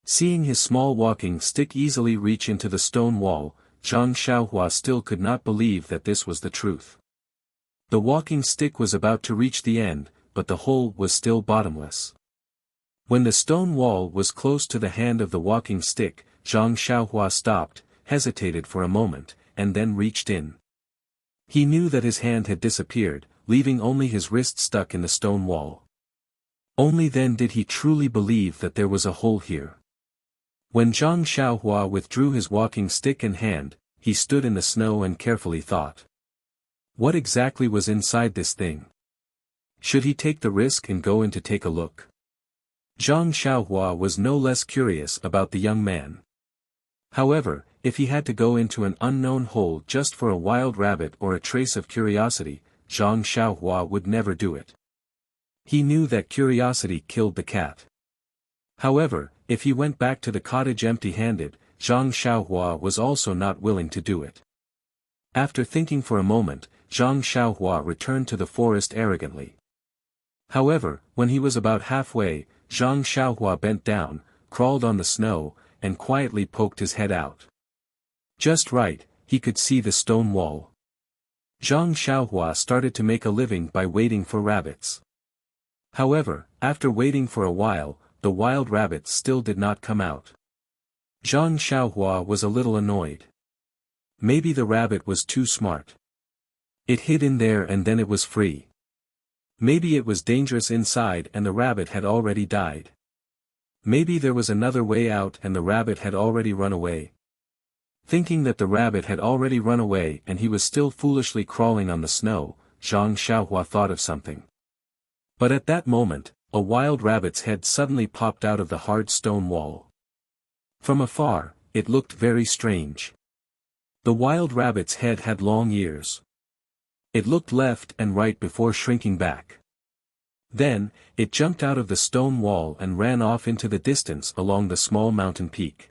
Seeing his small walking stick easily reach into the stone wall, Zhang Xiaohua still could not believe that this was the truth. The walking stick was about to reach the end, but the hole was still bottomless. When the stone wall was close to the hand of the walking stick, Zhang Xiaohua stopped, hesitated for a moment, and then reached in. He knew that his hand had disappeared, leaving only his wrist stuck in the stone wall. Only then did he truly believe that there was a hole here. When Zhang Xiaohua withdrew his walking stick and hand, he stood in the snow and carefully thought. What exactly was inside this thing? Should he take the risk and go in to take a look? Zhang Xiaohua was no less curious about the young man. However, if he had to go into an unknown hole just for a wild rabbit or a trace of curiosity, Zhang Xiaohua would never do it. He knew that curiosity killed the cat. However, if he went back to the cottage empty-handed, Zhang Xiaohua was also not willing to do it. After thinking for a moment, Zhang Xiaohua returned to the forest arrogantly. However, when he was about halfway, Zhang Xiaohua bent down, crawled on the snow, and quietly poked his head out. Just right, he could see the stone wall. Zhang Xiaohua started to make a living by waiting for rabbits. However, after waiting for a while, the wild rabbits still did not come out. Zhang Xiaohua was a little annoyed. Maybe the rabbit was too smart. It hid in there and then it was free. Maybe it was dangerous inside and the rabbit had already died. Maybe there was another way out and the rabbit had already run away. Thinking that the rabbit had already run away and he was still foolishly crawling on the snow, Zhang Xiaohua thought of something. But at that moment, a wild rabbit's head suddenly popped out of the hard stone wall. From afar, it looked very strange. The wild rabbit's head had long ears. It looked left and right before shrinking back. Then, it jumped out of the stone wall and ran off into the distance along the small mountain peak.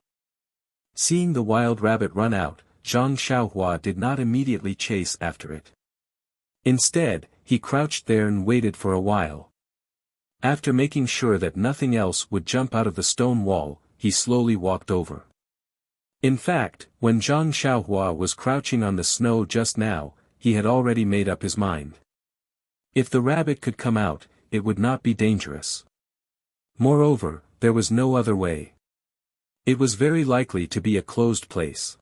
Seeing the wild rabbit run out, Zhang Xiaohua did not immediately chase after it. Instead, he crouched there and waited for a while. After making sure that nothing else would jump out of the stone wall, he slowly walked over. In fact, when Zhang Xiaohua was crouching on the snow just now, he had already made up his mind. If the rabbit could come out, it would not be dangerous. Moreover, there was no other way. It was very likely to be a closed place.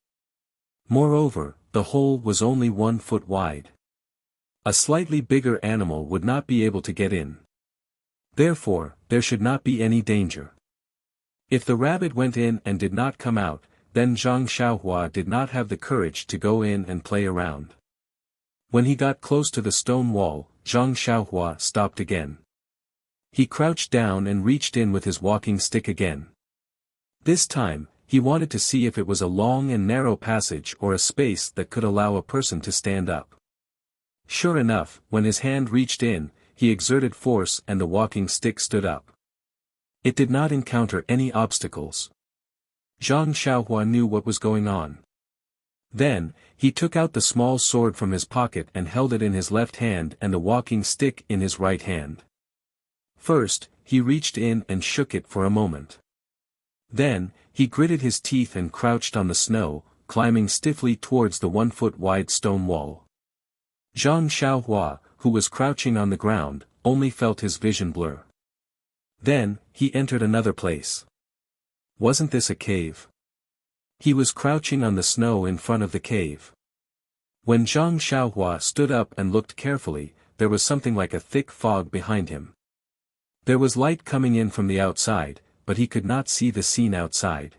Moreover, the hole was only 1 foot wide. A slightly bigger animal would not be able to get in. Therefore, there should not be any danger. If the rabbit went in and did not come out, then Zhang Xiaohua did not have the courage to go in and play around. When he got close to the stone wall, Zhang Xiaohua stopped again. He crouched down and reached in with his walking stick again. This time, he wanted to see if it was a long and narrow passage or a space that could allow a person to stand up. Sure enough, when his hand reached in, he exerted force and the walking stick stood up. It did not encounter any obstacles. Zhang Xiaohua knew what was going on. Then, he took out the small sword from his pocket and held it in his left hand and the walking stick in his right hand. First, he reached in and shook it for a moment. Then, he gritted his teeth and crouched on the snow, climbing stiffly towards the 1 foot wide stone wall. Zhang Xiaohua, who was crouching on the ground, only felt his vision blur. Then, he entered another place. Wasn't this a cave? He was crouching on the snow in front of the cave. When Zhang Xiaohua stood up and looked carefully, there was something like a thick fog behind him. There was light coming in from the outside, but he could not see the scene outside.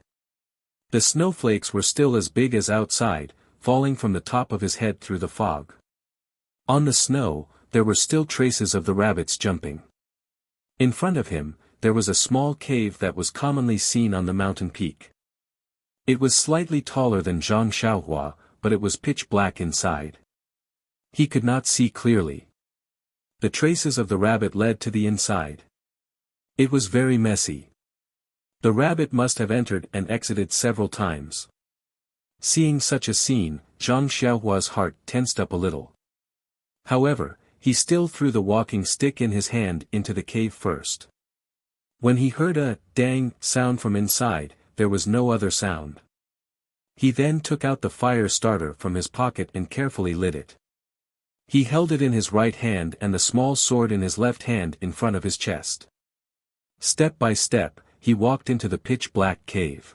The snowflakes were still as big as outside, falling from the top of his head through the fog. On the snow, there were still traces of the rabbits jumping. In front of him, there was a small cave that was commonly seen on the mountain peak. It was slightly taller than Zhang Xiaohua, but it was pitch black inside. He could not see clearly. The traces of the rabbit led to the inside. It was very messy. The rabbit must have entered and exited several times. Seeing such a scene, Zhang Xiaohua's heart tensed up a little. However, he still threw the walking stick in his hand into the cave first. When he heard a dang sound from inside, there was no other sound. He then took out the fire starter from his pocket and carefully lit it. He held it in his right hand and the small sword in his left hand in front of his chest. Step by step, he walked into the pitch-black cave.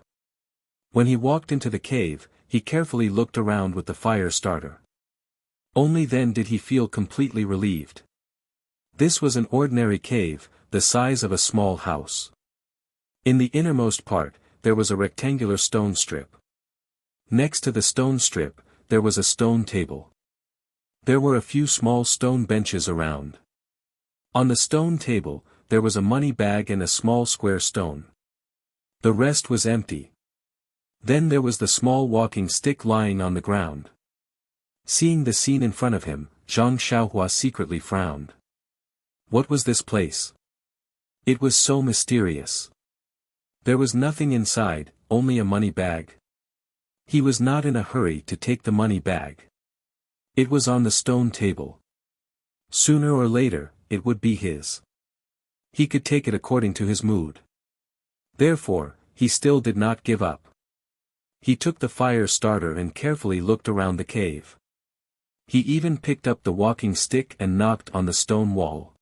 When he walked into the cave, he carefully looked around with the fire starter. Only then did he feel completely relieved. This was an ordinary cave, the size of a small house. In the innermost part, there was a rectangular stone strip. Next to the stone strip, there was a stone table. There were a few small stone benches around. On the stone table, there was a money bag and a small square stone. The rest was empty. Then there was the small walking stick lying on the ground. Seeing the scene in front of him, Zhang Xiaohua secretly frowned. What was this place? It was so mysterious. There was nothing inside, only a money bag. He was not in a hurry to take the money bag. It was on the stone table. Sooner or later, it would be his. He could take it according to his mood. Therefore, he still did not give up. He took the fire starter and carefully looked around the cave. He even picked up the walking stick and knocked on the stone wall.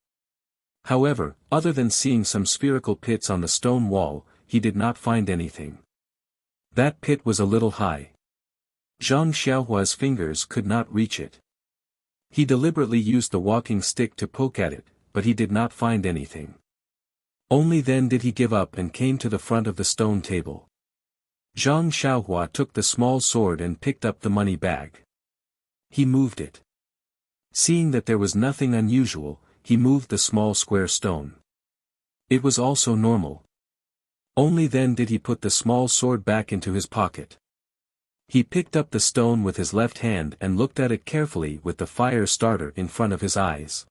However, other than seeing some spherical pits on the stone wall, he did not find anything. That pit was a little high. Zhang Xiaohua's fingers could not reach it. He deliberately used the walking stick to poke at it, but he did not find anything. Only then did he give up and came to the front of the stone table. Zhang Xiaohua took the small sword and picked up the money bag. He moved it. Seeing that there was nothing unusual, he moved the small square stone. It was also normal. Only then did he put the small sword back into his pocket. He picked up the stone with his left hand and looked at it carefully with the fire starter in front of his eyes.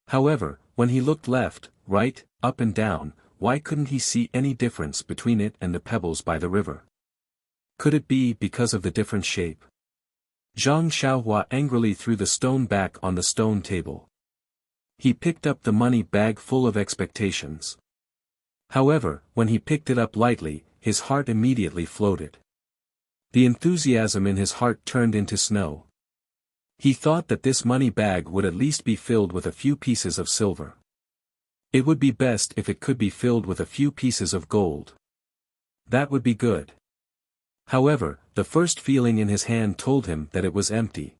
However, when he looked left, right, up and down, why couldn't he see any difference between it and the pebbles by the river? Could it be because of the different shape? Zhang Xiaohua angrily threw the stone back on the stone table. He picked up the money bag full of expectations. However, when he picked it up lightly, his heart immediately floated. The enthusiasm in his heart turned into snow. He thought that this money bag would at least be filled with a few pieces of silver. It would be best if it could be filled with a few pieces of gold. That would be good. However, the first feeling in his hand told him that it was empty.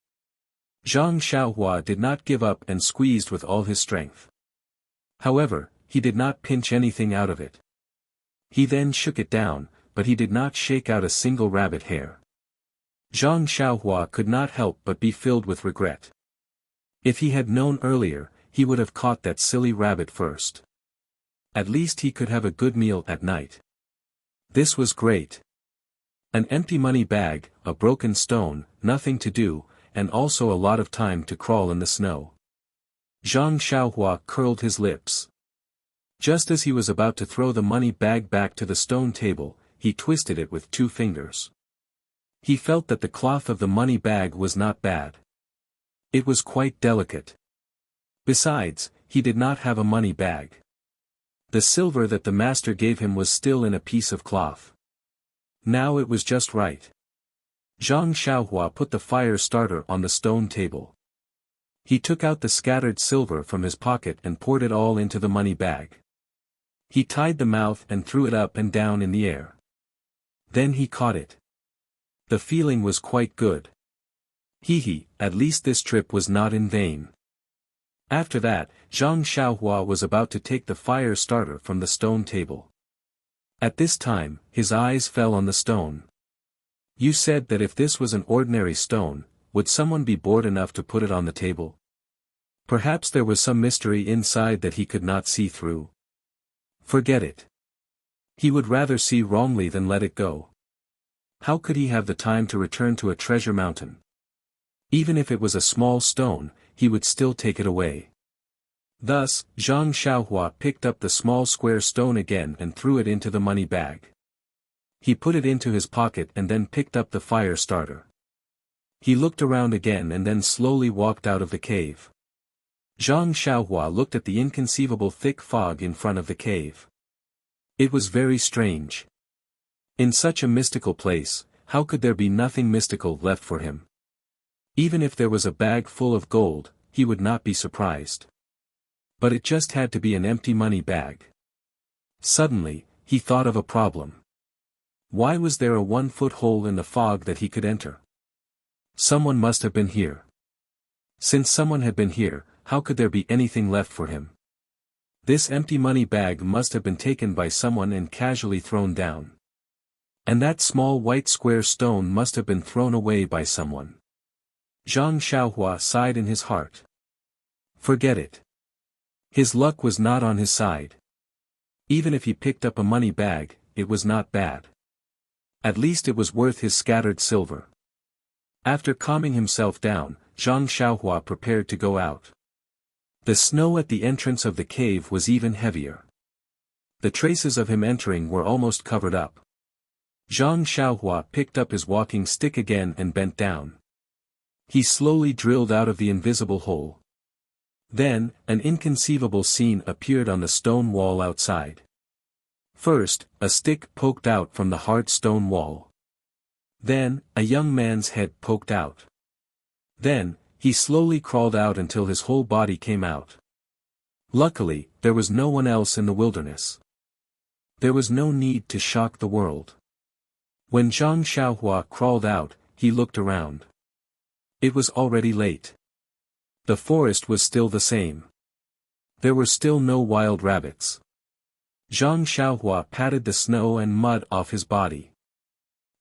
Zhang Xiaohua did not give up and squeezed with all his strength. However, he did not pinch anything out of it. He then shook it down, but he did not shake out a single rabbit hair. Zhang Xiaohua could not help but be filled with regret. If he had known earlier, he would have caught that silly rabbit first. At least he could have a good meal at night. This was great. An empty money bag, a broken stone, nothing to do, and also a lot of time to crawl in the snow. Zhang Xiaohua curled his lips. Just as he was about to throw the money bag back to the stone table, he twisted it with 2 fingers. He felt that the cloth of the money bag was not bad. It was quite delicate. Besides, he did not have a money bag. The silver that the master gave him was still in a piece of cloth. Now it was just right. Zhang Xiaohua put the fire starter on the stone table. He took out the scattered silver from his pocket and poured it all into the money bag. He tied the mouth and threw it up and down in the air. Then he caught it. The feeling was quite good. Hee, at least this trip was not in vain. After that, Zhang Xiaohua was about to take the fire starter from the stone table. At this time, his eyes fell on the stone. You said that if this was an ordinary stone, would someone be bored enough to put it on the table? Perhaps there was some mystery inside that he could not see through. Forget it. He would rather see wrongly than let it go. How could he have the time to return to a treasure mountain? Even if it was a small stone, he would still take it away. Thus, Zhang Xiaohua picked up the small square stone again and threw it into the money bag. He put it into his pocket and then picked up the fire starter. He looked around again and then slowly walked out of the cave. Zhang Xiaohua looked at the inconceivable thick fog in front of the cave. It was very strange. In such a mystical place, how could there be nothing mystical left for him? Even if there was a bag full of gold, he would not be surprised. But it just had to be an empty money bag. Suddenly, he thought of a problem. Why was there a 1-foot hole in the fog that he could enter? Someone must have been here. Since someone had been here, how could there be anything left for him? This empty money bag must have been taken by someone and casually thrown down. And that small white square stone must have been thrown away by someone. Zhang Xiaohua sighed in his heart. Forget it. His luck was not on his side. Even if he picked up a money bag, it was not bad. At least it was worth his scattered silver. After calming himself down, Zhang Xiaohua prepared to go out. The snow at the entrance of the cave was even heavier. The traces of him entering were almost covered up. Zhang Xiaohua picked up his walking stick again and bent down. He slowly drilled out of the invisible hole. Then, an inconceivable scene appeared on the stone wall outside. First, a stick poked out from the hard stone wall. Then, a young man's head poked out. Then, he slowly crawled out until his whole body came out. Luckily, there was no one else in the wilderness. There was no need to shock the world. When Zhang Xiaohua crawled out, he looked around. It was already late. The forest was still the same. There were still no wild rabbits. Zhang Xiaohua patted the snow and mud off his body.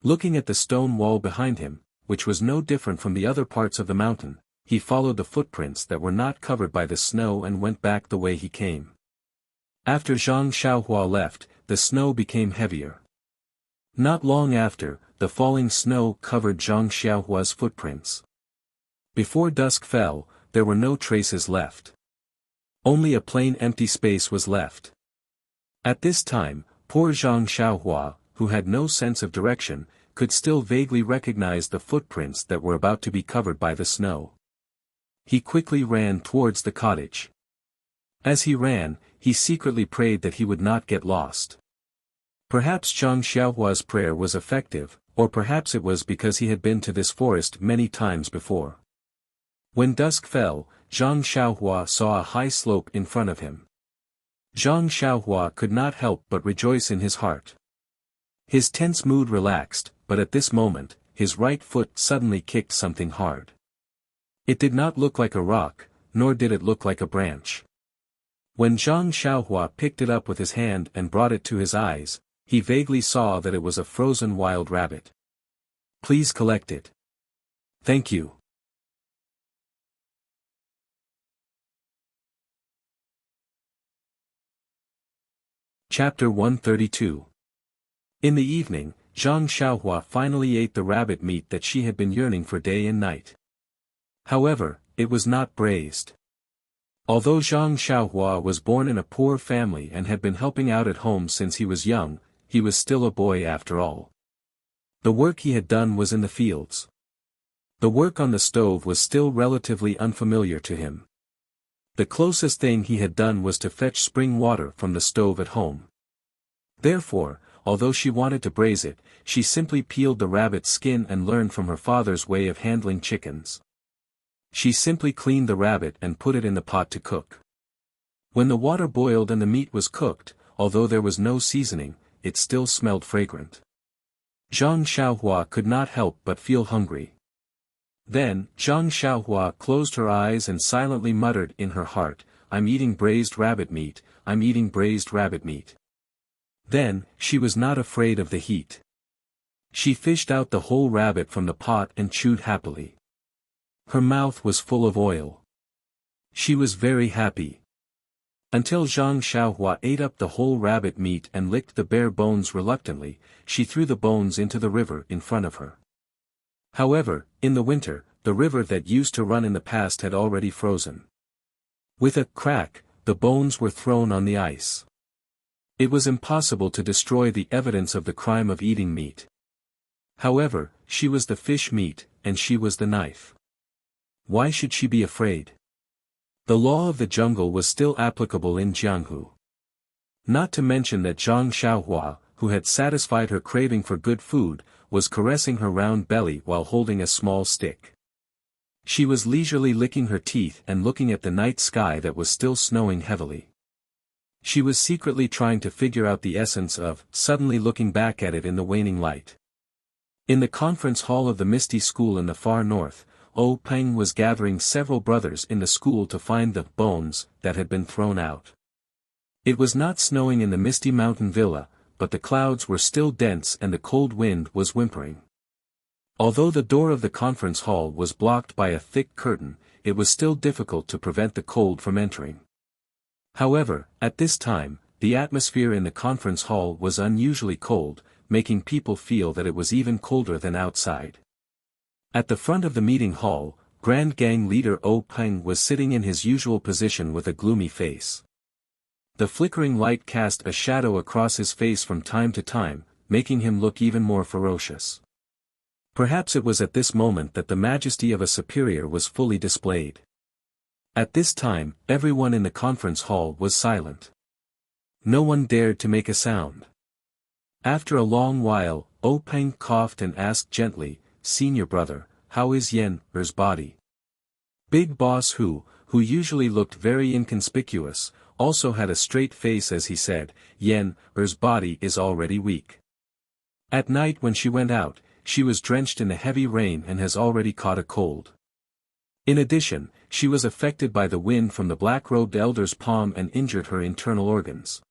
Looking at the stone wall behind him, which was no different from the other parts of the mountain, he followed the footprints that were not covered by the snow and went back the way he came. After Zhang Xiaohua left, the snow became heavier. Not long after, the falling snow covered Zhang Xiaohua's footprints. Before dusk fell, there were no traces left. Only a plain empty space was left. At this time, poor Zhang Xiaohua, who had no sense of direction, could still vaguely recognize the footprints that were about to be covered by the snow. He quickly ran towards the cottage. As he ran, he secretly prayed that he would not get lost. Perhaps Zhang Xiaohua's prayer was effective, or perhaps it was because he had been to this forest many times before. When dusk fell, Zhang Xiaohua saw a high slope in front of him. Zhang Xiaohua could not help but rejoice in his heart. His tense mood relaxed, but at this moment, his right foot suddenly kicked something hard. It did not look like a rock, nor did it look like a branch. When Zhang Xiaohua picked it up with his hand and brought it to his eyes, he vaguely saw that it was a frozen wild rabbit. Please collect it. Thank you. Chapter 132. In the evening, Zhang Xiaohua finally ate the rabbit meat that she had been yearning for day and night. However, it was not braised. Although Zhang Xiaohua was born in a poor family and had been helping out at home since he was young, he was still a boy after all. The work he had done was in the fields. The work on the stove was still relatively unfamiliar to him. The closest thing he had done was to fetch spring water from the stove at home. Therefore, although she wanted to braise it, she simply peeled the rabbit's skin and learned from her father's way of handling chickens. She simply cleaned the rabbit and put it in the pot to cook. When the water boiled and the meat was cooked, although there was no seasoning, it still smelled fragrant. Zhang Xiaohua could not help but feel hungry. Then, Zhang Xiaohua closed her eyes and silently muttered in her heart, "I'm eating braised rabbit meat, I'm eating braised rabbit meat." Then, she was not afraid of the heat. She fished out the whole rabbit from the pot and chewed happily. Her mouth was full of oil. She was very happy. Until Zhang Xiaohua ate up the whole rabbit meat and licked the bare bones reluctantly, she threw the bones into the river in front of her. However, in the winter, the river that used to run in the past had already frozen. With a crack, the bones were thrown on the ice. It was impossible to destroy the evidence of the crime of eating meat. However, she was the fish meat, and she was the knife. Why should she be afraid? The law of the jungle was still applicable in Jianghu. Not to mention that Zhang Xiaohua, who had satisfied her craving for good food, was caressing her round belly while holding a small stick. She was leisurely licking her teeth and looking at the night sky that was still snowing heavily. She was secretly trying to figure out the essence of suddenly looking back at it in the waning light. In the conference hall of the Misty School in the far north, Peng was gathering several brothers in the school to find the bones that had been thrown out. It was not snowing in the Misty Mountain Villa, but the clouds were still dense and the cold wind was whimpering. Although the door of the conference hall was blocked by a thick curtain, it was still difficult to prevent the cold from entering. However, at this time, the atmosphere in the conference hall was unusually cold, making people feel that it was even colder than outside. At the front of the meeting hall, Grand Gang leader Peng was sitting in his usual position with a gloomy face. The flickering light cast a shadow across his face from time to time, making him look even more ferocious. Perhaps it was at this moment that the majesty of a superior was fully displayed. At this time, everyone in the conference hall was silent. No one dared to make a sound. After a long while, Peng coughed and asked gently, "Senior brother, how is Yen-er's body?" Big Boss who usually looked very inconspicuous, also had a straight face as he said, "Yen-er's body is already weak. At night when she went out, she was drenched in the heavy rain and has already caught a cold. In addition, she was affected by the wind from the black-robed elder's palm and injured her internal organs.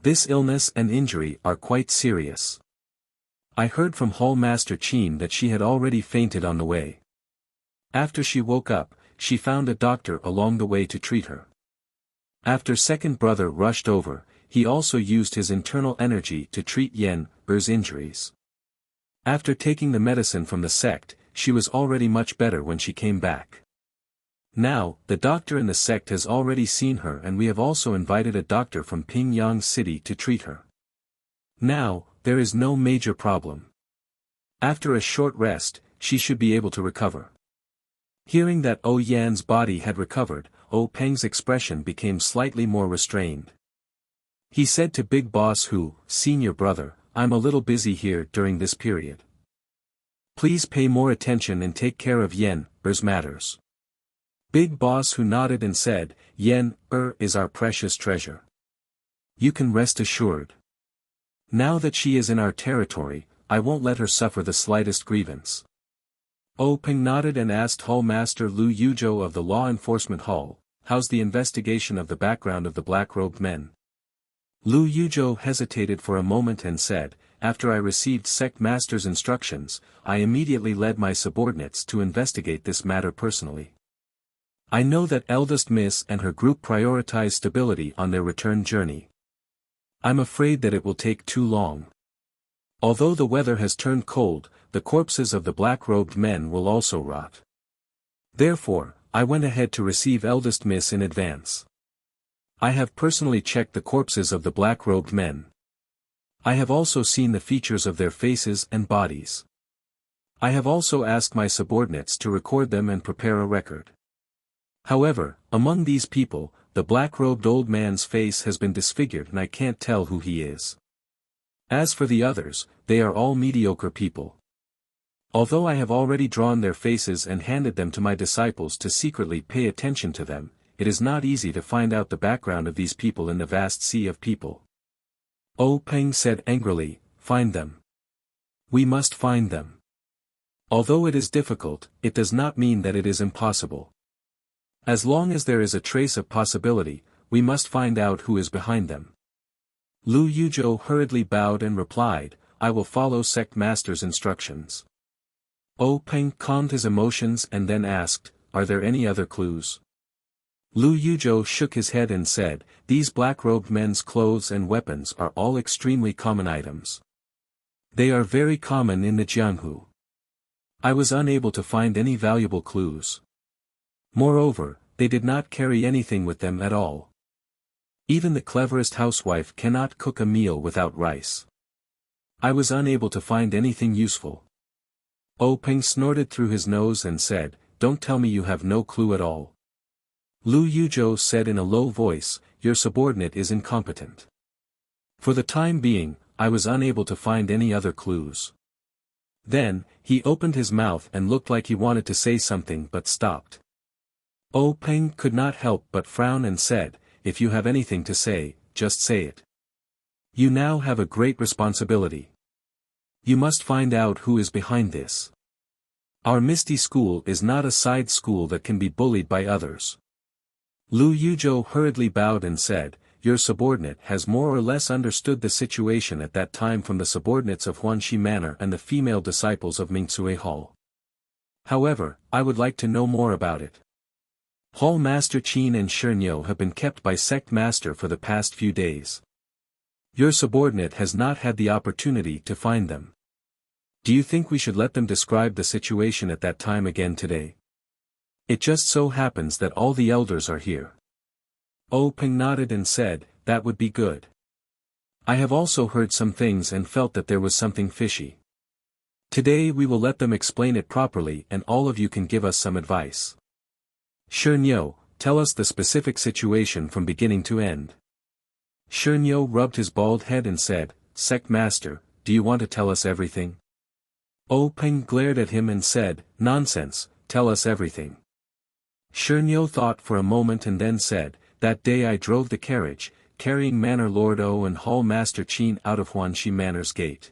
This illness and injury are quite serious. I heard from Hall Master Qin that she had already fainted on the way. After she woke up, she found a doctor along the way to treat her. After second brother rushed over, he also used his internal energy to treat Yen-er's injuries. After taking the medicine from the sect, she was already much better when she came back. Now, the doctor in the sect has already seen her and we have also invited a doctor from Pingyang City to treat her. Now, there is no major problem. After a short rest, she should be able to recover. Hearing that O Yan's body had recovered, O Peng's expression became slightly more restrained. He said to Big Boss Hu, "Senior brother, I'm a little busy here during this period. Please pay more attention and take care of Yen's matters." Big Boss Hu nodded and said, "Yen is our precious treasure. You can rest assured. Now that she is in our territory, I won't let her suffer the slightest grievance." O Peng nodded and asked Hall Master Lu Yuzhou of the Law Enforcement Hall, "How's the investigation of the background of the black-robed men?" Lu Yuzhou hesitated for a moment and said, "After I received Sect Master's instructions, I immediately led my subordinates to investigate this matter personally. I know that Eldest Miss and her group prioritize stability on their return journey. I'm afraid that it will take too long. Although the weather has turned cold, the corpses of the black-robed men will also rot. Therefore, I went ahead to receive Eldest Miss in advance. I have personally checked the corpses of the black-robed men. I have also seen the features of their faces and bodies. I have also asked my subordinates to record them and prepare a record. However, among these people, the black-robed old man's face has been disfigured and I can't tell who he is. As for the others, they are all mediocre people. Although I have already drawn their faces and handed them to my disciples to secretly pay attention to them, it is not easy to find out the background of these people in the vast sea of people." O Peng said angrily, "Find them. We must find them. Although it is difficult, it does not mean that it is impossible. As long as there is a trace of possibility, we must find out who is behind them." Lu Yuzhou hurriedly bowed and replied, "I will follow Sect Master's instructions." O Peng calmed his emotions and then asked, "Are there any other clues?" Lu Yuzhou shook his head and said, "These black-robed men's clothes and weapons are all extremely common items. They are very common in the Jianghu. I was unable to find any valuable clues. Moreover, they did not carry anything with them at all. Even the cleverest housewife cannot cook a meal without rice. I was unable to find anything useful." O Peng snorted through his nose and said, "Don't tell me you have no clue at all." Lu Yuzhou said in a low voice, "Your subordinate is incompetent. For the time being, I was unable to find any other clues." Then, he opened his mouth and looked like he wanted to say something but stopped. O Peng could not help but frown and said, "If you have anything to say, just say it. You now have a great responsibility. You must find out who is behind this. Our Misty School is not a side school that can be bullied by others." Lu Yuzhou hurriedly bowed and said, "Your subordinate has more or less understood the situation at that time from the subordinates of Huanxi Manor and the female disciples of Mingcue Hall. However, I would like to know more about it. Hall Master Qin and Shernyo have been kept by Sect Master for the past few days. Your subordinate has not had the opportunity to find them. Do you think we should let them describe the situation at that time again today? It just so happens that all the elders are here." O Peng nodded and said, "That would be good. I have also heard some things and felt that there was something fishy. Today we will let them explain it properly and all of you can give us some advice. Shernyo, tell us the specific situation from beginning to end." Shernyo rubbed his bald head and said, "Sect Master, do you want to tell us everything?" O Peng glared at him and said, "Nonsense, tell us everything." Shernyo thought for a moment and then said, "That day I drove the carriage, carrying Manor Lord O and Hall Master Qin out of Huanxi Manor's gate.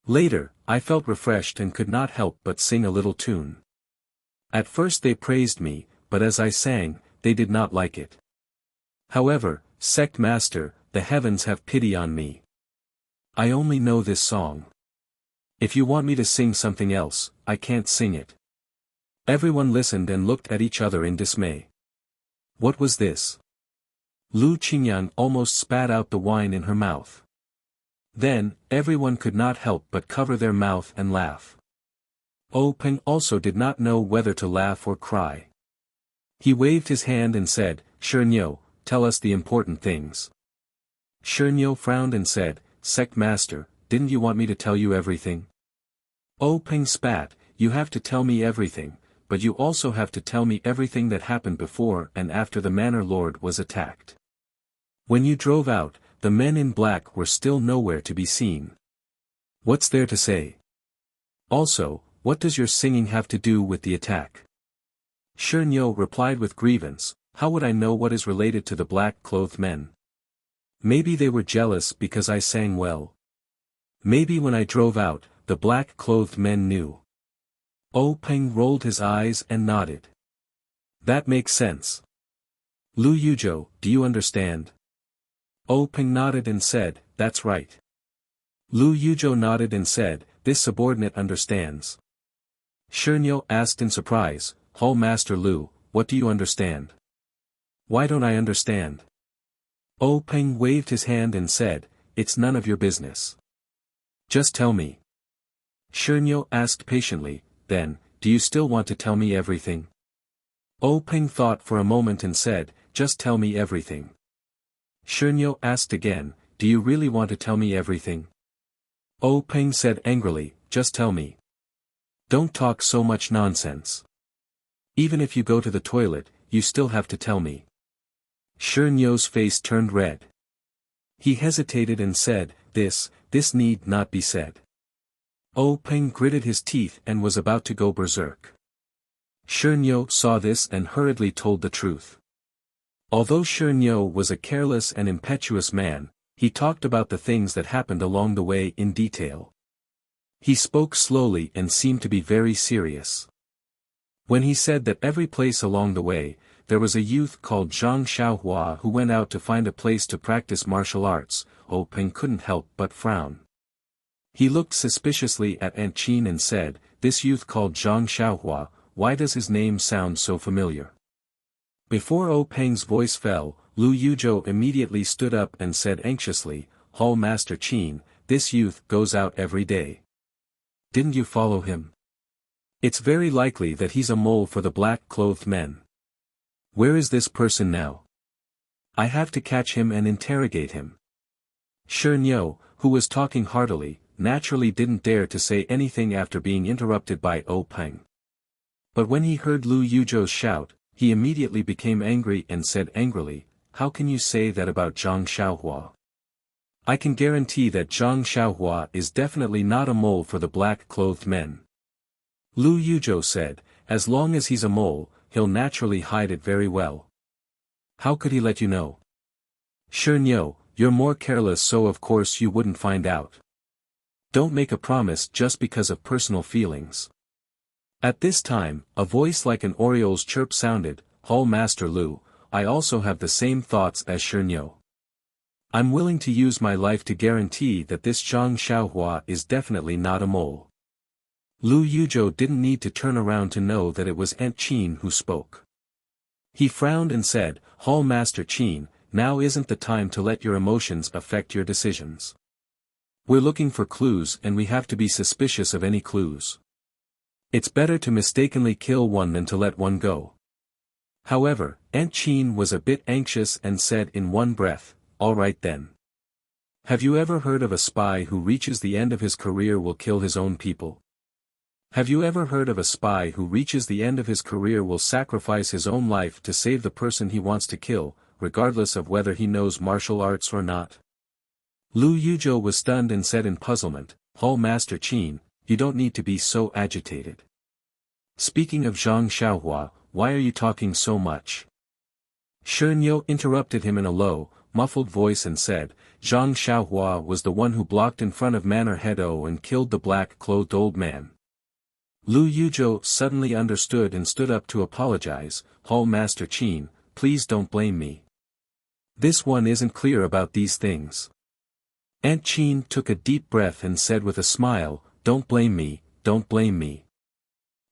Later, I felt refreshed and could not help but sing a little tune. At first they praised me, but as I sang, they did not like it. However, Sect Master, the heavens have pity on me. I only know this song. If you want me to sing something else, I can't sing it." Everyone listened and looked at each other in dismay. What was this? Lu Qingyang almost spat out the wine in her mouth. Then, everyone could not help but cover their mouth and laugh. O Peng also did not know whether to laugh or cry. He waved his hand and said, "Shernyo, tell us the important things." Shernyo frowned and said, "Sect Master, didn't you want me to tell you everything?" Oh Peng spat, you have to tell me everything, but you also have to tell me everything that happened before and after the Manor Lord was attacked. When you drove out, the men in black were still nowhere to be seen. What's there to say? Also, what does your singing have to do with the attack? Shernyo replied with grievance, how would I know what is related to the black-clothed men? Maybe they were jealous because I sang well. Maybe when I drove out, the black-clothed men knew. Oh Peng rolled his eyes and nodded. That makes sense. Lu Yuzhou, do you understand? Oh Peng nodded and said, that's right. Lu Yuzhou nodded and said, this subordinate understands. Shernyo asked in surprise, Hall Master Lu, what do you understand? Why don't I understand? Oh Peng waved his hand and said, it's none of your business. Just tell me. Shernyo asked patiently, then, do you still want to tell me everything? Oh Peng thought for a moment and said, just tell me everything. Shernyo asked again, do you really want to tell me everything? Oh Peng said angrily, just tell me. Don't talk so much nonsense. Even if you go to the toilet, you still have to tell me. Shernyo's face turned red. He hesitated and said, this need not be said. Oh Peng gritted his teeth and was about to go berserk. Shernyo saw this and hurriedly told the truth. Although Shernyo was a careless and impetuous man, he talked about the things that happened along the way in detail. He spoke slowly and seemed to be very serious. When he said that every place along the way, there was a youth called Zhang Xiaohua who went out to find a place to practice martial arts, Oh Peng couldn't help but frown. He looked suspiciously at Aunt Qin and said, this youth called Zhang Xiaohua, why does his name sound so familiar? Before Oh Peng's voice fell, Lu Yuzhou immediately stood up and said anxiously, Hall Master Qin, this youth goes out every day. Didn't you follow him? It's very likely that he's a mole for the black-clothed men. Where is this person now? I have to catch him and interrogate him. Shernyo, who was talking heartily, naturally didn't dare to say anything after being interrupted by Oh Peng. But when he heard Lu Yuzhou's shout, he immediately became angry and said angrily, how can you say that about Zhang Xiaohua? I can guarantee that Zhang Xiaohua is definitely not a mole for the black-clothed men. Lu Yuzhou said, as long as he's a mole, he'll naturally hide it very well. How could he let you know? Shernyo, you're more careless so of course you wouldn't find out. Don't make a promise just because of personal feelings. At this time, a voice like an oriole's chirp sounded, Hall Master Lu, I also have the same thoughts as Shernyo. I'm willing to use my life to guarantee that this Zhang Xiaohua is definitely not a mole. Lu Yuzhou didn't need to turn around to know that it was Aunt Qin who spoke. He frowned and said, Hall Master Qin, now isn't the time to let your emotions affect your decisions. We're looking for clues and we have to be suspicious of any clues. It's better to mistakenly kill one than to let one go. However, Aunt Qin was a bit anxious and said in one breath, all right then. Have you ever heard of a spy who reaches the end of his career will kill his own people? Have you ever heard of a spy who reaches the end of his career will sacrifice his own life to save the person he wants to kill, regardless of whether he knows martial arts or not? Lu Yuzhou was stunned and said in puzzlement, Hall Master Qin, you don't need to be so agitated. Speaking of Zhang Xiaohua, why are you talking so much? Shernyo interrupted him in a low, muffled voice and said, Zhang Xiaohua was the one who blocked in front of Manor Head O and killed the black-clothed old man. Lu Yuzhou suddenly understood and stood up to apologize, Hall Master Qin, please don't blame me. This one isn't clear about these things. Aunt Qin took a deep breath and said with a smile, don't blame me, don't blame me.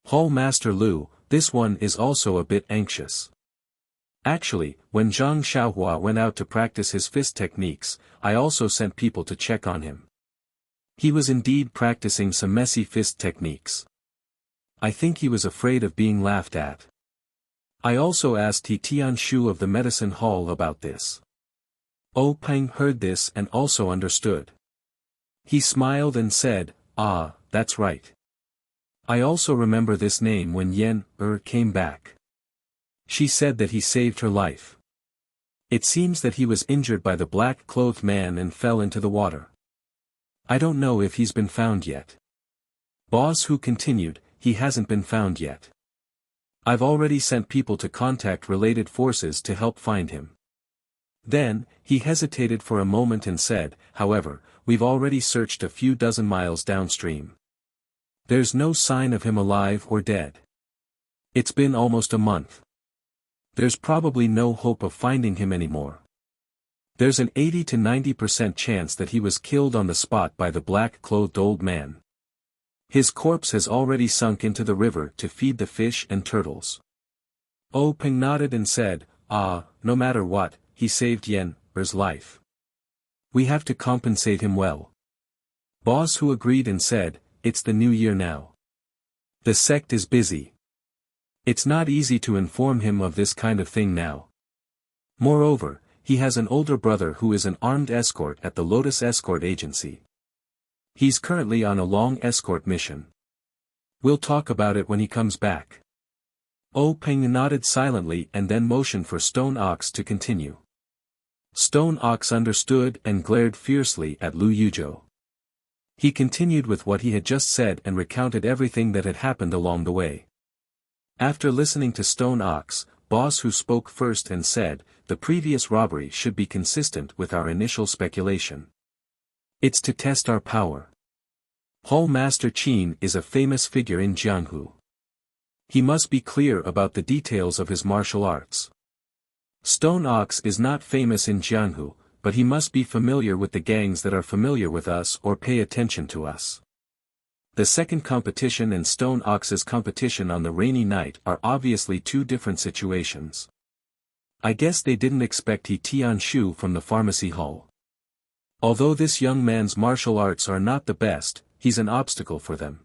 Hall Master Lu, this one is also a bit anxious. Actually, when Zhang Xiaohua went out to practice his fist techniques, I also sent people to check on him. He was indeed practicing some messy fist techniques. I think he was afraid of being laughed at. I also asked He Tianshu of the medicine hall about this. Oh Peng heard this and also understood. He smiled and said, ah, that's right. I also remember this name when Yen came back. She said that he saved her life. It seems that he was injured by the black-clothed man and fell into the water. I don't know if he's been found yet. Boss Hu continued, he hasn't been found yet. I've already sent people to contact related forces to help find him. Then, he hesitated for a moment and said, however, we've already searched a few dozen miles downstream. There's no sign of him alive or dead. It's been almost a month. There's probably no hope of finding him anymore. There's an 80 to 90% chance that he was killed on the spot by the black-clothed old man. His corpse has already sunk into the river to feed the fish and turtles. Peng nodded and said, no matter what, he saved Yen's life. We have to compensate him well. Boss Hu agreed and said, it's the new year now. The sect is busy. It's not easy to inform him of this kind of thing now. Moreover, he has an older brother who is an armed escort at the Lotus Escort Agency. He's currently on a long escort mission. We'll talk about it when he comes back. Peng nodded silently and then motioned for Stone Ox to continue. Stone Ox understood and glared fiercely at Lu Yuzhou. He continued with what he had just said and recounted everything that had happened along the way. After listening to Stone Ox, Boss Hu spoke first and said, the previous robbery should be consistent with our initial speculation. It's to test our power. Hall Master Qin is a famous figure in Jianghu. He must be clear about the details of his martial arts. Stone Ox is not famous in Jianghu, but he must be familiar with the gangs that are familiar with us or pay attention to us. The second competition and Stone Ox's competition on the rainy night are obviously two different situations. I guess they didn't expect He Tianshu from the pharmacy hall. Although this young man's martial arts are not the best, he's an obstacle for them.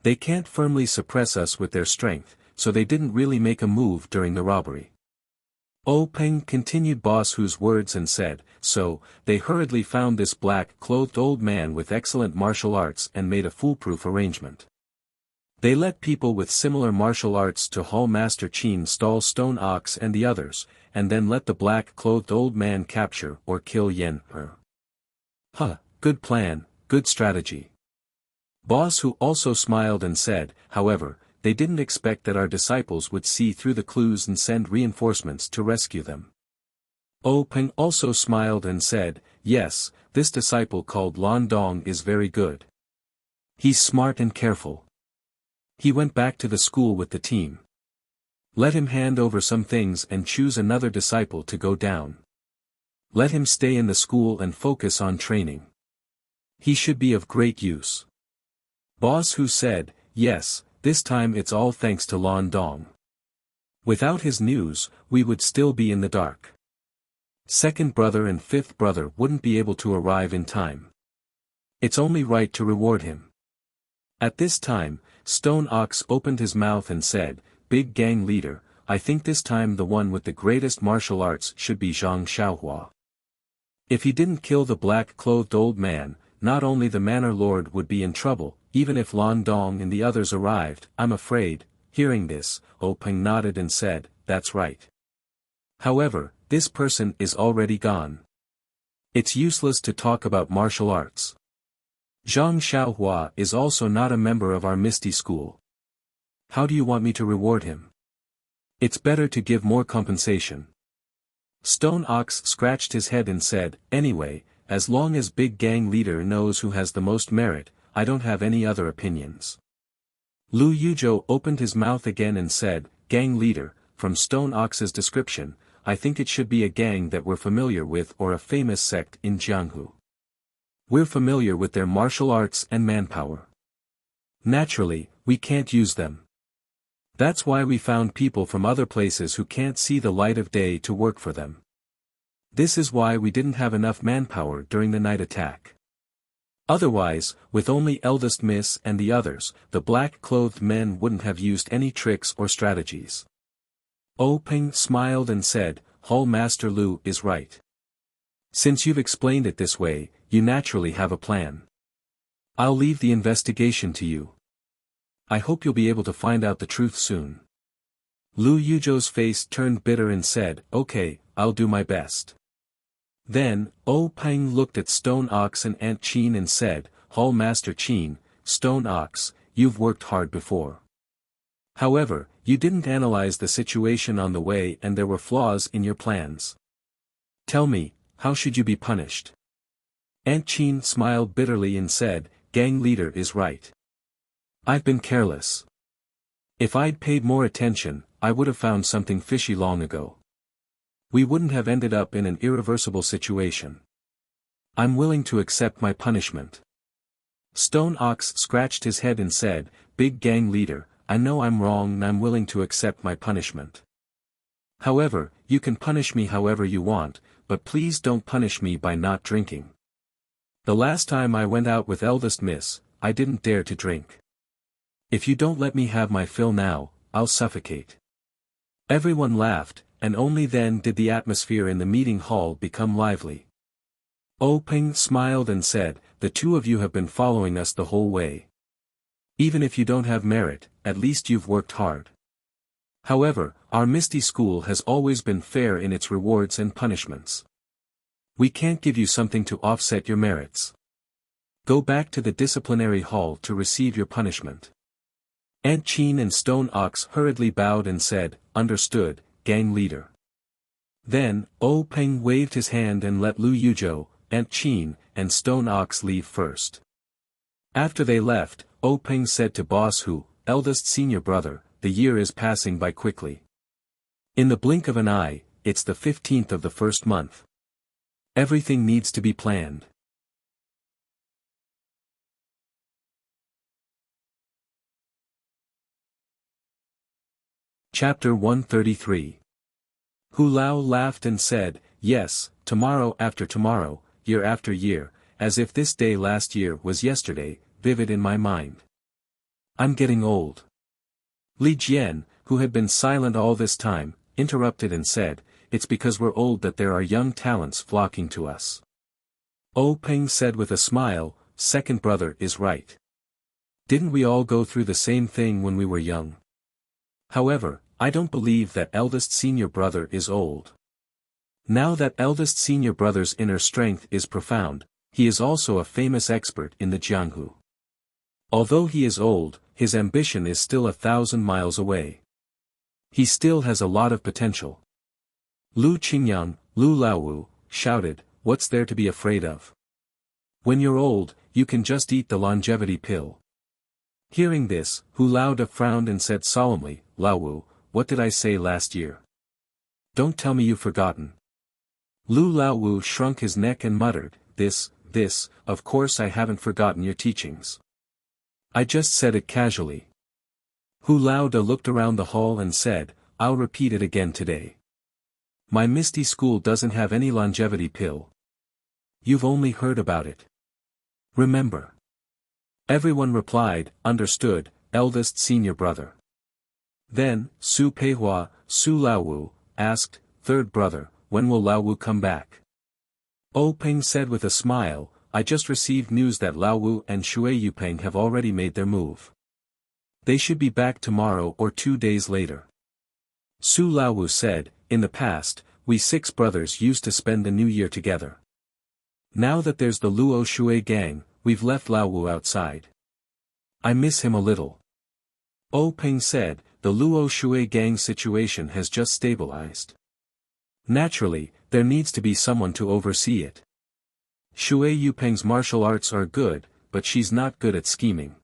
They can't firmly suppress us with their strength, so they didn't really make a move during the robbery. Peng continued Boss Hu's words and said, so, they hurriedly found this black-clothed old man with excellent martial arts and made a foolproof arrangement. They let people with similar martial arts to Hall Master Qin stall Stone Ox and the others, and then let the black-clothed old man capture or kill Yen. Good plan, good strategy. Boss Hu also smiled and said, however, they didn't expect that our disciples would see through the clues and send reinforcements to rescue them. Peng also smiled and said, yes, this disciple called Lan Dong is very good. He's smart and careful. He went back to the school with the team. Let him hand over some things and choose another disciple to go down. Let him stay in the school and focus on training. He should be of great use. Boss Hu said, yes, this time it's all thanks to Lan Dong. Without his news, we would still be in the dark. Second brother and fifth brother wouldn't be able to arrive in time. It's only right to reward him. At this time, Stone Ox opened his mouth and said, big gang leader, I think this time the one with the greatest martial arts should be Zhang Xiaohua. If he didn't kill the black-clothed old man, not only the manor lord would be in trouble, even if Lan Dong and the others arrived, I'm afraid. Hearing this, Peng nodded and said, that's right. However, this person is already gone. It's useless to talk about martial arts. Zhang Xiaohua is also not a member of our Misty School. How do you want me to reward him? It's better to give more compensation. Stone Ox scratched his head and said, anyway, as long as big gang leader knows who has the most merit, I don't have any other opinions. Lu Yuzhou opened his mouth again and said, gang leader, from Stone Ox's description, I think it should be a gang that we're familiar with or a famous sect in Jianghu. We're familiar with their martial arts and manpower. Naturally, we can't use them. That's why we found people from other places who can't see the light of day to work for them. This is why we didn't have enough manpower during the night attack. Otherwise, with only Eldest Miss and the others, the black-clothed men wouldn't have used any tricks or strategies. Peng smiled and said, Hall Master Lu is right. Since you've explained it this way, you naturally have a plan. I'll leave the investigation to you. I hope you'll be able to find out the truth soon. Lu Yuzhou's face turned bitter and said, okay, I'll do my best. Then, Peng looked at Stone Ox and Aunt Qin and said, Hall Master Qin, Stone Ox, you've worked hard before. However, you didn't analyze the situation on the way and there were flaws in your plans. Tell me, how should you be punished? Aunt Qin smiled bitterly and said, gang leader is right. I've been careless. If I'd paid more attention, I would have found something fishy long ago. We wouldn't have ended up in an irreversible situation. I'm willing to accept my punishment. Stone Ox scratched his head and said, Big gang leader, I know I'm wrong and I'm willing to accept my punishment. However, you can punish me however you want, but please don't punish me by not drinking. The last time I went out with eldest miss, I didn't dare to drink. If you don't let me have my fill now, I'll suffocate. Everyone laughed, and only then did the atmosphere in the meeting hall become lively. Peng smiled and said, the two of you have been following us the whole way. Even if you don't have merit, at least you've worked hard. However, our Misty School has always been fair in its rewards and punishments. We can't give you something to offset your merits. Go back to the disciplinary hall to receive your punishment. Aunt Qin and Stone Ox hurriedly bowed and said, understood, gang leader. Then, Peng waved his hand and let Lu Yuzhou, Aunt Qin, and Stone Ox leave first. After they left, Peng said to Boss Hu, eldest senior brother, the year is passing by quickly. In the blink of an eye, it's the 15th of the first month. Everything needs to be planned. Chapter 133. Hu Lao laughed and said, yes, tomorrow after tomorrow, year after year, as if this day last year was yesterday, vivid in my mind. I'm getting old. Li Jian, who had been silent all this time, interrupted and said, it's because we're old that there are young talents flocking to us. Peng said with a smile, second brother is right. Didn't we all go through the same thing when we were young? However, I don't believe that eldest senior brother is old. Now that eldest senior brother's inner strength is profound, he is also a famous expert in the Jianghu. Although he is old, his ambition is still 1,000 miles away. He still has a lot of potential. Lu Qingyang, Lu Laowu, shouted, what's there to be afraid of? When you're old, you can just eat the longevity pill. Hearing this, Hu Lao frowned and said solemnly, Laowu, what did I say last year? Don't tell me you've forgotten. Lu Laowu shrunk his neck and muttered, this, of course I haven't forgotten your teachings. I just said it casually. Hu Lao looked around the hall and said, I'll repeat it again today. My Misty School doesn't have any longevity pill. You've only heard about it. Remember. Everyone replied, understood, eldest senior brother. Then, Su Peihua, Su Laowu, asked, third brother, when will Laowu come back? Peng said with a smile, I just received news that Laowu and Shui Yupeng have already made their move. They should be back tomorrow or 2 days later. Su Laowu said, in the past, we 6 brothers used to spend the new year together. Now that there's the Luo Shui gang, we've left Laowu outside. I miss him a little. Peng said, the Luo Shui gang situation has just stabilized. Naturally, there needs to be someone to oversee it. Shui Yupeng's martial arts are good, but she's not good at scheming.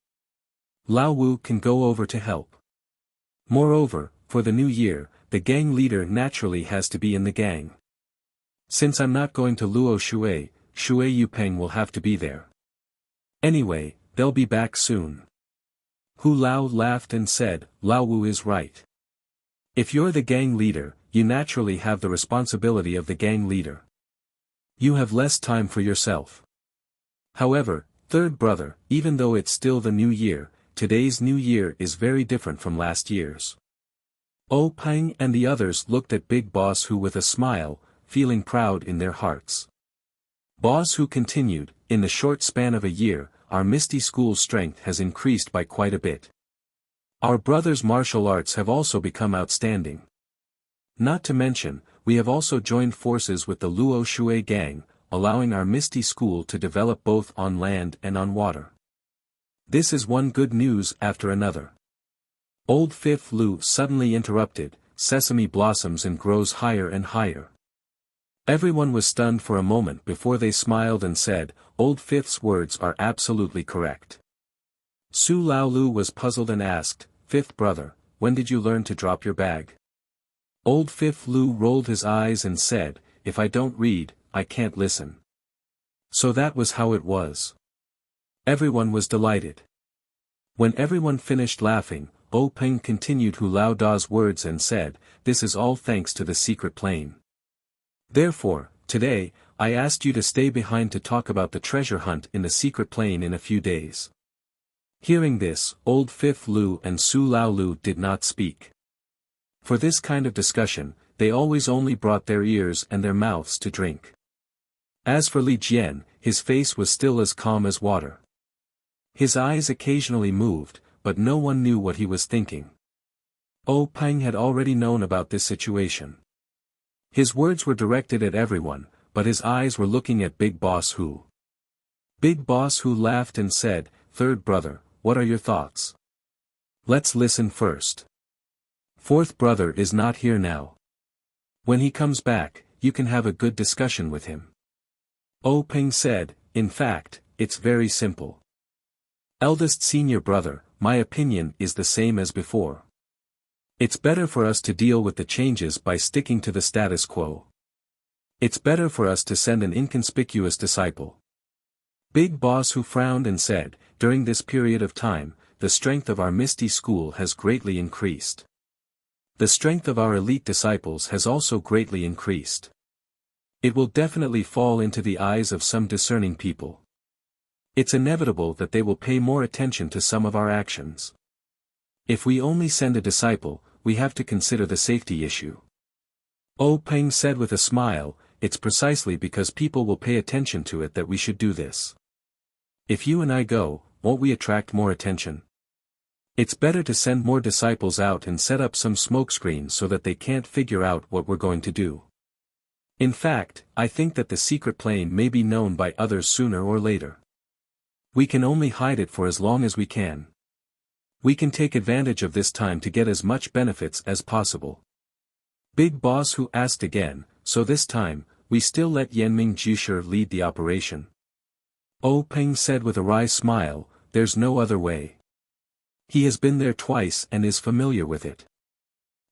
Laowu can go over to help. Moreover, for the new year, the gang leader naturally has to be in the gang. Since I'm not going to Luo Shui, Shui Yupeng will have to be there. Anyway, they'll be back soon. Hu Lao laughed and said, Laowu is right. If you're the gang leader, you naturally have the responsibility of the gang leader. You have less time for yourself. However, third brother, even though it's still the new year, today's new year is very different from last year's. Peng and the others looked at Big Boss Hu with a smile, feeling proud in their hearts. Boss Hu continued, in the short span of a year, our Misty School's strength has increased by quite a bit. Our brother's martial arts have also become outstanding. Not to mention, we have also joined forces with the Luo Shui gang, allowing our Misty School to develop both on land and on water. This is one good news after another. Old Fifth Lu suddenly interrupted, sesame blossoms and grows higher and higher. Everyone was stunned for a moment before they smiled and said, Old Fifth's words are absolutely correct. Su Laolu was puzzled and asked, Fifth brother, when did you learn to drop your bag? Old Fifth Lu rolled his eyes and said, if I don't read, I can't listen. So that was how it was. Everyone was delighted. When everyone finished laughing, O Peng continued Hu Lao Da's words and said, this is all thanks to the secret plane. Therefore, today, I asked you to stay behind to talk about the treasure hunt in the secret plane in a few days. Hearing this, Old Fifth Lu and Su Laolu did not speak. For this kind of discussion, they always only brought their ears and their mouths to drink. As for Li Jian, his face was still as calm as water. His eyes occasionally moved, but no one knew what he was thinking. O Peng had already known about this situation. His words were directed at everyone, but his eyes were looking at Big Boss Hu. Big Boss Hu laughed and said, Third brother, what are your thoughts? Let's listen first. Fourth brother is not here now. When he comes back, you can have a good discussion with him. O Peng said, in fact, it's very simple. Eldest senior brother, my opinion is the same as before. It's better for us to deal with the changes by sticking to the status quo. It's better for us to send an inconspicuous disciple. Big Boss Hu frowned and said, during this period of time, the strength of our Misty School has greatly increased. The strength of our elite disciples has also greatly increased. It will definitely fall into the eyes of some discerning people. It's inevitable that they will pay more attention to some of our actions. If we only send a disciple, we have to consider the safety issue. O Peng said with a smile, it's precisely because people will pay attention to it that we should do this. If you and I go, won't we attract more attention? It's better to send more disciples out and set up some smokescreen so that they can't figure out what we're going to do. In fact, I think that the secret plane may be known by others sooner or later. We can only hide it for as long as we can. We can take advantage of this time to get as much benefits as possible. Big Boss Hu asked again, so this time, we still let Yanming Jisher lead the operation? O Peng said with a wry smile, there's no other way. He has been there twice and is familiar with it.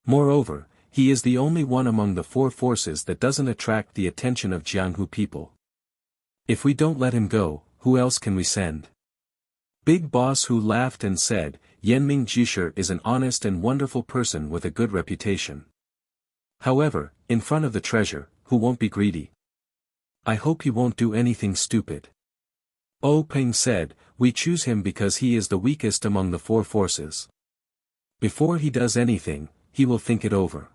Moreover, he is the only one among the four forces that doesn't attract the attention of Jianghu people. If we don't let him go, who else can we send? Big Boss Hu laughed and said, Yanming Jisher is an honest and wonderful person with a good reputation. However, in front of the treasure, who won't be greedy? I hope he won't do anything stupid. O Peng said, we choose him because he is the weakest among the four forces. Before he does anything, he will think it over.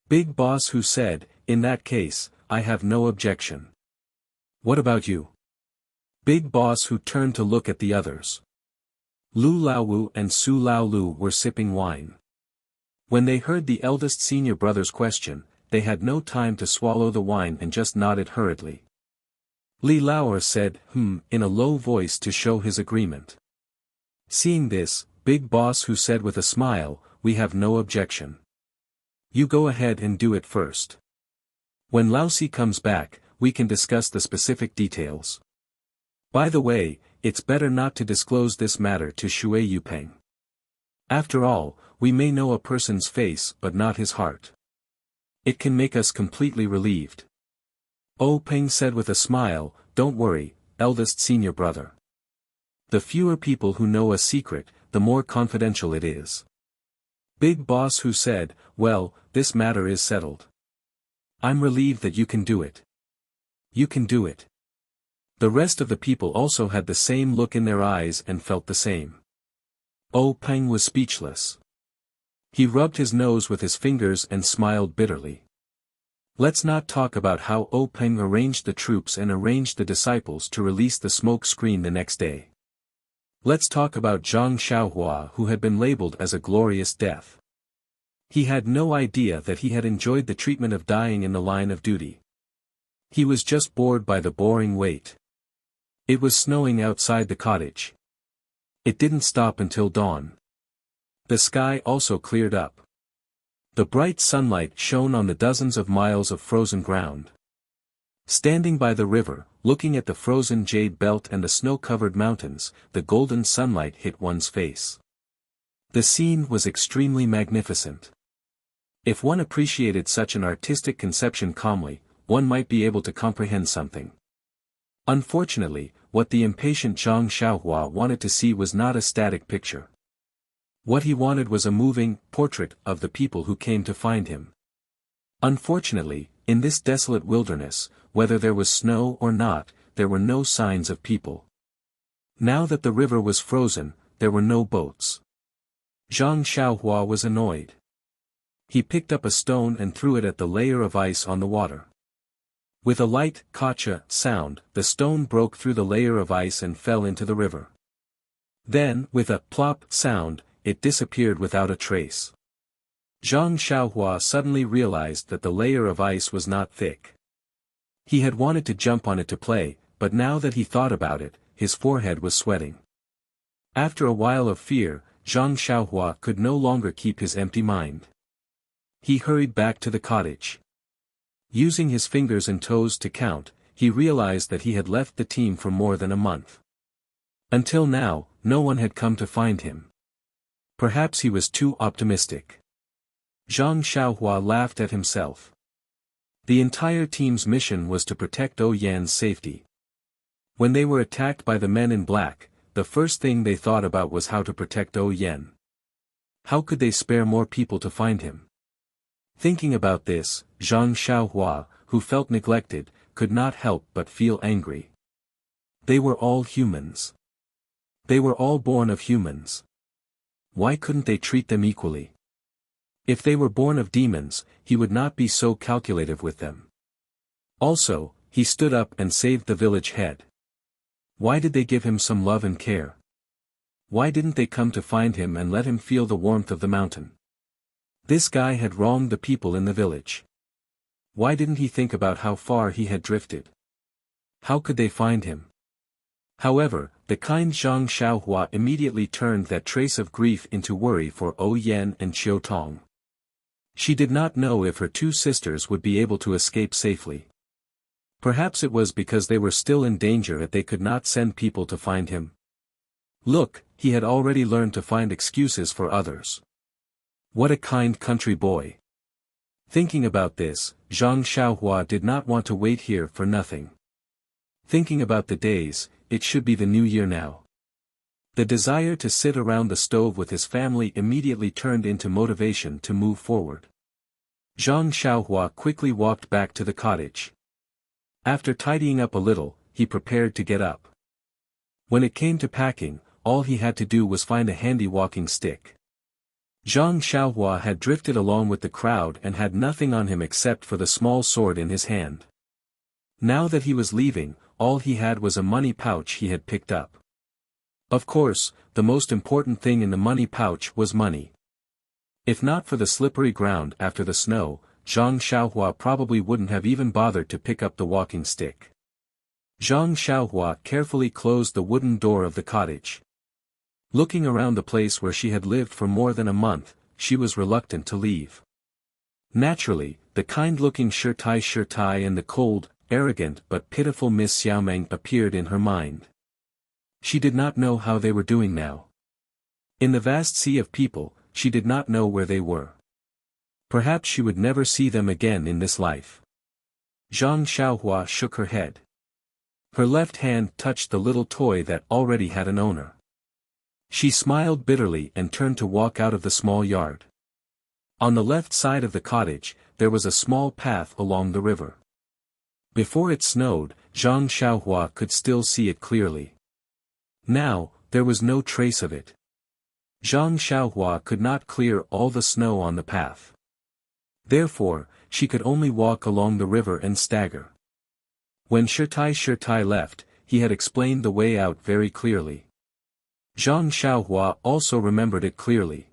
Big Boss Hu said, in that case, I have no objection. What about you? Big Boss Hu turned to look at the others. Lu Laowu and Su Laolu were sipping wine. When they heard the eldest senior brother's question, they had no time to swallow the wine and just nodded hurriedly. Li Laoer said, in a low voice to show his agreement. Seeing this, Big Boss Hu said with a smile, we have no objection. You go ahead and do it first. When Laosi comes back, we can discuss the specific details. By the way, it's better not to disclose this matter to Shui Yupeng. After all, we may know a person's face but not his heart. It can make us completely relieved. O Peng said with a smile, don't worry, eldest senior brother. The fewer people who know a secret, the more confidential it is. Big Boss Hu said, well, this matter is settled. I'm relieved that you can do it. You can do it. The rest of the people also had the same look in their eyes and felt the same. O Peng was speechless. He rubbed his nose with his fingers and smiled bitterly. Let's not talk about how O Peng arranged the troops and arranged the disciples to release the smoke screen the next day. Let's talk about Zhang Xiaohua, who had been labeled as a glorious death. He had no idea that he had enjoyed the treatment of dying in the line of duty. He was just bored by the boring wait. It was snowing outside the cottage. It didn't stop until dawn. The sky also cleared up. The bright sunlight shone on the dozens of miles of frozen ground. Standing by the river, looking at the frozen jade belt and the snow-covered mountains, the golden sunlight hit one's face. The scene was extremely magnificent. If one appreciated such an artistic conception calmly, one might be able to comprehend something. Unfortunately, what the impatient Zhang Xiaohua wanted to see was not a static picture. What he wanted was a moving portrait of the people who came to find him. Unfortunately, in this desolate wilderness, whether there was snow or not, there were no signs of people. Now that the river was frozen, there were no boats. Zhang Xiaohua was annoyed. He picked up a stone and threw it at the layer of ice on the water. With a light, "Kacha" sound, the stone broke through the layer of ice and fell into the river. Then, with a "plop" sound, it disappeared without a trace. Zhang Xiaohua suddenly realized that the layer of ice was not thick. He had wanted to jump on it to play, but now that he thought about it, his forehead was sweating. After a while of fear, Zhang Xiaohua could no longer keep his empty mind. He hurried back to the cottage. Using his fingers and toes to count, he realized that he had left the team for more than a month. Until now, no one had come to find him. Perhaps he was too optimistic. Zhang Xiaohua laughed at himself. The entire team's mission was to protect Yan's safety. When they were attacked by the men in black, the first thing they thought about was how to protect Yan. How could they spare more people to find him? Thinking about this, Zhang Xiaohua, who felt neglected, could not help but feel angry. They were all humans. They were all born of humans. Why couldn't they treat them equally? If they were born of demons, he would not be so calculative with them. Also, he stood up and saved the village head. Why did they give him some love and care? Why didn't they come to find him and let him feel the warmth of the mountain? This guy had wronged the people in the village. Why didn't he think about how far he had drifted? How could they find him? However, the kind Zhang Xiaohua immediately turned that trace of grief into worry for Yan and Qiu Tong. She did not know if her two sisters would be able to escape safely. Perhaps it was because they were still in danger that they could not send people to find him. Look, he had already learned to find excuses for others. What a kind country boy. Thinking about this, Zhang Xiaohua did not want to wait here for nothing. Thinking about the days, it should be the new year now. The desire to sit around the stove with his family immediately turned into motivation to move forward. Zhang Xiaohua quickly walked back to the cottage. After tidying up a little, he prepared to get up. When it came to packing, all he had to do was find a handy walking stick. Zhang Xiaohua had drifted along with the crowd and had nothing on him except for the small sword in his hand. Now that he was leaving, all he had was a money pouch he had picked up. Of course, the most important thing in the money pouch was money. If not for the slippery ground after the snow, Zhang Xiaohua probably wouldn't have even bothered to pick up the walking stick. Zhang Xiaohua carefully closed the wooden door of the cottage. Looking around the place where she had lived for more than a month, she was reluctant to leave. Naturally, the kind-looking Shirtai and the cold, arrogant but pitiful Miss Xiaomeng appeared in her mind. She did not know how they were doing now. In the vast sea of people, she did not know where they were. Perhaps she would never see them again in this life. Zhang Xiaohua shook her head. Her left hand touched the little toy that already had an owner. She smiled bitterly and turned to walk out of the small yard. On the left side of the cottage, there was a small path along the river. Before it snowed, Zhang Xiaohua could still see it clearly. Now, there was no trace of it. Zhang Xiaohua could not clear all the snow on the path. Therefore, she could only walk along the river and stagger. When Shirtai left, he had explained the way out very clearly. Zhang Xiaohua also remembered it clearly.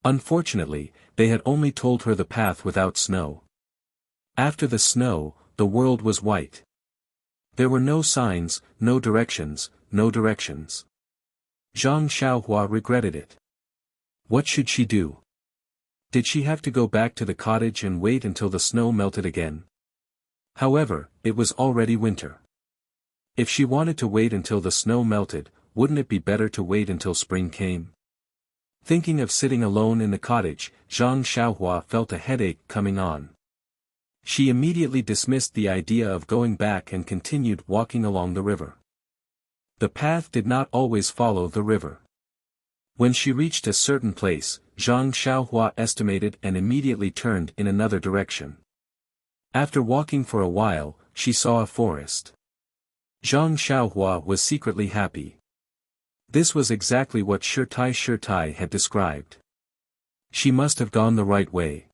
Unfortunately, they had only told her the path without snow. After the snow, the world was white. There were no signs, no directions, no directions. Zhang Xiaohua regretted it. What should she do? Did she have to go back to the cottage and wait until the snow melted again? However, it was already winter. If she wanted to wait until the snow melted, wouldn't it be better to wait until spring came? Thinking of sitting alone in the cottage, Zhang Xiaohua felt a headache coming on. She immediately dismissed the idea of going back and continued walking along the river. The path did not always follow the river. When she reached a certain place, Zhang Xiaohua estimated and immediately turned in another direction. After walking for a while, she saw a forest. Zhang Xiaohua was secretly happy. This was exactly what Shi Tai had described. She must have gone the right way.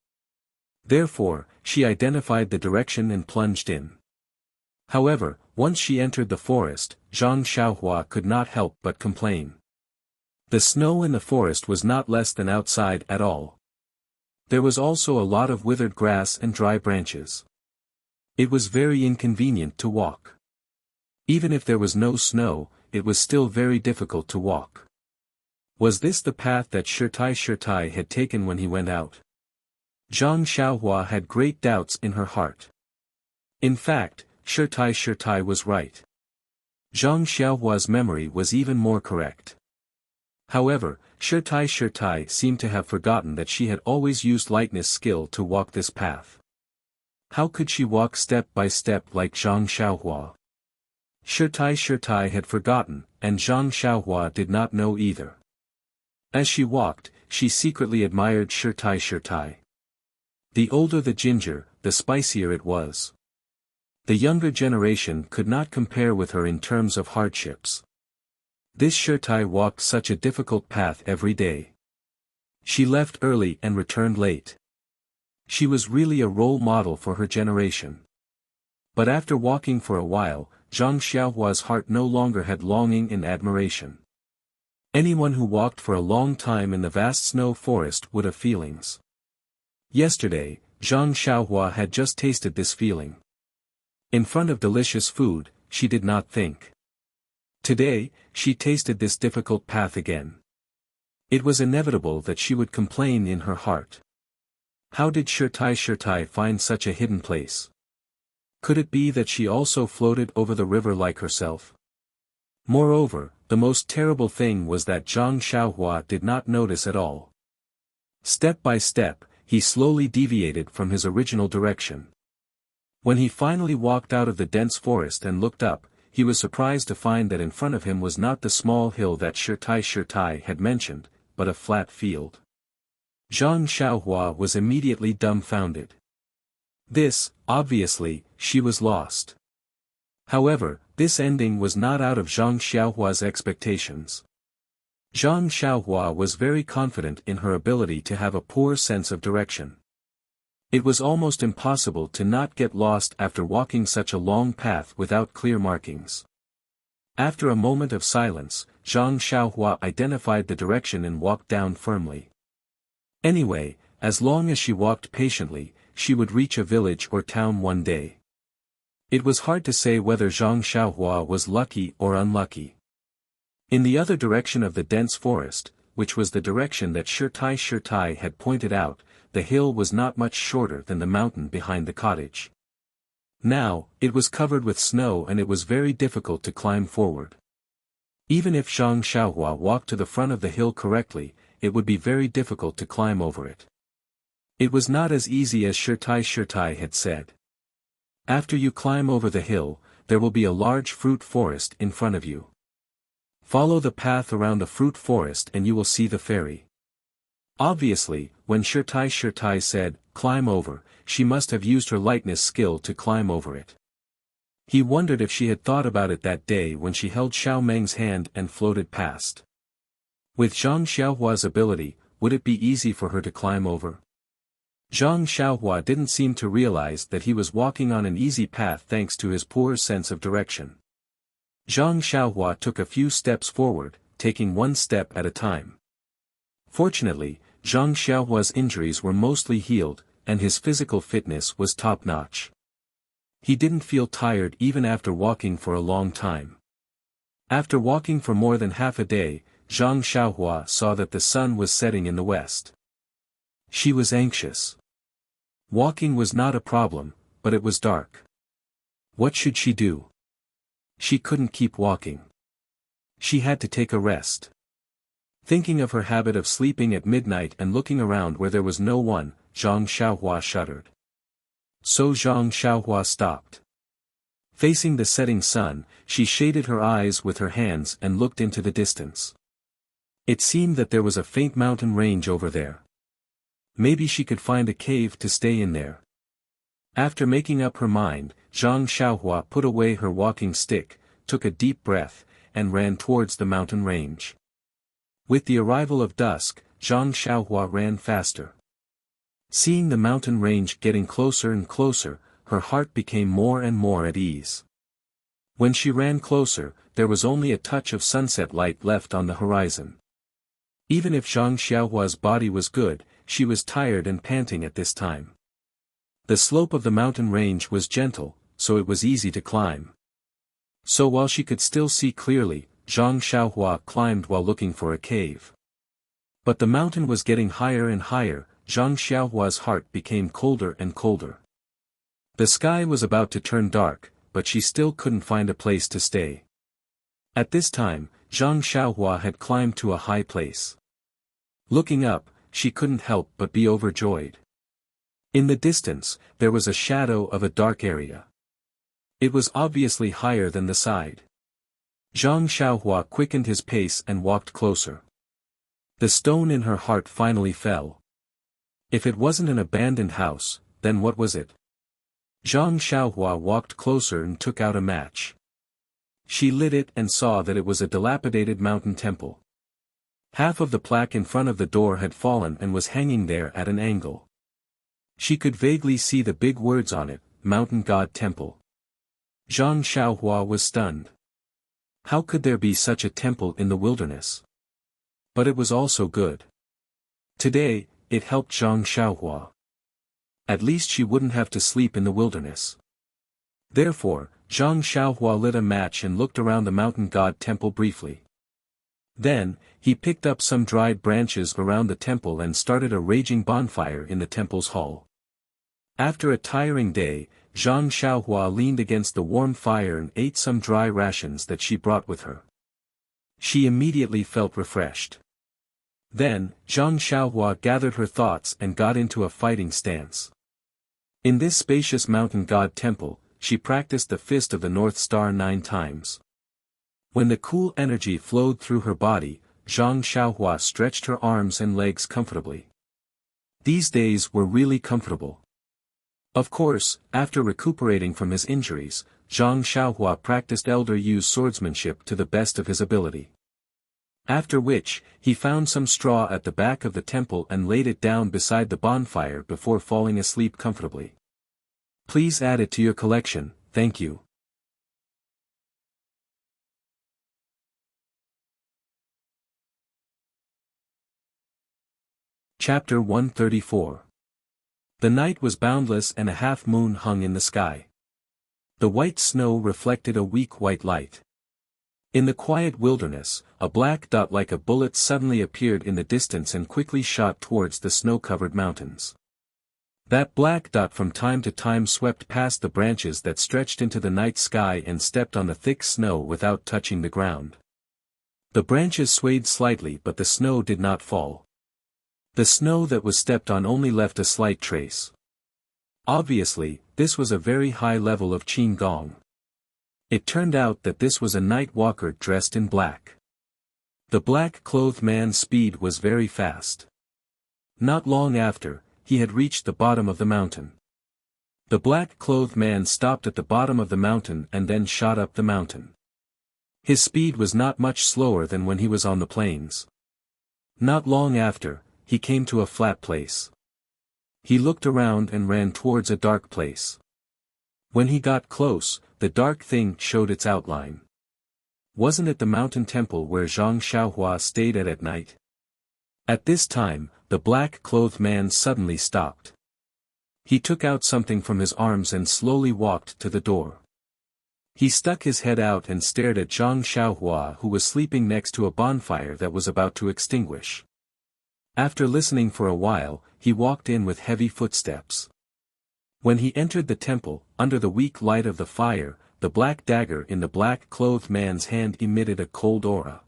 Therefore, she identified the direction and plunged in. However, once she entered the forest, Zhang Xiaohua could not help but complain. The snow in the forest was not less than outside at all. There was also a lot of withered grass and dry branches. It was very inconvenient to walk. Even if there was no snow, it was still very difficult to walk. Was this the path that Shi Tai had taken when he went out? Zhang Xiaohua had great doubts in her heart. In fact, Shi Tai was right. Zhang Xiaohua's memory was even more correct. However, Shi Tai seemed to have forgotten that she had always used lightness skill to walk this path. How could she walk step by step like Zhang Xiaohua? Shi Tai had forgotten, and Zhang Xiaohua did not know either. As she walked, she secretly admired Shi Tai. The older the ginger, the spicier it was. The younger generation could not compare with her in terms of hardships. This Shi Tai walked such a difficult path every day. She left early and returned late. She was really a role model for her generation. But after walking for a while, Zhang Xiaohua's heart no longer had longing and admiration. Anyone who walked for a long time in the vast snow forest would have feelings. Yesterday, Zhang Xiaohua had just tasted this feeling. In front of delicious food, she did not think. Today, she tasted this difficult path again. It was inevitable that she would complain in her heart. How did Shi Tai find such a hidden place? Could it be that she also floated over the river like herself? Moreover, the most terrible thing was that Zhang Xiaohua did not notice at all. Step by step, he slowly deviated from his original direction. When he finally walked out of the dense forest and looked up, he was surprised to find that in front of him was not the small hill that Shi Tai had mentioned, but a flat field. Zhang Xiaohua was immediately dumbfounded. This, obviously, she was lost. However, this ending was not out of Zhang Xiaohua's expectations. Zhang Xiaohua was very confident in her ability to have a poor sense of direction. It was almost impossible to not get lost after walking such a long path without clear markings. After a moment of silence, Zhang Xiaohua identified the direction and walked down firmly. Anyway, as long as she walked patiently, she would reach a village or town one day. It was hard to say whether Zhang Xiaohua was lucky or unlucky. In the other direction of the dense forest, which was the direction that Shi Tai had pointed out, the hill was not much shorter than the mountain behind the cottage. Now, it was covered with snow and it was very difficult to climb forward. Even if Zhang Xiaohua walked to the front of the hill correctly, it would be very difficult to climb over it. It was not as easy as Shi Tai had said. After you climb over the hill, there will be a large fruit forest in front of you. Follow the path around the fruit forest and you will see the fairy. Obviously, when Shi Tai said, climb over, she must have used her lightness skill to climb over it. He wondered if she had thought about it that day when she held Xiao Meng's hand and floated past. With Zhang Xiaohua's ability, would it be easy for her to climb over? Zhang Xiaohua didn't seem to realize that he was walking on an easy path thanks to his poor sense of direction. Zhang Xiaohua took a few steps forward, taking one step at a time. Fortunately, Zhang Xiaohua's injuries were mostly healed, and his physical fitness was top-notch. He didn't feel tired even after walking for a long time. After walking for more than half a day, Zhang Xiaohua saw that the sun was setting in the west. She was anxious. Walking was not a problem, but it was dark. What should she do? She couldn't keep walking. She had to take a rest. Thinking of her habit of sleeping at midnight and looking around where there was no one, Zhang Xiaohua shuddered. So Zhang Xiaohua stopped. Facing the setting sun, she shaded her eyes with her hands and looked into the distance. It seemed that there was a faint mountain range over there. Maybe she could find a cave to stay in there. After making up her mind, Zhang Xiaohua put away her walking stick, took a deep breath, and ran towards the mountain range. With the arrival of dusk, Zhang Xiaohua ran faster. Seeing the mountain range getting closer and closer, her heart became more and more at ease. When she ran closer, there was only a touch of sunset light left on the horizon. Even if Zhang Xiaohua's body was good, she was tired and panting at this time. The slope of the mountain range was gentle, so it was easy to climb. So while she could still see clearly, Zhang Xiaohua climbed while looking for a cave. But the mountain was getting higher and higher, Zhang Xiaohua's heart became colder and colder. The sky was about to turn dark, but she still couldn't find a place to stay. At this time, Zhang Xiaohua had climbed to a high place. Looking up, she couldn't help but be overjoyed. In the distance, there was a shadow of a dark area. It was obviously higher than the side. Zhang Xiaohua quickened his pace and walked closer. The stone in her heart finally fell. If it wasn't an abandoned house, then what was it? Zhang Xiaohua walked closer and took out a match. She lit it and saw that it was a dilapidated mountain temple. Half of the plaque in front of the door had fallen and was hanging there at an angle. She could vaguely see the big words on it, Mountain God Temple. Zhang Xiaohua was stunned. How could there be such a temple in the wilderness? But it was also good. Today, it helped Zhang Xiaohua. At least she wouldn't have to sleep in the wilderness. Therefore, Zhang Xiaohua lit a match and looked around the Mountain God Temple briefly. Then, he picked up some dried branches around the temple and started a raging bonfire in the temple's hall. After a tiring day, Zhang Xiaohua leaned against the warm fire and ate some dry rations that she brought with her. She immediately felt refreshed. Then, Zhang Xiaohua gathered her thoughts and got into a fighting stance. In this spacious mountain god temple, she practiced the Fist of the North Star 9 times. When the cool energy flowed through her body, Zhang Xiaohua stretched her arms and legs comfortably. These days were really comfortable. Of course, after recuperating from his injuries, Zhang Xiaohua practiced Elder Yu's swordsmanship to the best of his ability. After which, he found some straw at the back of the temple and laid it down beside the bonfire before falling asleep comfortably. Please add it to your collection, thank you. Chapter 134. The night was boundless and a half-moon hung in the sky. The white snow reflected a weak white light. In the quiet wilderness, a black dot like a bullet suddenly appeared in the distance and quickly shot towards the snow-covered mountains. That black dot from time to time swept past the branches that stretched into the night sky and stepped on the thick snow without touching the ground. The branches swayed slightly but the snow did not fall. The snow that was stepped on only left a slight trace. Obviously, this was a very high level of Qin Gong. It turned out that this was a night walker dressed in black. The black-clothed man's speed was very fast. Not long after, he had reached the bottom of the mountain. The black-clothed man stopped at the bottom of the mountain and then shot up the mountain. His speed was not much slower than when he was on the plains. Not long after, he came to a flat place. He looked around and ran towards a dark place. When he got close, the dark thing showed its outline. Wasn't it the mountain temple where Zhang Xiaohua stayed at night? At this time, the black-clothed man suddenly stopped. He took out something from his arms and slowly walked to the door. He stuck his head out and stared at Zhang Xiaohua, who was sleeping next to a bonfire that was about to extinguish. After listening for a while, he walked in with heavy footsteps. When he entered the temple, under the weak light of the fire, the black dagger in the black-clothed man's hand emitted a cold aura.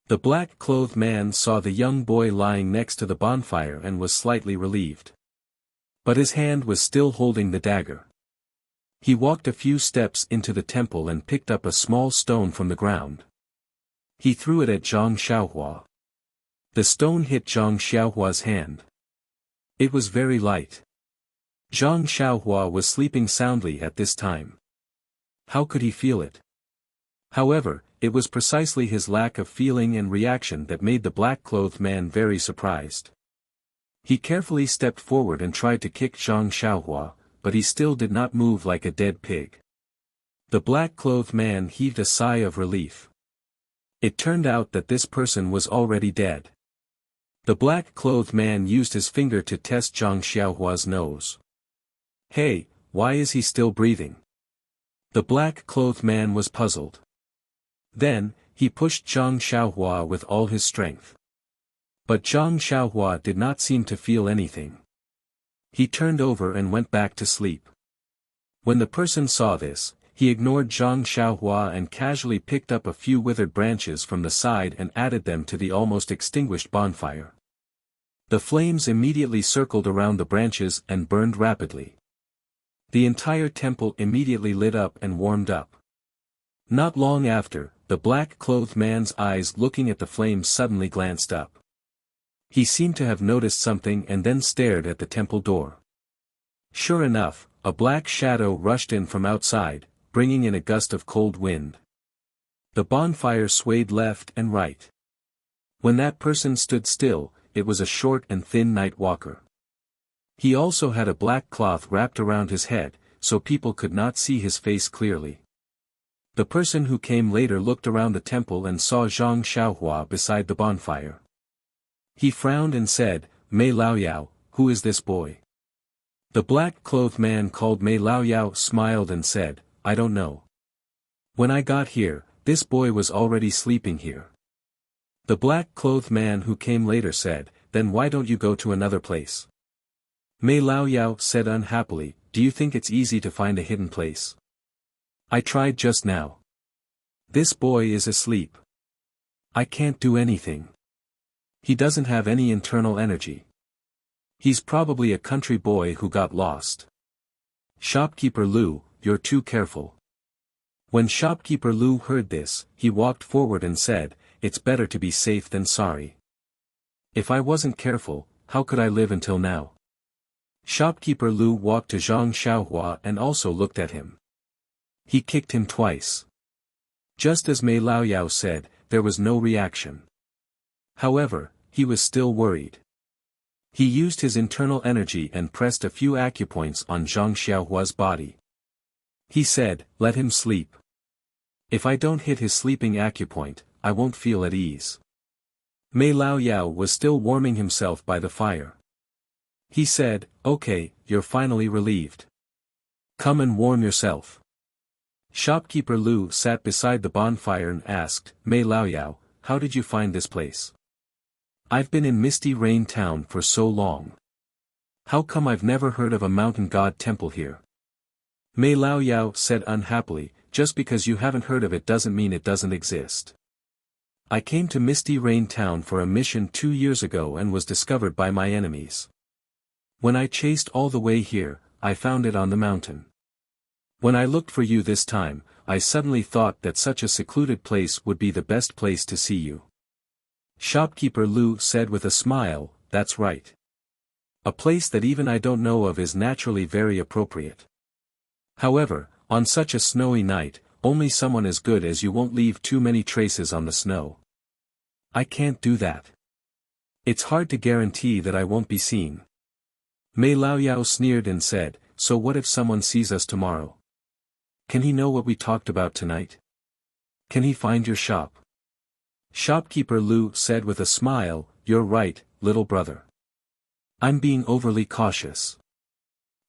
The black-clothed man saw the young boy lying next to the bonfire and was slightly relieved. But his hand was still holding the dagger. He walked a few steps into the temple and picked up a small stone from the ground. He threw it at Zhang Xiaohua. The stone hit Zhang Xiaohua's hand. It was very light. Zhang Xiaohua was sleeping soundly at this time. How could he feel it? However, it was precisely his lack of feeling and reaction that made the black-clothed man very surprised. He carefully stepped forward and tried to kick Zhang Xiaohua, but he still did not move like a dead pig. The black-clothed man heaved a sigh of relief. It turned out that this person was already dead. The black-clothed man used his finger to test Zhang Xiaohua's nose. Hey, why is he still breathing? The black-clothed man was puzzled. Then, he pushed Zhang Xiaohua with all his strength. But Zhang Xiaohua did not seem to feel anything. He turned over and went back to sleep. When the person saw this, he ignored Zhang Xiaohua and casually picked up a few withered branches from the side and added them to the almost extinguished bonfire. The flames immediately circled around the branches and burned rapidly. The entire temple immediately lit up and warmed up. Not long after, the black-clothed man's eyes looking at the flames suddenly glanced up. He seemed to have noticed something and then stared at the temple door. Sure enough, a black shadow rushed in from outside, bringing in a gust of cold wind. The bonfire swayed left and right. When that person stood still, it was a short and thin night walker. He also had a black cloth wrapped around his head, so people could not see his face clearly. The person who came later looked around the temple and saw Zhang Xiaohua beside the bonfire. He frowned and said, "Mei Laoyao, who is this boy?" The black-clothed man called Mei Laoyao smiled and said, "I don't know. When I got here, this boy was already sleeping here." The black-clothed man who came later said, "Then why don't you go to another place?" Mei Laoyao said unhappily, "Do you think it's easy to find a hidden place? I tried just now. This boy is asleep. I can't do anything. He doesn't have any internal energy. He's probably a country boy who got lost. Shopkeeper Lu, you're too careful." When Shopkeeper Lu heard this, he walked forward and said, "It's better to be safe than sorry. If I wasn't careful, how could I live until now?" Shopkeeper Lu walked to Zhang Xiaohua and also looked at him. He kicked him twice. Just as Mei Laoyao said, there was no reaction. However, he was still worried. He used his internal energy and pressed a few acupoints on Zhang Xiaohua's body. He said, "Let him sleep. If I don't hit his sleeping acupoint, I won't feel at ease." Mei Laoyao was still warming himself by the fire. He said, "Okay, you're finally relieved. Come and warm yourself." Shopkeeper Lu sat beside the bonfire and asked, "Mei Laoyao, how did you find this place? I've been in Misty Rain Town for so long. How come I've never heard of a mountain god temple here?" Mei Laoyao said unhappily, "Just because you haven't heard of it doesn't mean it doesn't exist. I came to Misty Rain Town for a mission 2 years ago and was discovered by my enemies. When I chased all the way here, I found it on the mountain. When I looked for you this time, I suddenly thought that such a secluded place would be the best place to see you." Shopkeeper Lu said with a smile, "That's right. A place that even I don't know of is naturally very appropriate. However, on such a snowy night, only someone as good as you won't leave too many traces on the snow. I can't do that. It's hard to guarantee that I won't be seen." Mei Laoyao sneered and said, "So what if someone sees us tomorrow? Can he know what we talked about tonight?" Can he find your shop? Shopkeeper Lu said with a smile, you're right, little brother. I'm being overly cautious.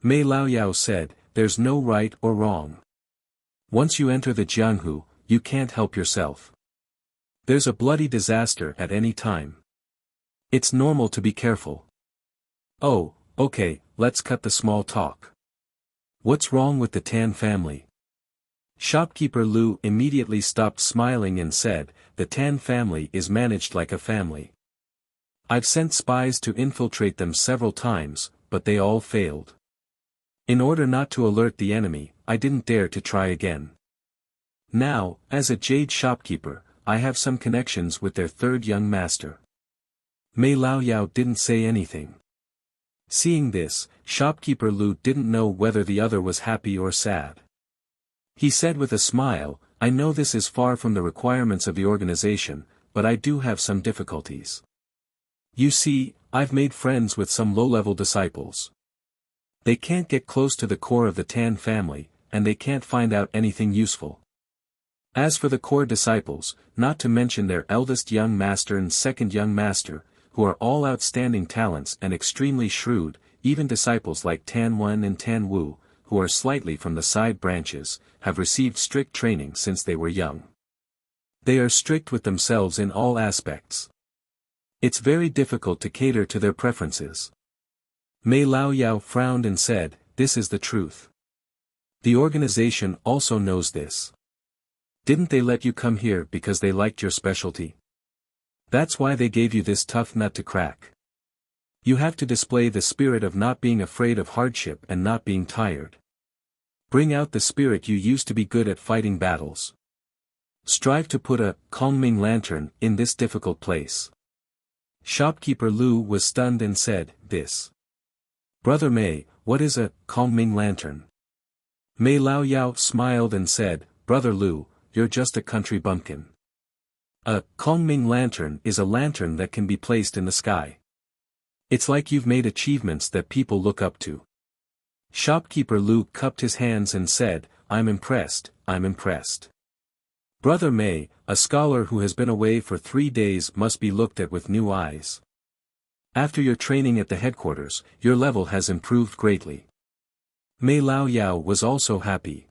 Mei Laoyao said, there's no right or wrong. Once you enter the Jianghu, you can't help yourself. There's a bloody disaster at any time. It's normal to be careful. Oh, okay, let's cut the small talk. What's wrong with the Tan family? Shopkeeper Lu immediately stopped smiling and said, the Tan family is managed like a family. I've sent spies to infiltrate them several times, but they all failed. In order not to alert the enemy, I didn't dare to try again. Now, as a jade shopkeeper, I have some connections with their third young master. Mei Laoyao didn't say anything. Seeing this, shopkeeper Lu didn't know whether the other was happy or sad. He said with a smile, I know this is far from the requirements of the organization, but I do have some difficulties. You see, I've made friends with some low-level disciples. They can't get close to the core of the Tan family, and they can't find out anything useful. As for the core disciples, not to mention their eldest young master and second young master, who are all outstanding talents and extremely shrewd, even disciples like Tan Wen and Tan Wu, who are slightly from the side branches, have received strict training since they were young. They are strict with themselves in all aspects. It's very difficult to cater to their preferences. Mei Laoyao frowned and said, this is the truth. The organization also knows this. Didn't they let you come here because they liked your specialty? That's why they gave you this tough nut to crack. You have to display the spirit of not being afraid of hardship and not being tired. Bring out the spirit you used to be good at fighting battles. Strive to put a Kongming lantern in this difficult place. Shopkeeper Lu was stunned and said, this. Brother Mei, what is a Kongming lantern? Mei Laoyao smiled and said, Brother Lu, you're just a country bumpkin. A Kongming lantern is a lantern that can be placed in the sky. It's like you've made achievements that people look up to. Shopkeeper Lu cupped his hands and said, I'm impressed, I'm impressed. Brother Mei, a scholar who has been away for 3 days must be looked at with new eyes. After your training at the headquarters, your level has improved greatly. Mei Laoyao was also happy.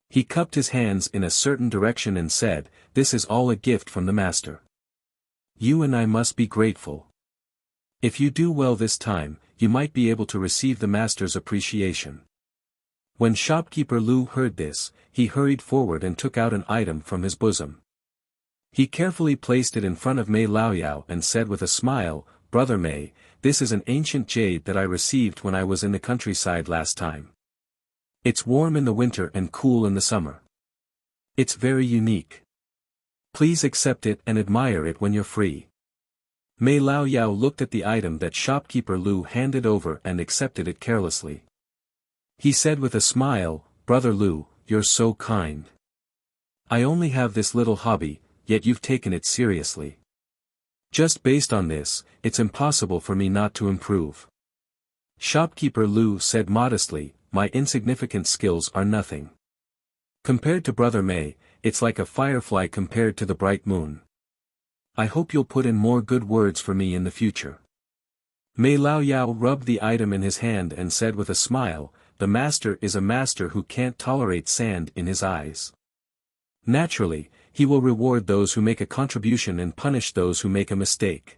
He cupped his hands in a certain direction and said, this is all a gift from the master. You and I must be grateful. If you do well this time, you might be able to receive the master's appreciation. When shopkeeper Lu heard this, he hurried forward and took out an item from his bosom. He carefully placed it in front of Mei Laoyao and said with a smile, Brother Mei, this is an ancient jade that I received when I was in the countryside last time. It's warm in the winter and cool in the summer. It's very unique. Please accept it and admire it when you're free. Mei Laoyao looked at the item that shopkeeper Lu handed over and accepted it carelessly. He said with a smile, Brother Lu, you're so kind. I only have this little hobby, yet you've taken it seriously. Just based on this, it's impossible for me not to improve. Shopkeeper Lu said modestly, my insignificant skills are nothing. Compared to Brother Mei, it's like a firefly compared to the bright moon. I hope you'll put in more good words for me in the future. Mei Laoyao rubbed the item in his hand and said with a smile, the master is a master who can't tolerate sand in his eyes. Naturally, he will reward those who make a contribution and punish those who make a mistake.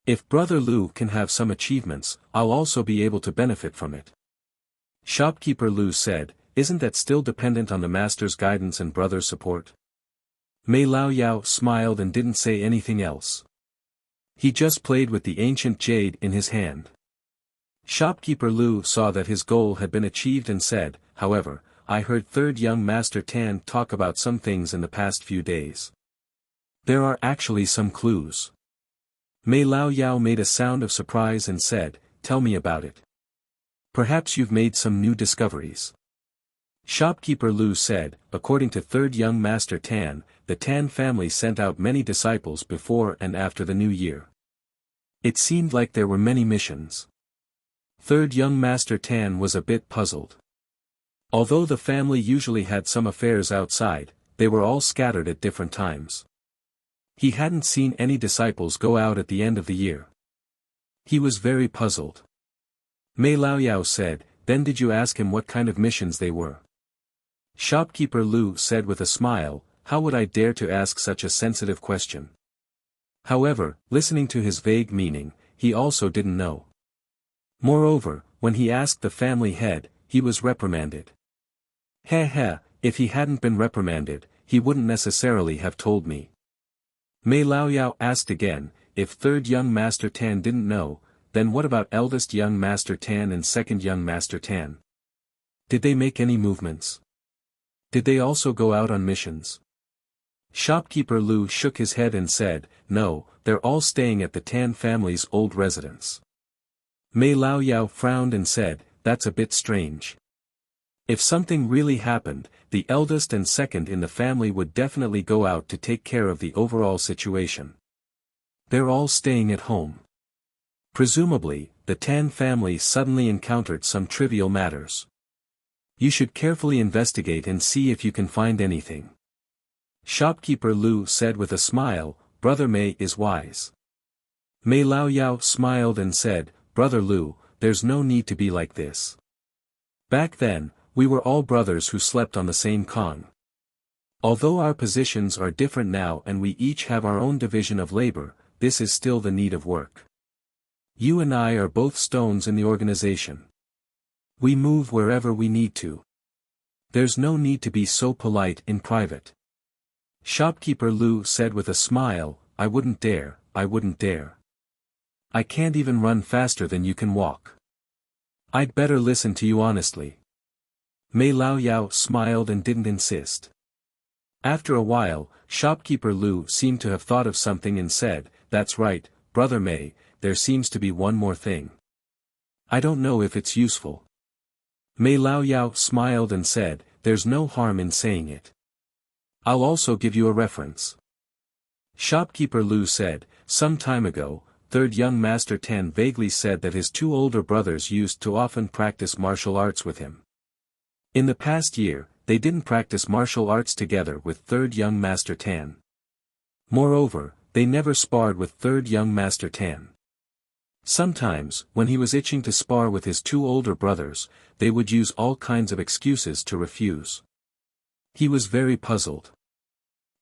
If Brother Lu can have some achievements, I'll also be able to benefit from it. Shopkeeper Lu said, isn't that still dependent on the master's guidance and brother's support? Mei Laoyao smiled and didn't say anything else. He just played with the ancient jade in his hand. Shopkeeper Lu saw that his goal had been achieved and said, however, I heard third young master Tan talk about some things in the past few days. There are actually some clues. Mei Laoyao made a sound of surprise and said, tell me about it. Perhaps you've made some new discoveries. Shopkeeper Lu said, according to third young master Tan, the Tan family sent out many disciples before and after the new year. It seemed like there were many missions. Third young master Tan was a bit puzzled. Although the family usually had some affairs outside, they were all scattered at different times. He hadn't seen any disciples go out at the end of the year. He was very puzzled. Mei Laoyao said, "Then did you ask him what kind of missions they were?" Shopkeeper Lu said with a smile, "How would I dare to ask such a sensitive question?" However, listening to his vague meaning, he also didn't know. Moreover, when he asked the family head, he was reprimanded. If he hadn't been reprimanded, he wouldn't necessarily have told me. Mei Laoyao asked again, if third young Master Tan didn't know, then what about eldest young Master Tan and second young Master Tan? Did they make any movements? Did they also go out on missions? Shopkeeper Lu shook his head and said, "No, they're all staying at the Tan family's old residence." Mei Laoyao frowned and said, "That's a bit strange. If something really happened, the eldest and second in the family would definitely go out to take care of the overall situation. They're all staying at home. Presumably, the Tan family suddenly encountered some trivial matters. You should carefully investigate and see if you can find anything." Shopkeeper Lu said with a smile, "Brother Mei is wise." Mei Laoyao smiled and said, "Brother Lu, there's no need to be like this. Back then, we were all brothers who slept on the same kong. Although our positions are different now and we each have our own division of labor, this is still the need of work. You and I are both stones in the organization. We move wherever we need to. There's no need to be so polite in private." Shopkeeper Lu said with a smile, I wouldn't dare. I can't even run faster than you can walk. I'd better listen to you honestly." Mei Laoyao smiled and didn't insist. After a while, Shopkeeper Lu seemed to have thought of something and said, "That's right, Brother Mei, there seems to be one more thing. I don't know if it's useful." Mei Laoyao smiled and said, "There's no harm in saying it. I'll also give you a reference." Shopkeeper Lu said, "Some time ago, third young Master Tan vaguely said that his two older brothers used to often practice martial arts with him. In the past year, they didn't practice martial arts together with third young Master Tan. Moreover, they never sparred with third young Master Tan. Sometimes, when he was itching to spar with his two older brothers, they would use all kinds of excuses to refuse. He was very puzzled.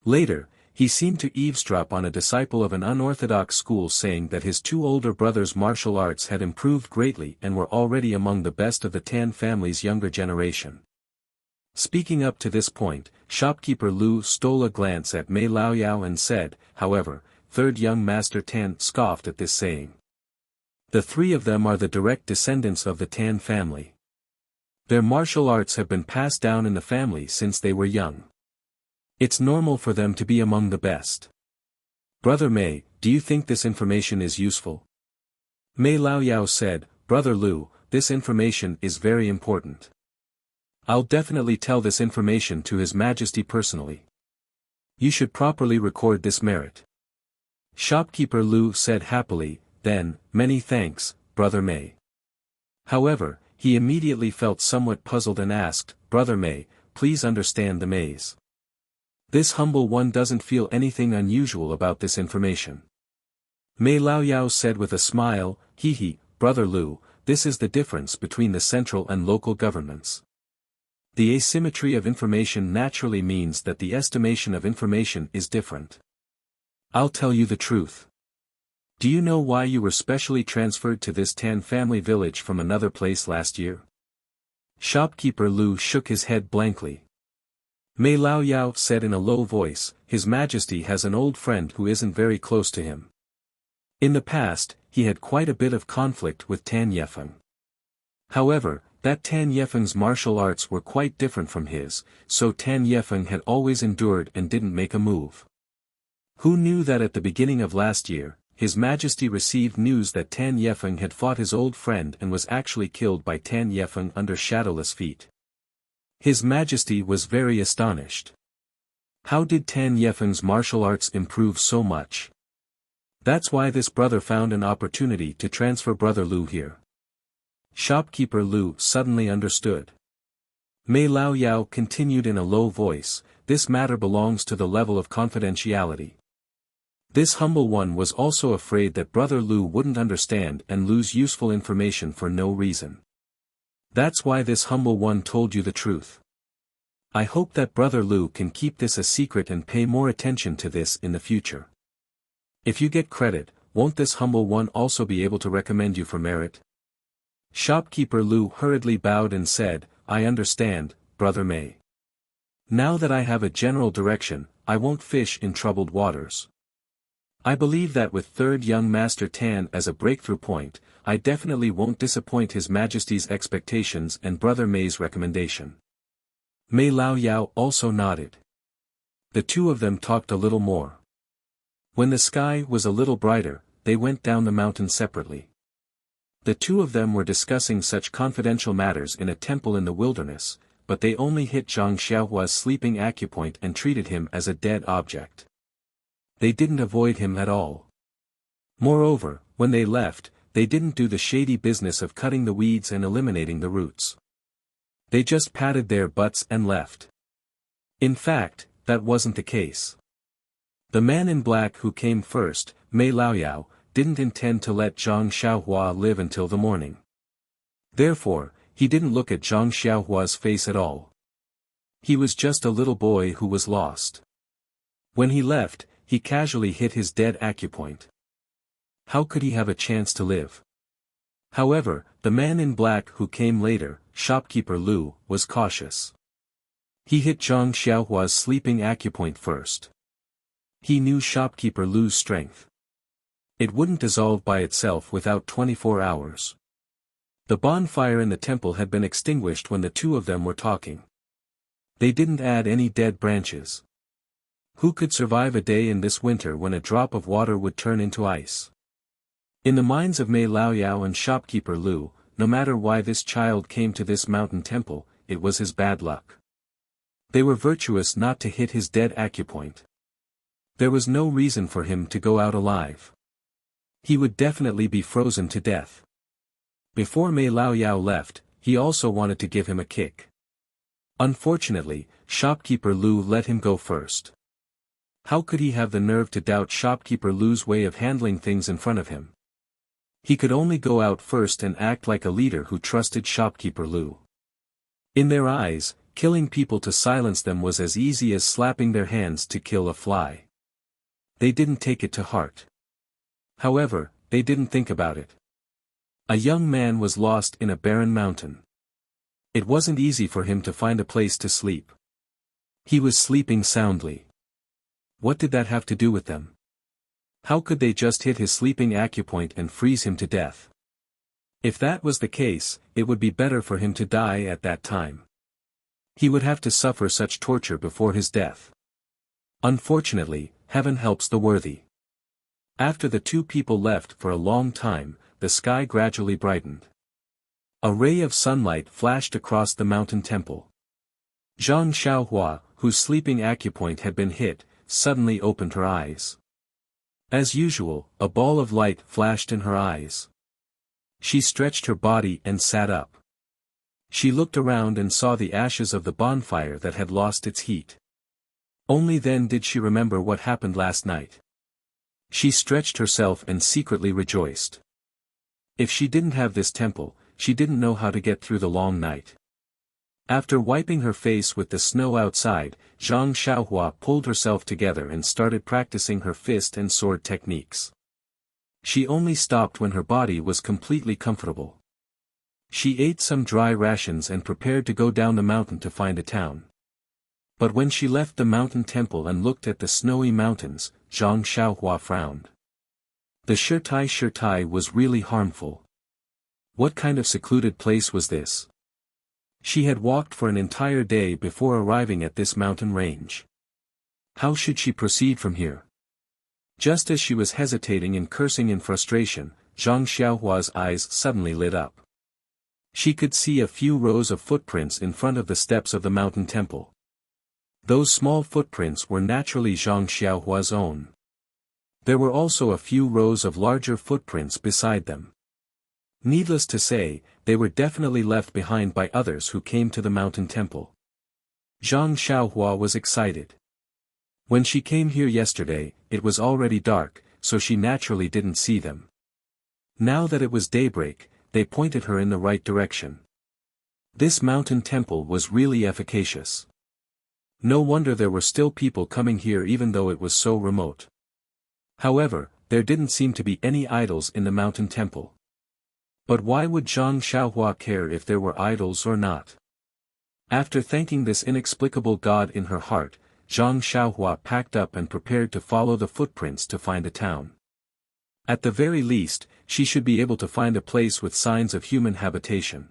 Later, he seemed to eavesdrop on a disciple of an unorthodox school saying that his two older brothers' martial arts had improved greatly and were already among the best of the Tan family's younger generation." Speaking up to this point, Shopkeeper Lu stole a glance at Mei Laoyao and said, "However, third young Master Tan scoffed at this saying. The three of them are the direct descendants of the Tan family. Their martial arts have been passed down in the family since they were young. It's normal for them to be among the best. Brother Mei, do you think this information is useful?" Mei Laoyao said, "Brother Lu, this information is very important. I'll definitely tell this information to His Majesty personally. You should properly record this merit." Shopkeeper Lu said happily, "Then, many thanks, Brother Mei." However, he immediately felt somewhat puzzled and asked, "Brother Mei, please understand the maze. This humble one doesn't feel anything unusual about this information." Mei Laoyao said with a smile, Brother Lu, this is the difference between the central and local governments. The asymmetry of information naturally means that the estimation of information is different. I'll tell you the truth. Do you know why you were specially transferred to this Tan family village from another place last year?" Shopkeeper Lu shook his head blankly. Mei Laoyao said in a low voice, "His Majesty has an old friend who isn't very close to him. In the past, he had quite a bit of conflict with Tan Yefeng. However, that Tan Yefeng's martial arts were quite different from his, so Tan Yefeng had always endured and didn't make a move. Who knew that at the beginning of last year, His Majesty received news that Tan Yefeng had fought his old friend and was actually killed by Tan Yefeng under shadowless feet. His Majesty was very astonished. How did Tan Yefeng's martial arts improve so much? That's why this brother found an opportunity to transfer Brother Lu here." Shopkeeper Lu suddenly understood. Mei Laoyao continued in a low voice, this matter belongs to the level of confidentiality. This humble one was also afraid that Brother Lu wouldn't understand and lose useful information for no reason. That's why this humble one told you the truth. I hope that Brother Lu can keep this a secret and pay more attention to this in the future. If you get credit, won't this humble one also be able to recommend you for merit? Shopkeeper Lu hurriedly bowed and said, I understand, Brother May. Now that I have a general direction, I won't fish in troubled waters. I believe that with third young Master Tan as a breakthrough point, I definitely won't disappoint His Majesty's expectations and Brother May's recommendation. Mei Lao Yao also nodded. The two of them talked a little more. When the sky was a little brighter, they went down the mountain separately. The two of them were discussing such confidential matters in a temple in the wilderness, but they only hit Zhang Xiaohua's sleeping acupoint and treated him as a dead object. They didn't avoid him at all. Moreover, when they left, they didn't do the shady business of cutting the weeds and eliminating the roots. They just patted their butts and left. In fact, that wasn't the case. The man in black who came first, Mei Laoyao, didn't intend to let Zhang Xiaohua live until the morning. Therefore, he didn't look at Zhang Xiaohua's face at all. He was just a little boy who was lost. When he left, he casually hit his dead acupoint. How could he have a chance to live? However, the man in black who came later, Shopkeeper Lu, was cautious. He hit Zhang Xiaohua's sleeping acupoint first. He knew Shopkeeper Lu's strength. It wouldn't dissolve by itself without 24 hours. The bonfire in the temple had been extinguished when the two of them were talking. They didn't add any dead branches. Who could survive a day in this winter when a drop of water would turn into ice? In the minds of Mei Laoyao and Shopkeeper Lu, no matter why this child came to this mountain temple, it was his bad luck. They were virtuous not to hit his dead acupoint. There was no reason for him to go out alive. He would definitely be frozen to death. Before Mei Laoyao left, he also wanted to give him a kick. Unfortunately, Shopkeeper Lu let him go first. How could he have the nerve to doubt Shopkeeper Lu's way of handling things in front of him? He could only go out first and act like a leader who trusted Shopkeeper Lu. In their eyes, killing people to silence them was as easy as slapping their hands to kill a fly. They didn't take it to heart. However, they didn't think about it. A young man was lost in a barren mountain. It wasn't easy for him to find a place to sleep. He was sleeping soundly. What did that have to do with them? How could they just hit his sleeping acupoint and freeze him to death? If that was the case, it would be better for him to die at that time. He would have to suffer such torture before his death. Unfortunately, heaven helps the worthy. After the two people left for a long time, the sky gradually brightened. A ray of sunlight flashed across the mountain temple. Zhang Xiaohua, whose sleeping acupoint had been hit, suddenly opened her eyes. As usual, a ball of light flashed in her eyes. She stretched her body and sat up. She looked around and saw the ashes of the bonfire that had lost its heat. Only then did she remember what happened last night. She stretched herself and secretly rejoiced. If she didn't have this temple, she didn't know how to get through the long night. After wiping her face with the snow outside, Zhang Xiaohua pulled herself together and started practicing her fist and sword techniques. She only stopped when her body was completely comfortable. She ate some dry rations and prepared to go down the mountain to find a town. But when she left the mountain temple and looked at the snowy mountains, Zhang Xiaohua frowned. The Shirtai was really harmful. What kind of secluded place was this? She had walked for an entire day before arriving at this mountain range. How should she proceed from here? Just as she was hesitating and cursing in frustration, Zhang Xiaohua's eyes suddenly lit up. She could see a few rows of footprints in front of the steps of the mountain temple. Those small footprints were naturally Zhang Xiaohua's own. There were also a few rows of larger footprints beside them. Needless to say, they were definitely left behind by others who came to the mountain temple. Zhang Xiaohua was excited. When she came here yesterday, it was already dark, so she naturally didn't see them. Now that it was daybreak, they pointed her in the right direction. This mountain temple was really efficacious. No wonder there were still people coming here even though it was so remote. However, there didn't seem to be any idols in the mountain temple. But why would Zhang Xiaohua care if there were idols or not? After thanking this inexplicable god in her heart, Zhang Xiaohua packed up and prepared to follow the footprints to find a town. At the very least, she should be able to find a place with signs of human habitation.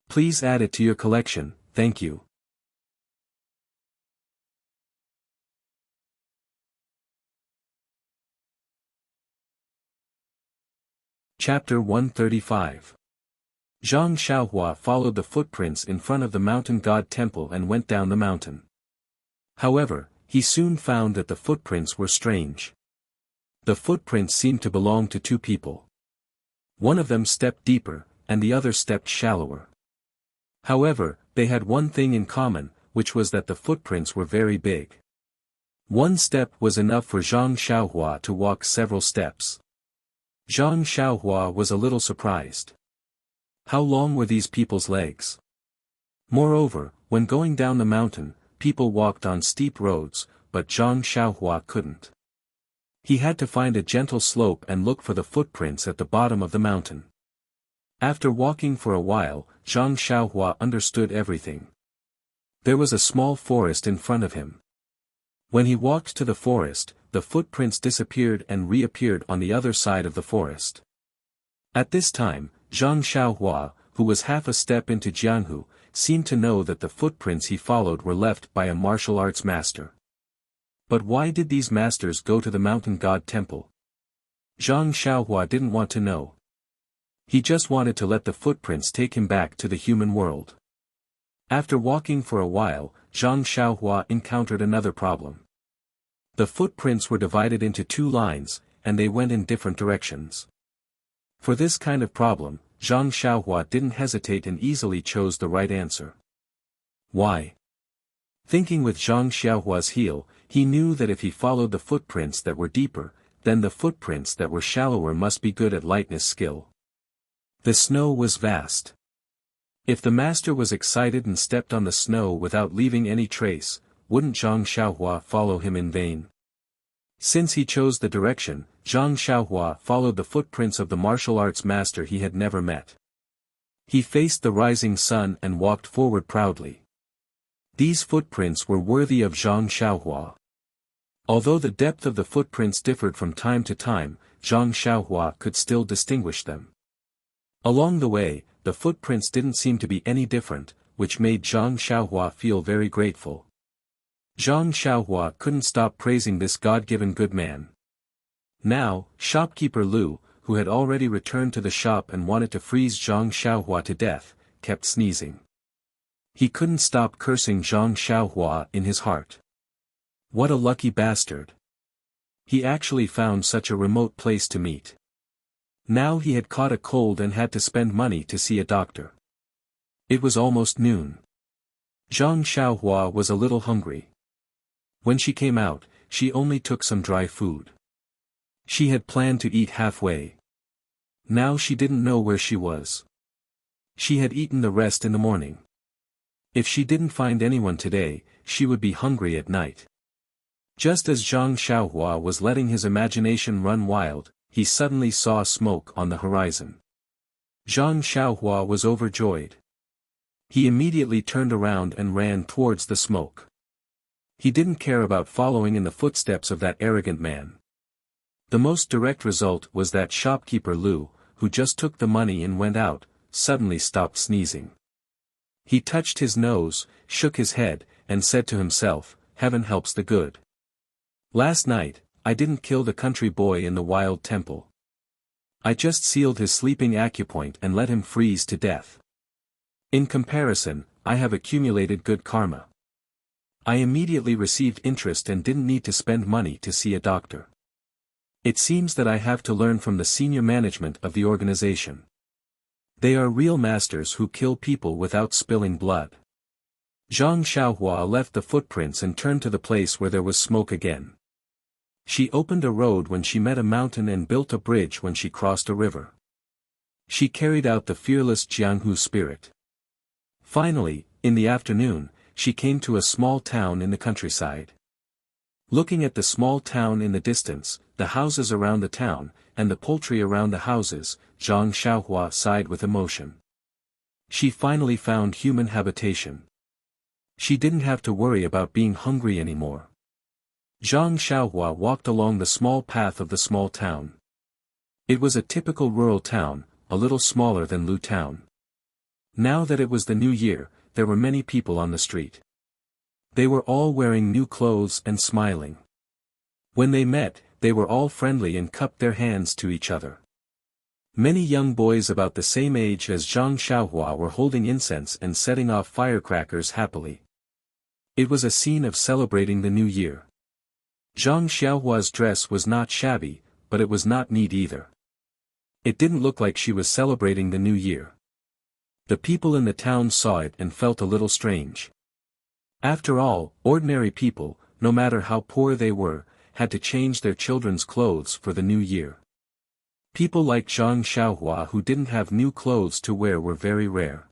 Please add it to your collection, thank you. Chapter 135. Zhang Xiaohua followed the footprints in front of the mountain god temple and went down the mountain. However, he soon found that the footprints were strange. The footprints seemed to belong to two people. One of them stepped deeper, and the other stepped shallower. However, they had one thing in common, which was that the footprints were very big. One step was enough for Zhang Xiaohua to walk several steps. Zhang Xiaohua was a little surprised. How long were these people's legs? Moreover, when going down the mountain, people walked on steep roads, but Zhang Xiaohua couldn't. He had to find a gentle slope and look for the footprints at the bottom of the mountain. After walking for a while, Zhang Xiaohua understood everything. There was a small forest in front of him. When he walked to the forest, the footprints disappeared and reappeared on the other side of the forest. At this time, Zhang Xiaohua, who was half a step into Jianghu, seemed to know that the footprints he followed were left by a martial arts master. But why did these masters go to the mountain god temple? Zhang Xiaohua didn't want to know. He just wanted to let the footprints take him back to the human world. After walking for a while, Zhang Xiaohua encountered another problem. The footprints were divided into two lines, and they went in different directions. For this kind of problem, Zhang Xiaohua didn't hesitate and easily chose the right answer. Why? Thinking with Zhang Xiaohua's heel, he knew that if he followed the footprints that were deeper, then the footprints that were shallower must be good at lightness skill. The snow was vast. If the master was excited and stepped on the snow without leaving any trace, wouldn't Zhang Xiaohua follow him in vain? Since he chose the direction, Zhang Xiaohua followed the footprints of the martial arts master he had never met. He faced the rising sun and walked forward proudly. These footprints were worthy of Zhang Xiaohua. Although the depth of the footprints differed from time to time, Zhang Xiaohua could still distinguish them. Along the way, the footprints didn't seem to be any different, which made Zhang Xiaohua feel very grateful. Zhang Xiaohua couldn't stop praising this God-given good man. Now, shopkeeper Lu, who had already returned to the shop and wanted to freeze Zhang Xiaohua to death, kept sneezing. He couldn't stop cursing Zhang Xiaohua in his heart. What a lucky bastard. He actually found such a remote place to meet. Now he had caught a cold and had to spend money to see a doctor. It was almost noon. Zhang Xiaohua was a little hungry. When she came out, she only took some dry food. She had planned to eat halfway. Now she didn't know where she was. She had eaten the rest in the morning. If she didn't find anyone today, she would be hungry at night. Just as Zhang Xiaohua was letting his imagination run wild, he suddenly saw smoke on the horizon. Zhang Xiaohua was overjoyed. He immediately turned around and ran towards the smoke. He didn't care about following in the footsteps of that arrogant man. The most direct result was that shopkeeper Lu, who just took the money and went out, suddenly stopped sneezing. He touched his nose, shook his head, and said to himself, "Heaven helps the good. Last night, I didn't kill the country boy in the wild temple. I just sealed his sleeping acupoint and let him freeze to death. In comparison, I have accumulated good karma. I immediately received interest and didn't need to spend money to see a doctor. It seems that I have to learn from the senior management of the organization. They are real masters who kill people without spilling blood." Zhang Xiaohua left the footprints and turned to the place where there was smoke again. She opened a road when she met a mountain and built a bridge when she crossed a river. She carried out the fearless Jianghu spirit. Finally, in the afternoon, she came to a small town in the countryside. Looking at the small town in the distance, the houses around the town, and the poultry around the houses, Zhang Xiaohua sighed with emotion. She finally found human habitation. She didn't have to worry about being hungry anymore. Zhang Xiaohua walked along the small path of the small town. It was a typical rural town, a little smaller than Lu Town. Now that it was the new year, there were many people on the street. They were all wearing new clothes and smiling. When they met, they were all friendly and cupped their hands to each other. Many young boys about the same age as Zhang Xiaohua were holding incense and setting off firecrackers happily. It was a scene of celebrating the new year. Zhang Xiaohua's dress was not shabby, but it was not neat either. It didn't look like she was celebrating the new year. The people in the town saw it and felt a little strange. After all, ordinary people, no matter how poor they were, had to change their children's clothes for the new year. People like Zhang Xiaohua who didn't have new clothes to wear were very rare.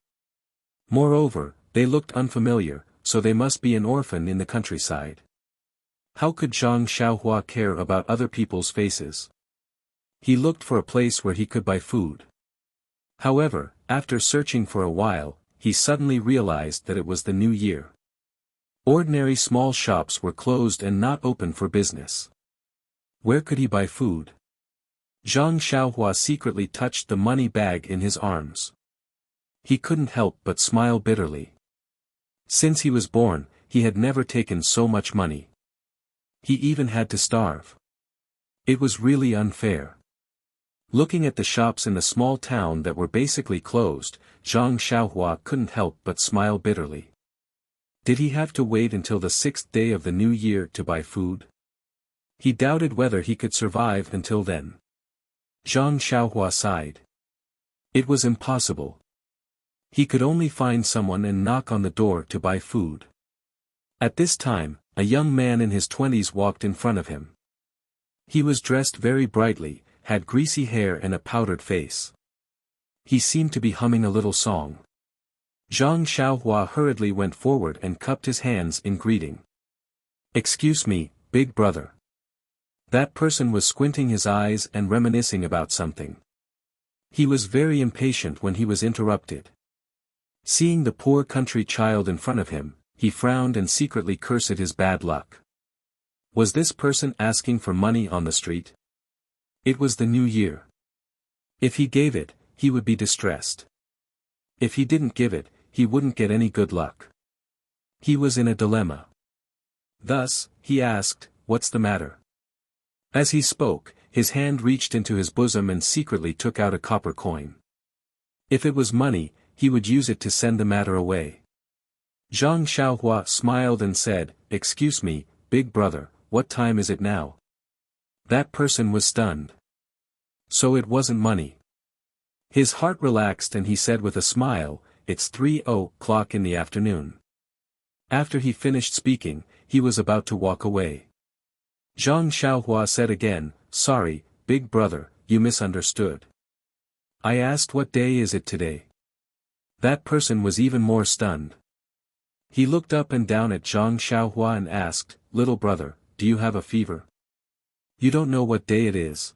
Moreover, they looked unfamiliar, so they must be an orphan in the countryside. How could Zhang Xiaohua care about other people's faces? He looked for a place where he could buy food. However, after searching for a while, he suddenly realized that it was the new year. Ordinary small shops were closed and not open for business. Where could he buy food? Zhang Xiaohua secretly touched the money bag in his arms. He couldn't help but smile bitterly. Since he was born, he had never taken so much money. He even had to starve. It was really unfair. Looking at the shops in the small town that were basically closed, Zhang Xiaohua couldn't help but smile bitterly. Did he have to wait until the 6th day of the new year to buy food? He doubted whether he could survive until then. Zhang Xiaohua sighed. It was impossible. He could only find someone and knock on the door to buy food. At this time, a young man in his 20s walked in front of him. He was dressed very brightly, had greasy hair and a powdered face. He seemed to be humming a little song. Zhang Xiaohua hurriedly went forward and cupped his hands in greeting. "Excuse me, big brother." That person was squinting his eyes and reminiscing about something. He was very impatient when he was interrupted. Seeing the poor country child in front of him, he frowned and secretly cursed his bad luck. Was this person asking for money on the street? It was the new year. If he gave it, he would be distressed. If he didn't give it, he wouldn't get any good luck. He was in a dilemma. Thus, he asked, "What's the matter?" As he spoke, his hand reached into his bosom and secretly took out a copper coin. If it was money, he would use it to send the matter away. Zhang Xiaohua smiled and said, "Excuse me, big brother, what time is it now?" That person was stunned. So it wasn't money. His heart relaxed and he said with a smile, "It's 3:00 in the afternoon." After he finished speaking, he was about to walk away. Zhang Xiaohua said again, "Sorry, big brother, you misunderstood. I asked what day is it today." That person was even more stunned. He looked up and down at Zhang Xiaohua and asked, "Little brother, do you have a fever? You don't know what day it is?"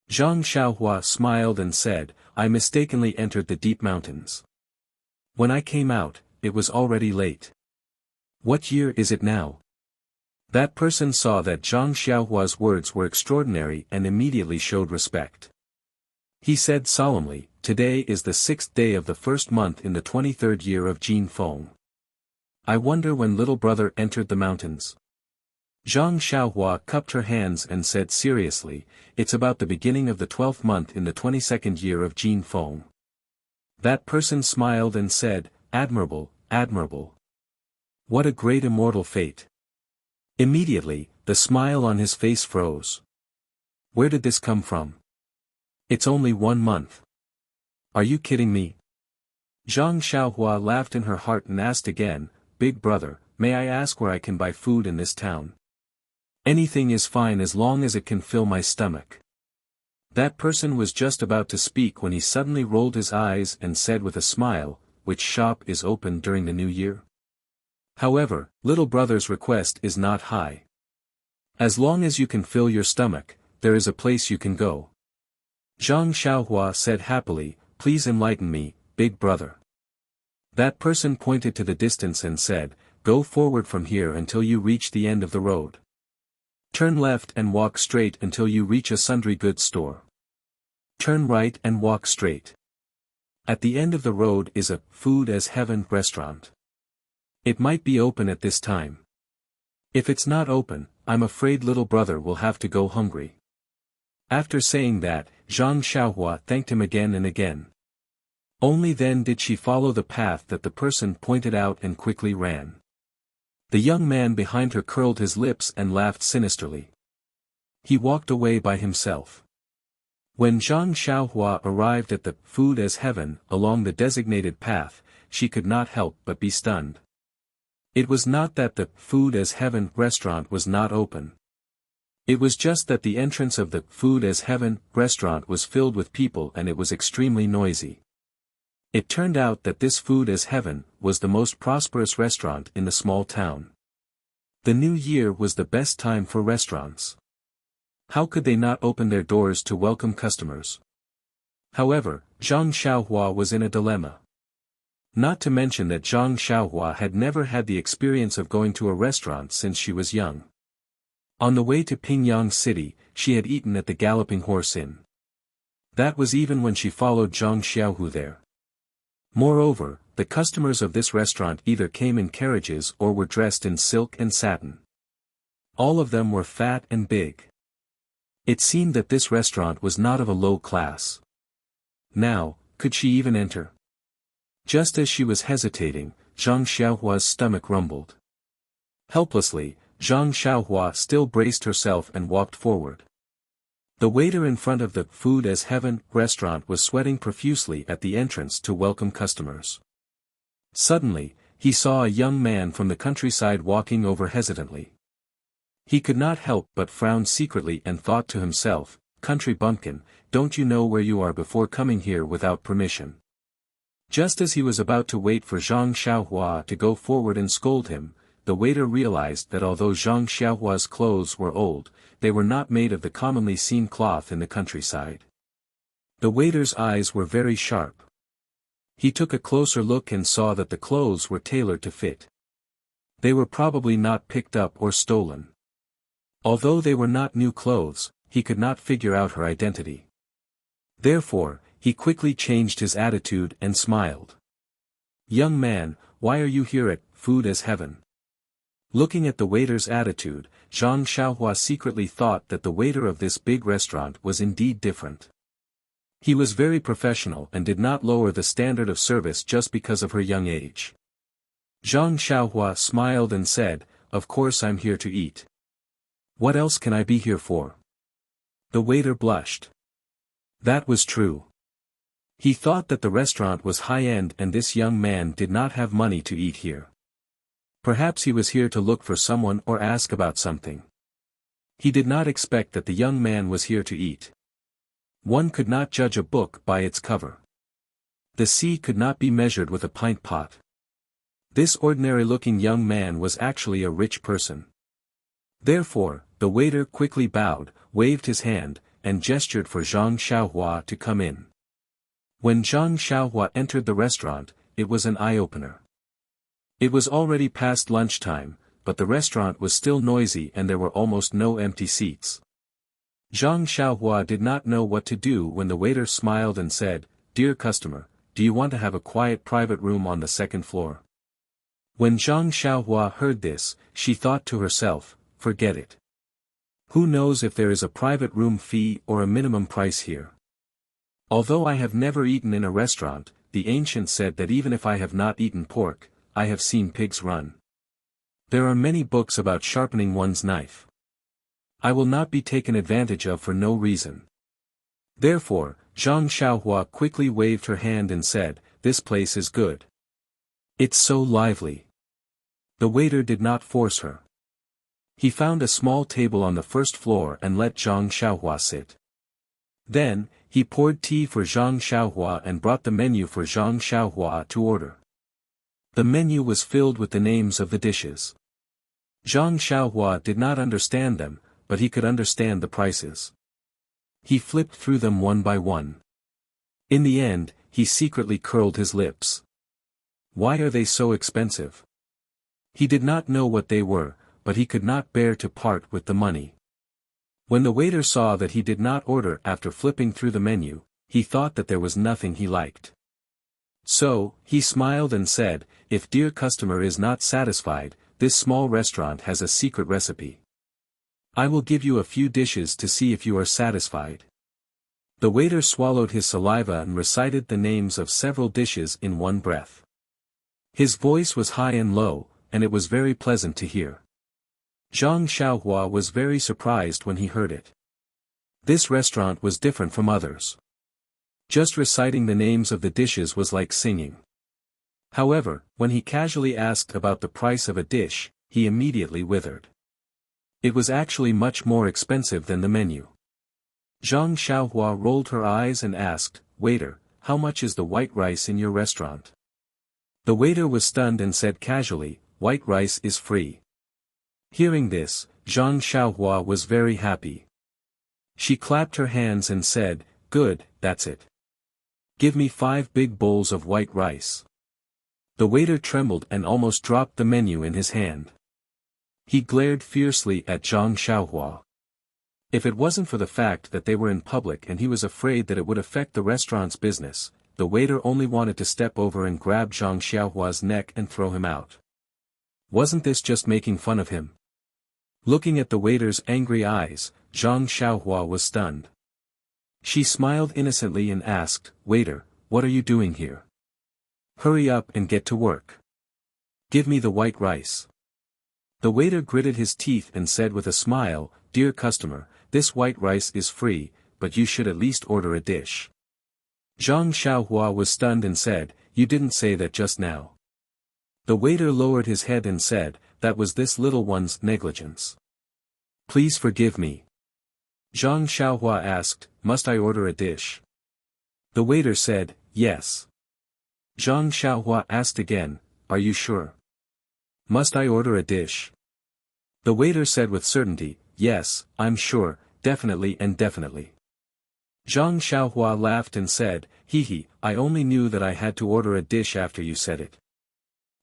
Zhang Xiaohua smiled and said, "I mistakenly entered the deep mountains. When I came out, it was already late. What year is it now?" That person saw that Zhang Xiaohua's words were extraordinary and immediately showed respect. He said solemnly, "Today is the 6th day of the 1st month in the 23rd year of Jin Feng. I wonder when little brother entered the mountains." Zhang Xiaohua cupped her hands and said seriously, "It's about the beginning of the 12th month in the 22nd year of Jin Feng." That person smiled and said, "Admirable, admirable. What a great immortal fate." Immediately, the smile on his face froze. Where did this come from? It's only 1 month. Are you kidding me? Zhang Xiaohua laughed in her heart and asked again, "Big brother, may I ask where I can buy food in this town? Anything is fine as long as it can fill my stomach." That person was just about to speak when he suddenly rolled his eyes and said with a smile, "Which shop is open during the new year? However, little brother's request is not high. As long as you can fill your stomach, there is a place you can go." Zhang Xiaohua said happily, "Please enlighten me, big brother." That person pointed to the distance and said, "Go forward from here until you reach the end of the road. Turn left and walk straight until you reach a sundry goods store. Turn right and walk straight. At the end of the road is a Food as Heaven restaurant. It might be open at this time. If it's not open, I'm afraid little brother will have to go hungry." After saying that, Zhang Xiaohua thanked him again and again. Only then did she follow the path that the person pointed out and quickly ran. The young man behind her curled his lips and laughed sinisterly. He walked away by himself. When Zhang Xiaohua arrived at the Food as Heaven along the designated path, she could not help but be stunned. It was not that the Food as Heaven restaurant was not open. It was just that the entrance of the Food as Heaven restaurant was filled with people and it was extremely noisy. It turned out that this Food as Heaven was the most prosperous restaurant in the small town. The new year was the best time for restaurants. How could they not open their doors to welcome customers? However, Zhang Xiaohua was in a dilemma. Not to mention that Zhang Xiaohua had never had the experience of going to a restaurant since she was young. On the way to Pingyang City, she had eaten at the Galloping Horse Inn. That was even when she followed Zhang Xiaohu there. Moreover, the customers of this restaurant either came in carriages or were dressed in silk and satin. All of them were fat and big. It seemed that this restaurant was not of a low class. Now, could she even enter? Just as she was hesitating, Zhang Xiaohua's stomach rumbled. Helplessly, Zhang Xiaohua still braced herself and walked forward. The waiter in front of the Food as Heaven restaurant was sweating profusely at the entrance to welcome customers. Suddenly, he saw a young man from the countryside walking over hesitantly. He could not help but frown secretly and thought to himself, "Country bumpkin, don't you know where you are before coming here without permission?" Just as he was about to wait for Zhang Xiaohua to go forward and scold him, the waiter realized that although Zhang Xiaohua's clothes were old, they were not made of the commonly seen cloth in the countryside. The waiter's eyes were very sharp. He took a closer look and saw that the clothes were tailored to fit. They were probably not picked up or stolen. Although they were not new clothes, he could not figure out her identity. Therefore, he quickly changed his attitude and smiled. "Young man, why are you here at Food as Heaven?" Looking at the waiter's attitude, Zhang Xiaohua secretly thought that the waiter of this big restaurant was indeed different. He was very professional and did not lower the standard of service just because of her young age. Zhang Xiaohua smiled and said, "Of course I'm here to eat. What else can I be here for?" The waiter blushed. That was true. He thought that the restaurant was high-end and this young man did not have money to eat here. Perhaps he was here to look for someone or ask about something. He did not expect that the young man was here to eat. One could not judge a book by its cover. The sea could not be measured with a pint pot. This ordinary-looking young man was actually a rich person. Therefore, the waiter quickly bowed, waved his hand, and gestured for Zhang Xiaohua to come in. When Zhang Xiaohua entered the restaurant, it was an eye-opener. It was already past lunchtime, but the restaurant was still noisy and there were almost no empty seats. Zhang Xiaohua did not know what to do when the waiter smiled and said, "Dear customer, do you want to have a quiet private room on the second floor?" When Zhang Xiaohua heard this, she thought to herself, "Forget it. Who knows if there is a private room fee or a minimum price here? Although I have never eaten in a restaurant, the ancient said that even if I have not eaten pork, I have seen pigs run. There are many books about sharpening one's knife. I will not be taken advantage of for no reason." Therefore, Zhang Xiaohua quickly waved her hand and said, "This place is good. It's so lively. The waiter did not force her. He found a small table on the first floor and let Zhang Xiaohua sit. Then, he poured tea for Zhang Xiaohua and brought the menu for Zhang Xiaohua to order. The menu was filled with the names of the dishes. Zhang Xiaohua did not understand them, but he could understand the prices. He flipped through them one by one. In the end, he secretly curled his lips. Why are they so expensive? He did not know what they were, but he could not bear to part with the money. When the waiter saw that he did not order after flipping through the menu, he thought that there was nothing he liked. So, he smiled and said, "If dear customer is not satisfied, this small restaurant has a secret recipe. I will give you a few dishes to see if you are satisfied." The waiter swallowed his saliva and recited the names of several dishes in one breath. His voice was high and low, and it was very pleasant to hear. Zhang Xiaohua was very surprised when he heard it. This restaurant was different from others. Just reciting the names of the dishes was like singing. However, when he casually asked about the price of a dish, he immediately withered. It was actually much more expensive than the menu. Zhang Xiaohua rolled her eyes and asked, "Waiter, how much is the white rice in your restaurant?" The waiter was stunned and said casually, "White rice is free." Hearing this, Zhang Xiaohua was very happy. She clapped her hands and said, "Good, that's it. Give me 5 big bowls of white rice." The waiter trembled and almost dropped the menu in his hand. He glared fiercely at Zhang Xiaohua. If it wasn't for the fact that they were in public and he was afraid that it would affect the restaurant's business, the waiter only wanted to step over and grab Zhang Xiaohua's neck and throw him out. Wasn't this just making fun of him? Looking at the waiter's angry eyes, Zhang Xiaohua was stunned. She smiled innocently and asked, "Waiter, what are you doing here? Hurry up and get to work. Give me the white rice." The waiter gritted his teeth and said with a smile, "Dear customer, this white rice is free, but you should at least order a dish." Zhang Xiaohua was stunned and said, "You didn't say that just now." The waiter lowered his head and said, "That was this little one's negligence. Please forgive me." Zhang Xiaohua asked, "Must I order a dish?" The waiter said, "Yes." Zhang Xiaohua asked again, "Are you sure? Must I order a dish?" The waiter said with certainty, "Yes, I'm sure, definitely and definitely." Zhang Xiaohua laughed and said, "Hee, I only knew that I had to order a dish after you said it.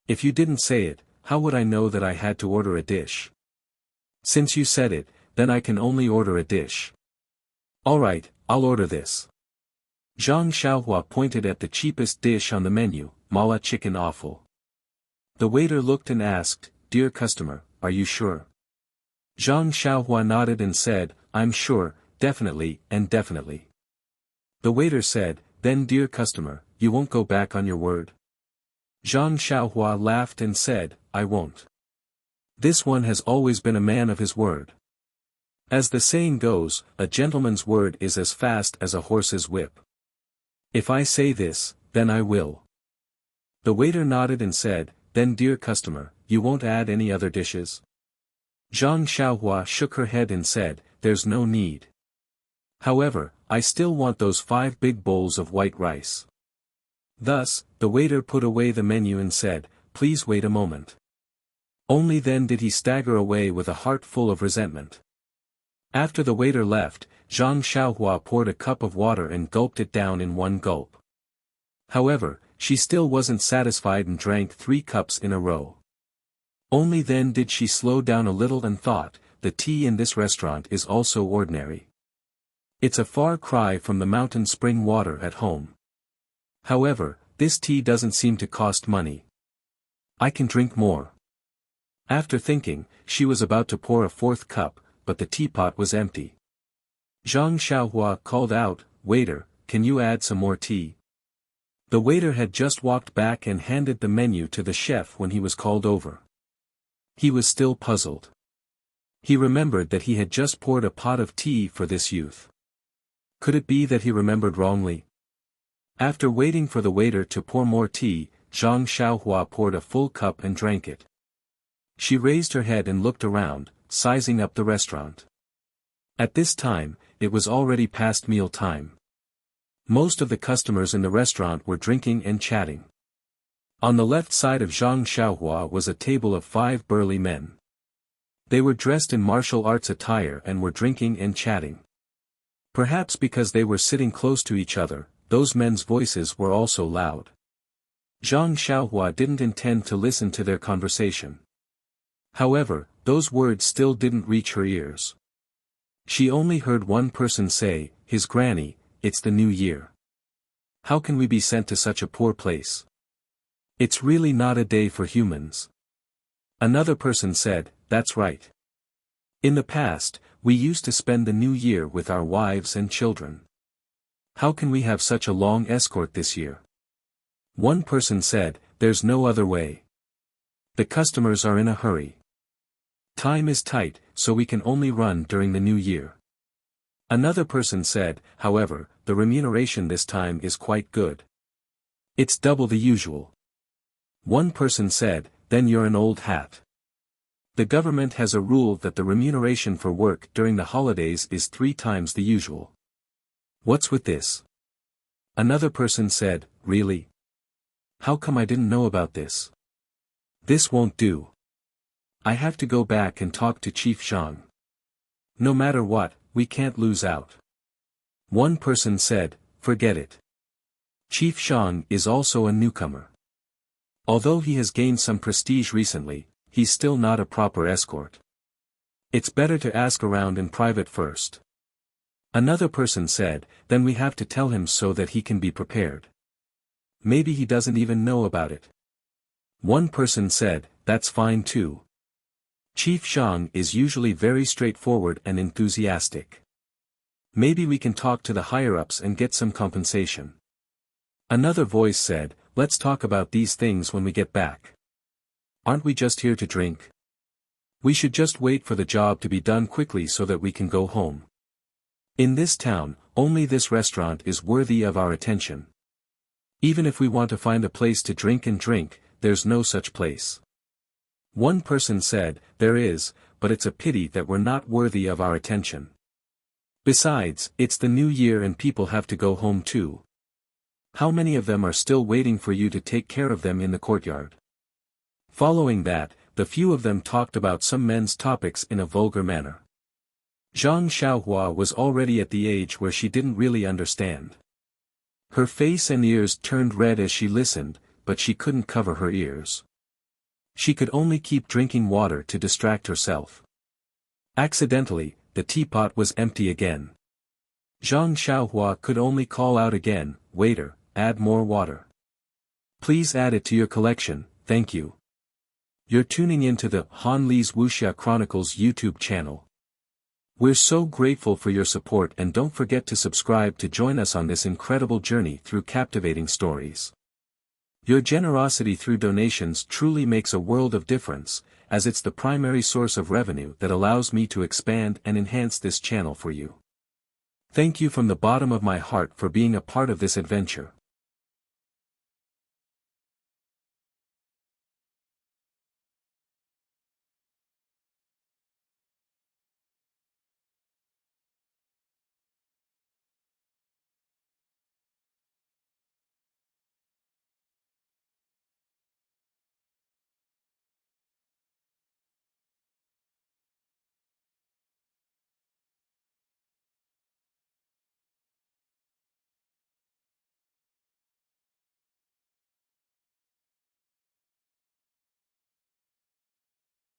If you didn't say it, how would I know that I had to order a dish? Since you said it, then I can only order a dish. Alright, I'll order this." Zhang Xiaohua pointed at the cheapest dish on the menu, mala chicken offal. The waiter looked and asked, "Dear customer, are you sure?" Zhang Xiaohua nodded and said, "I'm sure, definitely and definitely." The waiter said, "Then dear customer, you won't go back on your word?" Zhang Xiaohua laughed and said, "I won't. This one has always been a man of his word. As the saying goes, a gentleman's word is as fast as a horse's whip. If I say this, then I will." The waiter nodded and said, "Then dear customer, you won't add any other dishes?" Zhang Xiaohua shook her head and said, "There's no need. However, I still want those 5 big bowls of white rice." Thus, the waiter put away the menu and said, "Please wait a moment." Only then did he stagger away with a heart full of resentment. After the waiter left, Zhang Xiaohua poured a cup of water and gulped it down in one gulp. However, she still wasn't satisfied and drank 3 cups in a row. Only then did she slow down a little and thought, the tea in this restaurant is also ordinary. It's a far cry from the mountain spring water at home. However, this tea doesn't seem to cost money. I can drink more. After thinking, she was about to pour a 4th cup, but the teapot was empty. Zhang Xiaohua called out, "Waiter, can you add some more tea?" The waiter had just walked back and handed the menu to the chef when he was called over. He was still puzzled. He remembered that he had just poured a pot of tea for this youth. Could it be that he remembered wrongly? After waiting for the waiter to pour more tea, Zhang Xiaohua poured a full cup and drank it. She raised her head and looked around, sizing up the restaurant. At this time, it was already past meal time. Most of the customers in the restaurant were drinking and chatting. On the left side of Zhang Xiaohua was a table of 5 burly men. They were dressed in martial arts attire and were drinking and chatting. Perhaps because they were sitting close to each other, those men's voices were also loud. Zhang Xiaohua didn't intend to listen to their conversation. However, those words still didn't reach her ears. She only heard one person say, "His granny, it's the new year. How can we be sent to such a poor place? It's really not a day for humans." Another person said, "That's right. In the past, we used to spend the new year with our wives and children. How can we have such a long escort this year?" One person said, "There's no other way. The customers are in a hurry. Time is tight, so we can only run during the new year." Another person said, "However, the remuneration this time is quite good. It's double the usual." One person said, "Then you're an old hat. The government has a rule that the remuneration for work during the holidays is 3 times the usual. What's with this?" Another person said, "Really? How come I didn't know about this? This won't do. I have to go back and talk to Chief Zhang. No matter what, we can't lose out." One person said, "Forget it. Chief Zhang is also a newcomer. Although he has gained some prestige recently, he's still not a proper escort. It's better to ask around in private first." Another person said, "Then we have to tell him so that he can be prepared. Maybe he doesn't even know about it." One person said, "That's fine too. Chief Zhang is usually very straightforward and enthusiastic. Maybe we can talk to the higher-ups and get some compensation." Another voice said, "Let's talk about these things when we get back. Aren't we just here to drink? We should just wait for the job to be done quickly so that we can go home. In this town, only this restaurant is worthy of our attention. Even if we want to find a place to drink, there's no such place." One person said, "There is, but it's a pity that we're not worthy of our attention. Besides, it's the new year and people have to go home too. How many of them are still waiting for you to take care of them in the courtyard?" Following that, the few of them talked about some men's topics in a vulgar manner. Zhang Xiaohua was already at the age where she didn't really understand. Her face and ears turned red as she listened, but she couldn't cover her ears. She could only keep drinking water to distract herself. Accidentally, the teapot was empty again. Zhang Xiaohua could only call out again, "Waiter, add more water. Please add it to your collection, thank you." You're tuning into the Han Li's Wuxia Chronicles YouTube channel. We're so grateful for your support and don't forget to subscribe to join us on this incredible journey through captivating stories. Your generosity through donations truly makes a world of difference, as it's the primary source of revenue that allows me to expand and enhance this channel for you. Thank you from the bottom of my heart for being a part of this adventure.